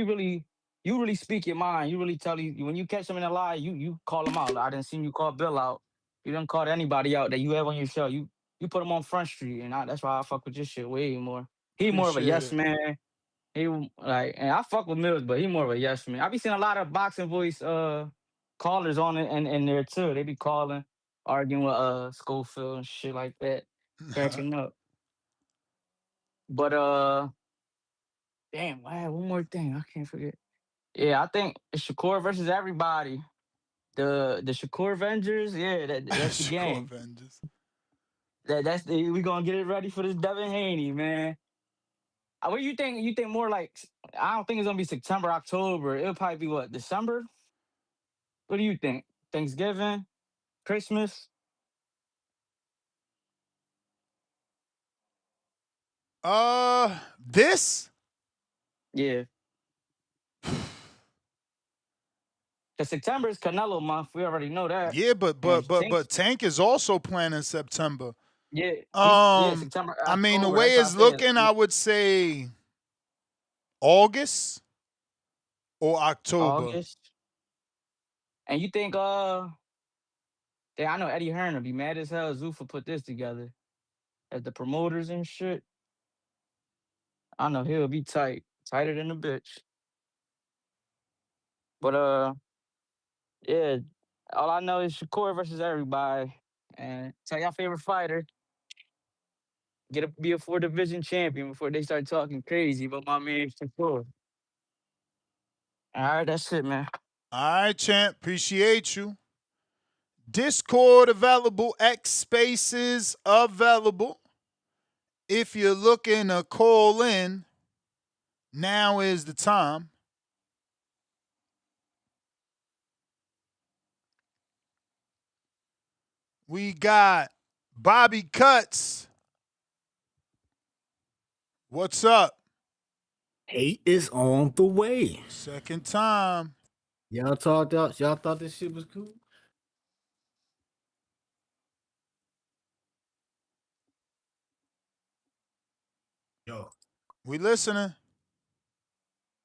You really speak your mind. You really tell you when you catch him in a lie, you call him out. I didn't see you call Bill out. You didn't call anybody out that you have on your show. You put him on Front Street, and that's why I fuck with this shit way more. He more of a appreciate yes it. man. And I fuck with Mills, but he more of a yes man. I be seeing a lot of boxing voice callers on it and there too. They be calling, arguing with Schofield and shit like that, cracking up. But damn, I had one more thing. I can't forget. Yeah, I think it's Shakur versus everybody. The Shakur Avengers, yeah, that's the Shakur game. Avengers. We gonna get it ready for this Devin Haney, man. What do you think? You think more like I don't think it's gonna be September, October. It'll probably be what, December? What do you think? Thanksgiving, Christmas? This? Yeah. Cause September is Canelo month. We already know that. Yeah, but And but but Tank, but Tank is also planning September. yeah, Um, September, I mean, the October. way That's what I it's said. looking, I would say August or October. August. And you think I know Eddie Hearn will be mad as hell. Zuffa put this together as the promoters and shit. I know he'll be tighter than a bitch. But yeah, all I know is Shakur versus everybody. And tell y'all favorite fighter, be a 4 division champion before they start talking crazy about my man Shakur. All right, that's it, man. All right, champ. Appreciate you. Discord available. X Spaces available. If you're looking to call in, now is the time. We got Bobby Cuts. What's up? Hate is on the way. Second time. Y'all thought this shit was cool? Yo, We listening.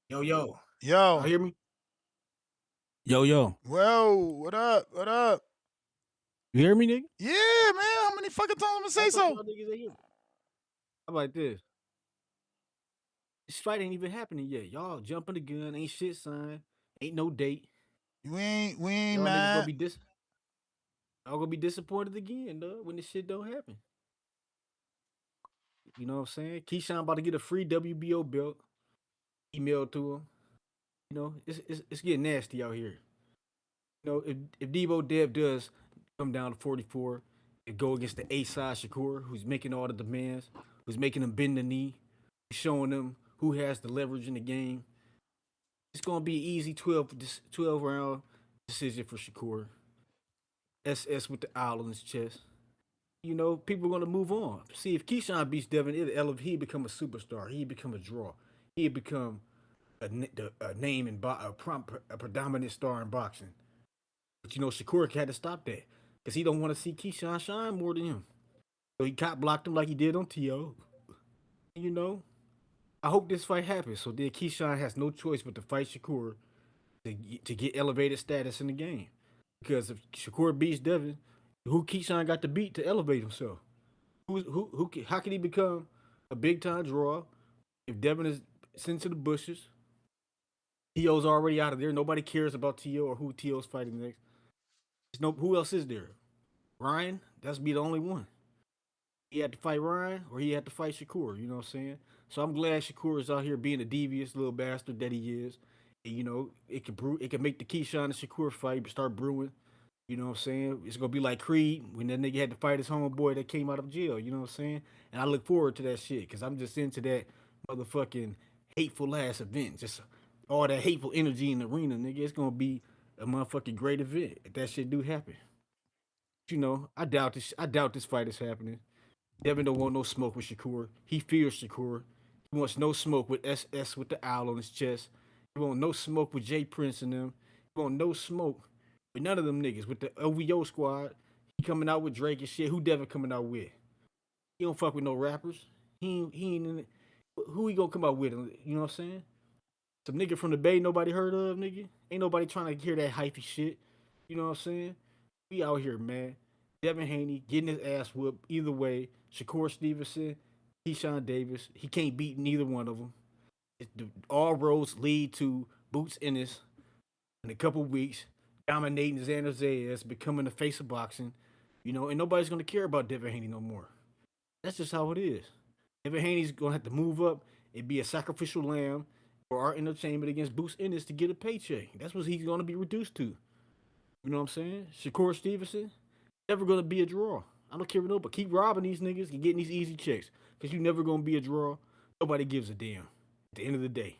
yo. Y'all Yo. hear me? Yo. Whoa. What up? What up? You hear me, nigga? Yeah, man. How many fucking times I'm gonna say I thought so? y'all niggas ain't hear me. How about this? This fight ain't even happening yet. Y'all jumping the gun, ain't shit signed, ain't no date. We ain't Y'all niggas mad. y'all gonna be disappointed again, dog, when this shit don't happen. You know what I'm saying? Keyshawn about to get a free WBO belt emailed to him. You know, it's getting nasty out here. You know, if Debo Dev does come down to 44 and go against the A-side Shakur, who's making all the demands, who's making them bend the knee, showing them who has the leverage in the game, it's gonna be an easy 12 round decision for Shakur. SS with the owl on his chest. You know, people are gonna move on. See, if Keyshawn beats Devin, he become a superstar. He become a draw. He become a name in a predominant star in boxing. But you know, Shakur had to stop that because he don't want to see Keyshawn shine more than him. So he cop blocked him like he did on T.O. You know, I hope this fight happens. So then Keyshawn has no choice but to fight Shakur to get elevated status in the game. Because if Shakur beats Devin, who Keyshawn got to beat to elevate himself? How can he become a big time draw if Devin is sent to the bushes? T.O.'s already out of there. Nobody cares about T.O. or who T.O.'s fighting next. Who else is there? Ryan? That's be the only one. He had to fight Ryan or he had to fight Shakur, you know what I'm saying? So I'm glad Shakur is out here being a devious little bastard that he is. And, you know, it could make the Keyshawn and Shakur fight start brewing. You know what I'm saying? It's gonna be like Creed when that nigga had to fight his homeboy that came out of jail, you know what I'm saying? And I look forward to that shit, cause I'm just into that motherfucking hateful ass event. Just all that hateful energy in the arena, nigga. It's gonna be a motherfucking great event if that shit do happen. You know, I doubt this fight is happening. Devin don't want no smoke with Shakur. He fears Shakur. He wants no smoke with SS with the owl on his chest. He want no smoke with Jay Prince and them. He want no smoke with none of them niggas. With the OVO squad, he coming out with Drake and shit. Who Devin coming out with? He don't fuck with no rappers. He ain't in it. Who he gonna come out with? You know what I'm saying? Some nigga from the Bay nobody heard of, nigga. Ain't nobody trying to hear that hypey shit. You know what I'm saying? We out here, man. Devin Haney getting his ass whooped either way. Shakur Stevenson, Keyshawn Davis. He can't beat neither one of them. All roads lead to Boots Ennis in a couple weeks, dominating Xander Zayas, becoming the face of boxing. You know, and nobody's gonna care about Devin Haney no more. That's just how it is. Devin Haney's gonna have to move up and be a sacrificial lamb for our entertainment against Boots Ennis to get a paycheck. That's what he's gonna be reduced to. You know what I'm saying? Shakur Stevenson, never gonna be a draw. I don't care what nobody. Keep robbing these niggas and getting these easy checks. Cause you never gonna be a draw. Nobody gives a damn. At the end of the day.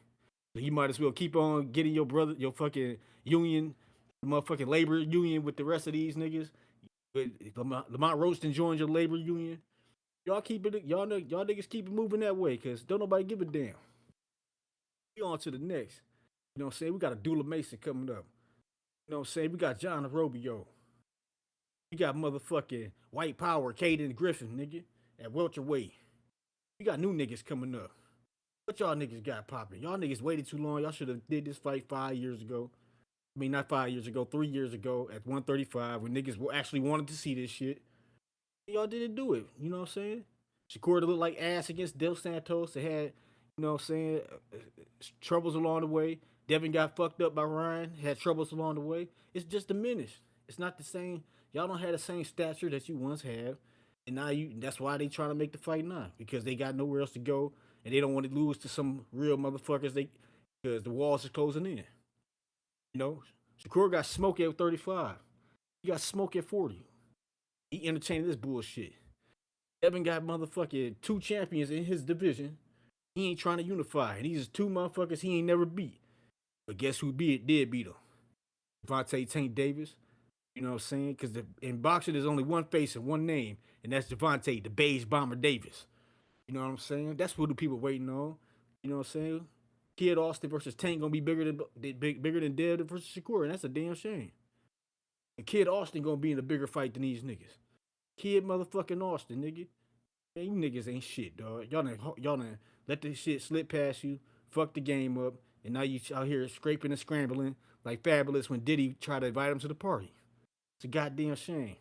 So you might as well keep on getting your brother, your fucking union, motherfucking labor union with the rest of these niggas. Lamont Roaston joined your labor union. Y'all keep it, y'all niggas keep it moving that way, cause don't nobody give a damn. We on to the next. You know what I'm saying? We got a Dula Mason coming up. You know what I'm saying? We got John Arobio. We got motherfucking White Power, Caden Griffin, nigga, at welterweight. We got new niggas coming up. What y'all niggas got popping? Y'all niggas waited too long. Y'all should have did this fight 5 years ago. I mean, not 5 years ago, 3 years ago at 135 when niggas actually wanted to see this shit. Y'all didn't do it. You know what I'm saying? Shakur looked like ass against Del Santos. They had, you know what I'm saying, troubles along the way. Devin got fucked up by Ryan, had troubles along the way. It's just diminished. It's not the same. Y'all don't have the same stature that you once had. And now that's why they trying to make the fight now. Because they got nowhere else to go. And they don't want to lose to some real motherfuckers because the walls are closing in. You know? Shakur got smoke at 35. He got smoke at 40. He entertaining this bullshit. Devin got motherfucking 2 champions in his division. He ain't trying to unify. And these are 2 motherfuckers he ain't never beat. But guess who did beat him? Devontae Tank Davis. You know what I'm saying? Because in boxing, there's only one face and one name, and that's Devontae, the Beige Bomber Davis. You know what I'm saying? That's what the people waiting on. You know what I'm saying? Kid Austin versus Tank gonna be bigger than Dev versus Shakur, and that's a damn shame. And Kid Austin gonna be in a bigger fight than these niggas. Kid motherfucking Austin, nigga. Man, you niggas ain't shit, dog. Y'all done let this shit slip past you, fuck the game up, and now you out here scraping and scrambling like Fabulous when Diddy tried to invite him to the party. It's a goddamn shame.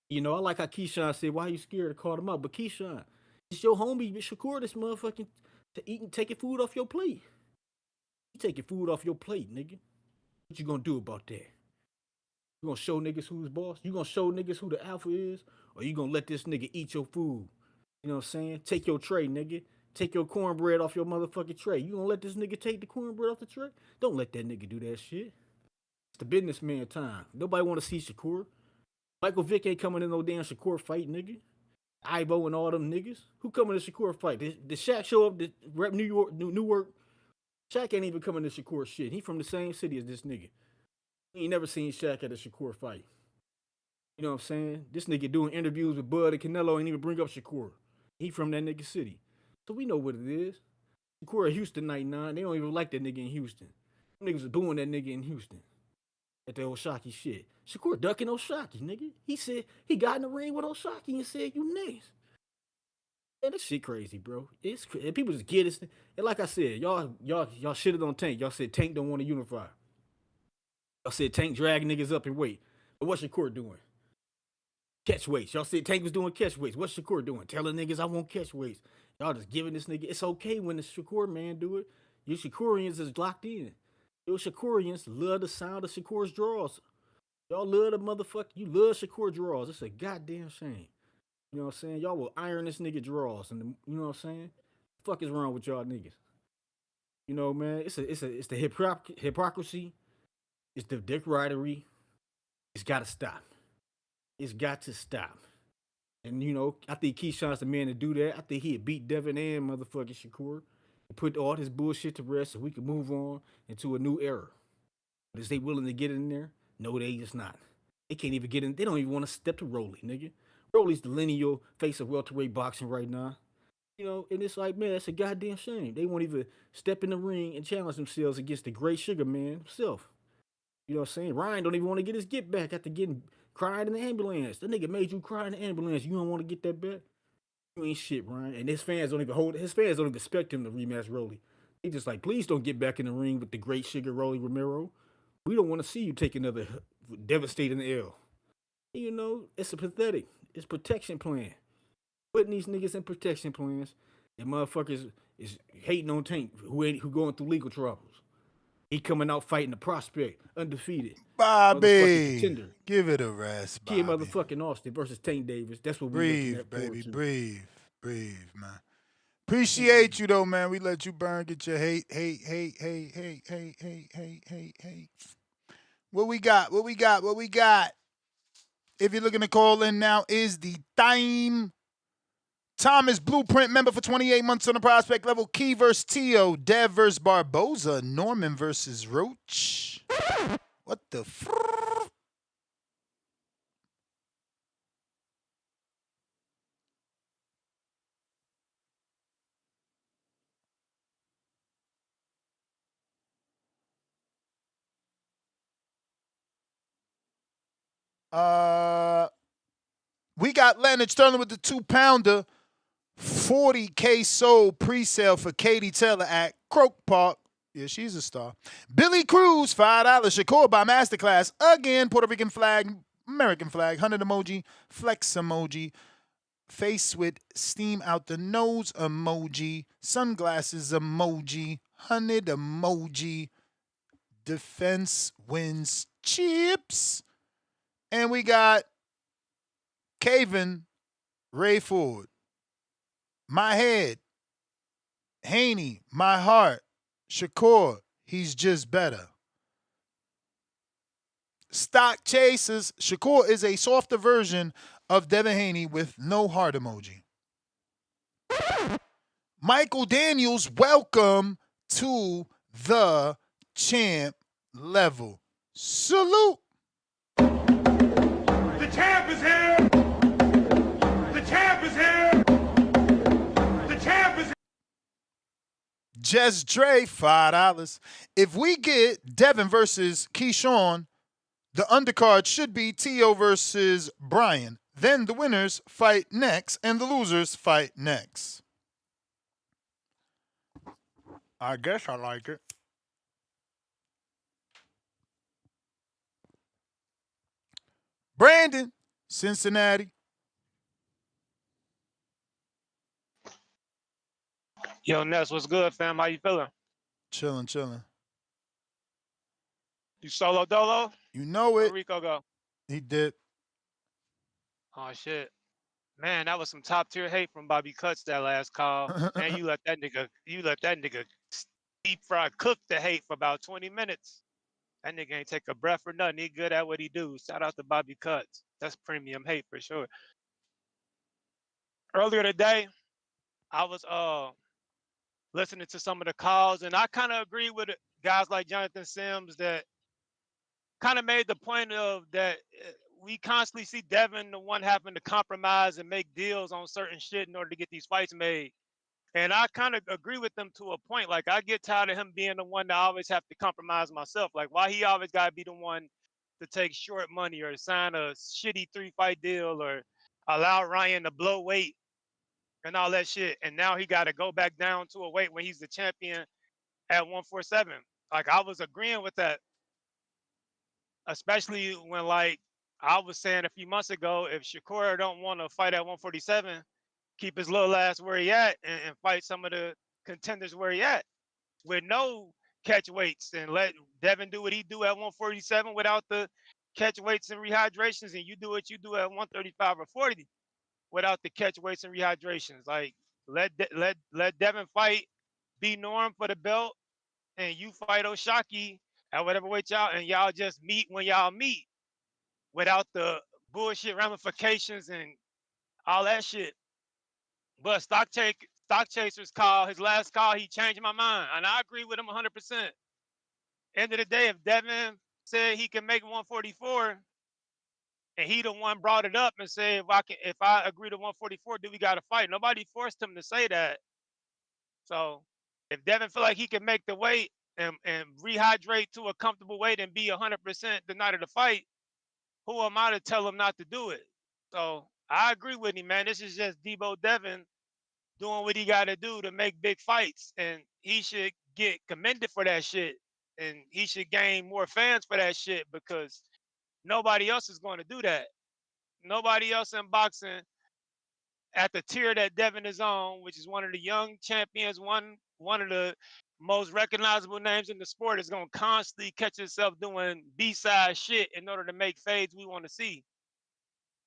You know, I like how Keyshawn said, why you scared to call him out? But Keyshawn, it's your homie, Shakur, this motherfucking to eat and taking food off your plate. You taking food off your plate, nigga. What you gonna do about that? You gonna show niggas who's boss? You gonna show niggas who the alpha is? Or you gonna let this nigga eat your food? You know what I'm saying? Take your tray, nigga. Take your cornbread off your motherfucking tray. You gonna let this nigga take the cornbread off the tray? Don't let that nigga do that shit. It's the businessman time. Nobody wanna see Shakur. Michael Vick ain't coming in no damn Shakur fight, nigga. Ivo and all them niggas. Who coming to Shakur fight? Did Shaq show up to rep Newark? Shaq ain't even coming to Shakur shit. He from the same city as this nigga. He ain't never seen Shaq at a Shakur fight. You know what I'm saying? This nigga doing interviews with Bud and Canelo ain't even bring up Shakur. He from that nigga city. So we know what it is. Shakur at Houston 99. They don't even like that nigga in Houston. Them niggas was booing that nigga in Houston. At the Oshaki shit. Shakur ducking Oshaki, nigga. He said he got in the ring with Oshaki and said, you niggas. Man, this shit crazy, bro. It's crazy. People just get it. And like I said, y'all shitted on Tank. Y'all said Tank don't want to unify. Y'all said Tank drag niggas up and weight. But what's Shakur doing? Catch weights. Y'all said Tank was doing catch weights. What's Shakur doing? Telling niggas I won't catch weights. Y'all just giving this nigga. It's okay when the Shakur man do it. You Shakurians is locked in. You Shakurians love the sound of Shakur's draws. Y'all love the motherfucker. You love Shakur draws. It's a goddamn shame. You know what I'm saying? Y'all will iron this nigga draws. And you know what I'm saying? The fuck is wrong with y'all niggas? You know, man, it's the hypocrisy. It's the dick ridery. It's gotta stop. It's got to stop. And you know, I think Keyshawn's the man to do that. I think he'd beat Devin and motherfucking Shakur and put all his bullshit to rest so we can move on into a new era. But is they willing to get in there? No, they just not. They can't even get in. They don't even want to step to Rolly, nigga. Rolly's the lineal face of welterweight boxing right now. You know, and it's like, man, that's a goddamn shame. They won't even step in the ring and challenge themselves against the great sugar man himself. You know what I'm saying? Ryan don't even want to get his get back after getting cried in the ambulance. The nigga made you cry in the ambulance. You don't want to get that back? You ain't shit, Ryan. And his fans don't even expect him to rematch Rolly. He just like, please don't get back in the ring with the great sugar Rolly Romero. We don't want to see you take another devastating L. You know, it's a pathetic. It's protection plan. Putting these niggas in protection plans, and motherfuckers is hating on Tank, who going through legal troubles. He coming out fighting the prospect, undefeated, motherfucking Bobby, contender. give it a rest, Kid Bobby. motherfucking Austin versus Tank Davis. That's what we looking Breathe, at forward baby, to. breathe, man. Appreciate you though, man. We let you burn, get your hate. What we got? What we got? What we got? If you're looking to call in now, is the time. Thomas Blueprint member for 28 months on the prospect level. Key versus Tio. Dev versus Barboza. Norman versus Roach. What the f? We got Leonard Sterling with the 2-pounder. 40K sold pre-sale for Katie Taylor at Croke Park. Yeah, she's a star. Billy Cruz, $5. Shakur by Masterclass. Again, Puerto Rican flag, American flag, 100 emoji, flex emoji, face with steam out the nose emoji, sunglasses emoji, 100 emoji, defense wins chips. And we got Caven Ray Ford. My head, Haney, my heart, Shakur, he's just better. Stock Chasers, Shakur is a softer version of Devin Haney with no heart emoji. Michael Daniels, welcome to the champ level. Salute. The champ is here. The champ is here. The champ is here. Jess Dre, $5. If we get Devin versus Keyshawn, the undercard should be Tio versus Brian. Then the winners fight next, and the losers fight next. I guess I like it. Brandon, Cincinnati. Yo, Ness, what's good, fam? How you feeling? Chilling. You solo dolo? You know Where it. Rico go? He did. Oh shit. Man, that was some top tier hate from Bobby Cuts that last call. Man, you let that nigga deep fry cook the hate for about 20 minutes. That nigga ain't take a breath or nothing. He good at what he do. Shout out to Bobby Cuts. That's premium hate for sure. Earlier today, I was listening to some of the calls, and I kind of agree with guys like Jonathan Sims that kind of made the point of that we constantly see Devin the one having to compromise and make deals on certain shit in order to get these fights made. And I kind of agree with them to a point. Like, I get tired of him being the one that I always have to compromise myself. Like, why he always got to be the one to take short money or sign a shitty 3-fight deal or allow Ryan to blow weight and all that shit. And now he got to go back down to a weight when he's the champion at 147. Like, I was agreeing with that, especially when, like, I was saying a few months ago, if Shakur don't want to fight at 147, keep his little ass where he at and fight some of the contenders where he at with no catch weights, and let Devin do what he do at 147 without the catch weights and rehydrations, and you do what you do at 135 or 40 without the catch weights and rehydrations. Like, let Devin fight, be Norm for the belt, and you fight Oshaki at whatever weight y'all, and y'all just meet when y'all meet without the bullshit ramifications and all that shit. But Stock Chaser's call, his last call, he changed my mind, and I agree with him 100%. End of the day, if Devin said he can make 144, And he the one brought it up and said, if I agree to 144, do we got to fight? Nobody forced him to say that. So if Devin feel like he can make the weight and rehydrate to a comfortable weight and be 100% the night of the fight, who am I to tell him not to do it? So I agree with him, man. This is just Debo Devin doing what he got to do to make big fights, and he should get commended for that shit, and he should gain more fans for that shit because nobody else is going to do that. Nobody else in boxing at the tier that Devin is on, which is one of the young champions, one of the most recognizable names in the sport, is gonna constantly catch itself doing B-side shit in order to make fades we want to see.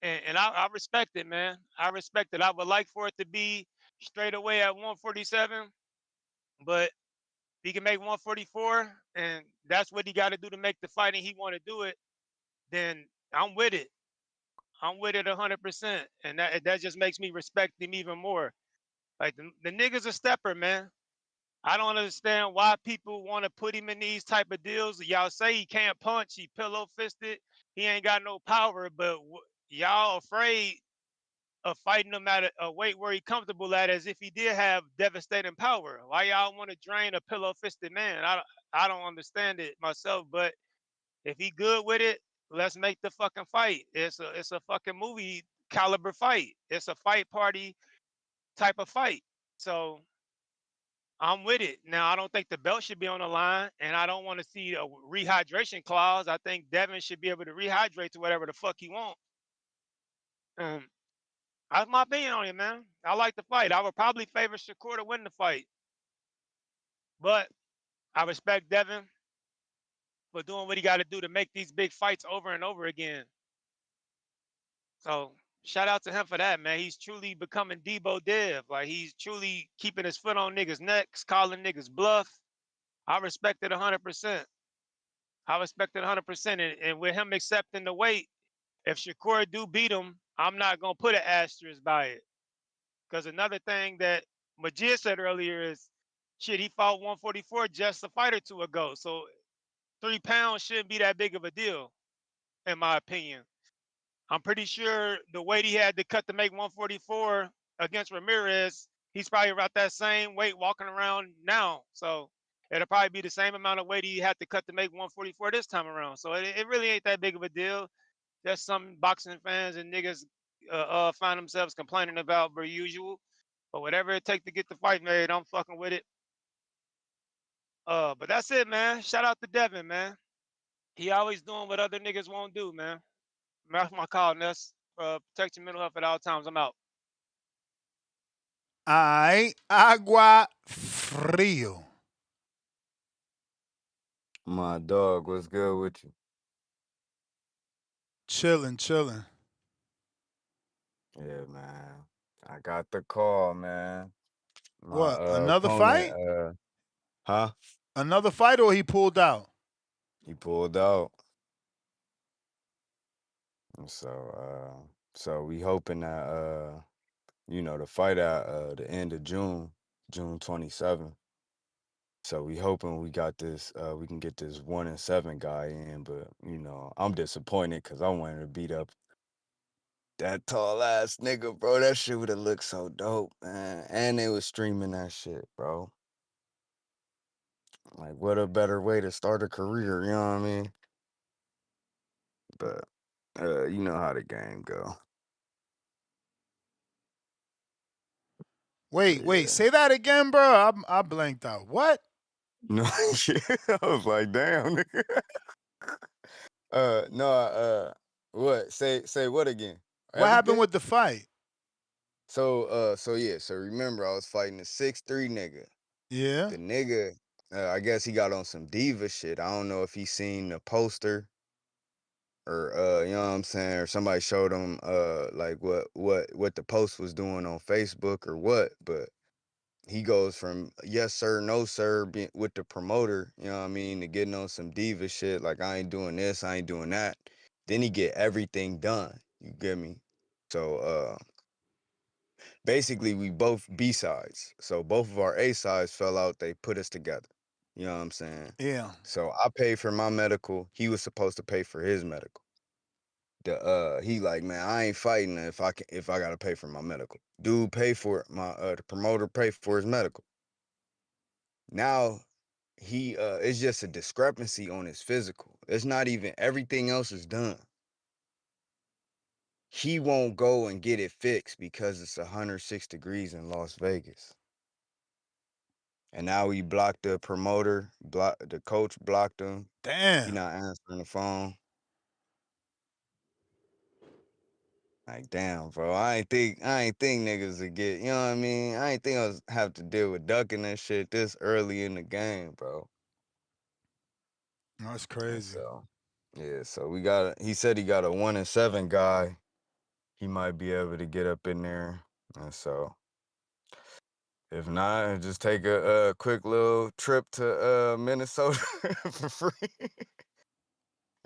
And I respect it, man. I respect it. I would like for it to be straight away at 147, but he can make 144, and that's what he got to do to make the fight, and he want to do it. Then I'm with it. I'm with it 100%, and that just makes me respect him even more. Like the nigga's a stepper, man. I don't understand why people want to put him in these type of deals. Y'all say he can't punch, he pillow fisted, he ain't got no power, but y'all afraid of fighting him at a weight where he comfortable at, as if he did have devastating power. Why y'all want to drain a pillow fisted man? I don't understand it myself, but if he good with it, let's make the fucking fight. It's a fucking movie caliber fight. It's a fight party type of fight. So I'm with it. Now, I don't think the belt should be on the line, and I don't want to see a rehydration clause. I think Devin should be able to rehydrate to whatever the fuck he wants. That's my opinion on it, man. I like the fight. I would probably favor Shakur to win the fight, but I respect Devin for doing what he got to do to make these big fights over and over again. So shout out to him for that, man. He's truly becoming Debo Dev. Like, he's truly keeping his foot on niggas' necks, calling niggas bluff. I respect it 100%. I respect it 100%. And with him accepting the weight, if Shakur do beat him, I'm not going to put an asterisk by it. Because another thing that Majid said earlier is, shit, he fought 144 just a fight or two ago. So 3 pounds shouldn't be that big of a deal, in my opinion. I'm pretty sure the weight he had to cut to make 144 against Ramirez, he's probably about that same weight walking around now. So it'll probably be the same amount of weight he had to cut to make 144 this time around. So it really ain't that big of a deal. Just some boxing fans and niggas find themselves complaining about per usual. But whatever it takes to get the fight made, I'm fucking with it. But that's it, man. Shout out to Devin, man. He always doing what other niggas won't do, man. That's my call, Ness. Protect your mental health at all times. I'm out. Ay, agua frio. My dog, what's good with you? Chilling, chilling. Yeah, man. I got the call, man. My What? Another opponent, fight? huh? Another fight, or he pulled out? He pulled out. And so we hoping that the fight at the end of June, June 27th. So we hoping we can get this 1-7 guy in, but I'm disappointed because I wanted to beat up that tall ass nigga, bro. That shit would have looked so dope, man. And they was streaming that shit, bro. Like, what a better way to start a career, you know what I mean? But you know how the game go. But Wait. yeah. Say that again, bro. I blanked out. What? No, I was like, damn, nigga. No, what? Say what again? What happened Everything? with the fight? So remember I was fighting a 6'3" nigga. Yeah. The nigga, I guess he got on some diva shit. I don't know if he seen the poster or you know what I'm saying, or somebody showed him like what the post was doing on Facebook or what, but he goes from yes sir, no sir with the promoter, you know what I mean, to getting on some diva shit like I ain't doing this, I ain't doing that. Then he get everything done. You get me? So basically we both B-sides. So both of our A-sides fell out, they put us together. You know what I'm saying? Yeah. So I paid for my medical, he was supposed to pay for his medical. he like, man, I ain't fighting if I gotta pay for my medical. Dude pay for it. The promoter pay for his medical. Now he it's just a discrepancy on his physical. It's not even everything else is done. He won't go and get it fixed because it's 106 degrees in Las Vegas. And now he blocked the promoter, the coach blocked him. He Damn. not answering the phone. Like, damn, bro. I ain't think niggas would get, you know what I mean? I ain't think I was have to deal with ducking that shit this early in the game, bro. That's And crazy. so, yeah, so he said he got a 1-7 guy. He might be able to get up in there. And so, if not, just take a quick little trip to Minnesota for free.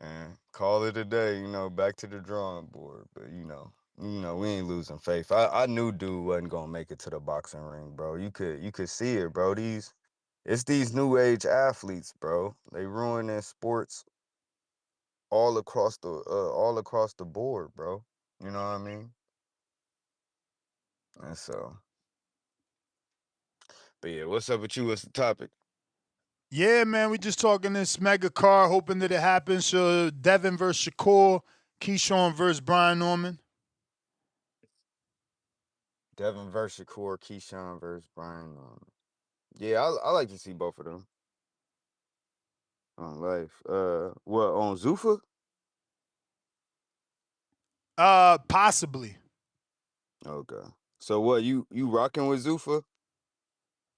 And call it a day, back to the drawing board. But we ain't losing faith. I knew dude wasn't gonna make it to the boxing ring, bro. You could see it, bro. It's these new age athletes, bro. They ruining sports all across the board, bro. You know what I mean? And so, but yeah, what's up with you? What's the topic? Yeah, man, we just talking this mega card, hoping that it happens. So Devin versus Shakur, Keyshawn versus Brian Norman. Devin versus Shakur, Keyshawn versus Brian. Yeah, I like to see both of them on life. What on Zuffa? Possibly. Okay. So what you rocking with Zuffa?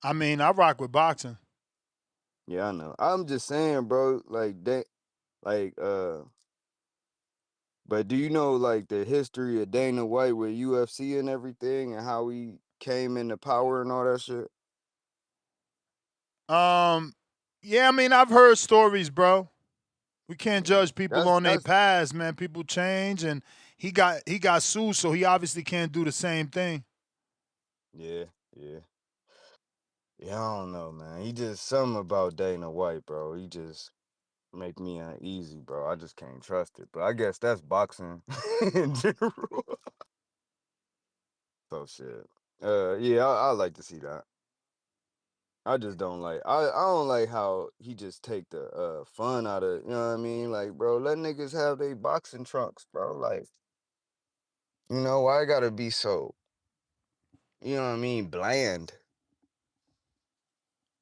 I mean, I rock with boxing. Yeah, I know. I'm just saying, bro. Like, but do you know like the history of Dana White with UFC and everything, and how he came into power and all that shit? Yeah, I mean, I've heard stories, bro. We can't Yeah, judge people on their past, man. People change, and he got sued, so he obviously can't do the same thing. yeah, yeah, yeah. I don't know, man. He just something about Dana White, bro. He just make me uneasy, bro. I just can't trust it. But I guess that's boxing in general. So shit. Yeah, I like to see that. I just don't like I don't like how he just take the fun out of, you know what I mean? Like, bro, let niggas have they boxing trunks, bro. Like, why it gotta be so, you know what I mean, bland.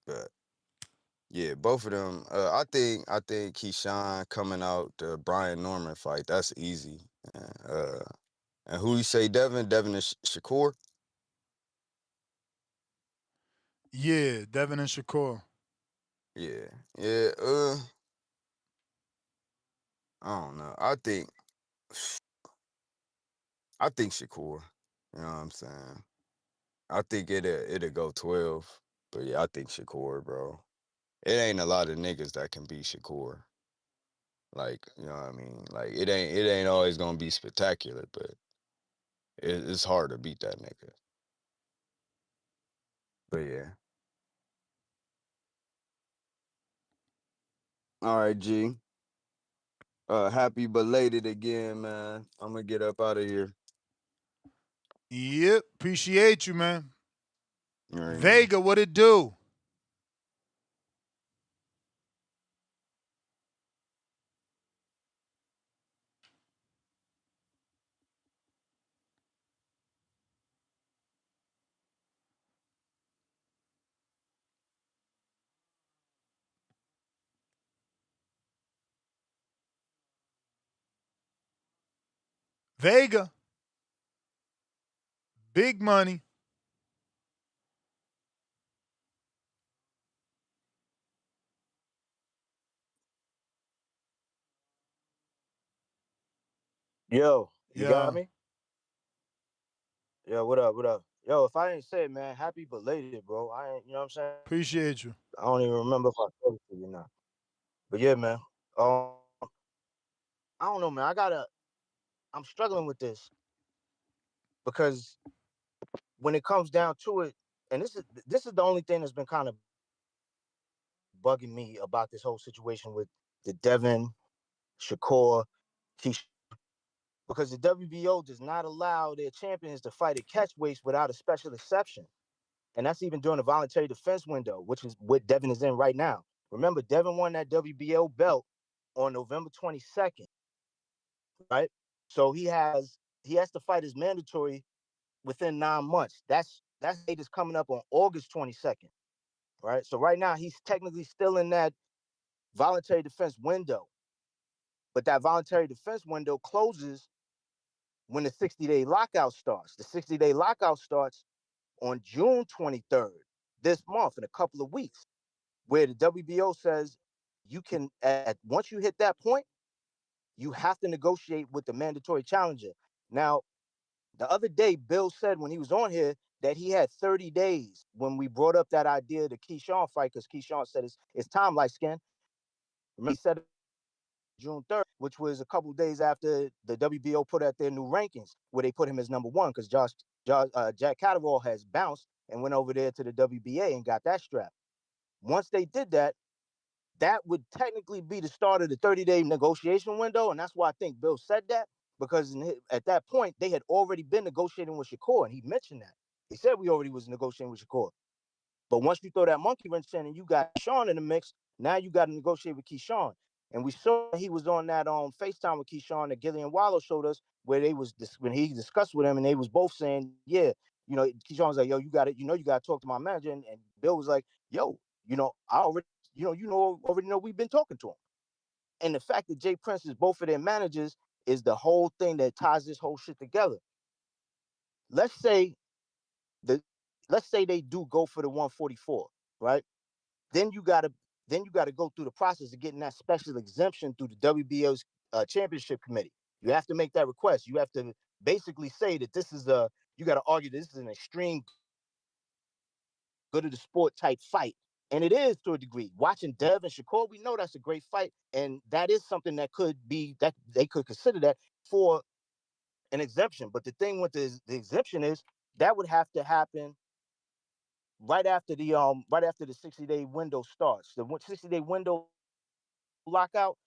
But yeah, both of them. I think Keyshawn coming out the Brian Norman fight, that's easy. And who you say Devin? Devin is Shakur? Yeah, Devin and Shakur. Yeah. Yeah, I don't know. I think Shakur. You know what I'm saying? I think it'll go 12. But yeah, I think Shakur, bro. It ain't a lot of niggas that can beat Shakur. Like, you know what I mean? Like it ain't always gonna be spectacular, but it's hard to beat that nigga. But yeah. All right, G. Happy belated again, man. I'm gonna get up out of here. Yep, appreciate you, man. You already know. Vega, what it do? Vega, big money. Yo, you got Yeah, me? Yo, what up? What up? Yo, if I ain't say it, man, happy belated, bro. I ain't, you know what I'm saying? appreciate you. I don't even remember if I told it to you or not. But yeah, man. Um, I don't know, man. I'm struggling with this because when it comes down to it, and this is the only thing that's been kind of bugging me about this whole situation with the Devin, Shakur, Keisha. because the WBO does not allow their champions to fight at catchweights without a special exception. And that's even during the voluntary defense window, which is what Devin is in right now. Remember, Devin won that WBO belt on November 22nd, right? So he has to fight his mandatory within 9 months. That date is coming up on August 22nd, right? So right now he's technically still in that voluntary defense window, but that voluntary defense window closes when the 60-day lockout starts. The 60-day lockout starts on June 23rd, this month, in a couple of weeks, where the WBO says you can, once you hit that point, you have to negotiate with the mandatory challenger. Now, the other day, Bill said when he was on here that he had 30 days when we brought up that idea of the Keyshawn fight, because Keyshawn said it's time, light skin. Remember, he said June 3rd, which was a couple of days after the WBO put out their new rankings, where they put him as number one, because Jack Catterall has bounced and went over there to the WBA and got that strap. Once they did that, that would technically be the start of the 30-day negotiation window, and that's why I think Bill said that, because at that point, they had already been negotiating with Shakur, and he mentioned that. He said we already was negotiating with Shakur. But once you throw that monkey wrench in and you got Keyshawn in the mix, now you got to negotiate with Keyshawn. And we saw he was on that FaceTime with Keyshawn that Gillian Wallow showed us, where they was when he discussed with him, and they was both saying, yeah, Keyshawn was like, yo, you got it, you got to talk to my manager, and Bill was like, yo, I already, already know we've been talking to him. And the fact that Jay Prince is both of their managers is the whole thing that ties this whole shit together. Let's say they do go for the 144, right? Then you gotta go through the process of getting that special exemption through the WBO's championship committee. You have to make that request. You have to basically say that you got to argue this is an extreme good of the sport type fight. And it is to a degree. Watching Dev and Shakur, we know that's a great fight. And that is something that they could consider that for an exemption. But the thing with the exemption is that would have to happen right after the 60-day window starts. The 60-day window lockout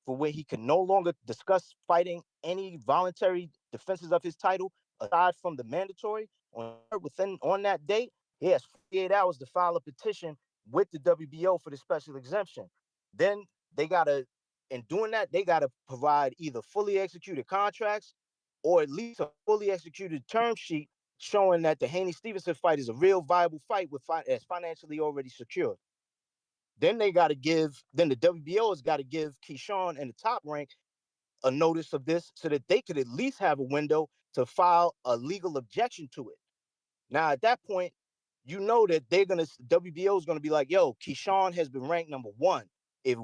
for where he can no longer discuss fighting any voluntary defenses of his title aside from the mandatory on that date. He has 48 hours to file a petition with the WBO for the special exemption. Then in doing that, they gotta provide either fully executed contracts or at least a fully executed term sheet showing that the Haney Stevenson fight is a real viable fight as financially already secured. Then the WBO has got to give Keyshawn and the Top Rank a notice of this so that they could at least have a window to file a legal objection to it. Now, at that point, that WBO is gonna be like, yo, Keyshawn has been ranked number one. If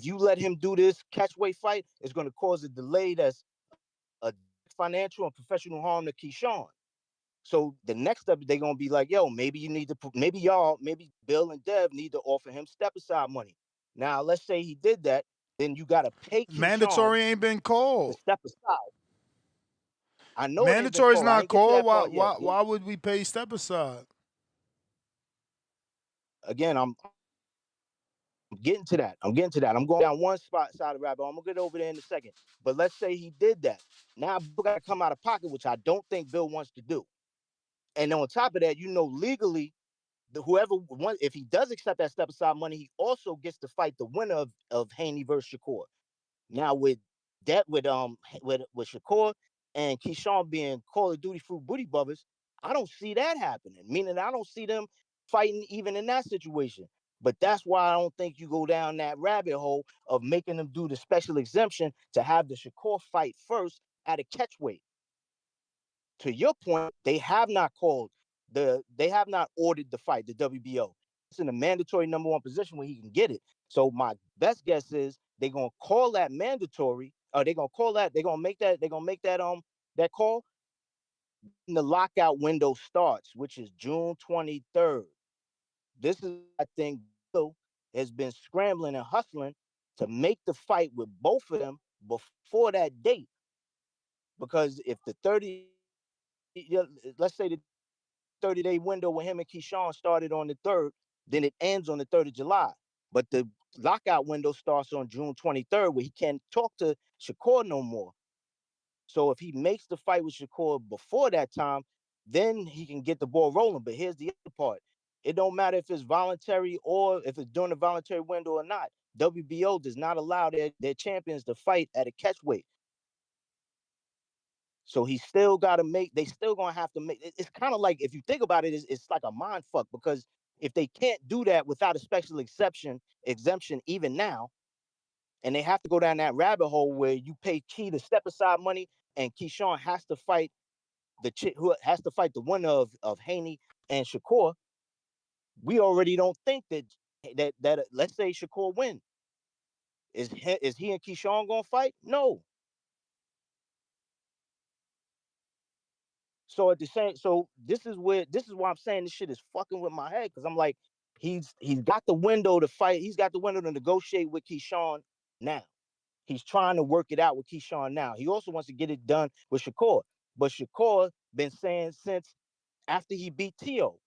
you let him do this catchweight fight, it's gonna cause a delay that's a financial and professional harm to Keyshawn. So the next step, they're gonna be like, yo, maybe Bill and Dev need to offer him step aside money. Now, let's say he did that, then you gotta pay Keyshawn Mandatory ain't been to called. step aside. I know it ain't been Mandatory's called. I not ain't get to called. that Why, part yet. why, why would we pay step aside? Again, I'm getting to that. I'm going down one side of the rabbit. I'm gonna get over there in a second. But let's say he did that. Now Bill gotta come out of pocket, which I don't think Bill wants to do. And on top of that, legally, if he does accept that step aside money, he also gets to fight the winner of Haney versus Shakur. Now with Shakur and Keyshawn being Call of Duty Fruit Booty Brothers, I don't see that happening. Meaning I don't see them fighting even in that situation. But that's why I don't think you go down that rabbit hole of making them do the special exemption to have the Shakur fight first at a catchweight. To your point, they have not ordered the fight, the WBO. It's in a mandatory number one position where he can get it. So my best guess is they're gonna call that mandatory, or they're gonna make that call. And the lockout window starts, which is June 23rd. This is, I think, Bill has been scrambling and hustling to make the fight with both of them before that date. Because if let's say the 30-day window with him and Keyshawn started on the 3rd, then it ends on the 3rd of July. But the lockout window starts on June 23rd, where he can't talk to Shakur no more. So if he makes the fight with Shakur before that time, then he can get the ball rolling. But here's the other part. It don't matter if it's voluntary or if it's during the voluntary window or not. WBO does not allow their champions to fight at a catch weight. So he still got to make, they still going to have to make, it's kind of like, if you think about it, it's like a mind fuck, because if they can't do that without a special exemption, even now, and they have to go down that rabbit hole where you pay Key the step aside money, and Keyshawn has to fight the chick who has to fight the winner of Haney and Shakur. We already don't think that let's say Shakur win. Is he and Keyshawn gonna fight? No. So at the same, so this is why I'm saying this shit is fucking with my head, because I'm like, he's got the window to fight. He's got the window to negotiate with Keyshawn now. He's trying to work it out with Keyshawn now. He also wants to get it done with Shakur. But Shakur been saying since after he beat Tio,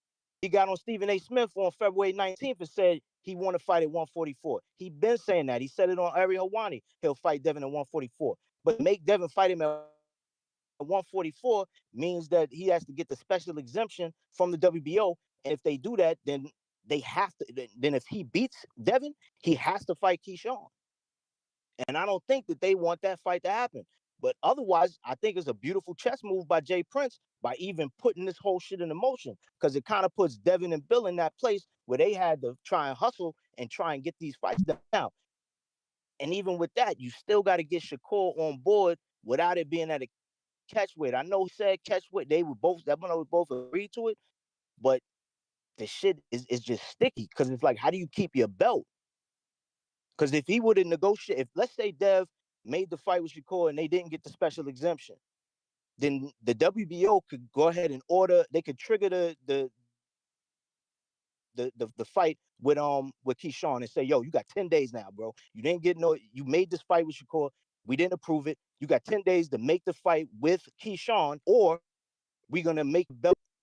he got on Stephen A. Smith on February 19th and said he want to fight at 144. He been saying that. He said it on Ariel Hawani. He'll fight Devin at 144. But make Devin fight him at 144 means that he has to get the special exemption from the WBO. And if they do that, then they have to. Then if he beats Devin, he has to fight Keyshawn. And I don't think that they want that fight to happen. But otherwise, I think it's a beautiful chess move by Jay Prince by even putting this whole shit into motion, because it kind of puts Devin and Bill in that place where they had to try and hustle and try and get these fights down. And even with that, you still got to get Shakur on board without it being at a catch weight. I know he said catch weight. They were both, that one was both agreed to it, but the shit is just sticky, because it's like, how do you keep your belt? Because if he would have negotiated, if let's say Dev made the fight with Shakur and they didn't get the special exemption, then the WBO could go ahead and order. They could trigger the fight with Keyshawn and say, yo, you got 10 days now, bro. You didn't get you made this fight with Shakur. We didn't approve it. You got 10 days to make the fight with Keyshawn, or we're gonna make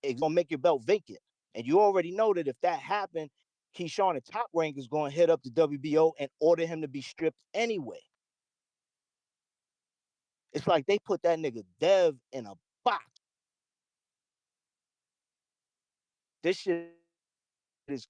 it's gonna make your belt vacant. And you already know that if that happened, Keyshawn and Top Rank is gonna hit up the WBO and order him to be stripped anyway. It's like they put that nigga Dev in a box. This shit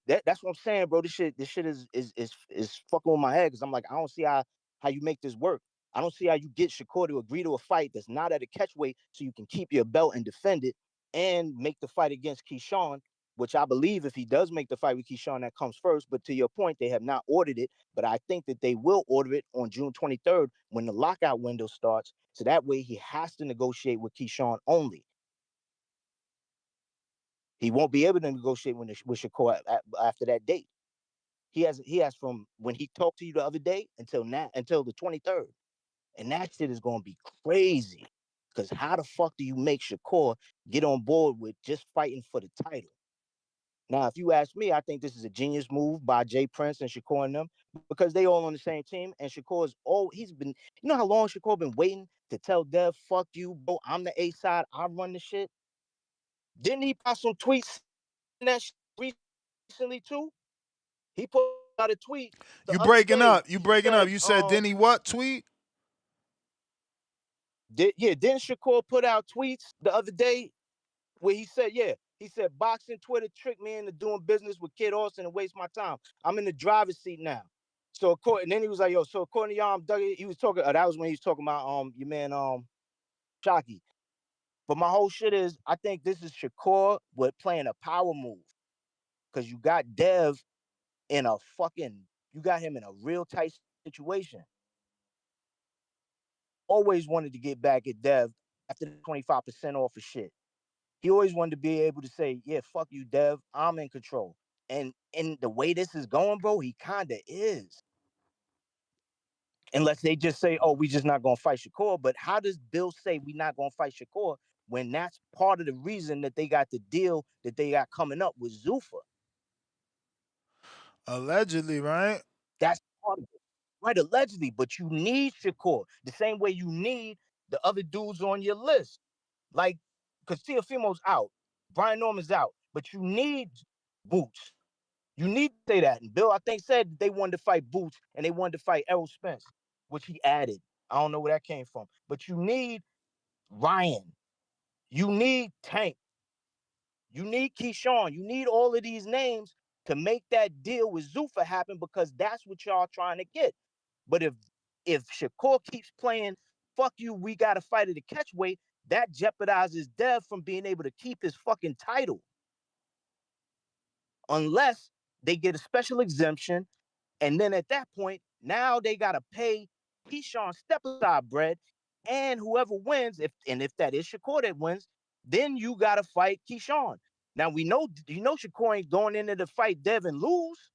that's what I'm saying, bro. This shit is fucking with my head, because I'm like, I don't see how you make this work. I don't see how you get Shakur to agree to a fight that's not at a catch weight so you can keep your belt and defend it and make the fight against Keyshawn, which I believe if he does make the fight with Keyshawn, that comes first. But to your point, they have not ordered it. But I think that they will order it on June 23rd when the lockout window starts. So that way he has to negotiate with Keyshawn only. He won't be able to negotiate with Shakur after that date. He has from when he talked to you the other day until now, until the 23rd. And that shit is going to be crazy. Because how the fuck do you make Shakur get on board with just fighting for the title? Now, if you ask me, I think this is a genius move by Jay Prince and Shakur and them, because they all on the same team. And Shakur's he's been, you know how long Shakur been waiting to tell Dev, fuck you, bro, I'm the A side, I run the shit. Didn't he post some tweets in that shit recently too? He put out a tweet the You other breaking day. up. You breaking up. Said, You said, didn't he what tweet? Didn't Shakur put out tweets the other day where he said, boxing Twitter tricked me into doing business with Kid Austin and waste my time. I'm in the driver's seat now. So and then he was like, yo, so according to y'all, I'm Dougie. He was talking, that was when he was talking about your man Shockey. But my whole shit is, I think this is Shakur with playing a power move. Because you got Dev you got him in a real tight situation. Always wanted to get back at Dev after the 25% off of shit. He always wanted to be able to say, yeah, fuck you, Dev. I'm in control. And in the way this is going, bro, he kind of is. Unless they just say, oh, we just not going to fight Shakur. But how does Bill say we not going to fight Shakur when that's part of the reason that they got the deal that they got coming up with Zuffa? Allegedly, right? That's part of it. Right, allegedly. But you need Shakur the same way you need the other dudes on your list. Like, because Teofimo's out, Brian Norman's out, but you need Boots. You need to say that. And Bill, I think, said they wanted to fight Boots and they wanted to fight Errol Spence, which he added. I don't know where that came from. But you need Ryan. You need Tank. You need Keyshawn. You need all of these names to make that deal with Zuffa happen because that's what y'all trying to get. But if Shakur keeps playing, fuck you, we got to fight at the catch weight, that jeopardizes Dev from being able to keep his fucking title. Unless they get a special exemption. And then at that point, now they got to pay Keyshawn step aside bread. And whoever wins, if that is Shakur that wins, then you got to fight Keyshawn. Now we know, Shakur ain't going into the fight Dev and lose,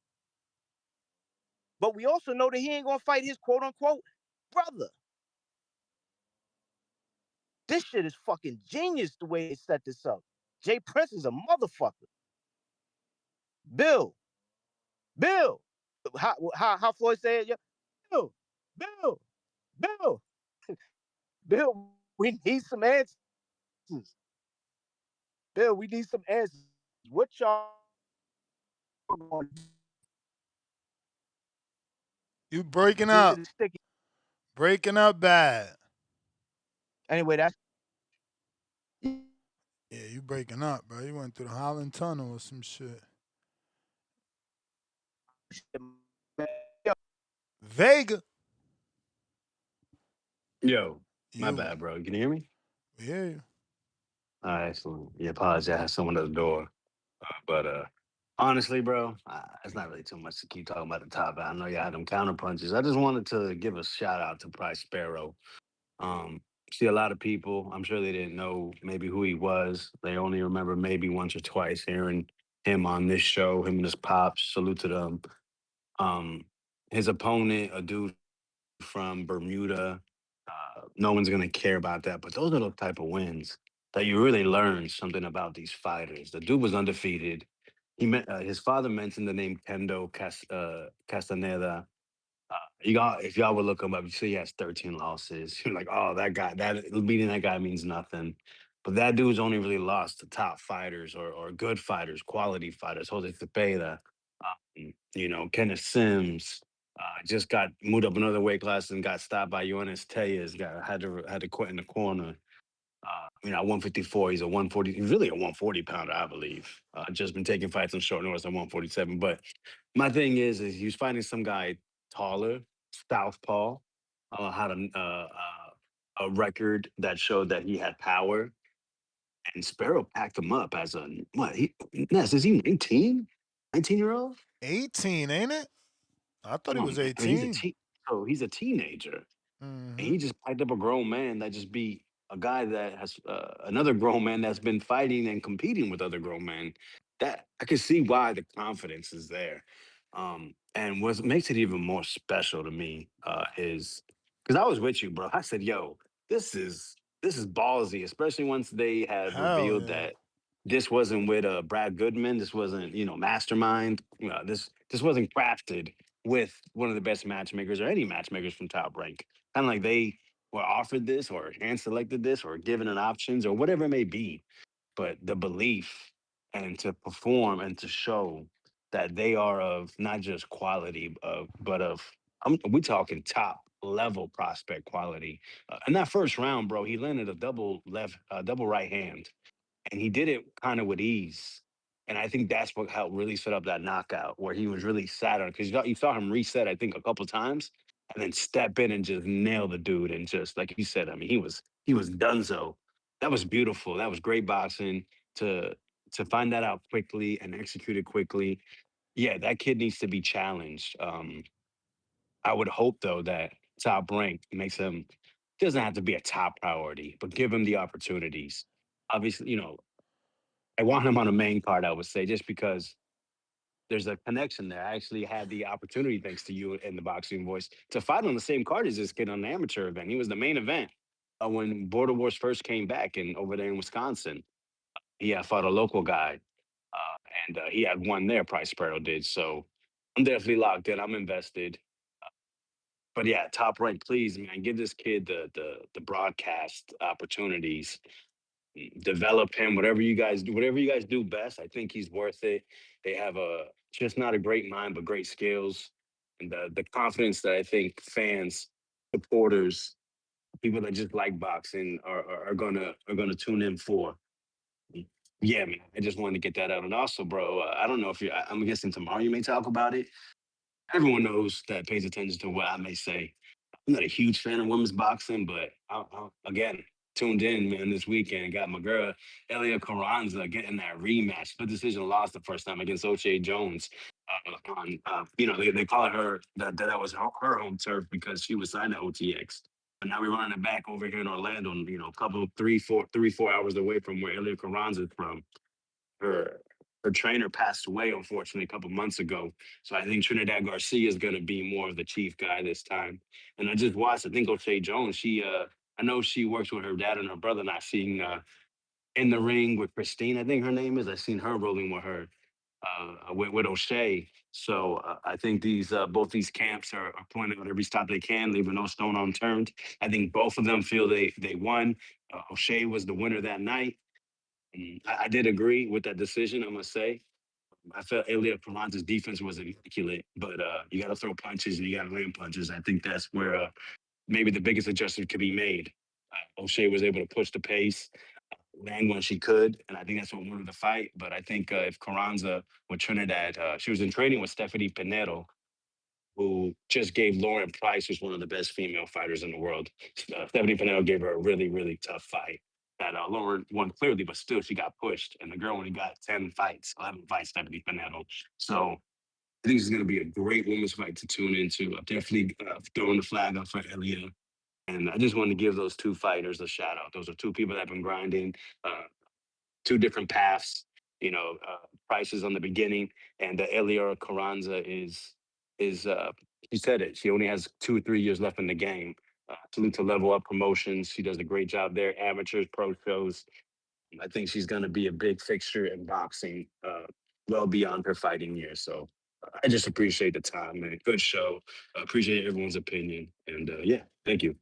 but we also know that he ain't gonna fight his quote unquote brother. This shit is fucking genius the way they set this up. Jay Prince is a motherfucker. Bill, Bill, how Floyd said, yeah, Bill, Bill, Bill, Bill, we need some answers. Bill, we need some answers. What y'all gonna You breaking get to up. the sticky? Breaking up bad. Anyway, that's Yeah, you breaking up, bro. You went through the Holland Tunnel or some shit. Vega. Yo, my You. bad, bro. Can you hear me? We hear you. All right, excellent. Yeah, apologize. Someone at the door. But honestly, bro, it's not really too much to keep talking about the topic. I know y'all had them counter punches. I just wanted to give a shout out to Price Sparrow. Um, See a lot of people. I'm sure they didn't know maybe who he was. They only remember maybe once or twice hearing him on this show. Him and his pops. Salute to them. Um, his opponent, a dude from Bermuda. No one's gonna care about that. But those are the type of wins that you really learn something about these fighters. The dude was undefeated. His father mentioned the name Castaneda. If y'all would look him up, you see he has 13 losses. You're like, oh, that guy, that beating that guy means nothing. But that dude's only really lost to top fighters or good fighters, quality fighters. Jose Cepeda, Kenneth Sims. Just got moved up another weight class and got stopped by Jonas Tejas. Had to quit in the corner. 154. He's a 140. He's really a 140 pounder, I believe. Just been taking fights on short notice at 147. But my thing is he was fighting some guy taller, southpaw, had a record that showed that he had power. And Sparrow packed him up as a what? Ness, is he 19? 19-year-old? 18, ain't it? I thought he Come was on, man. He's a 18. he's a teenager. And Mm-hmm. he just packed up a grown man that just beat a guy that has another grown man that's been fighting and competing with other grown men. That I can see why the confidence is there. And what makes it even more special to me is because I was with you, bro. I said, "Yo, this is ballsy," especially once they had Hell revealed yeah. that this wasn't with Brad Goodman. This wasn't, Mastermind. This wasn't crafted with one of the best matchmakers or any matchmakers from Top Rank. Kind of like they were offered this or hand selected this or given an options or whatever it may be. But the belief and to perform and to show that they are of not just quality, but of we talking top level prospect quality. In that first round, bro, he landed a double right hand and he did it kind of with ease. And I think that's what helped really set up that knockout, where he was really sat on because you saw him reset, I think, a couple times, and then step in and just nail the dude. And just like you said, I mean, he was donezo. That was beautiful. That was great boxing to find that out quickly and execute it quickly. Yeah, that kid needs to be challenged. I would hope though that Top Rank makes him doesn't have to be a top priority, but give him the opportunities. Obviously, I want him on a main card, I would say, just because there's a connection there. I actually had the opportunity, thanks to you in the Boxing Voice, to fight on the same card as this kid on the amateur event. He was the main event when Border Wars first came back and over there in Wisconsin. He had fought a local guy, and he had won there. Price Sparrow did. So I'm definitely locked in. I'm invested. But yeah, Top Rank, please, man, give this kid the broadcast opportunities, develop him, whatever you guys do best. I think he's worth it. They have a just not a great mind, but great skills. And the confidence that I think fans, supporters, people that just like boxing are gonna tune in for. Yeah, man. I just wanted to get that out. And also, bro, I don't know if I'm guessing tomorrow you may talk about it. Everyone knows that pays attention to what I may say. I'm not a huge fan of women's boxing, but again, tuned in, man, this weekend. Got my girl, Elia Carranza, getting that rematch. Split decision lost the first time against O'Shea Jones. They call it her, that was her home turf because she was signed to OTX. But now we're running it back over here in Orlando, a couple, 3, 4 hours away from where Elia Carranza is from. Her her trainer passed away, unfortunately, a couple months ago. So I think Trinidad Garcia is going to be more of the chief guy this time. And I just watched, I think O'Shea Jones, I know she works with her dad and her brother, and I seen in the ring with Christine, I think her name is. I seen her rolling with her, with O'Shea. So I think these both these camps are pointing out every stop they can, leaving no stone unturned. I think both of them feel they won. O'Shea was the winner that night. I did agree with that decision, I must say. I felt Elia Peralta's defense was immaculate, but you got to throw punches and you got to land punches. I think that's where maybe the biggest adjustment could be made. O'Shea was able to push the pace, land when she could, and I think that's what won the fight. But I think if Carranza with Trinidad, she was in training with Stephanie Pinero, who just gave Lauren Price, who's one of the best female fighters in the world. Stephanie Pinero gave her a really, really tough fight that Lauren won clearly, but still she got pushed. And the girl only got 10 fights, 11 fights, Stephanie Pinero. So I think this is going to be a great women's fight to tune into. I'm definitely throwing the flag up for Elia. And I just wanted to give those two fighters a shout out. Those are two people that have been grinding. Two different paths. Price is on the beginning, and the Eliora Carranza is she said it. She only has 2 or 3 years left in the game. Salute to Level Up Promotions. She does a great job there. Amateurs, pro shows. I think she's going to be a big fixture in boxing, well beyond her fighting years. So I just appreciate the time, man. Good show. Appreciate everyone's opinion, and yeah, thank you.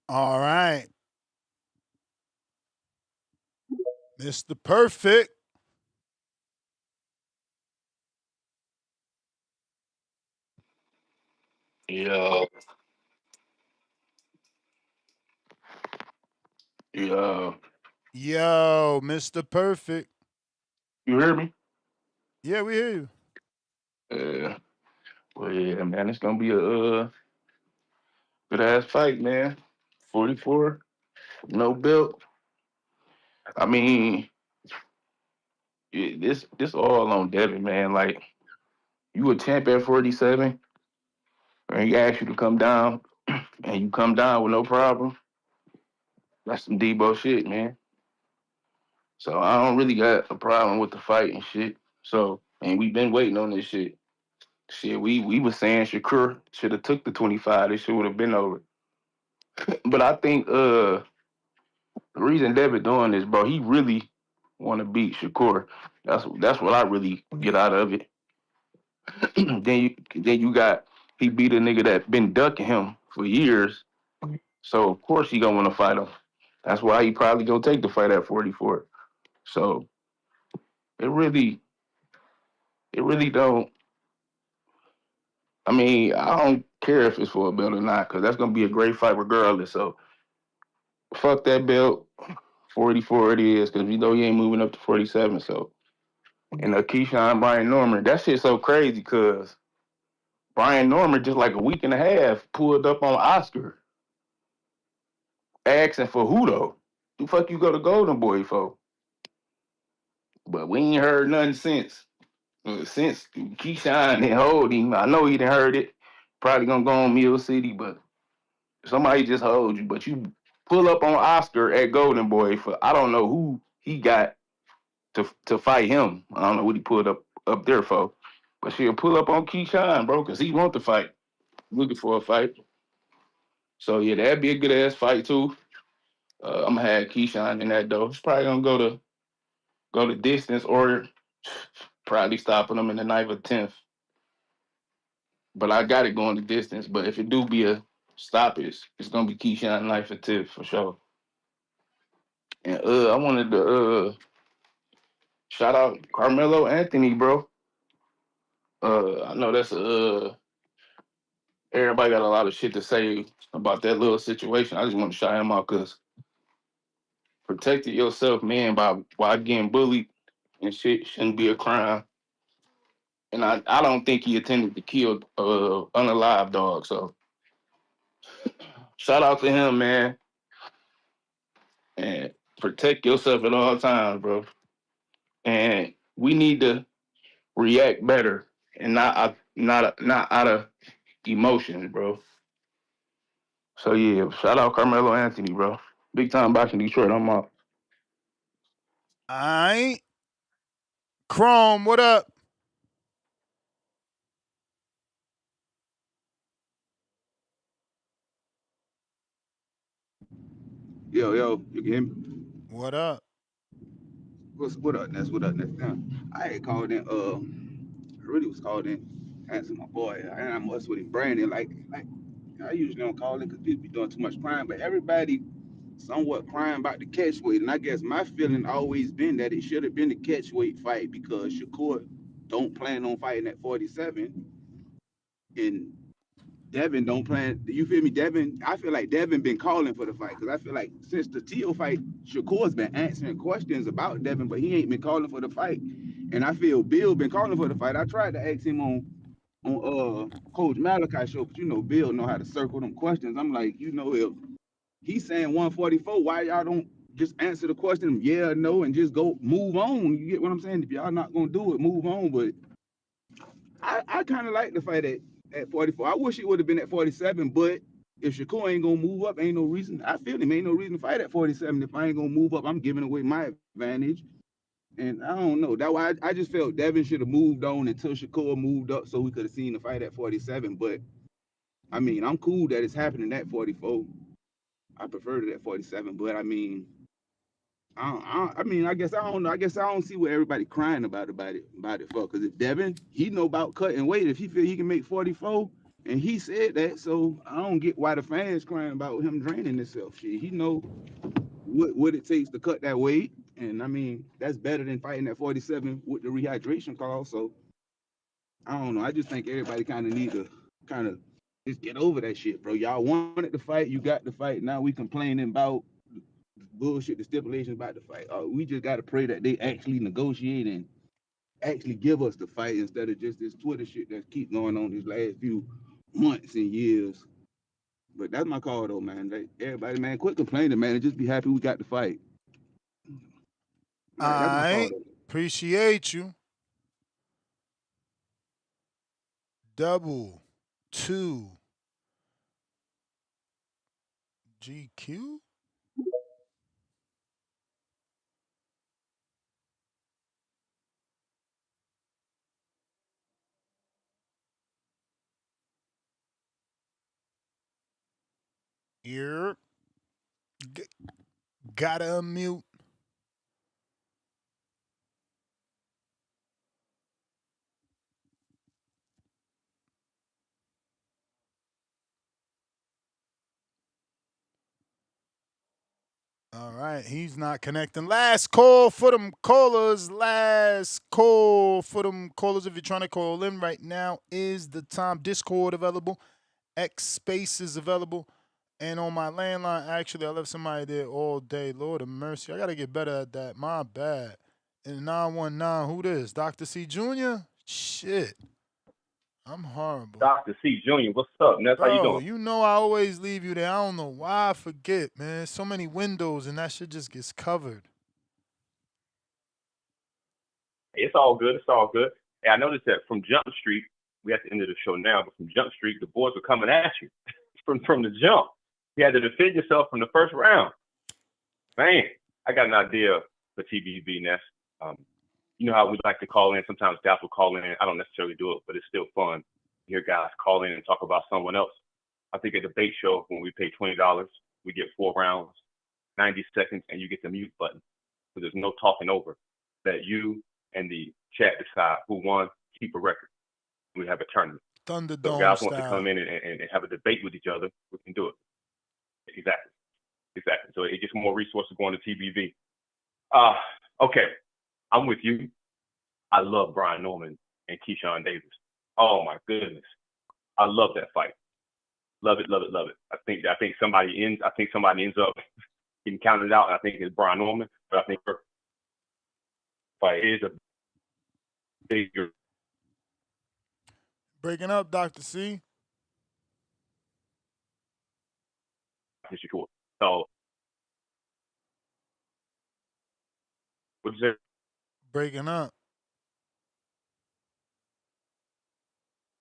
All right, Mr. Perfect. Yeah, yeah. Yo, Mr. Perfect. You hear me? Yeah, we hear you. Yeah. Well, yeah, man. It's gonna be a good ass fight, man. 44, no belt. I mean, this all on Devin, man. Like you a champ at 47, and he asked you to come down, and you come down with no problem. That's some Debo shit, man. So I don't really got a problem with the fight and shit. So, and we've been waiting on this shit. Shit, we was saying Shakur should have took the 25. This shit would have been over. But I think the reason Devin doing this, bro, he really want to beat Shakur. That's what I really get out of it. then you got he beat a nigga that been ducking him for years. So of course he gonna want to fight him. That's why he probably gonna take the fight at 44. So it really it really don't. I mean, I don't care if it's for a belt or not, because that's gonna be a great fight regardless. So fuck that belt. 44 it is, because we know he ain't moving up to 47. So and Keyshawn Brian Norman, that shit's so crazy because Brian Norman just like a week and a half pulled up on Oscar asking for who though? The fuck you go to Golden Boy for? But we ain't heard nothing since. Since Keyshawn didn't hold him, I know he didn't heard it. Probably gonna go on Mill City, but somebody just hold you. But you pull up on Oscar at Golden Boy for I don't know who he got to fight him. I don't know what he pulled up there for. But she'll pull up on Keyshawn, bro, because he want to fight. Looking for a fight. So yeah, that'd be a good ass fight too. I'm gonna have Keyshawn in that though. He's probably gonna go to distance or probably stopping him in the ninth or 10th. But I got it going to distance. But if it do be a stoppage, it's gonna be Keyshawn ninth or 10th for sure. And I wanted to shout out Carmelo Anthony, bro. I know that's everybody got a lot of shit to say about that little situation. I just want to shout him out because protecting yourself, man, by getting bullied and shit shouldn't be a crime. And I don't think he intended to kill unalive dog. So shout out to him, man. And protect yourself at all times, bro. And we need to react better and not out of emotions, bro. So yeah, shout out Carmelo Anthony, bro. Big time boxing Detroit. I'm out. Alright. Chrome, what up? Yo, you can hear me? What up? What up, Ness? What up, Ness? I had called in. I really was called in. Answer my boy. I must with him, Brandon. Like I usually don't call it because people be doing too much crime, but everybody somewhat crying about the catch weight, and I guess my feeling always been that it should have been the catch weight fight because Shakur don't plan on fighting at 47, and Devin don't plan. Do you feel me, Devin? I feel like Devin been calling for the fight because I feel like since the Tio fight, Shakur's been answering questions about Devin, but he ain't been calling for the fight. And I feel Bill been calling for the fight. I tried to ask him on Coach Malachi show, but you know Bill know how to circle them questions. I'm like, you know, if he's saying 144, why y'all don't just answer the question, yeah or no, and just go move on? You get what I'm saying? If y'all not gonna do it, move on. But I kind of like the fight at 44. I wish it would have been at 47, but if Shakur ain't gonna move up, ain't no reason. I feel him, ain't no reason to fight at 47. If I ain't gonna move up, I'm giving away my advantage. And I don't know. That's why I just felt Devin should have moved on until Shakur moved up so we could have seen the fight at 47. But I mean, I'm cool that it's happening at 44. I preferred it at 47, but I mean, I guess I don't know. I guess I don't see what everybody crying about it for. Because if Devin, he know about cutting weight. If he feel he can make 44, and he said that, so I don't get why the fans crying about him draining himself. Shit, he know what it takes to cut that weight, and I mean that's better than fighting at 47 with the rehydration clause. So I don't know. I just think everybody kind of need to kind of just get over that shit, bro. Y'all wanted to fight, you got the fight. Now we complaining about bullshit, the stipulations about the fight. We just got to pray that they actually negotiate and actually give us the fight instead of just this Twitter shit that keeps going on these last few months and years. But that's my call though, man. Like, everybody, man, quit complaining, man, and just be happy we got the fight. All right, that's my call Alright. though. Appreciate you. Double two GQ. Here. Gotta unmute. All right, he's not connecting. Last call for them callers. Last call for them callers. If you're trying to call in right now, is the time. Discord available. X Space is available. And on my landline, actually, I left somebody there all day. Lord of mercy. I got to get better at that. My bad. And 919, who this? Dr. C Jr.? Shit. I'm horrible. Dr. C Jr., what's up, Ness? How you Bro, doing? you know I always leave you there. I don't know why I forget, man. So many windows and that shit just gets covered. It's all good. It's all good. Hey, I noticed that from Jump Street, we at the end of the show now, but from Jump Street, the boys were coming at you from the jump. You had to defend yourself from the first round. Man, I got an idea for TBV, Ness. You know how we like to call in. Sometimes guys will call in. I don't necessarily do it, but it's still fun to hear guys call in and talk about someone else. I think a debate show, when we pay $20, we get 4 rounds, 90 seconds, and you get the mute button. So there's no talking over. That you and the chat decide who won, keep a record. We have a tournament. So if Thunderdome guys want to style. come in and have a debate with each other, we can do it. Exactly. So it gets more resources going to TBV. Okay, I'm with you. I love Brian Norman and Keyshawn Davis. Oh my goodness. I love that fight. Love it. I think somebody ends up getting counted out. I think it's Brian Norman, but I think fight is a bigger. Breaking up, Dr. C. Shakur. So what's it? Breaking up.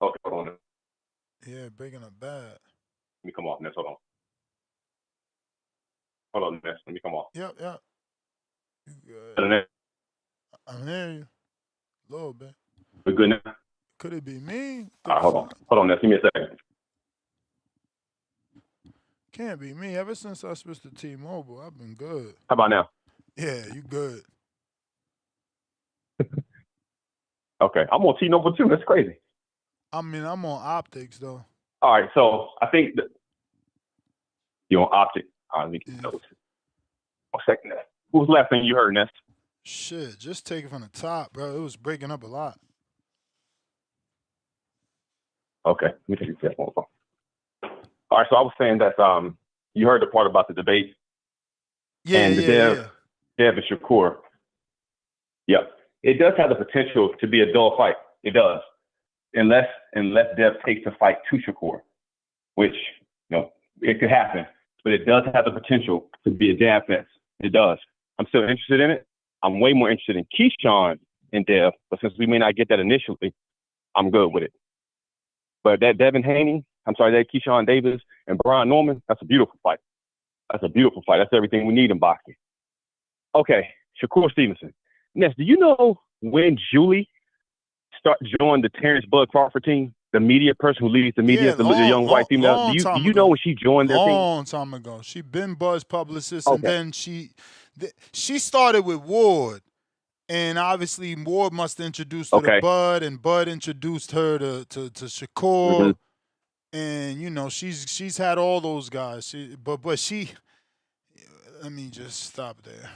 Okay, hold on. Yeah, breaking up bad. Let me come off, Ness. Hold on, Ness. Let me come off. Yep. You good. I'm hearing you. A little bit. We're good now? Could it be me? All right, hold on, Ness. Give me a second. Can't be me. Ever since I switched to T-Mobile, I've been good. How about now? Yeah, you good. Okay, I'm on T-Mobile too. That's crazy. I mean, I'm on optics though. All right, so I think you're on optic. All right, let me get those. 1 second. What was the last thing you heard, Ness? Shit, just take it from the top, bro. It was breaking up a lot. Okay, let me take a step on the phone. All right, so I was saying that you heard the part about the debate. And Dev and Shakur. Yep. It does have the potential to be a dull fight. It does. Unless Dev takes the fight to Shakur, which, it could happen. But it does have the potential to be a jab fest. It does. I'm still interested in it. I'm way more interested in Keyshawn and Dev, but since we may not get that initially, I'm good with it. But that Keyshawn Davis and Brian Norman, that's a beautiful fight. That's everything we need in boxing. Okay, Shakur Stevenson. Ness, do you know when Julie joined the Terrence Bud Crawford team? The media person who leads the media, the young white female. Do you know when she joined their team? Long time ago. She been Bud's publicist, and then she started with Ward. And obviously, Ward must have introduced her to Bud, and Bud introduced her to Shakur. Mm-hmm. And she's had all those guys. But she. Let me just stop there.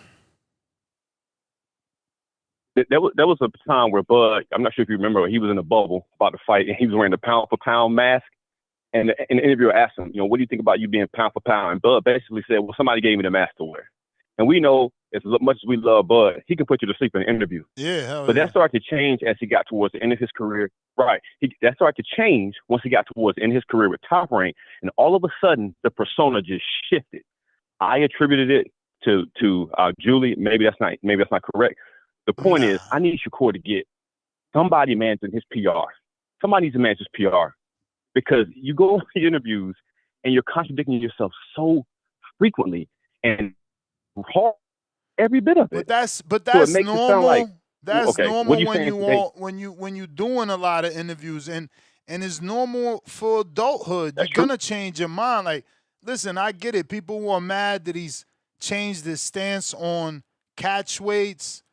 There was a time where Bud, I'm not sure if you remember, he was in a bubble about to fight, and he was wearing the pound for pound mask. And the interviewer asked him, what do you think about you being pound for pound? And Bud basically said, well, somebody gave me the mask to wear. And we know, as much as we love Bud, he can put you to sleep in an interview. Yeah, but that started to change as he got towards the end of his career. Right. That started to change once he got towards the end of his career with Top Rank. And all of a sudden, the persona just shifted. I attributed it to Julie. Maybe that's not correct. The point is, I need Shakur to get somebody managing his PR. Somebody needs to manage his PR, because you go on the interviews and you're contradicting yourself so frequently and every bit of it. But that's so normal. That's normal when you're doing a lot of interviews, and it's normal for adulthood. You're gonna change your mind. Like, listen, I get it. People who are mad that he's changed his stance on catch weights.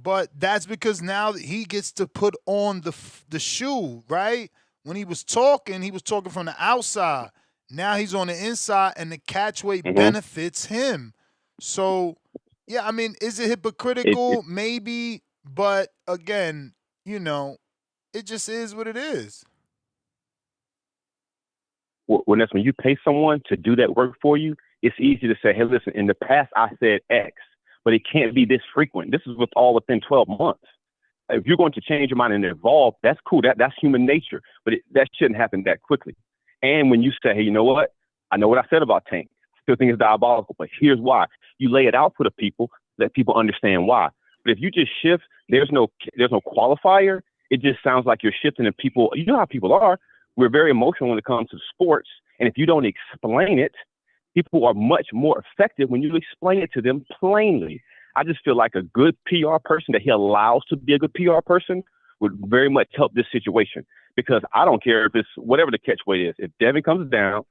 But that's because now he gets to put on the shoe, right? When he was talking from the outside. Now he's on the inside, and the catch weight benefits him. So, yeah, I mean, is it hypocritical? Maybe. But, again, it just is what it is. When you pay someone to do that work for you, it's easy to say, hey, listen, in the past I said X. But it can't be this frequent. This is within 12 months. If you're going to change your mind and evolve, that's cool. That's human nature. But that shouldn't happen that quickly. And when you say, hey, you know what? I know what I said about Tank. Still think it's diabolical, but here's why. You lay it out for the people, let people understand why. But if you just shift, there's no qualifier. It just sounds like you're shifting, and people, you know how people are. We're very emotional when it comes to sports. And if you don't explain it, people are much more effective when you explain it to them plainly. I just feel like a good PR person that he allows to be a good PR person would very much help this situation, because I don't care if it's whatever the catch weight is. If Devin comes down,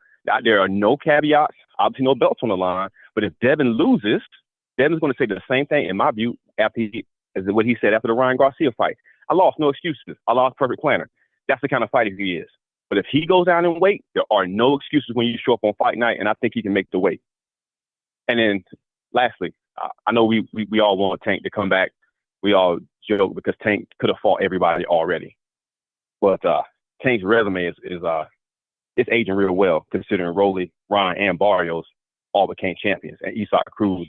there are no caveats, obviously no belts on the line. But if Devin loses, Devin's going to say the same thing, in my view, as what he said after the Ryan Garcia fight. I lost, no excuses. I lost, perfect planner. That's the kind of fighter he is. But if he goes down in weight, there are no excuses when you show up on fight night, and I think he can make the weight. And then, lastly, I know we all want Tank to come back. We all joke because Tank could have fought everybody already. But Tank's resume is it's aging real well considering Rolly, Ron, and Barrios all became champions, and Isak Cruz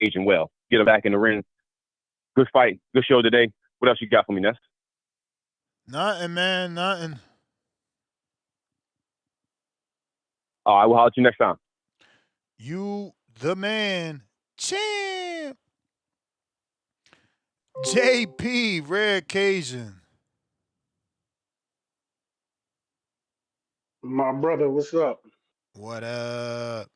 aging well. Get him back in the ring. Good fight. Good show today. What else you got for me, Ness? Nothing, man. Nothing. I will holler at you next time. You the man. Champ. JP, rare occasion. My brother, what's up? What up?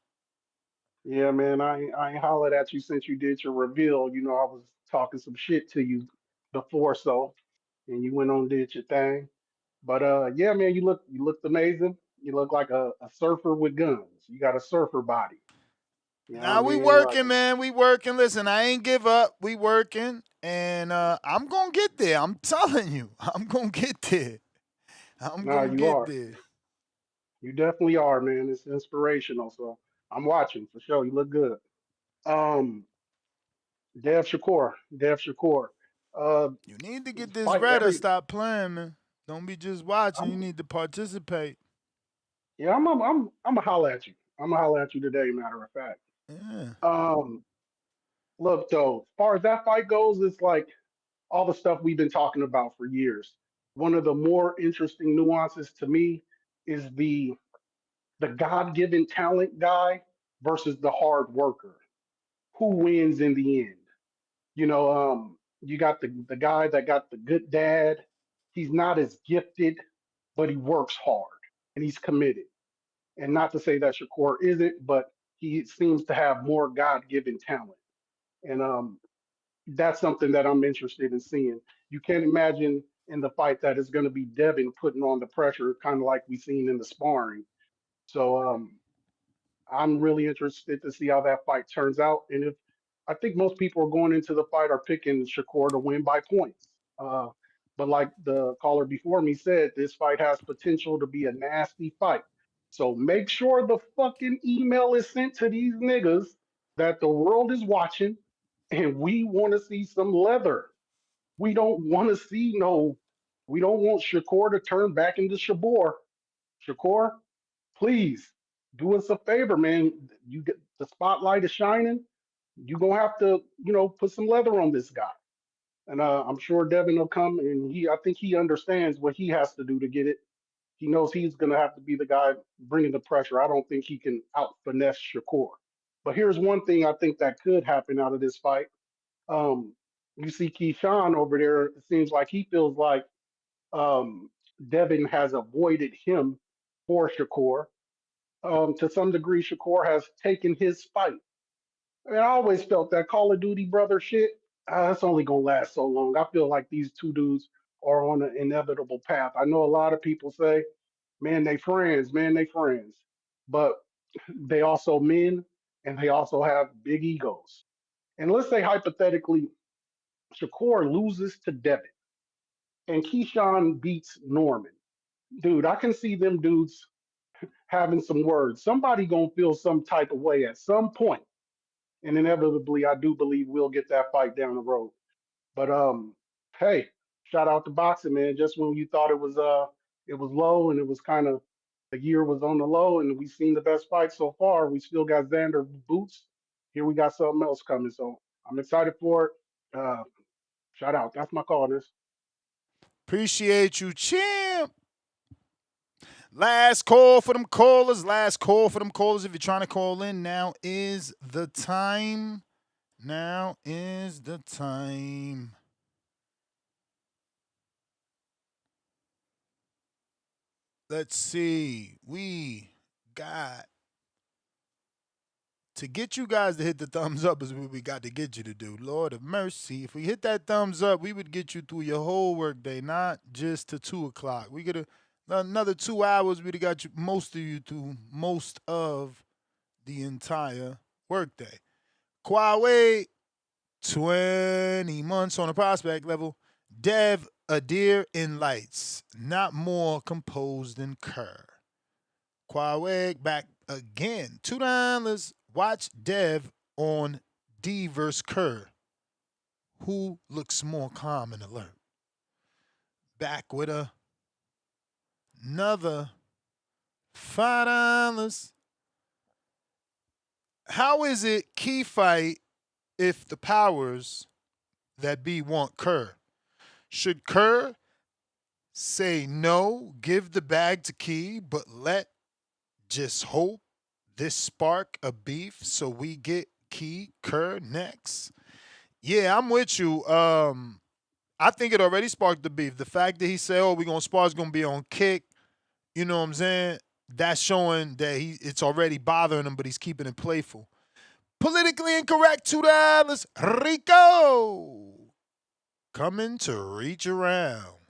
Yeah, man, I ain't hollered at you since you did your reveal. You know, I was talking some shit to you before, so and you went on and did your thing. But yeah, man, you looked amazing. You look like a surfer with guns. You got a surfer body. You know what I Now we mean? Like, working, man. We working. Listen, I ain't give up. We working. And I'm gonna get there. I'm telling you. I'm gonna get there. I'm nah, gonna you get are. there. You definitely are, man. It's inspirational. So I'm watching for sure. You look good. Um, Dev Shakur. Uh, You need to get this fight red or every. stop playing, man. Don't be just watching. You need to participate. Yeah, I'm gonna holler at you. I'm gonna holler at you today. Matter of fact. Yeah. Um, look though, as far as that fight goes, it's like all the stuff we've been talking about for years. One of the more interesting nuances to me is the God-given talent guy versus the hard worker. Who wins in the end? You got the guy that got the good dad. He's not as gifted, but he works hard and he's committed. And not to say that Shakur isn't, but he seems to have more God-given talent. And that's something that I'm interested in seeing. You can't imagine in the fight that it's going to be Devin putting on the pressure, kind of like we seen in the sparring. So I'm really interested to see how that fight turns out. And if I think most people are going into the fight are picking Shakur to win by points. Uh, but like the caller before me said, this fight has potential to be a nasty fight. So make sure the fucking email is sent to these niggas that the world is watching, and we want to see some leather. We don't want to see no. We don't want Shakur to turn back into Shabor. Shakur, please do us a favor, man. You get the spotlight is shining. You're gonna have to, put some leather on this guy. And I'm sure Devin will come, and I think he understands what he has to do to get it. He knows he's gonna have to be the guy bringing the pressure. I don't think he can out finesse Shakur. But here's one thing I think that could happen out of this fight. Um, you see Keyshawn over there. It seems like he feels like um, Devin has avoided him for Shakur. To some degree, Shakur has taken his fight. I mean, I always felt that Call of Duty brother shit, that's only going to last so long. I feel like these two dudes are on an inevitable path. I know a lot of people say, man, they friends. But they also men, and they also have big egos. And let's say hypothetically, Shakur loses to Devin and Keyshawn beats Norman. Dude, I can see them dudes having some words. Somebody gonna feel some type of way at some point, and inevitably, I do believe we'll get that fight down the road. But hey, shout out to boxing, man. Just when you thought it was low and it was kind of the year was on the low, and we've seen the best fight so far. We still got Xander Boots. Here we got something else coming, so I'm excited for it. Shout out. That's my call, this. Appreciate you, champ. Last call for them callers. Last call for them callers. If you're trying to call in, now is the time. Now is the time. Let's see. We got to get you guys to hit the thumbs up is what we got to get you to do. Lord of mercy. If we hit that thumbs up, we would get you through your whole workday, not just to 2 o'clock. We could have another 2 hours, we'd have got you most of you through most of the entire workday. Huawei, 20 months on a prospect level. Dev Adir in lights, not more composed than Kerr. Huawei back again. $2. Watch Dev on D versus Kerr. Who looks more calm and alert? Back with a Another $5. How is it key fight if the powers that be want Kerr? Should Kerr say no, give the bag to Key, but let just hope this spark a beef so we get Key Kerr next? Yeah, I'm with you. I think it already sparked the beef. The fact that he said, "Oh, we're gonna spar is gonna be on kick," you know what I'm saying? That's showing that it's already bothering him, but he's keeping it playful. Politically incorrect $2. Rico coming to reach around.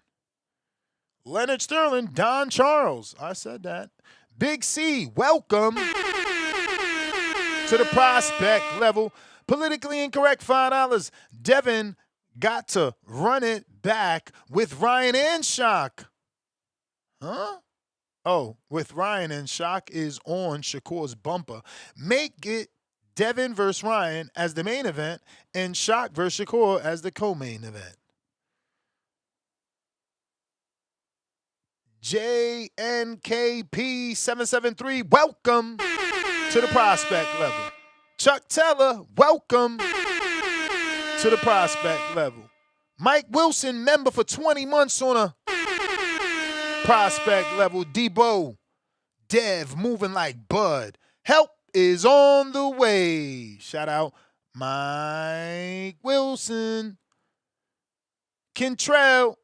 Leonard Sterling, Don Charles. I said that. Big C, welcome to the prospect level. Politically incorrect $5. Devin got to run it back with Ryan and Shock. Huh? Oh, with Ryan and Shock is on Shakur's bumper. Make it Devin versus Ryan as the main event and Shock versus Shakur as the co-main event. JNKP773, welcome to the prospect level. Chuck Teller, welcome to the prospect level. Mike Wilson, member for 20 months on a prospect level. Debo, Dev, moving like Bud. Help is on the way. Shout out Mike Wilson. Kentrell,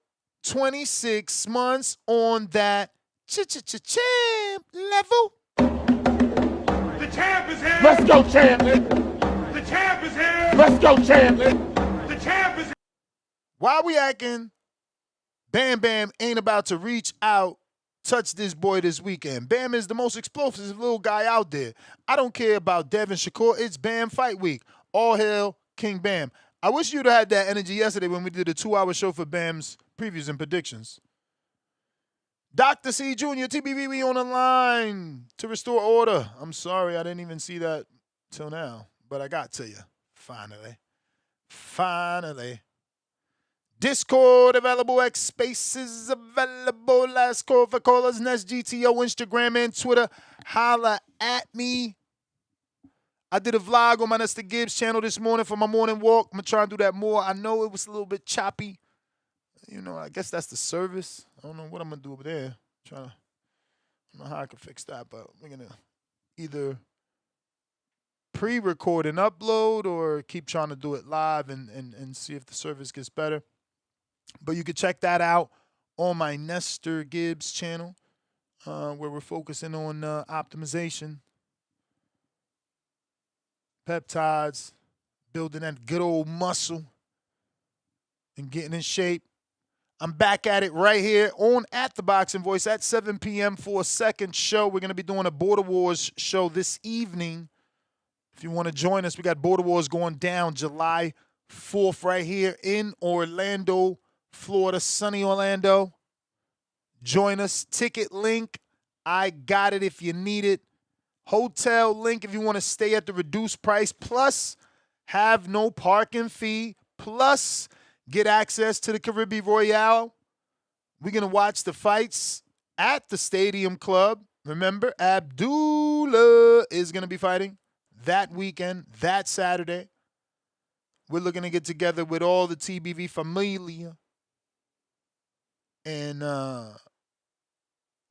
26 months on that champ level. The champ is here. Let's go, champ. The champ is here. Let's go, champ. The champ is here. Why we acting Bam Bam ain't about to reach out, touch this boy this weekend? Bam is the most explosive little guy out there. I don't care about Devin Shakur. It's Bam fight week. All hail King Bam. I wish you'd have had that energy yesterday when we did a 2-hour show for Bam's previews and predictions. Dr. C Jr., TBVB on the line to restore order. I'm sorry, I didn't even see that till now, but I got to you. Finally. Discord available, X Spaces available. Last call for callers, Nest GTO, Instagram, and Twitter. Holla at me. I did a vlog on my Nesta Gibbs channel this morning for my morning walk. I'm going to try and do that more. I know it was a little bit choppy. You know, I guess that's the service. I don't know what I'm going to do over there. I don't know how I can fix that, but we're going to either pre-record and upload or keep trying to do it live and see if the service gets better. But you can check that out on my Nestor Gibbs channel where we're focusing on optimization, peptides, building that good old muscle, and getting in shape. I'm back at it right here on at the Boxing Voice at 7 p.m. for a second show. We're going to be doing a Border Wars show this evening. If you want to join us, we got Border Wars going down July 4th right here in Orlando, Florida, sunny Orlando. Join us. Ticket link, I got it if you need it. Hotel link if you want to stay at the reduced price, plus have no parking fee, plus get access to the Caribbean Royale. We're going to watch the fights at the Stadium Club. Remember, Abdullah is going to be fighting that weekend, that Saturday. We're looking to get together with all the TBV familia and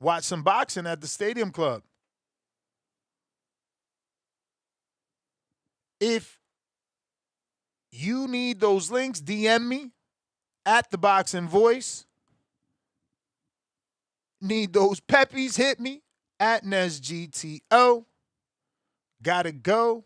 watch some boxing at the Stadium Club. If you need those links, DM me at the Boxing Voice. Need those peppies, hit me at NesGTO. Gotta go.